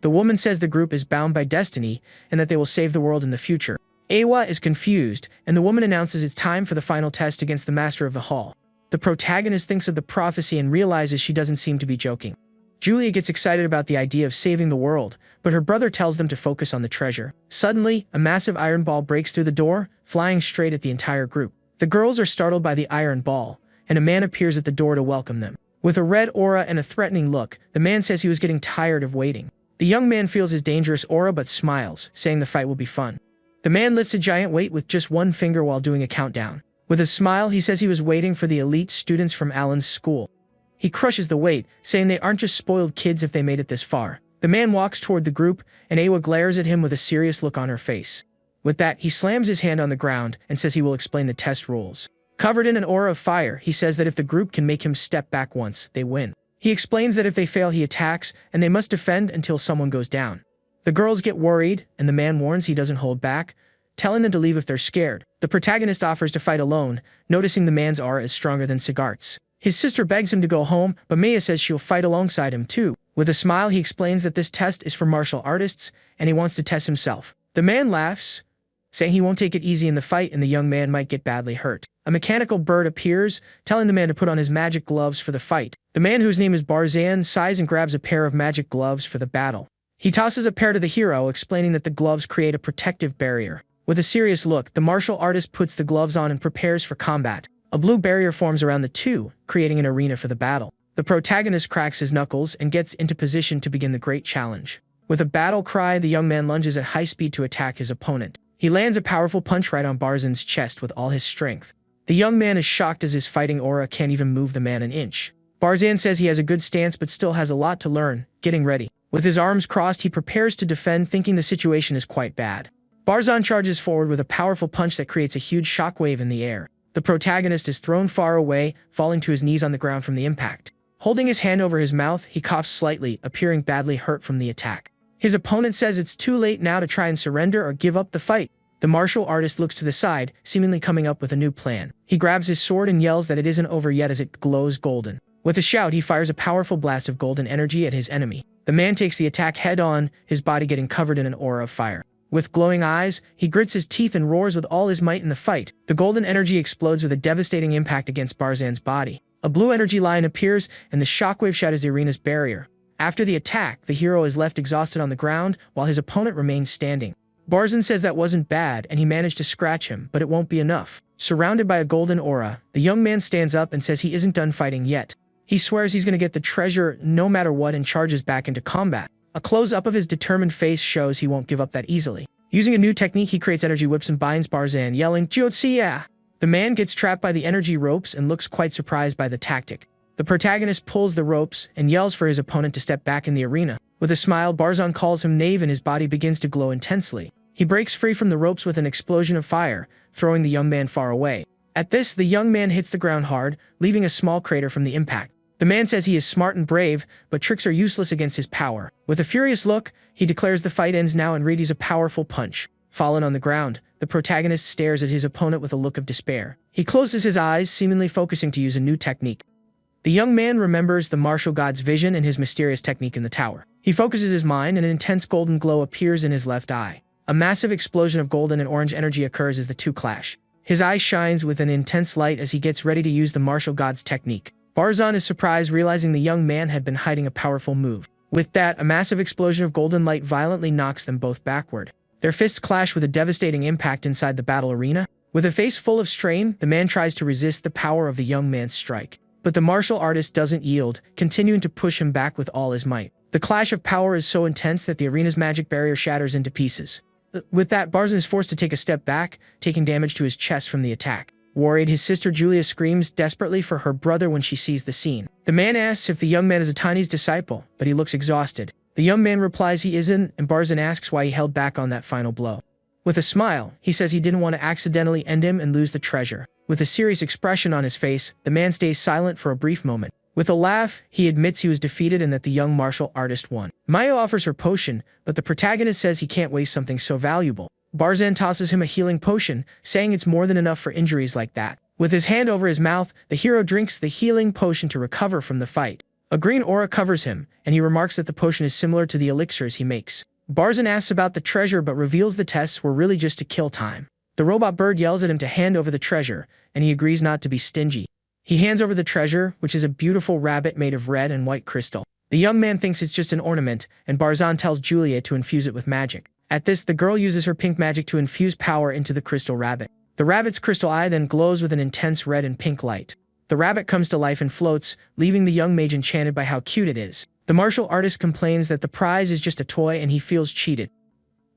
The woman says the group is bound by destiny and that they will save the world in the future. Awa is confused, and the woman announces it's time for the final test against the master of the hall. The protagonist thinks of the prophecy and realizes she doesn't seem to be joking. Julia gets excited about the idea of saving the world, but her brother tells them to focus on the treasure. Suddenly, a massive iron ball breaks through the door, flying straight at the entire group. The girls are startled by the iron ball, and a man appears at the door to welcome them. With a red aura and a threatening look, the man says he was getting tired of waiting. The young man feels his dangerous aura but smiles, saying the fight will be fun. The man lifts a giant weight with just one finger while doing a countdown. With a smile, he says he was waiting for the elite students from Alan's school. He crushes the weight, saying they aren't just spoiled kids if they made it this far. The man walks toward the group, and Awa glares at him with a serious look on her face. With that, he slams his hand on the ground and says he will explain the test rules. Covered in an aura of fire, he says that if the group can make him step back once, they win. He explains that if they fail, he attacks, and they must defend until someone goes down. The girls get worried, and the man warns he doesn't hold back, telling them to leave if they're scared. The protagonist offers to fight alone, noticing the man's aura is stronger than Sigart's. His sister begs him to go home, but Maya says she'll fight alongside him too. With a smile, he explains that this test is for martial artists, and he wants to test himself. The man laughs, saying he won't take it easy in the fight and the young man might get badly hurt. A mechanical bird appears, telling the man to put on his magic gloves for the fight. The man, whose name is Barzan, sighs and grabs a pair of magic gloves for the battle. He tosses a pair to the hero, explaining that the gloves create a protective barrier. With a serious look, the martial artist puts the gloves on and prepares for combat. A blue barrier forms around the two, creating an arena for the battle. The protagonist cracks his knuckles and gets into position to begin the great challenge. With a battle cry, the young man lunges at high speed to attack his opponent. He lands a powerful punch right on Barzan's chest with all his strength. The young man is shocked as his fighting aura can't even move the man an inch. Barzan says he has a good stance but still has a lot to learn, getting ready. With his arms crossed, he prepares to defend, thinking the situation is quite bad. Barzan charges forward with a powerful punch that creates a huge shockwave in the air. The protagonist is thrown far away, falling to his knees on the ground from the impact. Holding his hand over his mouth, he coughs slightly, appearing badly hurt from the attack. His opponent says it's too late now to try and surrender or give up the fight. The martial artist looks to the side, seemingly coming up with a new plan. He grabs his sword and yells that it isn't over yet as it glows golden. With a shout, he fires a powerful blast of golden energy at his enemy. The man takes the attack head-on, his body getting covered in an aura of fire. With glowing eyes, he grits his teeth and roars with all his might in the fight. The golden energy explodes with a devastating impact against Barzan's body. A blue energy line appears, and the shockwave shatters the arena's barrier. After the attack, the hero is left exhausted on the ground, while his opponent remains standing. Barzan says that wasn't bad, and he managed to scratch him, but it won't be enough. Surrounded by a golden aura, the young man stands up and says he isn't done fighting yet. He swears he's going to get the treasure no matter what and charges back into combat. A close-up of his determined face shows he won't give up that easily. Using a new technique, he creates energy whips and binds Barzan, yelling, "Jiotsia!" The man gets trapped by the energy ropes and looks quite surprised by the tactic. The protagonist pulls the ropes and yells for his opponent to step back in the arena. With a smile, Barzan calls him knave and his body begins to glow intensely. He breaks free from the ropes with an explosion of fire, throwing the young man far away. At this, the young man hits the ground hard, leaving a small crater from the impact. The man says he is smart and brave, but tricks are useless against his power. With a furious look, he declares the fight ends now and readies a powerful punch. Fallen on the ground, the protagonist stares at his opponent with a look of despair. He closes his eyes, seemingly focusing to use a new technique. The young man remembers the martial god's vision and his mysterious technique in the tower. He focuses his mind and an intense golden glow appears in his left eye. A massive explosion of golden and orange energy occurs as the two clash. His eye shines with an intense light as he gets ready to use the martial god's technique. Barzan is surprised, realizing the young man had been hiding a powerful move. With that, a massive explosion of golden light violently knocks them both backward. Their fists clash with a devastating impact inside the battle arena. With a face full of strain, the man tries to resist the power of the young man's strike. But the martial artist doesn't yield, continuing to push him back with all his might. The clash of power is so intense that the arena's magic barrier shatters into pieces. With that, Barzan is forced to take a step back, taking damage to his chest from the attack. Worried, his sister Julia screams desperately for her brother when she sees the scene. The man asks if the young man is a Tiny's disciple, but he looks exhausted. The young man replies he isn't, and Barzan asks why he held back on that final blow. With a smile, he says he didn't want to accidentally end him and lose the treasure. With a serious expression on his face, the man stays silent for a brief moment. With a laugh, he admits he was defeated and that the young martial artist won. Maya offers her potion, but the protagonist says he can't waste something so valuable. Barzan tosses him a healing potion, saying it's more than enough for injuries like that. With his hand over his mouth, the hero drinks the healing potion to recover from the fight. A green aura covers him, and he remarks that the potion is similar to the elixirs he makes. Barzan asks about the treasure but reveals the tests were really just to kill time. The robot bird yells at him to hand over the treasure, and he agrees not to be stingy. He hands over the treasure, which is a beautiful rabbit made of red and white crystal. The young man thinks it's just an ornament, and Barzan tells Julia to infuse it with magic. At this, the girl uses her pink magic to infuse power into the crystal rabbit. The rabbit's crystal eye then glows with an intense red and pink light. The rabbit comes to life and floats, leaving the young mage enchanted by how cute it is. The martial artist complains that the prize is just a toy and he feels cheated.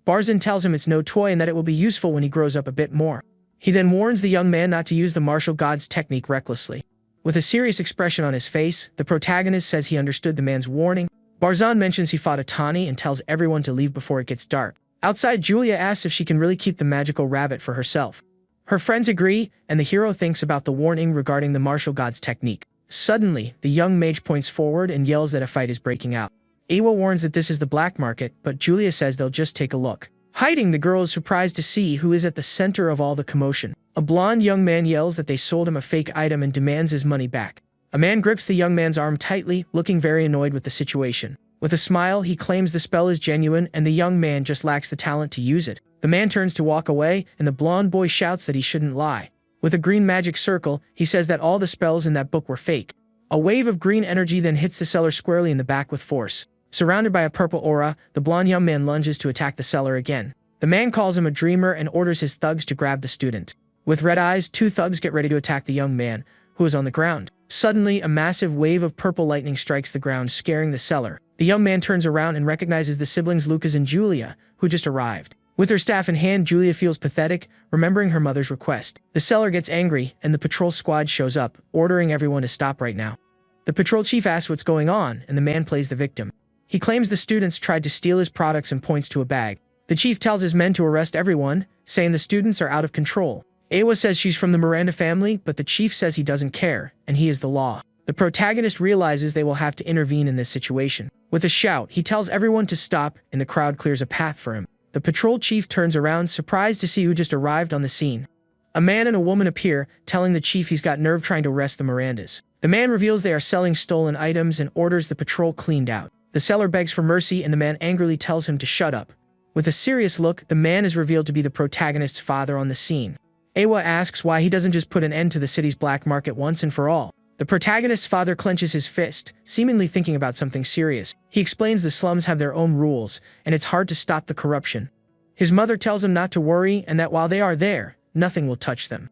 Barzan tells him it's no toy and that it will be useful when he grows up a bit more. He then warns the young man not to use the martial god's technique recklessly. With a serious expression on his face, the protagonist says he understood the man's warning. Barzan mentions he fought a Tani and tells everyone to leave before it gets dark. Outside, Julia asks if she can really keep the magical rabbit for herself. Her friends agree, and the hero thinks about the warning regarding the martial god's technique. Suddenly, the young mage points forward and yells that a fight is breaking out. Awa warns that this is the black market, but Julia says they'll just take a look. Hiding, the girl is surprised to see who is at the center of all the commotion. A blonde young man yells that they sold him a fake item and demands his money back. A man grips the young man's arm tightly, looking very annoyed with the situation. With a smile, he claims the spell is genuine and the young man just lacks the talent to use it. The man turns to walk away, and the blonde boy shouts that he shouldn't lie. With a green magic circle, he says that all the spells in that book were fake. A wave of green energy then hits the seller squarely in the back with force. Surrounded by a purple aura, the blonde young man lunges to attack the seller again. The man calls him a dreamer and orders his thugs to grab the student. With red eyes, two thugs get ready to attack the young man, who is on the ground. Suddenly, a massive wave of purple lightning strikes the ground, scaring the seller. The young man turns around and recognizes the siblings Lucas and Julia, who just arrived. With her staff in hand, Julia feels pathetic, remembering her mother's request. The seller gets angry, and the patrol squad shows up, ordering everyone to stop right now. The patrol chief asks what's going on, and the man plays the victim. He claims the students tried to steal his products and points to a bag. The chief tells his men to arrest everyone, saying the students are out of control. Awa says she's from the Miranda family, but the chief says he doesn't care, and he is the law. The protagonist realizes they will have to intervene in this situation. With a shout, he tells everyone to stop, and the crowd clears a path for him. The patrol chief turns around, surprised to see who just arrived on the scene. A man and a woman appear, telling the chief he's got nerve trying to arrest the Mirandas. The man reveals they are selling stolen items and orders the patrol cleaned out. The seller begs for mercy, and the man angrily tells him to shut up. With a serious look, the man is revealed to be the protagonist's father on the scene. Awa asks why he doesn't just put an end to the city's black market once and for all. The protagonist's father clenches his fist, seemingly thinking about something serious. He explains the slums have their own rules, and it's hard to stop the corruption. His mother tells him not to worry and that while they are there, nothing will touch them.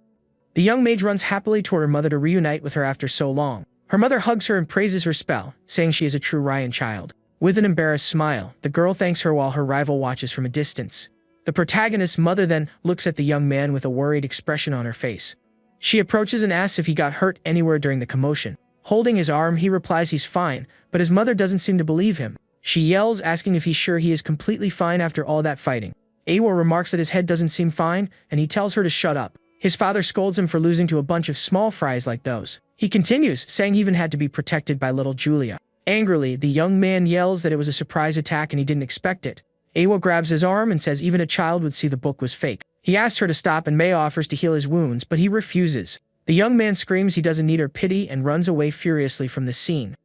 The young mage runs happily toward her mother to reunite with her after so long. Her mother hugs her and praises her spell, saying she is a true Ryan child. With an embarrassed smile, the girl thanks her while her rival watches from a distance. The protagonist's mother then looks at the young man with a worried expression on her face. She approaches and asks if he got hurt anywhere during the commotion. Holding his arm, he replies he's fine, but his mother doesn't seem to believe him. She yells, asking if he's sure he is completely fine after all that fighting. Awa remarks that his head doesn't seem fine, and he tells her to shut up. His father scolds him for losing to a bunch of small fries like those. He continues, saying he even had to be protected by little Julia. Angrily, the young man yells that it was a surprise attack and he didn't expect it. Awa grabs his arm and says even a child would see the book was fake. He asks her to stop and May offers to heal his wounds, but he refuses. The young man screams he doesn't need her pity and runs away furiously from the scene.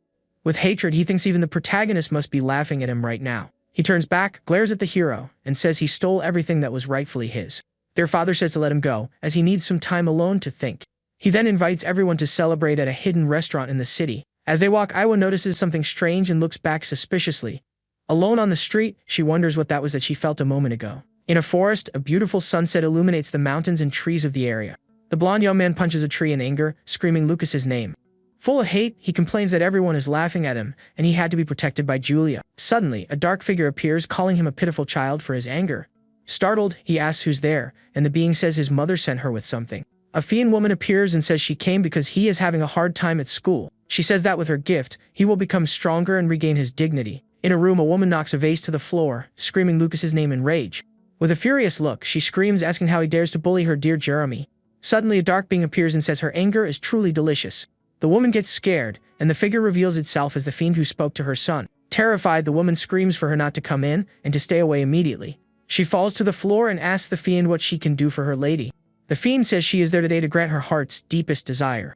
With hatred, he thinks even the protagonist must be laughing at him right now. He turns back, glares at the hero, and says he stole everything that was rightfully his. Their father says to let him go, as he needs some time alone to think. He then invites everyone to celebrate at a hidden restaurant in the city. As they walk, Awa notices something strange and looks back suspiciously. Alone on the street, she wonders what that was that she felt a moment ago. In a forest, a beautiful sunset illuminates the mountains and trees of the area. The blonde young man punches a tree in anger, screaming Lucas's name. Full of hate, he complains that everyone is laughing at him, and he had to be protected by Julia. Suddenly, a dark figure appears, calling him a pitiful child for his anger. Startled, he asks who's there, and the being says his mother sent her with something. A fiend woman appears and says she came because he is having a hard time at school. She says that with her gift, he will become stronger and regain his dignity. In a room, a woman knocks a vase to the floor, screaming Lucas's name in rage. With a furious look, she screams, asking how he dares to bully her dear Jeremy. Suddenly, a dark being appears and says her anger is truly delicious. The woman gets scared, and the figure reveals itself as the fiend who spoke to her son. Terrified, the woman screams for her not to come in and to stay away immediately. She falls to the floor and asks the fiend what she can do for her lady. The fiend says she is there today to grant her heart's deepest desire.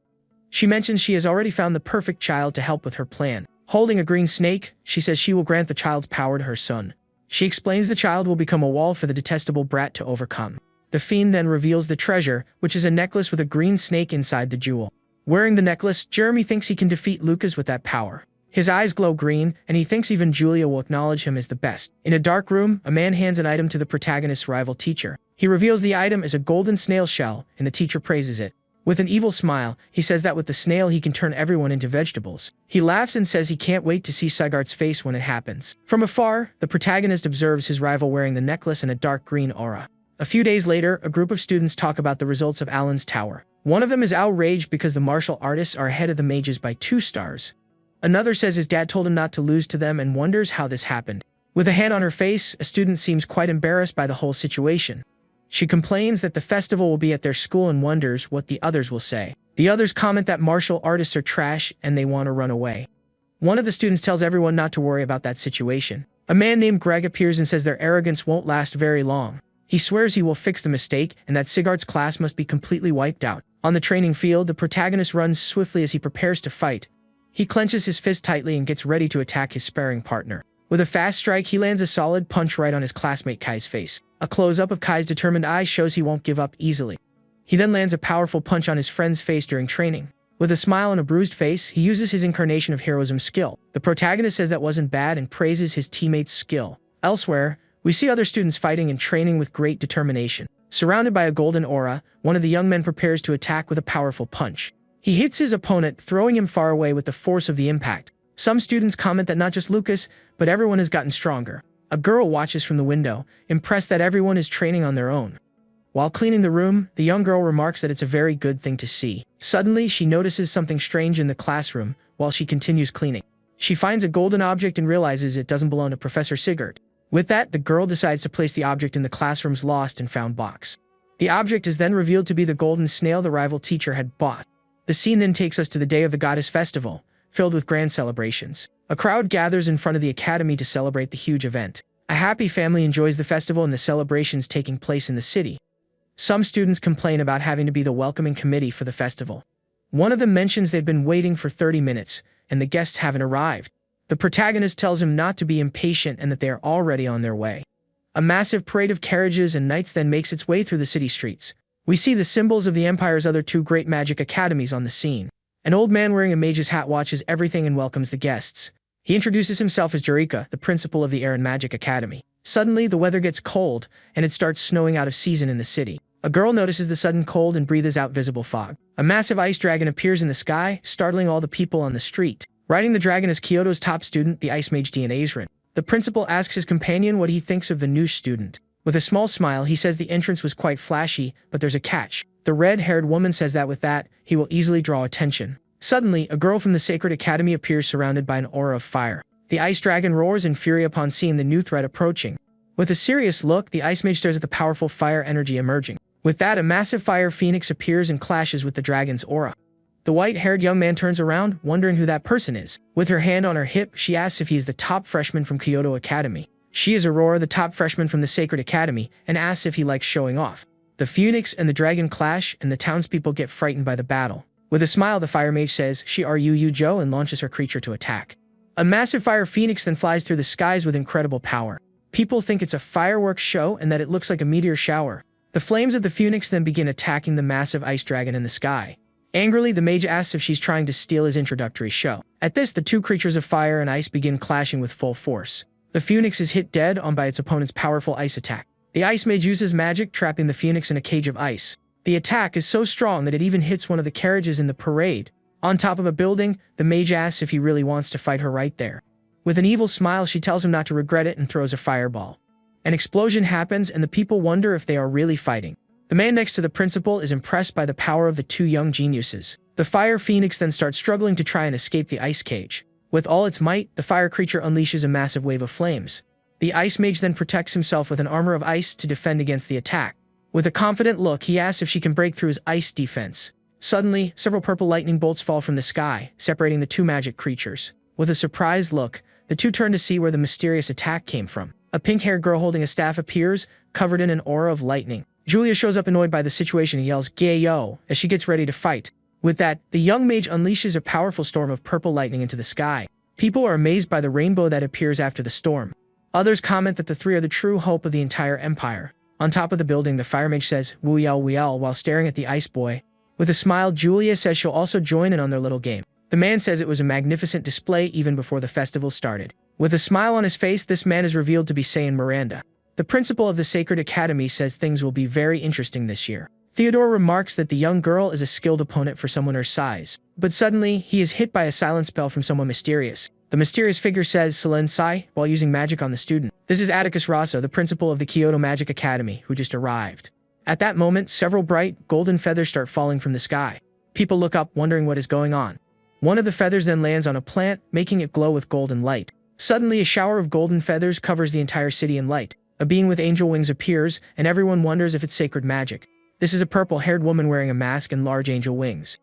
She mentions she has already found the perfect child to help with her plan. Holding a green snake, she says she will grant the child's power to her son. She explains the child will become a wall for the detestable brat to overcome. The fiend then reveals the treasure, which is a necklace with a green snake inside the jewel. Wearing the necklace, Jeremy thinks he can defeat Lucas with that power. His eyes glow green, and he thinks even Julia will acknowledge him as the best. In a dark room, a man hands an item to the protagonist's rival teacher. He reveals the item is a golden snail shell, and the teacher praises it. With an evil smile, he says that with the snail he can turn everyone into vegetables. He laughs and says he can't wait to see Sigard's face when it happens. From afar, the protagonist observes his rival wearing the necklace and a dark green aura. A few days later, a group of students talk about the results of Alan's tower. One of them is outraged because the martial artists are ahead of the mages by 2 stars. Another says his dad told him not to lose to them and wonders how this happened. With a hand on her face, a student seems quite embarrassed by the whole situation. She complains that the festival will be at their school and wonders what the others will say. The others comment that martial artists are trash and they want to run away. One of the students tells everyone not to worry about that situation. A man named Greg appears and says their arrogance won't last very long. He swears he will fix the mistake and that Sigard's class must be completely wiped out. On the training field, the protagonist runs swiftly as he prepares to fight. He clenches his fist tightly and gets ready to attack his sparring partner. With a fast strike, he lands a solid punch right on his classmate Kai's face. A close-up of Kai's determined eyes shows he won't give up easily. He then lands a powerful punch on his friend's face during training. With a smile and a bruised face, he uses his incarnation of heroism skill. The protagonist says that wasn't bad and praises his teammate's skill. Elsewhere, we see other students fighting and training with great determination. Surrounded by a golden aura, one of the young men prepares to attack with a powerful punch. He hits his opponent, throwing him far away with the force of the impact. Some students comment that not just Lucas, but everyone has gotten stronger. A girl watches from the window, impressed that everyone is training on their own. While cleaning the room, the young girl remarks that it's a very good thing to see. Suddenly, she notices something strange in the classroom while she continues cleaning. She finds a golden object and realizes it doesn't belong to Professor Sigurd. With that, the girl decides to place the object in the classroom's lost and found box. The object is then revealed to be the golden snail the rival teacher had bought. The scene then takes us to the day of the goddess festival, filled with grand celebrations. A crowd gathers in front of the academy to celebrate the huge event. A happy family enjoys the festival and the celebrations taking place in the city. Some students complain about having to be the welcoming committee for the festival. One of them mentions they've been waiting for 30 minutes, and the guests haven't arrived. The protagonist tells him not to be impatient and that they are already on their way. A massive parade of carriages and knights then makes its way through the city streets. We see the symbols of the Empire's other two great magic academies on the scene. An old man wearing a mage's hat watches everything and welcomes the guests. He introduces himself as Jurika, the principal of the Air and Magic Academy. Suddenly, the weather gets cold, and it starts snowing out of season in the city. A girl notices the sudden cold and breathes out visible fog. A massive ice dragon appears in the sky, startling all the people on the street. Riding the dragon is Kyoto's top student, the ice mage Dian Azrin. The principal asks his companion what he thinks of the new student. With a small smile, he says the entrance was quite flashy, but there's a catch. The red-haired woman says that with that, he will easily draw attention. Suddenly, a girl from the Sacred Academy appears surrounded by an aura of fire. The ice dragon roars in fury upon seeing the new threat approaching. With a serious look, the ice mage stares at the powerful fire energy emerging. With that, a massive fire phoenix appears and clashes with the dragon's aura. The white-haired young man turns around, wondering who that person is. With her hand on her hip, she asks if he is the top freshman from Kyoto Academy. She is Aurora, the top freshman from the Sacred Academy, and asks if he likes showing off. The phoenix and the dragon clash, and the townspeople get frightened by the battle. With a smile, the fire mage says, "She are you Joe," and launches her creature to attack. A massive fire phoenix then flies through the skies with incredible power. People think it's a fireworks show and that it looks like a meteor shower. The flames of the phoenix then begin attacking the massive ice dragon in the sky. Angrily, the mage asks if she's trying to steal his introductory show. At this, the two creatures of fire and ice begin clashing with full force. The phoenix is hit dead on by its opponent's powerful ice attack. The ice mage uses magic, trapping the phoenix in a cage of ice. The attack is so strong that it even hits one of the carriages in the parade. On top of a building, the mage asks if he really wants to fight her right there. With an evil smile, she tells him not to regret it and throws a fireball. An explosion happens, and the people wonder if they are really fighting. The man next to the principal is impressed by the power of the two young geniuses. The fire phoenix then starts struggling to try and escape the ice cage. With all its might, the fire creature unleashes a massive wave of flames. The ice mage then protects himself with an armor of ice to defend against the attack. With a confident look, he asks if she can break through his ice defense. Suddenly, several purple lightning bolts fall from the sky, separating the two magic creatures. With a surprised look, the two turn to see where the mysterious attack came from. A pink-haired girl holding a staff appears, covered in an aura of lightning. Julia shows up annoyed by the situation and yells, "Gayo," as she gets ready to fight. With that, the young mage unleashes a powerful storm of purple lightning into the sky. People are amazed by the rainbow that appears after the storm. Others comment that the three are the true hope of the entire empire. On top of the building, the fire mage says, "Wuyel," while staring at the ice boy. With a smile, Julia says she'll also join in on their little game. The man says it was a magnificent display even before the festival started. With a smile on his face, this man is revealed to be Saiyan Miranda. The principal of the Sacred Academy says things will be very interesting this year. Theodore remarks that the young girl is a skilled opponent for someone her size. But suddenly, he is hit by a silent spell from someone mysterious. The mysterious figure says "Selen Sai" while using magic on the student. This is Atticus Rasa, the principal of the Kyoto Magic Academy, who just arrived. At that moment, several bright, golden feathers start falling from the sky. People look up, wondering what is going on. One of the feathers then lands on a plant, making it glow with golden light. Suddenly, a shower of golden feathers covers the entire city in light. A being with angel wings appears, and everyone wonders if it's sacred magic. This is a purple-haired woman wearing a mask and large angel wings.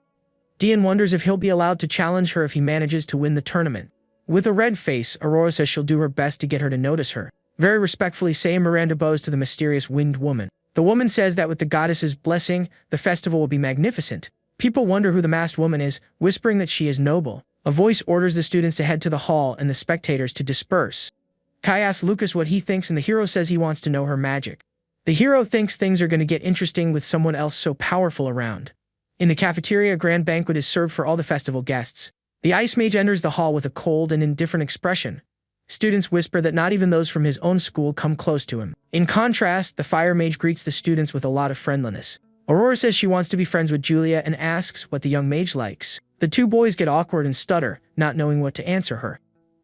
Dian wonders if he'll be allowed to challenge her if he manages to win the tournament. With a red face, Aurora says she'll do her best to get her to notice her. Very respectfully, Saiyan Miranda bows to the mysterious winged woman. The woman says that with the goddess's blessing, the festival will be magnificent. People wonder who the masked woman is, whispering that she is noble. A voice orders the students to head to the hall and the spectators to disperse. Kai asks Lucas what he thinks, and the hero says he wants to know her magic. The hero thinks things are going to get interesting with someone else so powerful around. In the cafeteria, a grand banquet is served for all the festival guests. The ice mage enters the hall with a cold and indifferent expression. Students whisper that not even those from his own school come close to him. In contrast, the fire mage greets the students with a lot of friendliness. Aurora says she wants to be friends with Julia and asks what the young mage likes. The two boys get awkward and stutter, not knowing what to answer her.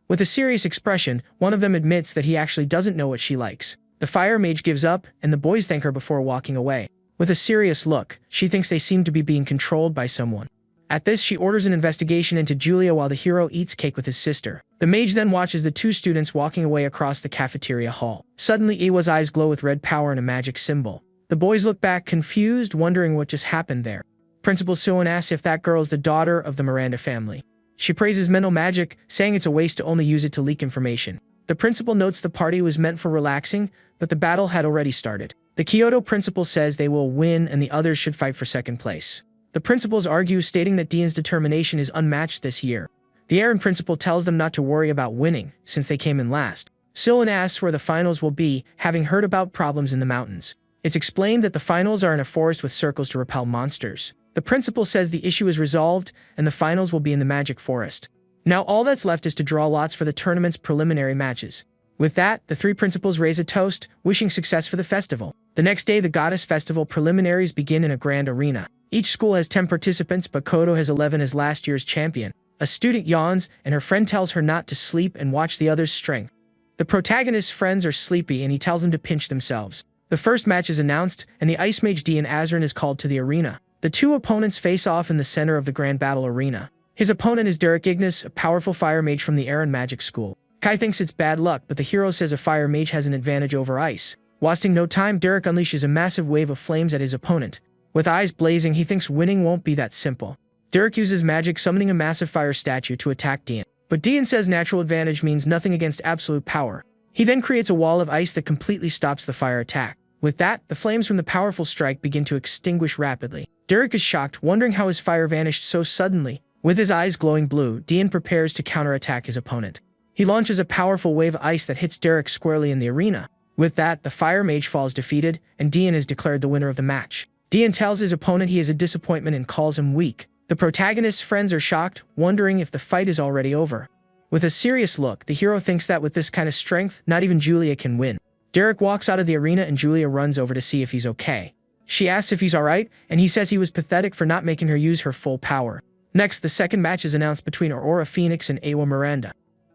With a serious expression, one of them admits that he actually doesn't know what she likes. The fire mage gives up, and the boys thank her before walking away. With a serious look, she thinks they seem to be being controlled by someone. At this, she orders an investigation into Julia while the hero eats cake with his sister. The mage then watches the two students walking away across the cafeteria hall. Suddenly, Awa's eyes glow with red power and a magic symbol. The boys look back confused, wondering what just happened there. Principal Suwon asks if that girl is the daughter of the Miranda family. She praises mental magic, saying it's a waste to only use it to leak information. The principal notes the party was meant for relaxing, but the battle had already started. The Kyoto principal says they will win and the others should fight for second place. The principals argue, stating that Dean's determination is unmatched this year. The Aaron principal tells them not to worry about winning, since they came in last. Sillen asks where the finals will be, having heard about problems in the mountains. It's explained that the finals are in a forest with circles to repel monsters. The principal says the issue is resolved, and the finals will be in the magic forest. Now all that's left is to draw lots for the tournament's preliminary matches. With that, the three principals raise a toast, wishing success for the festival. The next day, the Goddess Festival preliminaries begin in a grand arena. Each school has 10 participants, but Kodo has 11 as last year's champion. A student yawns, and her friend tells her not to sleep and watch the others' strength. The protagonist's friends are sleepy, and he tells them to pinch themselves. The first match is announced, and the Ice Mage D and Azrin is called to the arena. The two opponents face off in the center of the grand battle arena. His opponent is Derek Ignis, a powerful fire mage from the Aaron Magic School. Kai thinks it's bad luck, but the hero says a fire mage has an advantage over ice. Wasting no time, Derek unleashes a massive wave of flames at his opponent. With eyes blazing, he thinks winning won't be that simple. Derek uses magic, summoning a massive fire statue to attack Dean. But Dean says natural advantage means nothing against absolute power. He then creates a wall of ice that completely stops the fire attack. With that, the flames from the powerful strike begin to extinguish rapidly. Derek is shocked, wondering how his fire vanished so suddenly. With his eyes glowing blue, Dean prepares to counterattack his opponent. He launches a powerful wave of ice that hits Derek squarely in the arena. With that, the fire mage falls defeated, and Dean is declared the winner of the match. Dean tells his opponent he is a disappointment and calls him weak. The protagonist's friends are shocked, wondering if the fight is already over. With a serious look, the hero thinks that with this kind of strength, not even Julia can win. Derek walks out of the arena and Julia runs over to see if he's okay. She asks if he's alright, and he says he was pathetic for not making her use her full power. Next, the second match is announced between Aurora Phoenix and Awa Miranda.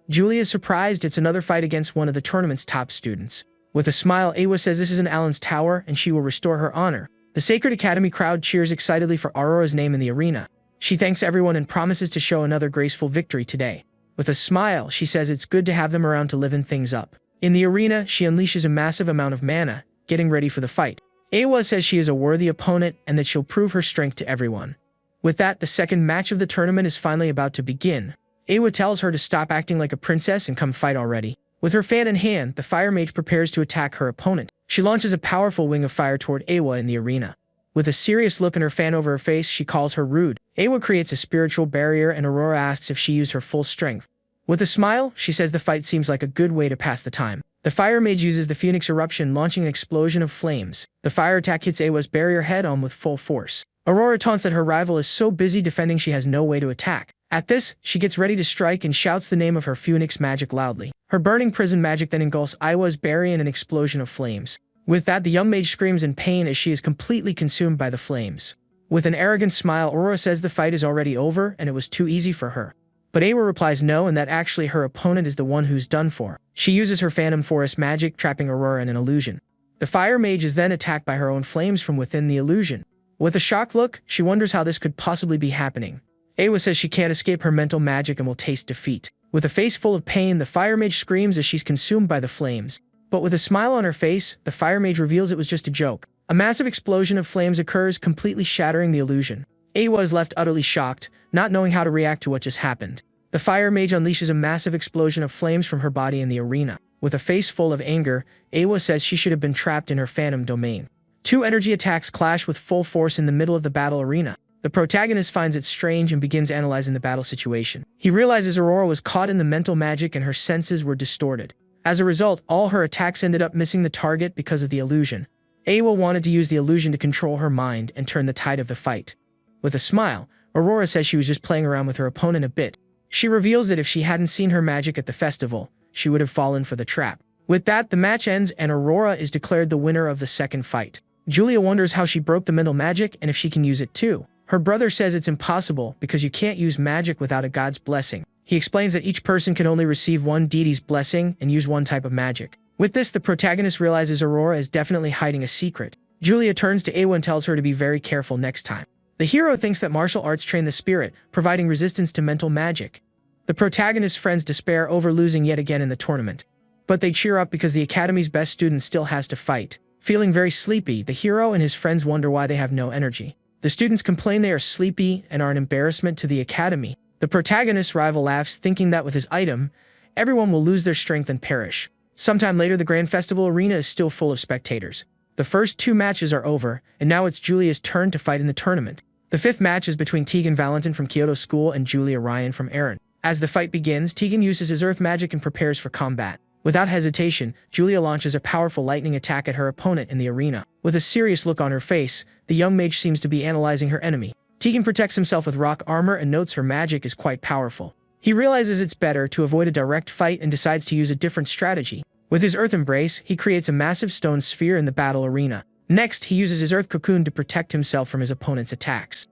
Julia is surprised it's another fight against one of the tournament's top students. With a smile, Awa says this isn't Alan's tower and she will restore her honor. The Sacred Academy crowd cheers excitedly for Aurora's name in the arena. She thanks everyone and promises to show another graceful victory today. With a smile, she says it's good to have them around to liven things up. In the arena, she unleashes a massive amount of mana, getting ready for the fight. Awa says she is a worthy opponent and that she'll prove her strength to everyone. With that, the second match of the tournament is finally about to begin. Awa tells her to stop acting like a princess and come fight already. With her fan in hand, the fire mage prepares to attack her opponent. She launches a powerful wing of fire toward Awa in the arena. With a serious look and her fan over her face, she calls her rude. Awa creates a spiritual barrier and Aurora asks if she used her full strength. With a smile, she says the fight seems like a good way to pass the time. The fire mage uses the Phoenix eruption, launching an explosion of flames. The fire attack hits Awa's barrier head-on with full force. Aurora taunts that her rival is so busy defending she has no way to attack. At this, she gets ready to strike and shouts the name of her Phoenix magic loudly. Her burning prison magic then engulfs Awa's barrier in an explosion of flames. With that, the young mage screams in pain as she is completely consumed by the flames. With an arrogant smile, Aurora says the fight is already over and it was too easy for her. But Awa replies no, and that actually her opponent is the one who's done for. She uses her Phantom Forest magic, trapping Aurora in an illusion. The fire mage is then attacked by her own flames from within the illusion. With a shocked look, she wonders how this could possibly be happening. Awa says she can't escape her mental magic and will taste defeat. With a face full of pain, the fire mage screams as she's consumed by the flames. But with a smile on her face, the fire mage reveals it was just a joke. A massive explosion of flames occurs, completely shattering the illusion. Awa is left utterly shocked, not knowing how to react to what just happened. The fire mage unleashes a massive explosion of flames from her body in the arena. With a face full of anger, Awa says she should have been trapped in her phantom domain. Two energy attacks clash with full force in the middle of the battle arena. The protagonist finds it strange and begins analyzing the battle situation. He realizes Aurora was caught in the mental magic and her senses were distorted. As a result, all her attacks ended up missing the target because of the illusion. Awa wanted to use the illusion to control her mind and turn the tide of the fight. With a smile, Aurora says she was just playing around with her opponent a bit. She reveals that if she hadn't seen her magic at the festival, she would have fallen for the trap. With that, the match ends and Aurora is declared the winner of the second fight. Julia wonders how she broke the mental magic and if she can use it too. Her brother says it's impossible because you can't use magic without a god's blessing. He explains that each person can only receive one deity's blessing and use one type of magic. With this, the protagonist realizes Aurora is definitely hiding a secret. Julia turns to Awa and tells her to be very careful next time. The hero thinks that martial arts train the spirit, providing resistance to mental magic. The protagonist's friends despair over losing yet again in the tournament. But they cheer up because the academy's best student still has to fight. Feeling very sleepy, the hero and his friends wonder why they have no energy. The students complain they are sleepy and are an embarrassment to the academy. The protagonist's rival laughs, thinking that with his item, everyone will lose their strength and perish. Sometime later, the Grand Festival arena is still full of spectators. The first 2 matches are over, and now it's Julia's turn to fight in the tournament. The 5th match is between Tegan Valentin from Kyoto School and Julia Ryan from Aaron. As the fight begins, Tegan uses his earth magic and prepares for combat. Without hesitation, Julia launches a powerful lightning attack at her opponent in the arena. With a serious look on her face, the young mage seems to be analyzing her enemy. Tegan protects himself with rock armor and notes her magic is quite powerful. He realizes it's better to avoid a direct fight and decides to use a different strategy. With his earth embrace, he creates a massive stone sphere in the battle arena. Next, he uses his earth cocoon to protect himself from his opponent's attacks.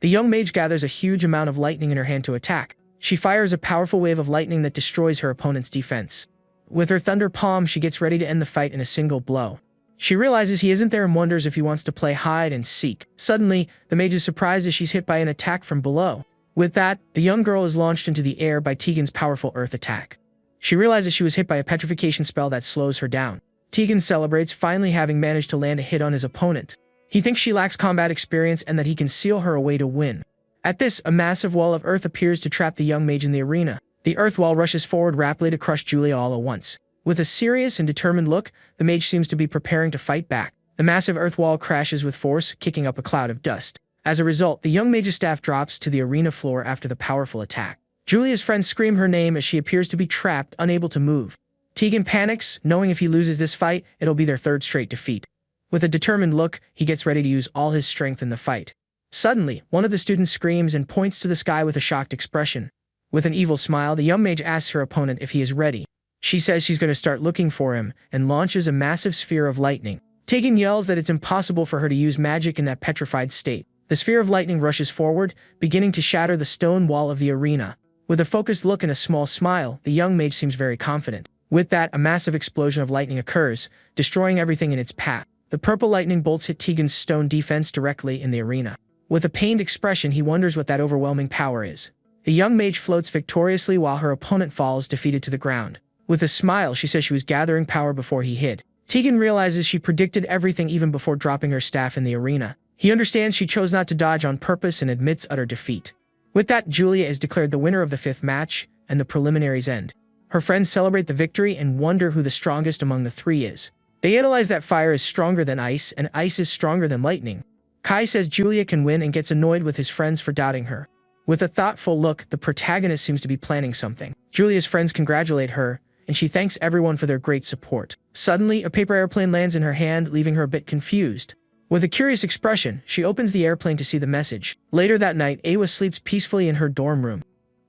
The young mage gathers a huge amount of lightning in her hand to attack. She fires a powerful wave of lightning that destroys her opponent's defense. With her thunder palm, she gets ready to end the fight in a single blow. She realizes he isn't there and wonders if he wants to play hide and seek. Suddenly, the mage is surprised as she's hit by an attack from below. With that, the young girl is launched into the air by Tegan's powerful earth attack. She realizes she was hit by a petrification spell that slows her down. Tegan celebrates, finally having managed to land a hit on his opponent. He thinks she lacks combat experience and that he can seal her away to win. At this, a massive wall of earth appears to trap the young mage in the arena. The earth wall rushes forward rapidly to crush Julia all at once. With a serious and determined look, the mage seems to be preparing to fight back. The massive earth wall crashes with force, kicking up a cloud of dust. As a result, the young mage's staff drops to the arena floor after the powerful attack. Julia's friends scream her name as she appears to be trapped, unable to move. Tegan panics, knowing if he loses this fight, it'll be their 3rd straight defeat. With a determined look, he gets ready to use all his strength in the fight. Suddenly, one of the students screams and points to the sky with a shocked expression. With an evil smile, the young mage asks her opponent if he is ready. She says she's going to start looking for him, and launches a massive sphere of lightning. Tegan yells that it's impossible for her to use magic in that petrified state. The sphere of lightning rushes forward, beginning to shatter the stone wall of the arena. With a focused look and a small smile, the young mage seems very confident. With that, a massive explosion of lightning occurs, destroying everything in its path. The purple lightning bolts hit Tegan's stone defense directly in the arena. With a pained expression, he wonders what that overwhelming power is. The young mage floats victoriously while her opponent falls defeated to the ground. With a smile, she says she was gathering power before he hid. Tegan realizes she predicted everything even before dropping her staff in the arena. He understands she chose not to dodge on purpose and admits utter defeat. With that, Julia is declared the winner of the 5th match, and the preliminaries end. Her friends celebrate the victory and wonder who the strongest among the 3 is. They analyze that fire is stronger than ice, and ice is stronger than lightning. Kai says Julia can win and gets annoyed with his friends for doubting her. With a thoughtful look, the protagonist seems to be planning something. Julia's friends congratulate her, and she thanks everyone for their great support. Suddenly, a paper airplane lands in her hand, leaving her a bit confused. With a curious expression, she opens the airplane to see the message. Later that night, Awa sleeps peacefully in her dorm room.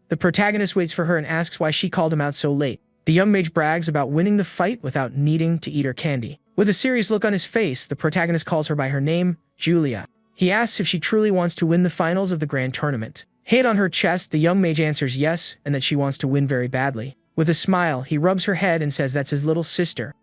The protagonist waits for her and asks why she called him out so late. The young mage brags about winning the fight without needing to eat her candy. With a serious look on his face, the protagonist calls her by her name, Julia. He asks if she truly wants to win the finals of the grand tournament. Hit on her chest, the young mage answers yes, and that she wants to win very badly. With a smile, he rubs her head and says that's his little sister.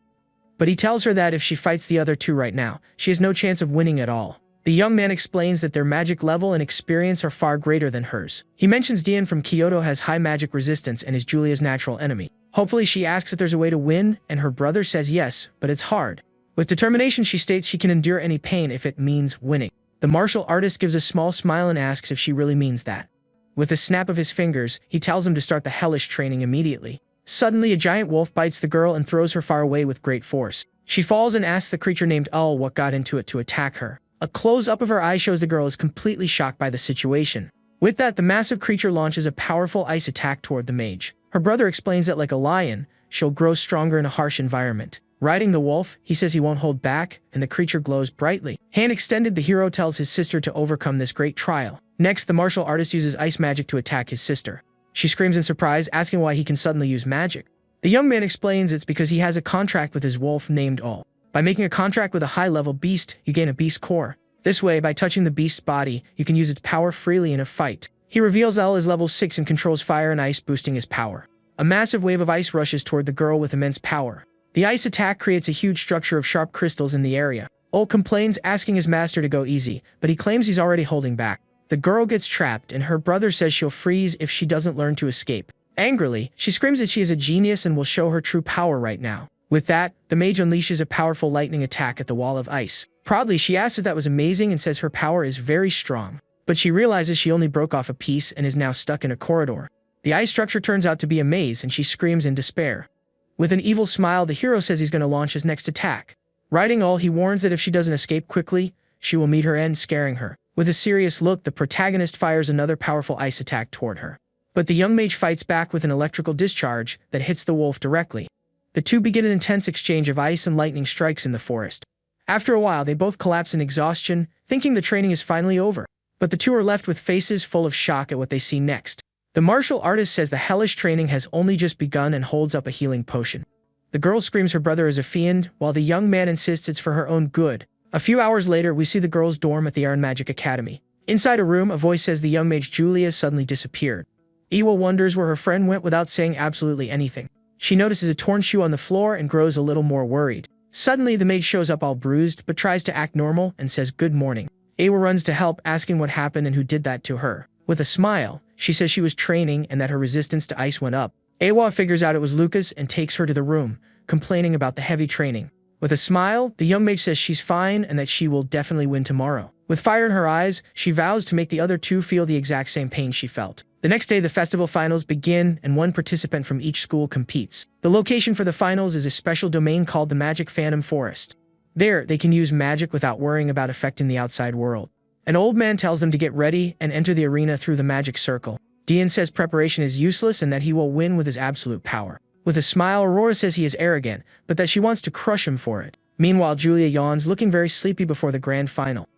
But he tells her that if she fights the other 2 right now, she has no chance of winning at all. The young man explains that their magic level and experience are far greater than hers. He mentions Dian from Kyoto has high magic resistance and is Julia's natural enemy. Hopefully she asks if there's a way to win, and her brother says yes, but it's hard. With determination, she states she can endure any pain if it means winning. The martial artist gives a small smile and asks if she really means that. With a snap of his fingers, he tells him to start the hellish training immediately. Suddenly, a giant wolf bites the girl and throws her far away with great force. She falls and asks the creature named Ul what got into it to attack her. A close-up of her eye shows the girl is completely shocked by the situation. With that, the massive creature launches a powerful ice attack toward the mage. Her brother explains that like a lion, she'll grow stronger in a harsh environment. Riding the wolf, he says he won't hold back, and the creature glows brightly. Hand extended, the hero tells his sister to overcome this great trial. Next, the martial artist uses ice magic to attack his sister. She screams in surprise, asking why he can suddenly use magic. The young man explains it's because he has a contract with his wolf named Ul. By making a contract with a high-level beast, you gain a beast core. This way, by touching the beast's body, you can use its power freely in a fight. He reveals Ul is level 6 and controls fire and ice, boosting his power. A massive wave of ice rushes toward the girl with immense power. The ice attack creates a huge structure of sharp crystals in the area. Ol complains, asking his master to go easy, but he claims he's already holding back. The girl gets trapped, and her brother says she'll freeze if she doesn't learn to escape. Angrily, she screams that she is a genius and will show her true power right now. With that, the mage unleashes a powerful lightning attack at the wall of ice. Proudly, she asks if that was amazing and says her power is very strong. But she realizes she only broke off a piece and is now stuck in a corridor. The ice structure turns out to be a maze, and she screams in despair. With an evil smile, the hero says he's going to launch his next attack. Writing all, he warns that if she doesn't escape quickly, she will meet her end, scaring her. With a serious look, the protagonist fires another powerful ice attack toward her. But the young mage fights back with an electrical discharge that hits the wolf directly. The two begin an intense exchange of ice and lightning strikes in the forest. After a while, they both collapse in exhaustion, thinking the training is finally over. But the two are left with faces full of shock at what they see next. The martial artist says the hellish training has only just begun and holds up a healing potion. The girl screams her brother is a fiend, while the young man insists it's for her own good. A few hours later, we see the girls' dorm at the Iron Magic Academy. Inside a room, a voice says the young mage Julia suddenly disappeared. Iwa wonders where her friend went without saying absolutely anything. She notices a torn shoe on the floor and grows a little more worried. Suddenly, the mage shows up all bruised, but tries to act normal and says good morning. Iwa runs to help, asking what happened and who did that to her. With a smile, she says she was training and that her resistance to ice went up. Awa figures out it was Lucas and takes her to the room, complaining about the heavy training. With a smile, the young mage says she's fine and that she will definitely win tomorrow. With fire in her eyes, she vows to make the other two feel the exact same pain she felt. The next day, the festival finals begin, and one participant from each school competes. The location for the finals is a special domain called the Magic Phantom Forest. There, they can use magic without worrying about affecting the outside world. An old man tells them to get ready and enter the arena through the magic circle. Dian says preparation is useless and that he will win with his absolute power. With a smile, Aurora says he is arrogant, but that she wants to crush him for it. Meanwhile, Julia yawns, looking very sleepy before the grand final.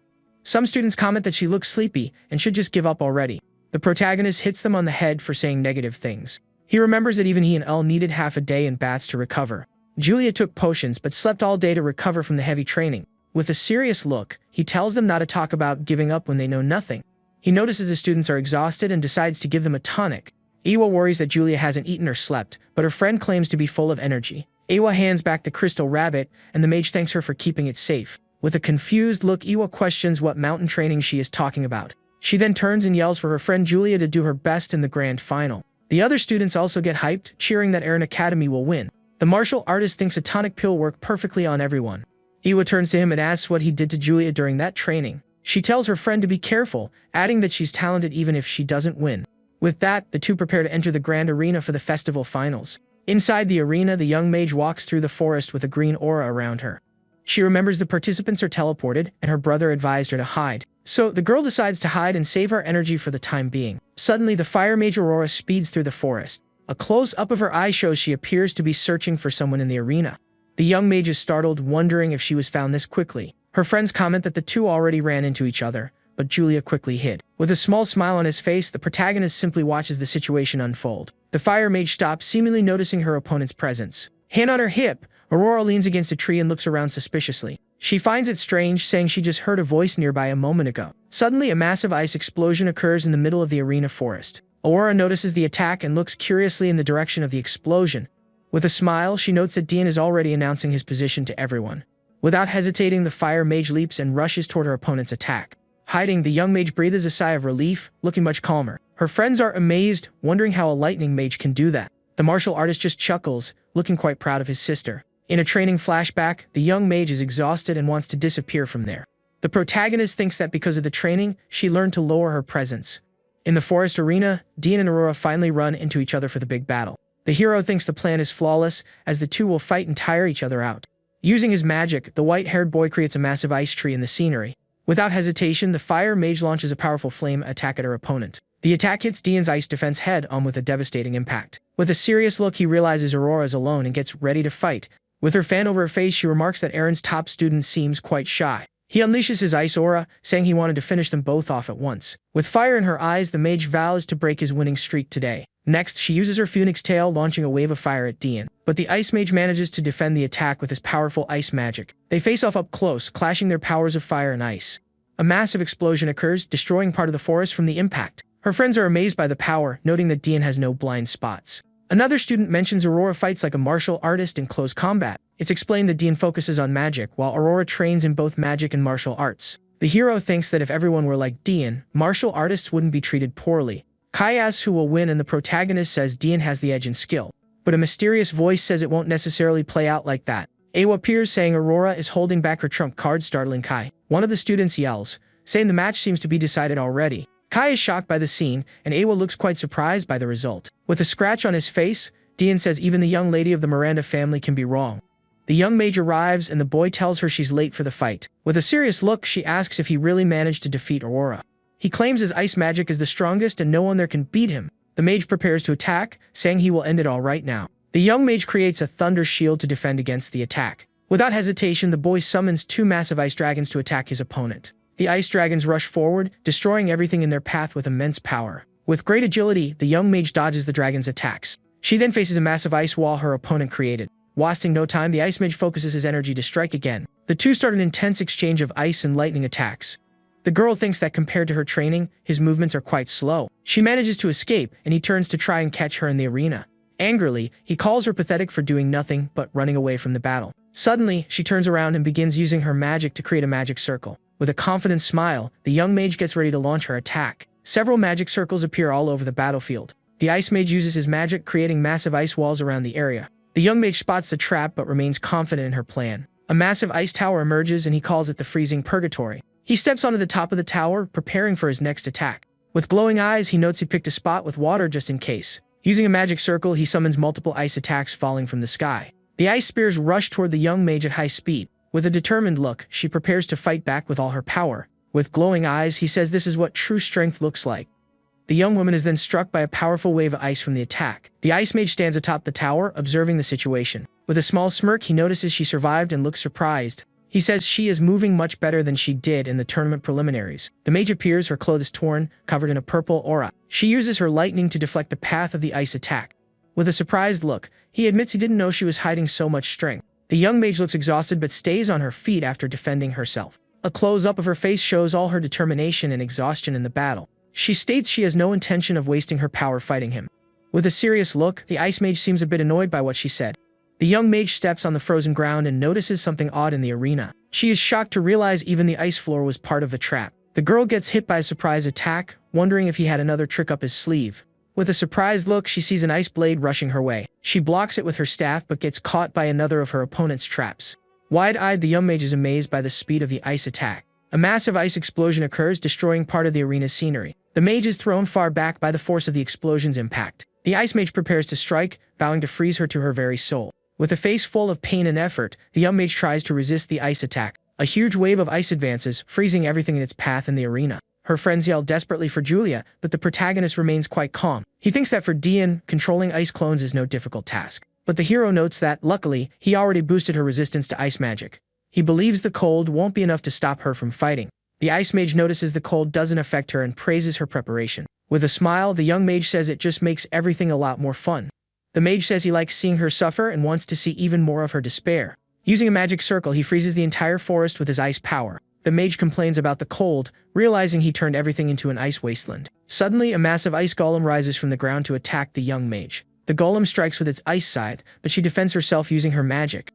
Some students comment that she looks sleepy and should just give up already. The protagonist hits them on the head for saying negative things. He remembers that even he and Elle needed half a day in baths to recover. Julia took potions but slept all day to recover from the heavy training. With a serious look, he tells them not to talk about giving up when they know nothing. He notices the students are exhausted and decides to give them a tonic. Iwa worries that Julia hasn't eaten or slept, but her friend claims to be full of energy. Iwa hands back the crystal rabbit, and the mage thanks her for keeping it safe. With a confused look, Iwa questions what mountain training she is talking about. She then turns and yells for her friend Julia to do her best in the grand final. The other students also get hyped, cheering that Erin Academy will win. The martial artist thinks a tonic pill worked perfectly on everyone. Iwa turns to him and asks what he did to Julia during that training. She tells her friend to be careful, adding that she's talented even if she doesn't win. With that, the two prepare to enter the grand arena for the festival finals. Inside the arena, the young mage walks through the forest with a green aura around her. She remembers the participants are teleported, and her brother advised her to hide. So, the girl decides to hide and save her energy for the time being. Suddenly, the fire mage Aurora speeds through the forest. A close-up of her eye shows she appears to be searching for someone in the arena. The young mage is startled, wondering if she was found this quickly. Her friends comment that the two already ran into each other, but Julia quickly hid. With a small smile on his face, the protagonist simply watches the situation unfold. The fire mage stops, seemingly noticing her opponent's presence. Hand on her hip, Aurora leans against a tree and looks around suspiciously. She finds it strange, saying she just heard a voice nearby a moment ago. Suddenly, a massive ice explosion occurs in the middle of the arena forest. Aurora notices the attack and looks curiously in the direction of the explosion. With a smile, she notes that Dean is already announcing his position to everyone. Without hesitating, the fire mage leaps and rushes toward her opponent's attack. Hiding, the young mage breathes a sigh of relief, looking much calmer. Her friends are amazed, wondering how a lightning mage can do that. The martial artist just chuckles, looking quite proud of his sister. In a training flashback, the young mage is exhausted and wants to disappear from there. The protagonist thinks that because of the training, she learned to lower her presence. In the forest arena, Dean and Aurora finally run into each other for the big battle. The hero thinks the plan is flawless, as the two will fight and tire each other out. Using his magic, the white-haired boy creates a massive ice tree in the scenery. Without hesitation, the fire mage launches a powerful flame attack at her opponent. The attack hits Dean's ice defense head-on with a devastating impact. With a serious look, he realizes Aurora is alone and gets ready to fight. With her fan over her face, she remarks that Erin's top student seems quite shy. He unleashes his ice aura, saying he wanted to finish them both off at once. With fire in her eyes, the mage vows to break his winning streak today. Next, she uses her phoenix tail, launching a wave of fire at Dean. But the ice mage manages to defend the attack with his powerful ice magic. They face off up close, clashing their powers of fire and ice. A massive explosion occurs, destroying part of the forest from the impact. Her friends are amazed by the power, noting that Dean has no blind spots. Another student mentions Aurora fights like a martial artist in close combat. It's explained that Dean focuses on magic, while Aurora trains in both magic and martial arts. The hero thinks that if everyone were like Dean, martial artists wouldn't be treated poorly. Kai asks who will win, and the protagonist says Dean has the edge in skill. But a mysterious voice says it won't necessarily play out like that. Awa appears saying Aurora is holding back her trump card, startling Kai. One of the students yells, saying the match seems to be decided already. Kai is shocked by the scene, and Awa looks quite surprised by the result. With a scratch on his face, Dean says even the young lady of the Miranda family can be wrong. The young mage arrives, and the boy tells her she's late for the fight. With a serious look, she asks if he really managed to defeat Aurora. He claims his ice magic is the strongest and no one there can beat him. The mage prepares to attack, saying he will end it all right now. The young mage creates a thunder shield to defend against the attack. Without hesitation, the boy summons 2 massive ice dragons to attack his opponent. The ice dragons rush forward, destroying everything in their path with immense power. With great agility, the young mage dodges the dragon's attacks. She then faces a massive ice wall her opponent created. Wasting no time, the ice mage focuses his energy to strike again. The two start an intense exchange of ice and lightning attacks. The girl thinks that compared to her training, his movements are quite slow. She manages to escape, and he turns to try and catch her in the arena. Angrily, he calls her pathetic for doing nothing but running away from the battle. Suddenly, she turns around and begins using her magic to create a magic circle. With a confident smile, the young mage gets ready to launch her attack. Several magic circles appear all over the battlefield. The ice mage uses his magic, creating massive ice walls around the area. The young mage spots the trap but remains confident in her plan. A massive ice tower emerges, and he calls it the freezing purgatory. He steps onto the top of the tower, preparing for his next attack. With glowing eyes, he notes he picked a spot with water just in case. Using a magic circle, he summons multiple ice attacks falling from the sky. The ice spears rush toward the young mage at high speed. With a determined look, she prepares to fight back with all her power. With glowing eyes, he says this is what true strength looks like. The young woman is then struck by a powerful wave of ice from the attack. The ice mage stands atop the tower, observing the situation. With a small smirk, he notices she survived and looks surprised. He says she is moving much better than she did in the tournament preliminaries. The mage appears, her clothes torn, covered in a purple aura. She uses her lightning to deflect the path of the ice attack. With a surprised look, he admits he didn't know she was hiding so much strength. The young mage looks exhausted but stays on her feet after defending herself. A close-up of her face shows all her determination and exhaustion in the battle. She states she has no intention of wasting her power fighting him. With a serious look, the ice mage seems a bit annoyed by what she said. The young mage steps on the frozen ground and notices something odd in the arena. She is shocked to realize even the ice floor was part of the trap. The girl gets hit by a surprise attack, wondering if he had another trick up his sleeve. With a surprised look, she sees an ice blade rushing her way. She blocks it with her staff but gets caught by another of her opponent's traps. Wide-eyed, the young mage is amazed by the speed of the ice attack. A massive ice explosion occurs, destroying part of the arena's scenery. The mage is thrown far back by the force of the explosion's impact. The ice mage prepares to strike, vowing to freeze her to her very soul. With a face full of pain and effort, the young mage tries to resist the ice attack. A huge wave of ice advances, freezing everything in its path in the arena. Her friends yell desperately for Julia, but the protagonist remains quite calm. He thinks that for Dean, controlling ice clones is no difficult task. But the hero notes that, luckily, he already boosted her resistance to ice magic. He believes the cold won't be enough to stop her from fighting. The ice mage notices the cold doesn't affect her and praises her preparation. With a smile, the young mage says it just makes everything a lot more fun. The mage says he likes seeing her suffer and wants to see even more of her despair. Using a magic circle, he freezes the entire forest with his ice power. The mage complains about the cold, realizing he turned everything into an ice wasteland. Suddenly, a massive ice golem rises from the ground to attack the young mage. The golem strikes with its ice scythe, but she defends herself using her magic.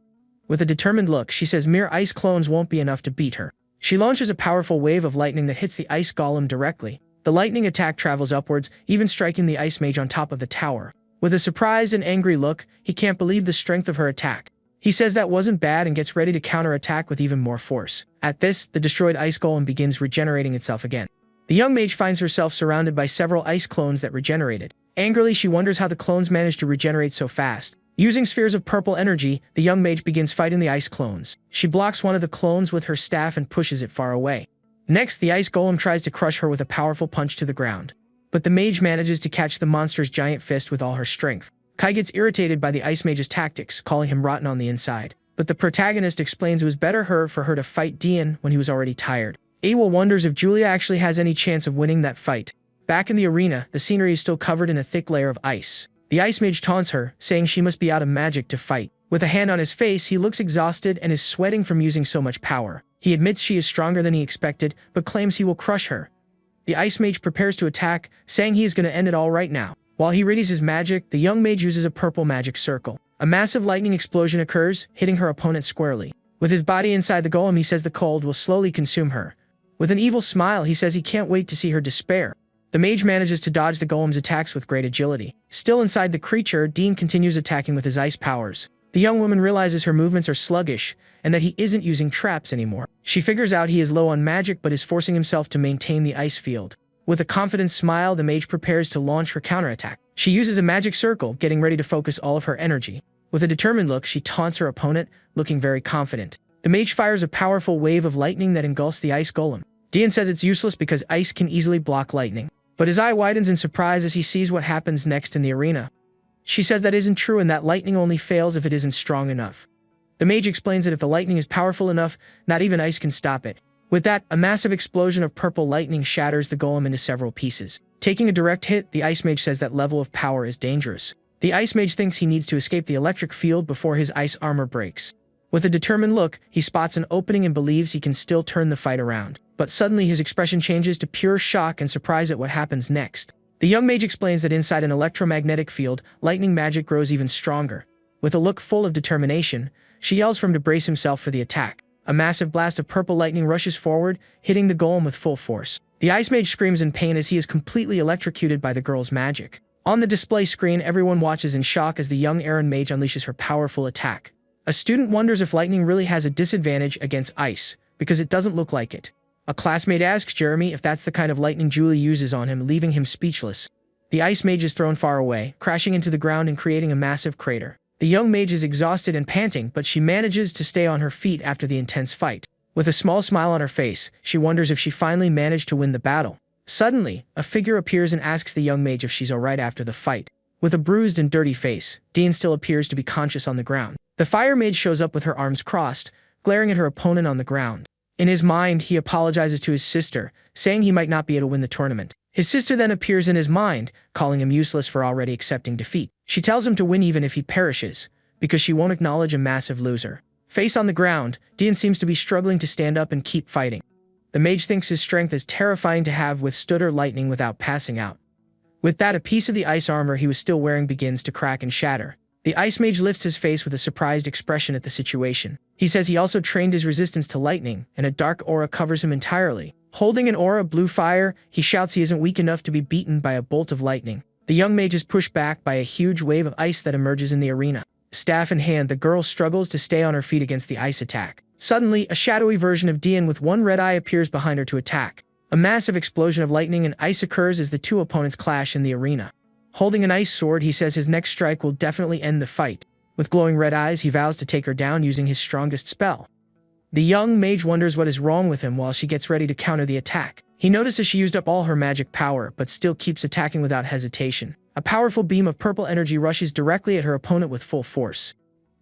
With a determined look, she says mere ice clones won't be enough to beat her. She launches a powerful wave of lightning that hits the ice golem directly. The lightning attack travels upwards, even striking the ice mage on top of the tower. With a surprised and angry look, he can't believe the strength of her attack. He says that wasn't bad and gets ready to counterattack with even more force. At this, the destroyed ice golem begins regenerating itself again. The young mage finds herself surrounded by several ice clones that regenerated. Angrily, she wonders how the clones managed to regenerate so fast. Using spheres of purple energy, the young mage begins fighting the ice clones. She blocks one of the clones with her staff and pushes it far away. Next, the ice golem tries to crush her with a powerful punch to the ground. But the mage manages to catch the monster's giant fist with all her strength. Kai gets irritated by the ice mage's tactics, calling him rotten on the inside. But the protagonist explains it was better for her to fight Dean when he was already tired. Awa wonders if Julia actually has any chance of winning that fight. Back in the arena, the scenery is still covered in a thick layer of ice. The ice mage taunts her, saying she must be out of magic to fight. With a hand on his face, he looks exhausted and is sweating from using so much power. He admits she is stronger than he expected, but claims he will crush her. The ice mage prepares to attack, saying he is going to end it all right now. While he readies his magic, the young mage uses a purple magic circle. A massive lightning explosion occurs, hitting her opponent squarely. With his body inside the golem, he says the cold will slowly consume her. With an evil smile, he says he can't wait to see her despair. The mage manages to dodge the golem's attacks with great agility. Still inside the creature, Dean continues attacking with his ice powers. The young woman realizes her movements are sluggish, and that he isn't using traps anymore. She figures out he is low on magic but is forcing himself to maintain the ice field. With a confident smile, the mage prepares to launch her counterattack. She uses a magic circle, getting ready to focus all of her energy. With a determined look, she taunts her opponent, looking very confident. The mage fires a powerful wave of lightning that engulfs the ice golem. Dean says it's useless because ice can easily block lightning. But his eye widens in surprise as he sees what happens next in the arena. She says that isn't true and that lightning only fails if it isn't strong enough. The mage explains that if the lightning is powerful enough, not even ice can stop it. With that, a massive explosion of purple lightning shatters the golem into several pieces. Taking a direct hit, the ice mage says that level of power is dangerous. The ice mage thinks he needs to escape the electric field before his ice armor breaks. With a determined look, he spots an opening and believes he can still turn the fight around. But suddenly his expression changes to pure shock and surprise at what happens next. The young mage explains that inside an electromagnetic field, lightning magic grows even stronger. With a look full of determination, she yells for him to brace himself for the attack. A massive blast of purple lightning rushes forward, hitting the golem with full force. The ice mage screams in pain as he is completely electrocuted by the girl's magic. On the display screen, everyone watches in shock as the young Aaron mage unleashes her powerful attack. A student wonders if lightning really has a disadvantage against ice, because it doesn't look like it. A classmate asks Jeremy if that's the kind of lightning Julie uses on him, leaving him speechless. The ice mage is thrown far away, crashing into the ground and creating a massive crater. The young mage is exhausted and panting, but she manages to stay on her feet after the intense fight. With a small smile on her face, she wonders if she finally managed to win the battle. Suddenly, a figure appears and asks the young mage if she's alright after the fight. With a bruised and dirty face, Dean still appears to be conscious on the ground. The fire mage shows up with her arms crossed, glaring at her opponent on the ground. In his mind, he apologizes to his sister, saying he might not be able to win the tournament. His sister then appears in his mind, calling him useless for already accepting defeat. She tells him to win even if he perishes, because she won't acknowledge a massive loser. Face on the ground, Dean seems to be struggling to stand up and keep fighting. The mage thinks his strength is terrifying to have withstood her lightning without passing out. With that, a piece of the ice armor he was still wearing begins to crack and shatter. The ice mage lifts his face with a surprised expression at the situation. He says he also trained his resistance to lightning, and a dark aura covers him entirely. Holding an aura of blue fire, he shouts he isn't weak enough to be beaten by a bolt of lightning. The young mage is pushed back by a huge wave of ice that emerges in the arena. Staff in hand, the girl struggles to stay on her feet against the ice attack. Suddenly, a shadowy version of Dean with one red eye appears behind her to attack. A massive explosion of lightning and ice occurs as the two opponents clash in the arena. Holding an ice sword, he says his next strike will definitely end the fight. With glowing red eyes, he vows to take her down using his strongest spell. The young mage wonders what is wrong with him while she gets ready to counter the attack. He notices she used up all her magic power, but still keeps attacking without hesitation. A powerful beam of purple energy rushes directly at her opponent with full force.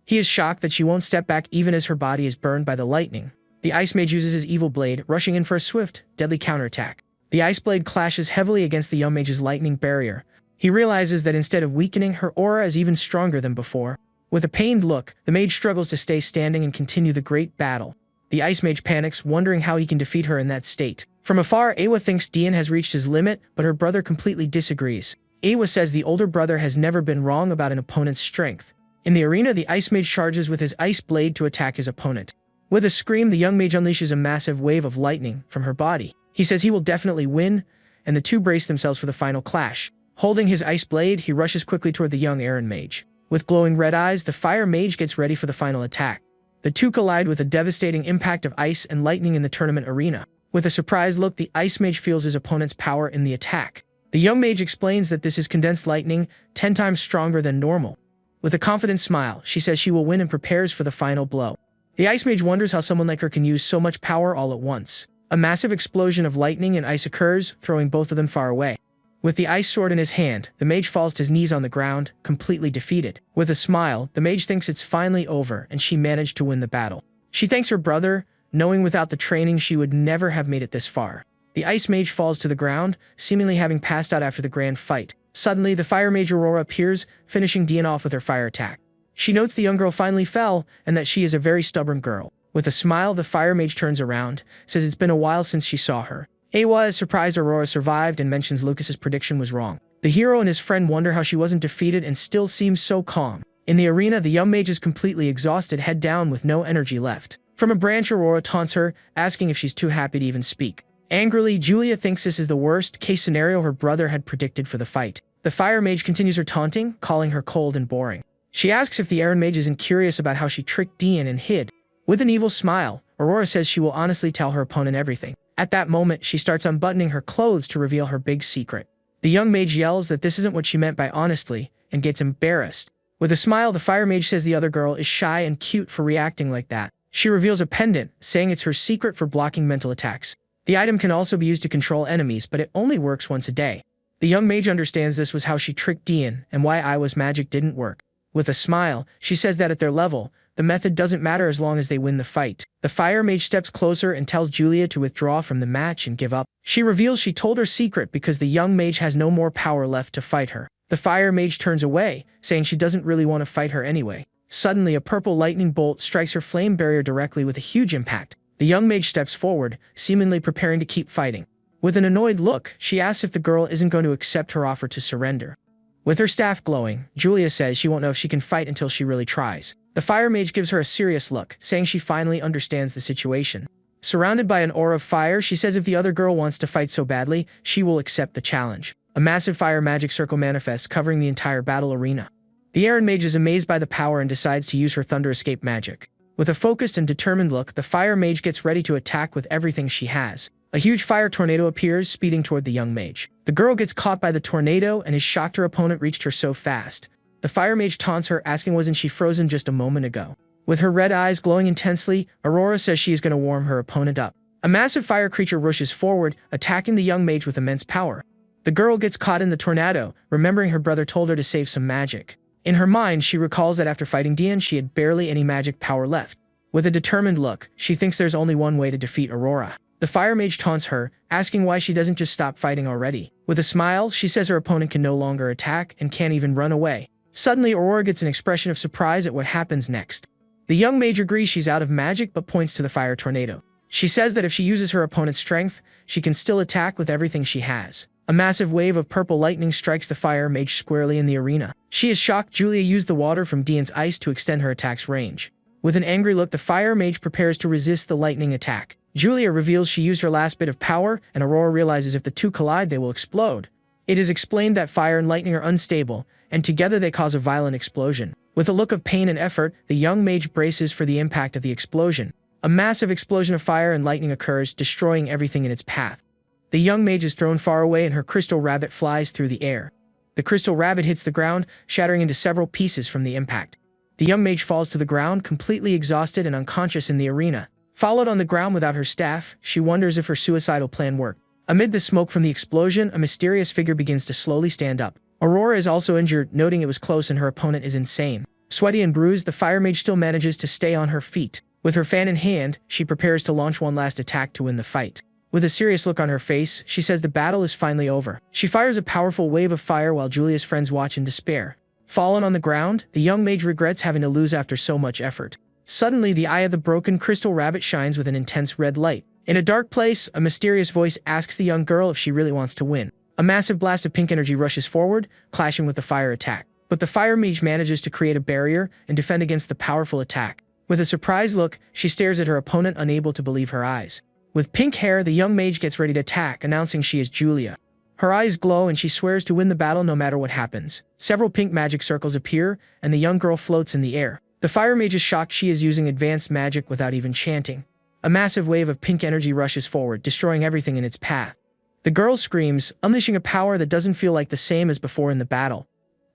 He is shocked that she won't step back even as her body is burned by the lightning. The ice mage uses his evil blade, rushing in for a swift, deadly counterattack. The ice blade clashes heavily against the young mage's lightning barrier. He realizes that instead of weakening, her aura is even stronger than before. With a pained look, the mage struggles to stay standing and continue the great battle. The ice mage panics, wondering how he can defeat her in that state. From afar, Awa thinks Dean has reached his limit, but her brother completely disagrees. Awa says the older brother has never been wrong about an opponent's strength. In the arena, the ice mage charges with his ice blade to attack his opponent. With a scream, the young mage unleashes a massive wave of lightning from her body. He says he will definitely win, and the two brace themselves for the final clash. Holding his ice blade, he rushes quickly toward the young Aaron mage. With glowing red eyes, the fire mage gets ready for the final attack. The two collide with a devastating impact of ice and lightning in the tournament arena. With a surprised look, the ice mage feels his opponent's power in the attack. The young mage explains that this is condensed lightning, 10 times stronger than normal. With a confident smile, she says she will win and prepares for the final blow. The ice mage wonders how someone like her can use so much power all at once. A massive explosion of lightning and ice occurs, throwing both of them far away. With the ice sword in his hand, the mage falls to his knees on the ground, completely defeated. With a smile, the mage thinks it's finally over and she managed to win the battle. She thanks her brother, knowing without the training she would never have made it this far. The ice mage falls to the ground, seemingly having passed out after the grand fight. Suddenly, the fire mage Aurora appears, finishing Dean off with her fire attack. She notes the young girl finally fell and that she is a very stubborn girl. With a smile, the fire mage turns around, says it's been a while since she saw her. Awa is surprised Aurora survived and mentions Lucas's prediction was wrong. The hero and his friend wonder how she wasn't defeated and still seems so calm. In the arena, the young mage is completely exhausted, head down with no energy left. From a branch, Aurora taunts her, asking if she's too happy to even speak. Angrily, Julia thinks this is the worst-case scenario her brother had predicted for the fight. The fire mage continues her taunting, calling her cold and boring. She asks if the Iron Mage isn't curious about how she tricked Dian and hid. With an evil smile, Aurora says she will honestly tell her opponent everything. At that moment, she starts unbuttoning her clothes to reveal her big secret. The young mage yells that this isn't what she meant by honestly, and gets embarrassed. With a smile, the fire mage says the other girl is shy and cute for reacting like that. She reveals a pendant, saying it's her secret for blocking mental attacks. The item can also be used to control enemies, but it only works once a day. The young mage understands this was how she tricked Dian, and why Iwa's magic didn't work. With a smile, she says that at their level, the method doesn't matter as long as they win the fight. The fire mage steps closer and tells Julia to withdraw from the match and give up. She reveals she told her secret because the young mage has no more power left to fight her. The fire mage turns away, saying she doesn't really want to fight her anyway. Suddenly, a purple lightning bolt strikes her flame barrier directly with a huge impact. The young mage steps forward, seemingly preparing to keep fighting. With an annoyed look, she asks if the girl isn't going to accept her offer to surrender. With her staff glowing, Julia says she won't know if she can fight until she really tries. The fire mage gives her a serious look, saying she finally understands the situation. Surrounded by an aura of fire, she says if the other girl wants to fight so badly, she will accept the challenge. A massive fire magic circle manifests, covering the entire battle arena. The Iron Mage is amazed by the power and decides to use her Thunder Escape magic. With a focused and determined look, the fire mage gets ready to attack with everything she has. A huge fire tornado appears, speeding toward the young mage. The girl gets caught by the tornado and is shocked her opponent reached her so fast. The fire mage taunts her, asking wasn't she frozen just a moment ago. With her red eyes glowing intensely, Aurora says she is going to warm her opponent up. A massive fire creature rushes forward, attacking the young mage with immense power. The girl gets caught in the tornado, remembering her brother told her to save some magic. In her mind, she recalls that after fighting Dian, she had barely any magic power left. With a determined look, she thinks there's only one way to defeat Aurora. The fire mage taunts her, asking why she doesn't just stop fighting already. With a smile, she says her opponent can no longer attack and can't even run away. Suddenly, Aurora gets an expression of surprise at what happens next. The young mage agrees she's out of magic but points to the fire tornado. She says that if she uses her opponent's strength, she can still attack with everything she has. A massive wave of purple lightning strikes the fire mage squarely in the arena. She is shocked Julia used the water from Dian's ice to extend her attack's range. With an angry look, the fire mage prepares to resist the lightning attack. Julia reveals she used her last bit of power, and Aurora realizes if the two collide, they will explode. It is explained that fire and lightning are unstable, and together they cause a violent explosion. With a look of pain and effort, the young mage braces for the impact of the explosion. A massive explosion of fire and lightning occurs, destroying everything in its path. The young mage is thrown far away and her crystal rabbit flies through the air. The crystal rabbit hits the ground, shattering into several pieces from the impact. The young mage falls to the ground, completely exhausted and unconscious in the arena. Followed on the ground without her staff, she wonders if her suicidal plan worked. Amid the smoke from the explosion, a mysterious figure begins to slowly stand up. Aurora is also injured, noting it was close and her opponent is insane. Sweaty and bruised, the fire mage still manages to stay on her feet. With her fan in hand, she prepares to launch one last attack to win the fight. With a serious look on her face, she says the battle is finally over. She fires a powerful wave of fire while Julia's friends watch in despair. Fallen on the ground, the young mage regrets having to lose after so much effort. Suddenly, the eye of the broken crystal rabbit shines with an intense red light. In a dark place, a mysterious voice asks the young girl if she really wants to win. A massive blast of pink energy rushes forward, clashing with the fire attack. But the fire mage manages to create a barrier and defend against the powerful attack. With a surprised look, she stares at her opponent, unable to believe her eyes. With pink hair, the young mage gets ready to attack, announcing she is Julia. Her eyes glow and she swears to win the battle no matter what happens. Several pink magic circles appear, and the young girl floats in the air. The fire mage is shocked she is using advanced magic without even chanting. A massive wave of pink energy rushes forward, destroying everything in its path. The girl screams, unleashing a power that doesn't feel like the same as before in the battle.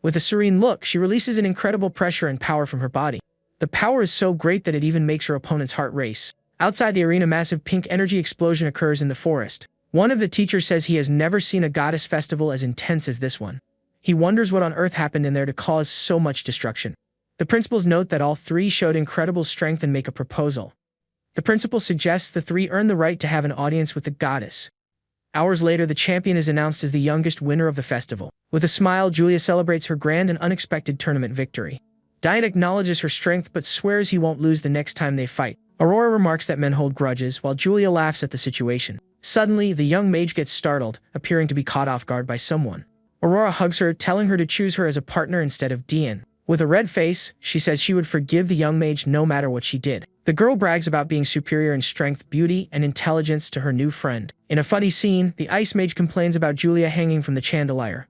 With a serene look, she releases an incredible pressure and power from her body. The power is so great that it even makes her opponent's heart race. Outside the arena, massive pink energy explosion occurs in the forest. One of the teachers says he has never seen a goddess festival as intense as this one. He wonders what on earth happened in there to cause so much destruction. The principals note that all three showed incredible strength and make a proposal. The principal suggests the three earn the right to have an audience with the goddess. Hours later, the champion is announced as the youngest winner of the festival. With a smile, Julia celebrates her grand and unexpected tournament victory. Dian acknowledges her strength but swears he won't lose the next time they fight. Aurora remarks that men hold grudges, while Julia laughs at the situation. Suddenly, the young mage gets startled, appearing to be caught off guard by someone. Aurora hugs her, telling her to choose her as a partner instead of Dian. With a red face, she says she would forgive the young mage no matter what she did. The girl brags about being superior in strength, beauty, and intelligence to her new friend. In a funny scene, the ice mage complains about Julia hanging from the chandelier.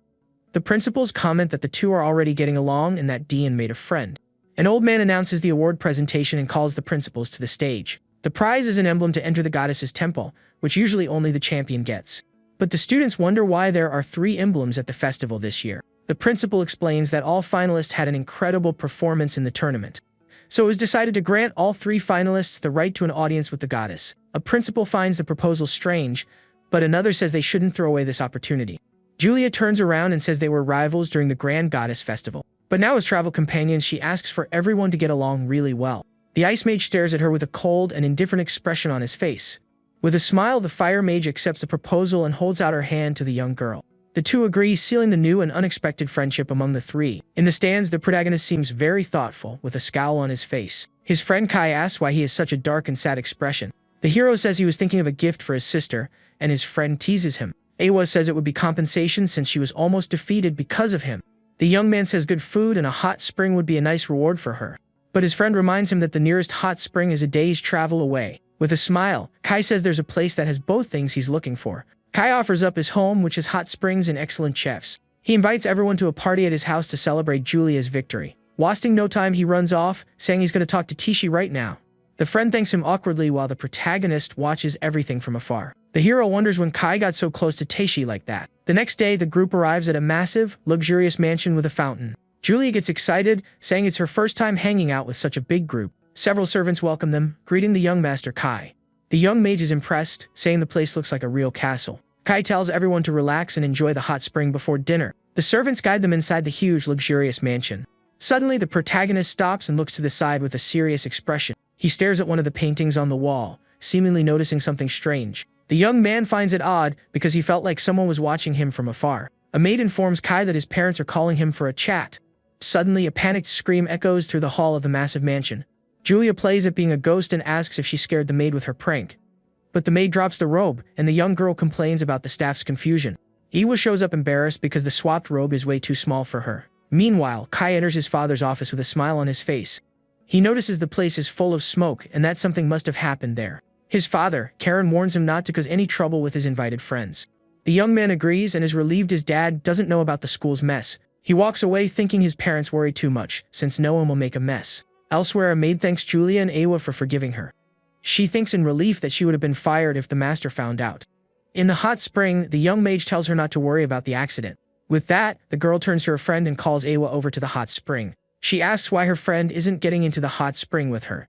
The principals comment that the two are already getting along and that Dian made a friend. An old man announces the award presentation and calls the principals to the stage. The prize is an emblem to enter the goddess's temple, which usually only the champion gets. But the students wonder why there are 3 emblems at the festival this year. The principal explains that all finalists had an incredible performance in the tournament. So it was decided to grant all 3 finalists the right to an audience with the goddess. A principal finds the proposal strange, but another says they shouldn't throw away this opportunity. Julia turns around and says they were rivals during the Grand Goddess Festival. But now as travel companions, she asks for everyone to get along really well. The ice mage stares at her with a cold and indifferent expression on his face. With a smile, the fire mage accepts the proposal and holds out her hand to the young girl. The two agree, sealing the new and unexpected friendship among the 3. In the stands, the protagonist seems very thoughtful, with a scowl on his face. His friend Kai asks why he has such a dark and sad expression. The hero says he was thinking of a gift for his sister, and his friend teases him. Awa says it would be compensation since she was almost defeated because of him. The young man says good food and a hot spring would be a nice reward for her. But his friend reminds him that the nearest hot spring is a day's travel away. With a smile, Kai says there's a place that has both things he's looking for. Kai offers up his home, which has hot springs and excellent chefs. He invites everyone to a party at his house to celebrate Julia's victory. Wasting no time, he runs off, saying he's going to talk to Tishi right now. The friend thanks him awkwardly while the protagonist watches everything from afar. The hero wonders when Kai got so close to Teishi like that. The next day, the group arrives at a massive, luxurious mansion with a fountain. Julia gets excited, saying it's her first time hanging out with such a big group. Several servants welcome them, greeting the young master Kai. The young mage is impressed, saying the place looks like a real castle. Kai tells everyone to relax and enjoy the hot spring before dinner. The servants guide them inside the huge, luxurious mansion. Suddenly, the protagonist stops and looks to the side with a serious expression. He stares at one of the paintings on the wall, seemingly noticing something strange. The young man finds it odd because he felt like someone was watching him from afar. A maid informs Kai that his parents are calling him for a chat. Suddenly, a panicked scream echoes through the hall of the massive mansion. Julia plays at being a ghost and asks if she scared the maid with her prank. But the maid drops the robe, and the young girl complains about the staff's confusion. Iwa shows up embarrassed because the swapped robe is way too small for her. Meanwhile, Kai enters his father's office with a smile on his face. He notices the place is full of smoke and that something must have happened there. His father, Karen, warns him not to cause any trouble with his invited friends. The young man agrees and is relieved his dad doesn't know about the school's mess. He walks away thinking his parents worry too much, since no one will make a mess. Elsewhere, a maid thanks Julia and Awa for forgiving her. She thinks in relief that she would have been fired if the master found out. In the hot spring, the young mage tells her not to worry about the accident. With that, the girl turns to her friend and calls Awa over to the hot spring. She asks why her friend isn't getting into the hot spring with her.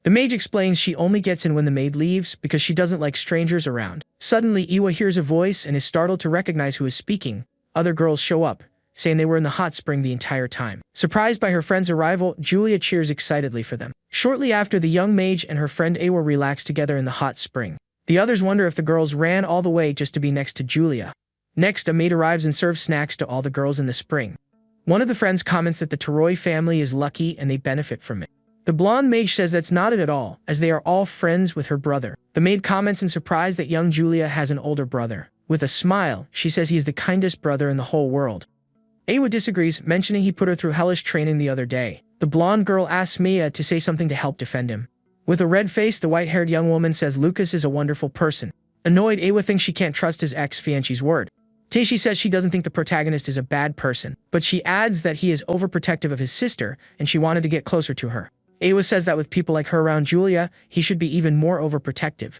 The mage explains she only gets in when the maid leaves because she doesn't like strangers around. Suddenly, Iwa hears a voice and is startled to recognize who is speaking. Other girls show up, saying they were in the hot spring the entire time. Surprised by her friend's arrival, Julia cheers excitedly for them. Shortly after, the young mage and her friend Awa relax together in the hot spring. The others wonder if the girls ran all the way just to be next to Julia. Next, a maid arrives and serves snacks to all the girls in the spring. One of the friends comments that the Taroi family is lucky and they benefit from it. The blonde mage says that's not it at all, as they are all friends with her brother. The maid comments in surprise that young Julia has an older brother. With a smile, she says he is the kindest brother in the whole world. Awa disagrees, mentioning he put her through hellish training the other day. The blonde girl asks Mia to say something to help defend him. With a red face, the white-haired young woman says Lucas is a wonderful person. Annoyed, Awa thinks she can't trust his ex-fiancé's word. Teishi says she doesn't think the protagonist is a bad person, but she adds that he is overprotective of his sister and she wanted to get closer to her. Awa says that with people like her around Julia, he should be even more overprotective.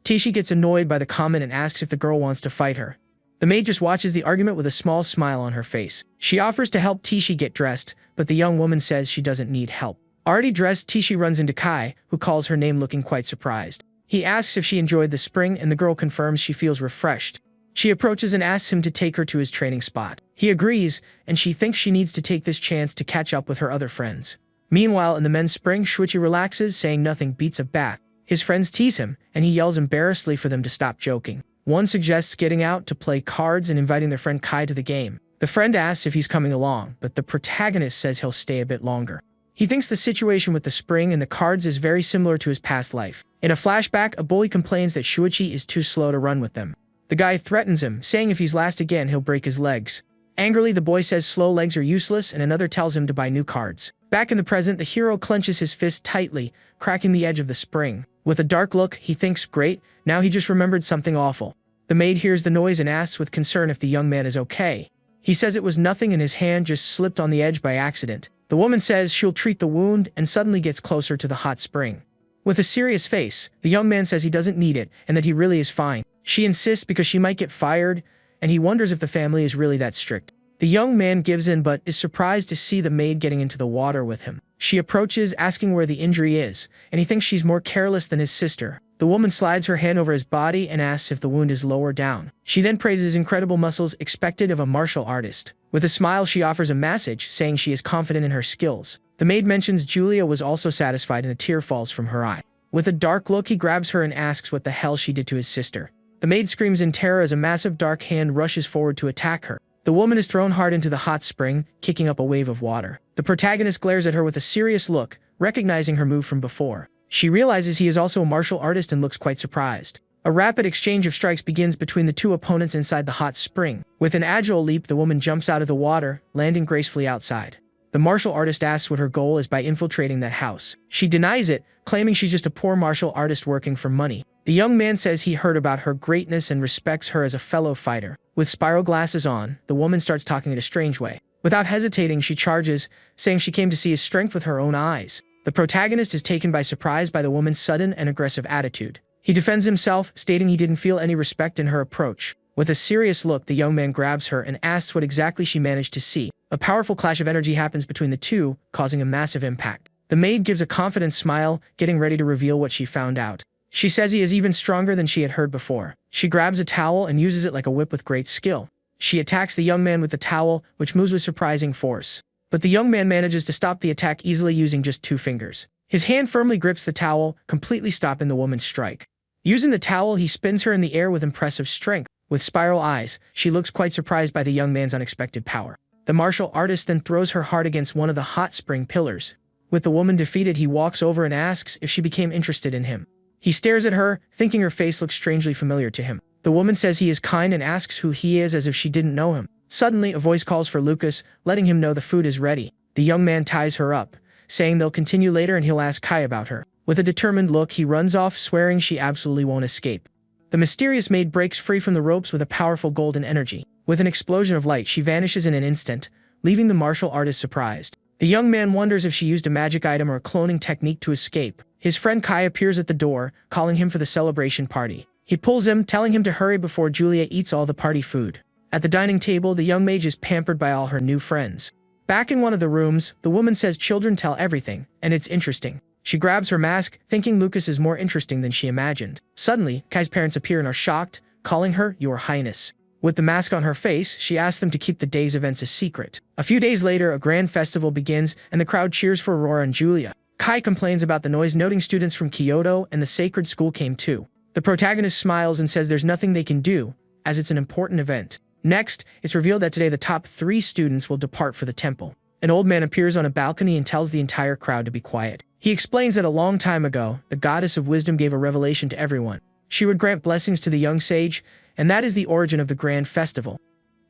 Teishi gets annoyed by the comment and asks if the girl wants to fight her. The maid just watches the argument with a small smile on her face. She offers to help Teishi get dressed, but the young woman says she doesn't need help. Already dressed, Teishi runs into Kai, who calls her name looking quite surprised. He asks if she enjoyed the spring and the girl confirms she feels refreshed. She approaches and asks him to take her to his training spot. He agrees, and she thinks she needs to take this chance to catch up with her other friends. Meanwhile, in the men's spring, Shuichi relaxes, saying nothing beats a bath. His friends tease him, and he yells embarrassedly for them to stop joking. One suggests getting out to play cards and inviting their friend Kai to the game. The friend asks if he's coming along, but the protagonist says he'll stay a bit longer. He thinks the situation with the spring and the cards is very similar to his past life. In a flashback, a bully complains that Shuichi is too slow to run with them. The guy threatens him, saying if he's last again, he'll break his legs. Angrily, the boy says slow legs are useless, and another tells him to buy new cards. Back in the present, the hero clenches his fist tightly, cracking the edge of the spring. With a dark look, he thinks, great, now he just remembered something awful. The maid hears the noise and asks with concern if the young man is okay. He says it was nothing and his hand just slipped on the edge by accident. The woman says she'll treat the wound and suddenly gets closer to the hot spring. With a serious face, the young man says he doesn't need it and that he really is fine. She insists because she might get fired, and he wonders if the family is really that strict. The young man gives in but is surprised to see the maid getting into the water with him. She approaches, asking where the injury is, and he thinks she's more careless than his sister. The woman slides her hand over his body and asks if the wound is lower down. She then praises incredible muscles expected of a martial artist. With a smile, she offers a massage, saying she is confident in her skills. The maid mentions Julia was also satisfied and a tear falls from her eye. With a dark look, he grabs her and asks what the hell she did to his sister. The maid screams in terror as a massive dark hand rushes forward to attack her. The woman is thrown hard into the hot spring, kicking up a wave of water. The protagonist glares at her with a serious look, recognizing her move from before. She realizes he is also a martial artist and looks quite surprised. A rapid exchange of strikes begins between the two opponents inside the hot spring. With an agile leap, the woman jumps out of the water, landing gracefully outside. The martial artist asks what her goal is by infiltrating that house. She denies it, claiming she's just a poor martial artist working for money. The young man says he heard about her greatness and respects her as a fellow fighter. With spiral glasses on, the woman starts talking in a strange way. Without hesitating, she charges, saying she came to see his strength with her own eyes. The protagonist is taken by surprise by the woman's sudden and aggressive attitude. He defends himself, stating he didn't feel any respect in her approach. With a serious look, the young man grabs her and asks what exactly she managed to see. A powerful clash of energy happens between the two, causing a massive impact. The maid gives a confident smile, getting ready to reveal what she found out. She says he is even stronger than she had heard before. She grabs a towel and uses it like a whip with great skill. She attacks the young man with the towel, which moves with surprising force. But the young man manages to stop the attack easily using just 2 fingers. His hand firmly grips the towel, completely stopping the woman's strike. Using the towel, he spins her in the air with impressive strength. With spiral eyes, she looks quite surprised by the young man's unexpected power. The martial artist then throws her hard against one of the hot spring pillars. With the woman defeated, he walks over and asks if she became interested in him. He stares at her, thinking her face looks strangely familiar to him. The woman says he is kind and asks who he is as if she didn't know him. Suddenly, a voice calls for Lucas, letting him know the food is ready. The young man ties her up, saying they'll continue later and he'll ask Kai about her. With a determined look, he runs off, swearing she absolutely won't escape. The mysterious maid breaks free from the ropes with a powerful golden energy. With an explosion of light, she vanishes in an instant, leaving the martial artist surprised. The young man wonders if she used a magic item or a cloning technique to escape. His friend Kai appears at the door, calling him for the celebration party. He pulls him, telling him to hurry before Julia eats all the party food. At the dining table, the young mage is pampered by all her new friends. Back in one of the rooms, the woman says children tell everything, and it's interesting. She grabs her mask, thinking Lucas is more interesting than she imagined. Suddenly, Kai's parents appear and are shocked, calling her Your Highness. With the mask on her face, she asks them to keep the day's events a secret. A few days later, a grand festival begins, and the crowd cheers for Aurora and Julia. Kai complains about the noise, noting students from Kyoto and the sacred school came too. The protagonist smiles and says there's nothing they can do, as it's an important event. Next, it's revealed that today the top 3 students will depart for the temple. An old man appears on a balcony and tells the entire crowd to be quiet. He explains that a long time ago, the goddess of wisdom gave a revelation to everyone. She would grant blessings to the young sage, and that is the origin of the grand festival.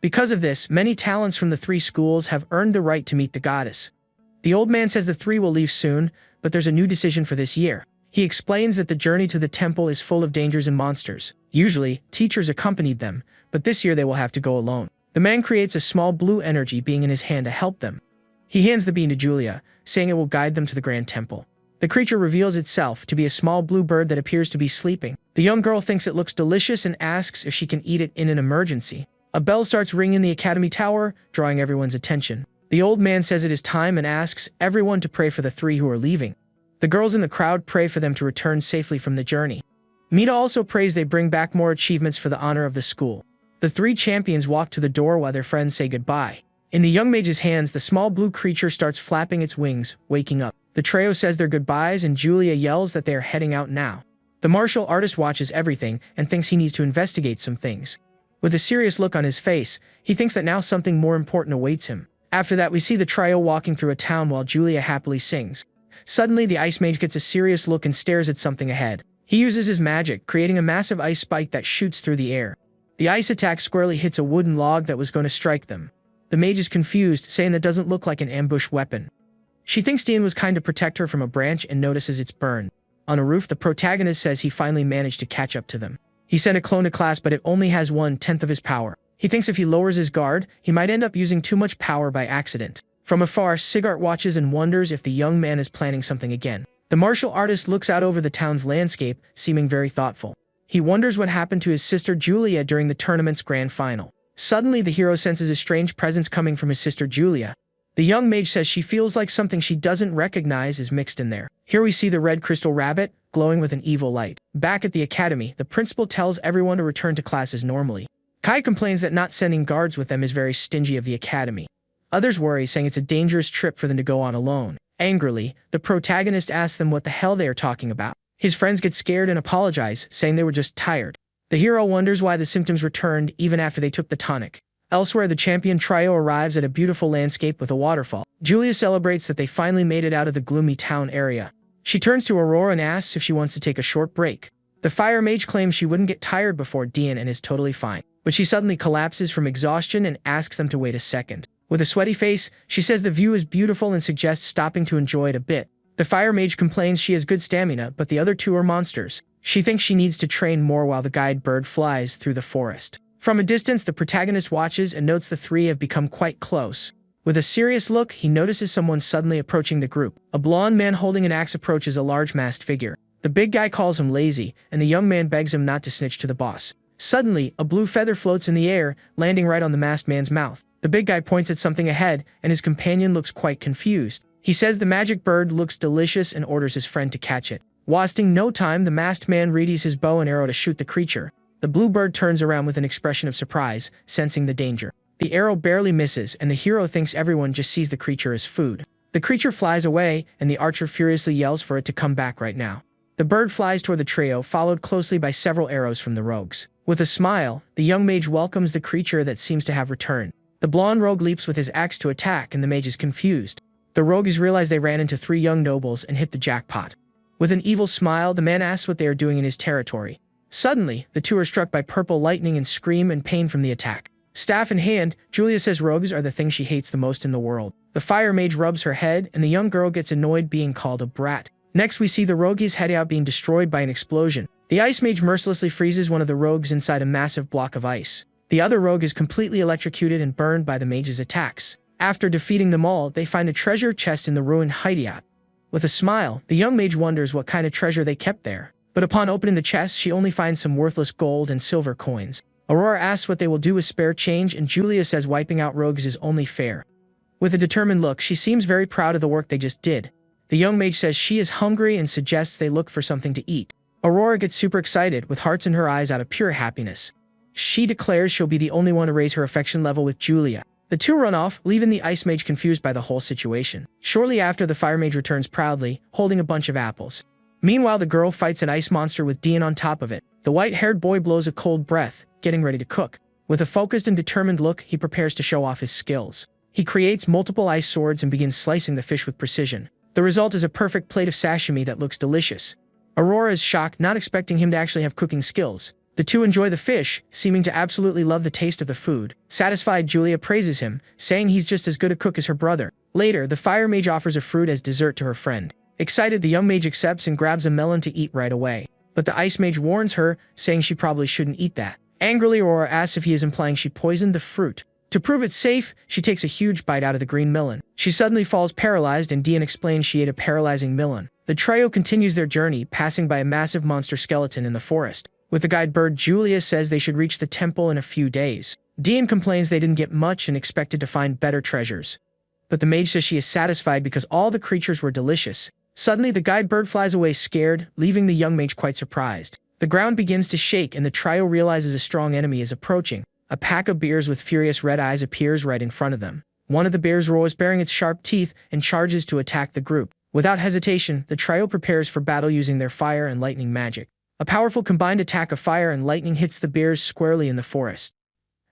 Because of this, many talents from the 3 schools have earned the right to meet the goddess. The old man says the 3 will leave soon, but there's a new decision for this year. He explains that the journey to the temple is full of dangers and monsters. Usually, teachers accompanied them, but this year they will have to go alone. The man creates a small blue energy being in his hand to help them. He hands the bean to Julia, saying it will guide them to the grand temple. The creature reveals itself to be a small blue bird that appears to be sleeping. The young girl thinks it looks delicious and asks if she can eat it in an emergency. A bell starts ringing in the academy tower, drawing everyone's attention. The old man says it is time and asks everyone to pray for the 3 who are leaving. The girls in the crowd pray for them to return safely from the journey. Mita also prays they bring back more achievements for the honor of the school. The 3 champions walk to the door while their friends say goodbye. In the young mage's hands, the small blue creature starts flapping its wings, waking up. The trio says their goodbyes and Julia yells that they are heading out now. The martial artist watches everything and thinks he needs to investigate some things. With a serious look on his face, he thinks that now something more important awaits him. After that, we see the trio walking through a town while Julia happily sings. Suddenly, the ice mage gets a serious look and stares at something ahead. He uses his magic, creating a massive ice spike that shoots through the air. The ice attack squarely hits a wooden log that was going to strike them. The mage is confused, saying that doesn't look like an ambush weapon. She thinks Dean was kind to protect her from a branch and notices it's burned. On a roof, the protagonist says he finally managed to catch up to them. He sent a clone to class, but it only has 1/10 of his power. He thinks if he lowers his guard, he might end up using too much power by accident. From afar, Sigart watches and wonders if the young man is planning something again. The martial artist looks out over the town's landscape, seeming very thoughtful. He wonders what happened to his sister Julia during the tournament's grand final. Suddenly, the hero senses a strange presence coming from his sister Julia. The young mage says she feels like something she doesn't recognize is mixed in there. Here we see the red crystal rabbit, glowing with an evil light. Back at the academy, the principal tells everyone to return to classes normally. Kai complains that not sending guards with them is very stingy of the academy. Others worry, saying it's a dangerous trip for them to go on alone. Angrily, the protagonist asks them what the hell they are talking about. His friends get scared and apologize, saying they were just tired. The hero wonders why the symptoms returned even after they took the tonic. Elsewhere, the champion trio arrives at a beautiful landscape with a waterfall. Julia celebrates that they finally made it out of the gloomy town area. She turns to Aurora and asks if she wants to take a short break. The fire mage claims she wouldn't get tired before Dean and is totally fine. But she suddenly collapses from exhaustion and asks them to wait a second. With a sweaty face, she says the view is beautiful and suggests stopping to enjoy it a bit. The fire mage complains she has good stamina, but the other two are monsters. She thinks she needs to train more while the guide bird flies through the forest. From a distance, the protagonist watches and notes the three have become quite close. With a serious look, he notices someone suddenly approaching the group. A blonde man holding an axe approaches a large masked figure. The big guy calls him lazy, and the young man begs him not to snitch to the boss. Suddenly, a blue feather floats in the air, landing right on the masked man's mouth. The big guy points at something ahead, and his companion looks quite confused. He says the magic bird looks delicious and orders his friend to catch it. Wasting no time, the masked man readies his bow and arrow to shoot the creature. The blue bird turns around with an expression of surprise, sensing the danger. The arrow barely misses, and the hero thinks everyone just sees the creature as food. The creature flies away, and the archer furiously yells for it to come back right now. The bird flies toward the trio, followed closely by several arrows from the rogues. With a smile, the young mage welcomes the creature that seems to have returned. The blonde rogue leaps with his axe to attack, and the mage is confused. The rogues realize they ran into 3 young nobles and hit the jackpot. With an evil smile, the man asks what they are doing in his territory. Suddenly, the two are struck by purple lightning and scream in pain from the attack. Staff in hand, Julia says rogues are the thing she hates the most in the world. The fire mage rubs her head, and the young girl gets annoyed being called a brat. Next, we see the rogue's hideout being destroyed by an explosion. The ice mage mercilessly freezes one of the rogues inside a massive block of ice. The other rogue is completely electrocuted and burned by the mage's attacks. After defeating them all, they find a treasure chest in the ruined hideout. With a smile, the young mage wonders what kind of treasure they kept there. But upon opening the chest, she only finds some worthless gold and silver coins. Aurora asks what they will do with spare change, and Julia says wiping out rogues is only fair. With a determined look, she seems very proud of the work they just did. The young mage says she is hungry and suggests they look for something to eat. Aurora gets super excited, with hearts in her eyes out of pure happiness. She declares she'll be the only one to raise her affection level with Julia. The two run off, leaving the ice mage confused by the whole situation. Shortly after, the fire mage returns proudly, holding a bunch of apples. Meanwhile, the girl fights an ice monster with Dean on top of it. The white-haired boy blows a cold breath, getting ready to cook. With a focused and determined look, he prepares to show off his skills. He creates multiple ice swords and begins slicing the fish with precision. The result is a perfect plate of sashimi that looks delicious. Aurora is shocked, not expecting him to actually have cooking skills. The two enjoy the fish, seeming to absolutely love the taste of the food. Satisfied, Julia praises him, saying he's just as good a cook as her brother. Later, the fire mage offers a fruit as dessert to her friend. Excited, the young mage accepts and grabs a melon to eat right away. But the ice mage warns her, saying she probably shouldn't eat that. Angrily, Aurora asks if he is implying she poisoned the fruit. To prove it's safe, she takes a huge bite out of the green melon. She suddenly falls paralyzed, and Dean explains she ate a paralyzing melon. The trio continues their journey, passing by a massive monster skeleton in the forest. With the guide bird, Julia says they should reach the temple in a few days. Dean complains they didn't get much and expected to find better treasures. But the mage says she is satisfied because all the creatures were delicious. Suddenly, the guide bird flies away scared, leaving the young mage quite surprised. The ground begins to shake, and the trio realizes a strong enemy is approaching. A pack of bears with furious red eyes appears right in front of them. One of the bears roars, baring its sharp teeth, and charges to attack the group. Without hesitation, the trio prepares for battle using their fire and lightning magic. A powerful combined attack of fire and lightning hits the bears squarely in the forest.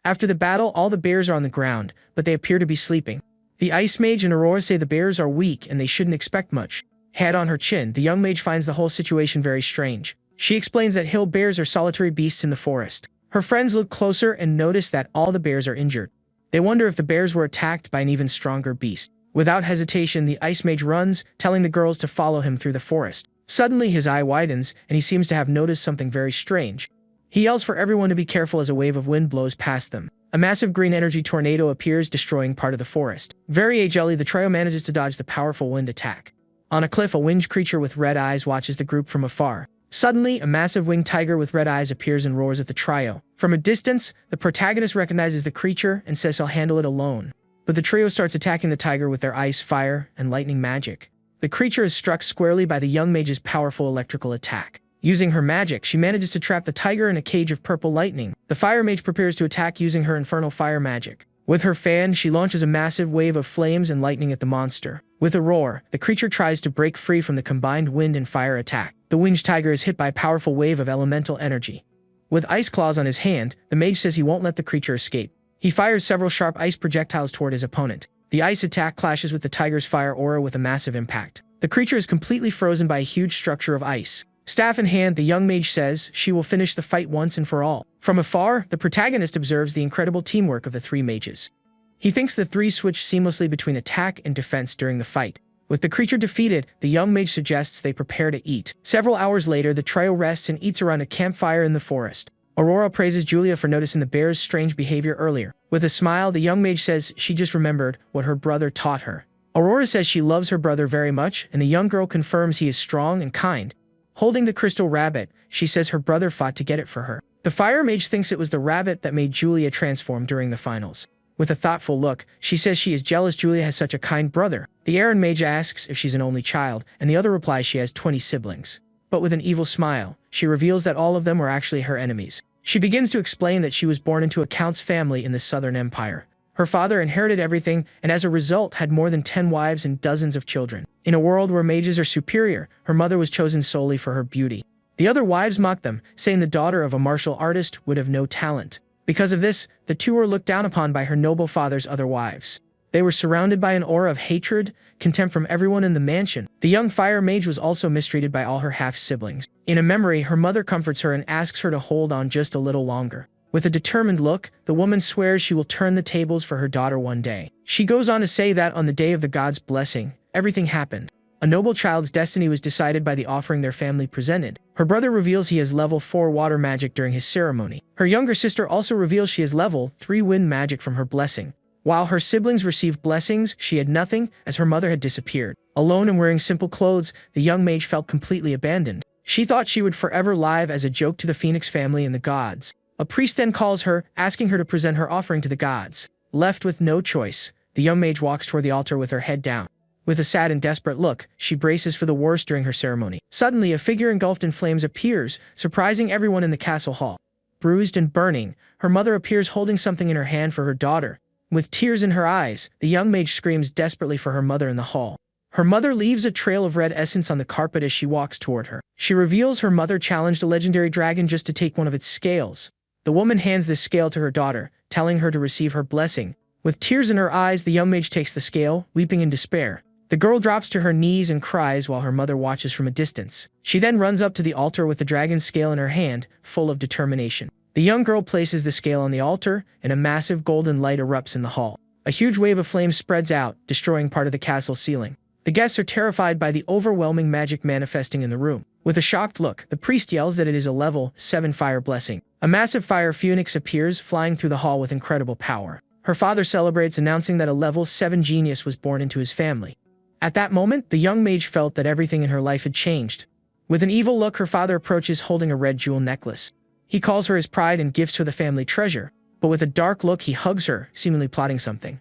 After the battle, all the bears are on the ground, but they appear to be sleeping. The ice mage and Aurora say the bears are weak and they shouldn't expect much. Head on her chin, the young mage finds the whole situation very strange. She explains that hill bears are solitary beasts in the forest. Her friends look closer and notice that all the bears are injured. They wonder if the bears were attacked by an even stronger beast. Without hesitation, the ice mage runs, telling the girls to follow him through the forest. Suddenly, his eye widens, and he seems to have noticed something very strange. He yells for everyone to be careful as a wave of wind blows past them. A massive green energy tornado appears, destroying part of the forest. Very jelly, the trio manages to dodge the powerful wind attack. On a cliff, a winged creature with red eyes watches the group from afar. Suddenly, a massive winged tiger with red eyes appears and roars at the trio. From a distance, the protagonist recognizes the creature and says he'll handle it alone. But the trio starts attacking the tiger with their ice, fire, and lightning magic. The creature is struck squarely by the young mage's powerful electrical attack. Using her magic, she manages to trap the tiger in a cage of purple lightning. The fire mage prepares to attack using her infernal fire magic. With her fan, she launches a massive wave of flames and lightning at the monster. With a roar, the creature tries to break free from the combined wind and fire attack. The winged tiger is hit by a powerful wave of elemental energy. With ice claws on his hand, the mage says he won't let the creature escape. He fires several sharp ice projectiles toward his opponent. The ice attack clashes with the tiger's fire aura with a massive impact. The creature is completely frozen by a huge structure of ice. Staff in hand, the young mage says she will finish the fight once and for all. From afar, the protagonist observes the incredible teamwork of the three mages. He thinks the three switch seamlessly between attack and defense during the fight. With the creature defeated, the young mage suggests they prepare to eat. Several hours later, the trio rests and eats around a campfire in the forest. Aurora praises Julia for noticing the bear's strange behavior earlier. With a smile, the young mage says she just remembered what her brother taught her. Aurora says she loves her brother very much, and the young girl confirms he is strong and kind. Holding the crystal rabbit, she says her brother fought to get it for her. The fire mage thinks it was the rabbit that made Julia transform during the finals. With a thoughtful look, she says she is jealous Julia has such a kind brother. The Aaron mage asks if she's an only child, and the other replies she has 20 siblings. But with an evil smile, she reveals that all of them were actually her enemies. She begins to explain that she was born into a count's family in the Southern Empire. Her father inherited everything, and as a result had more than 10 wives and dozens of children. In a world where mages are superior, her mother was chosen solely for her beauty. The other wives mocked them, saying the daughter of a martial artist would have no talent. Because of this, the two were looked down upon by her noble father's other wives. They were surrounded by an aura of hatred, contempt from everyone in the mansion. The young fire mage was also mistreated by all her half-siblings. In a memory, her mother comforts her and asks her to hold on just a little longer. With a determined look, the woman swears she will turn the tables for her daughter one day. She goes on to say that on the day of the god's blessing, everything happened. A noble child's destiny was decided by the offering their family presented. Her brother reveals he has level 4 water magic during his ceremony. Her younger sister also reveals she has level 3 wind magic from her blessing. While her siblings received blessings, she had nothing, as her mother had disappeared. Alone and wearing simple clothes, the young mage felt completely abandoned. She thought she would forever live as a joke to the Phoenix family and the gods. A priest then calls her, asking her to present her offering to the gods. Left with no choice, the young mage walks toward the altar with her head down. With a sad and desperate look, she braces for the worst during her ceremony. Suddenly, a figure engulfed in flames appears, surprising everyone in the castle hall. Bruised and burning, her mother appears holding something in her hand for her daughter. With tears in her eyes, the young mage screams desperately for her mother in the hall. Her mother leaves a trail of red essence on the carpet as she walks toward her. She reveals her mother challenged a legendary dragon just to take one of its scales. The woman hands this scale to her daughter, telling her to receive her blessing. With tears in her eyes, the young mage takes the scale, weeping in despair. The girl drops to her knees and cries while her mother watches from a distance. She then runs up to the altar with the dragon's scale in her hand, full of determination. The young girl places the scale on the altar, and a massive golden light erupts in the hall. A huge wave of flames spreads out, destroying part of the castle ceiling. The guests are terrified by the overwhelming magic manifesting in the room. With a shocked look, the priest yells that it is a level 7 fire blessing. A massive fire phoenix appears, flying through the hall with incredible power. Her father celebrates, announcing that a level 7 genius was born into his family. At that moment, the young mage felt that everything in her life had changed. With an evil look, her father approaches holding a red jewel necklace. He calls her his pride and gifts her the family treasure, but with a dark look he hugs her, seemingly plotting something.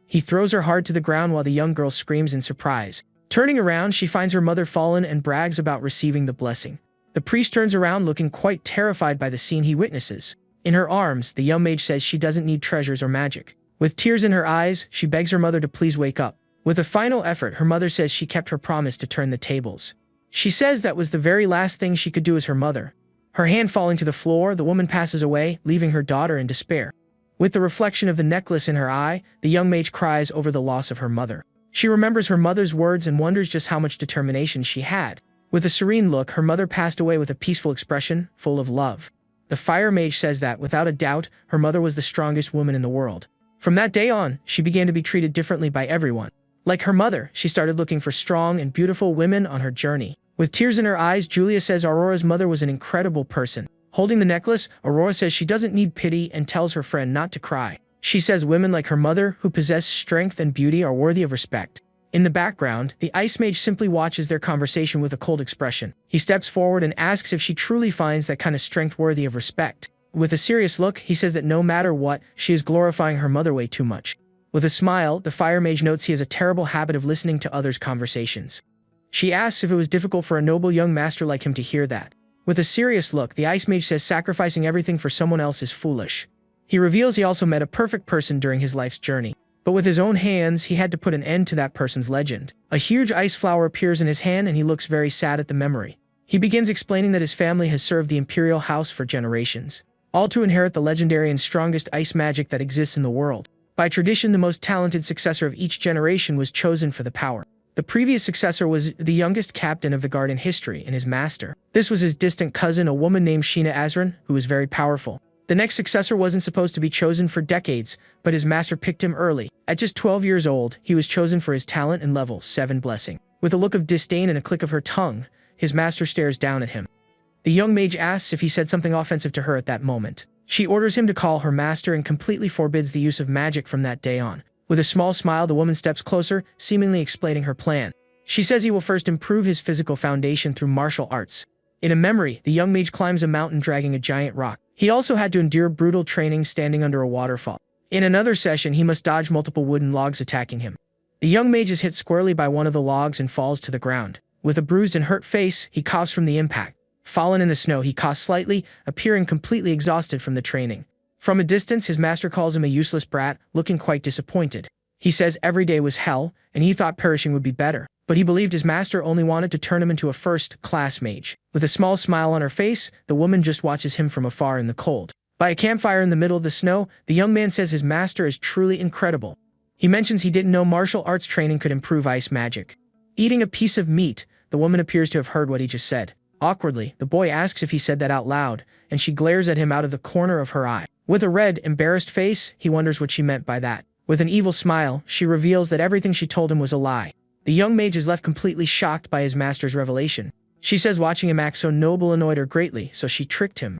He throws her hard to the ground while the young girl screams in surprise. Turning around, she finds her mother fallen and brags about receiving the blessing. The priest turns around looking quite terrified by the scene he witnesses. In her arms, the young mage says she doesn't need treasures or magic. With tears in her eyes, she begs her mother to please wake up. With a final effort, her mother says she kept her promise to turn the tables. She says that was the very last thing she could do as her mother. Her hand falling to the floor, the woman passes away, leaving her daughter in despair. With the reflection of the necklace in her eye, the young mage cries over the loss of her mother. She remembers her mother's words and wonders just how much determination she had. With a serene look, her mother passed away with a peaceful expression, full of love. The fire mage says that, without a doubt, her mother was the strongest woman in the world. From that day on, she began to be treated differently by everyone. Like her mother, she started looking for strong and beautiful women on her journey. With tears in her eyes, Julia says Aurora's mother was an incredible person. Holding the necklace, Aurora says she doesn't need pity and tells her friend not to cry. She says women like her mother, who possess strength and beauty, are worthy of respect. In the background, the Ice Mage simply watches their conversation with a cold expression. He steps forward and asks if she truly finds that kind of strength worthy of respect. With a serious look, he says that no matter what, she is glorifying her mother way too much. With a smile, the Fire Mage notes he has a terrible habit of listening to others' conversations. She asks if it was difficult for a noble young master like him to hear that. With a serious look, the Ice Mage says sacrificing everything for someone else is foolish. He reveals he also met a perfect person during his life's journey. But with his own hands, he had to put an end to that person's legend. A huge ice flower appears in his hand and he looks very sad at the memory. He begins explaining that his family has served the Imperial House for generations, all to inherit the legendary and strongest ice magic that exists in the world. By tradition, the most talented successor of each generation was chosen for the power. The previous successor was the youngest captain of the guard in history and his master. This was his distant cousin, a woman named Sheena Azran, who was very powerful. The next successor wasn't supposed to be chosen for decades, but his master picked him early. At just 12 years old, he was chosen for his talent and level 7 blessing. With a look of disdain and a click of her tongue, his master stares down at him. The young mage asks if he said something offensive to her at that moment. She orders him to call her master and completely forbids the use of magic from that day on. With a small smile, the woman steps closer, seemingly explaining her plan. She says he will first improve his physical foundation through martial arts. In a memory, the young mage climbs a mountain dragging a giant rock. He also had to endure brutal training standing under a waterfall. In another session, he must dodge multiple wooden logs attacking him. The young mage is hit squarely by one of the logs and falls to the ground. With a bruised and hurt face, he coughs from the impact. Fallen in the snow, he coughs slightly, appearing completely exhausted from the training. From a distance, his master calls him a useless brat, looking quite disappointed. He says every day was hell, and he thought perishing would be better. But he believed his master only wanted to turn him into a first-class mage. With a small smile on her face, the woman just watches him from afar in the cold. By a campfire in the middle of the snow, the young man says his master is truly incredible. He mentions he didn't know martial arts training could improve ice magic. Eating a piece of meat, the woman appears to have heard what he just said. Awkwardly, the boy asks if he said that out loud, and she glares at him out of the corner of her eye. With a red, embarrassed face, he wonders what she meant by that. With an evil smile, she reveals that everything she told him was a lie. The young mage is left completely shocked by his master's revelation. She says watching him act so noble annoyed her greatly, so she tricked him.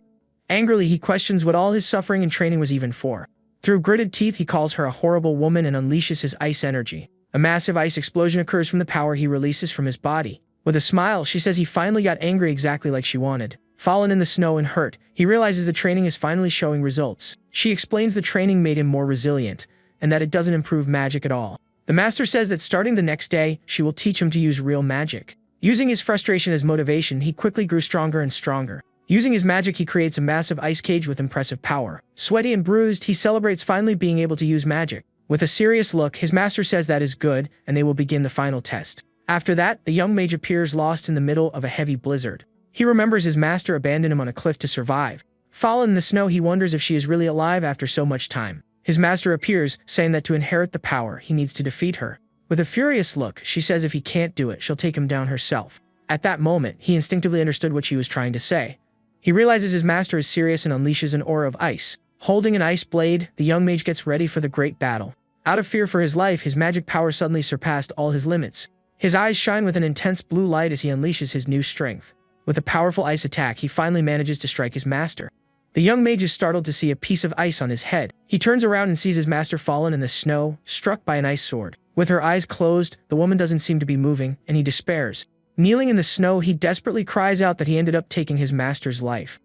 Angrily, he questions what all his suffering and training was even for. Through gritted teeth, he calls her a horrible woman and unleashes his ice energy. A massive ice explosion occurs from the power he releases from his body. With a smile, she says he finally got angry exactly like she wanted. Fallen in the snow and hurt, he realizes the training is finally showing results. She explains the training made him more resilient, and that it doesn't improve magic at all. The master says that starting the next day, she will teach him to use real magic. Using his frustration as motivation, he quickly grew stronger and stronger. Using his magic, he creates a massive ice cage with impressive power. Sweaty and bruised, he celebrates finally being able to use magic. With a serious look, his master says that is good, and they will begin the final test. After that, the young mage appears lost in the middle of a heavy blizzard. He remembers his master abandoned him on a cliff to survive. Fallen in the snow, he wonders if she is really alive after so much time. His master appears, saying that to inherit the power, he needs to defeat her. With a furious look, she says if he can't do it, she'll take him down herself. At that moment, he instinctively understood what she was trying to say. He realizes his master is serious and unleashes an aura of ice. Holding an ice blade, the young mage gets ready for the great battle. Out of fear for his life, his magic power suddenly surpassed all his limits. His eyes shine with an intense blue light as he unleashes his new strength. With a powerful ice attack, he finally manages to strike his master. The young mage is startled to see a piece of ice on his head. He turns around and sees his master fallen in the snow, struck by an ice sword. With her eyes closed, the woman doesn't seem to be moving, and he despairs. Kneeling in the snow, he desperately cries out that he ended up taking his master's life.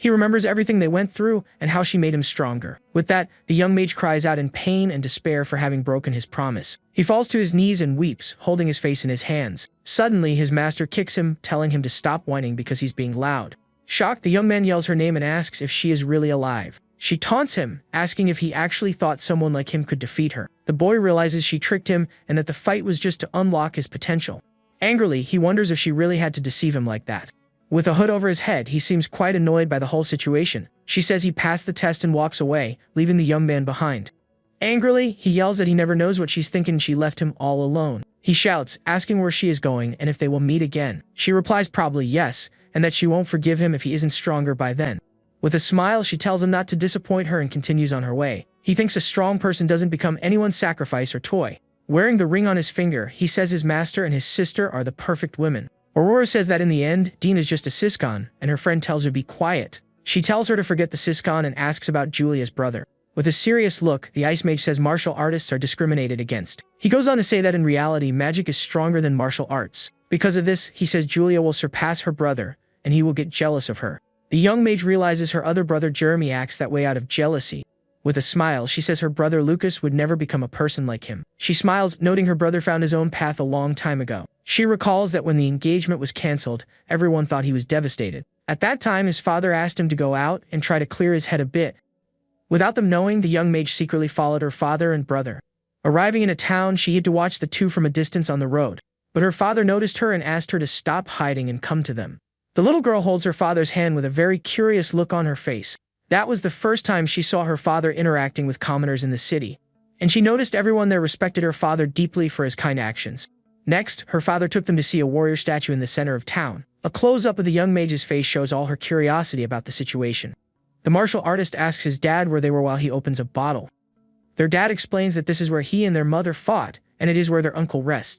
He remembers everything they went through and how she made him stronger. With that, the young mage cries out in pain and despair for having broken his promise. He falls to his knees and weeps, holding his face in his hands. Suddenly, his master kicks him, telling him to stop whining because he's being loud. Shocked, the young man yells her name and asks if she is really alive. She taunts him, asking if he actually thought someone like him could defeat her. The boy realizes she tricked him and that the fight was just to unlock his potential. Angrily, he wonders if she really had to deceive him like that. With a hood over his head, he seems quite annoyed by the whole situation. She says he passed the test and walks away, leaving the young man behind. Angrily, he yells that he never knows what she's thinking and she left him all alone. He shouts, asking where she is going and if they will meet again. She replies probably yes, and that she won't forgive him if he isn't stronger by then. With a smile, she tells him not to disappoint her and continues on her way. He thinks a strong person doesn't become anyone's sacrifice or toy. Wearing the ring on his finger, he says his master and his sister are the perfect women. Aurora says that in the end, Dean is just a siscon, and her friend tells her to be quiet. She tells her to forget the siscon and asks about Julia's brother. With a serious look, the Ice Mage says martial artists are discriminated against. He goes on to say that in reality, magic is stronger than martial arts. Because of this, he says Julia will surpass her brother, and he will get jealous of her. The young mage realizes her other brother Jeremy acts that way out of jealousy. With a smile, she says her brother Lucas would never become a person like him. She smiles, noting her brother found his own path a long time ago. She recalls that when the engagement was cancelled, everyone thought he was devastated. At that time, his father asked him to go out and try to clear his head a bit. Without them knowing, the young mage secretly followed her father and brother. Arriving in a town, she had to watch the two from a distance on the road. But her father noticed her and asked her to stop hiding and come to them. The little girl holds her father's hand with a very curious look on her face. That was the first time she saw her father interacting with commoners in the city, and she noticed everyone there respected her father deeply for his kind actions. Next, her father took them to see a warrior statue in the center of town. A close-up of the young mage's face shows all her curiosity about the situation. The martial artist asks his dad where they were while he opens a bottle. Their dad explains that this is where he and their mother fought, and it is where their uncle rests.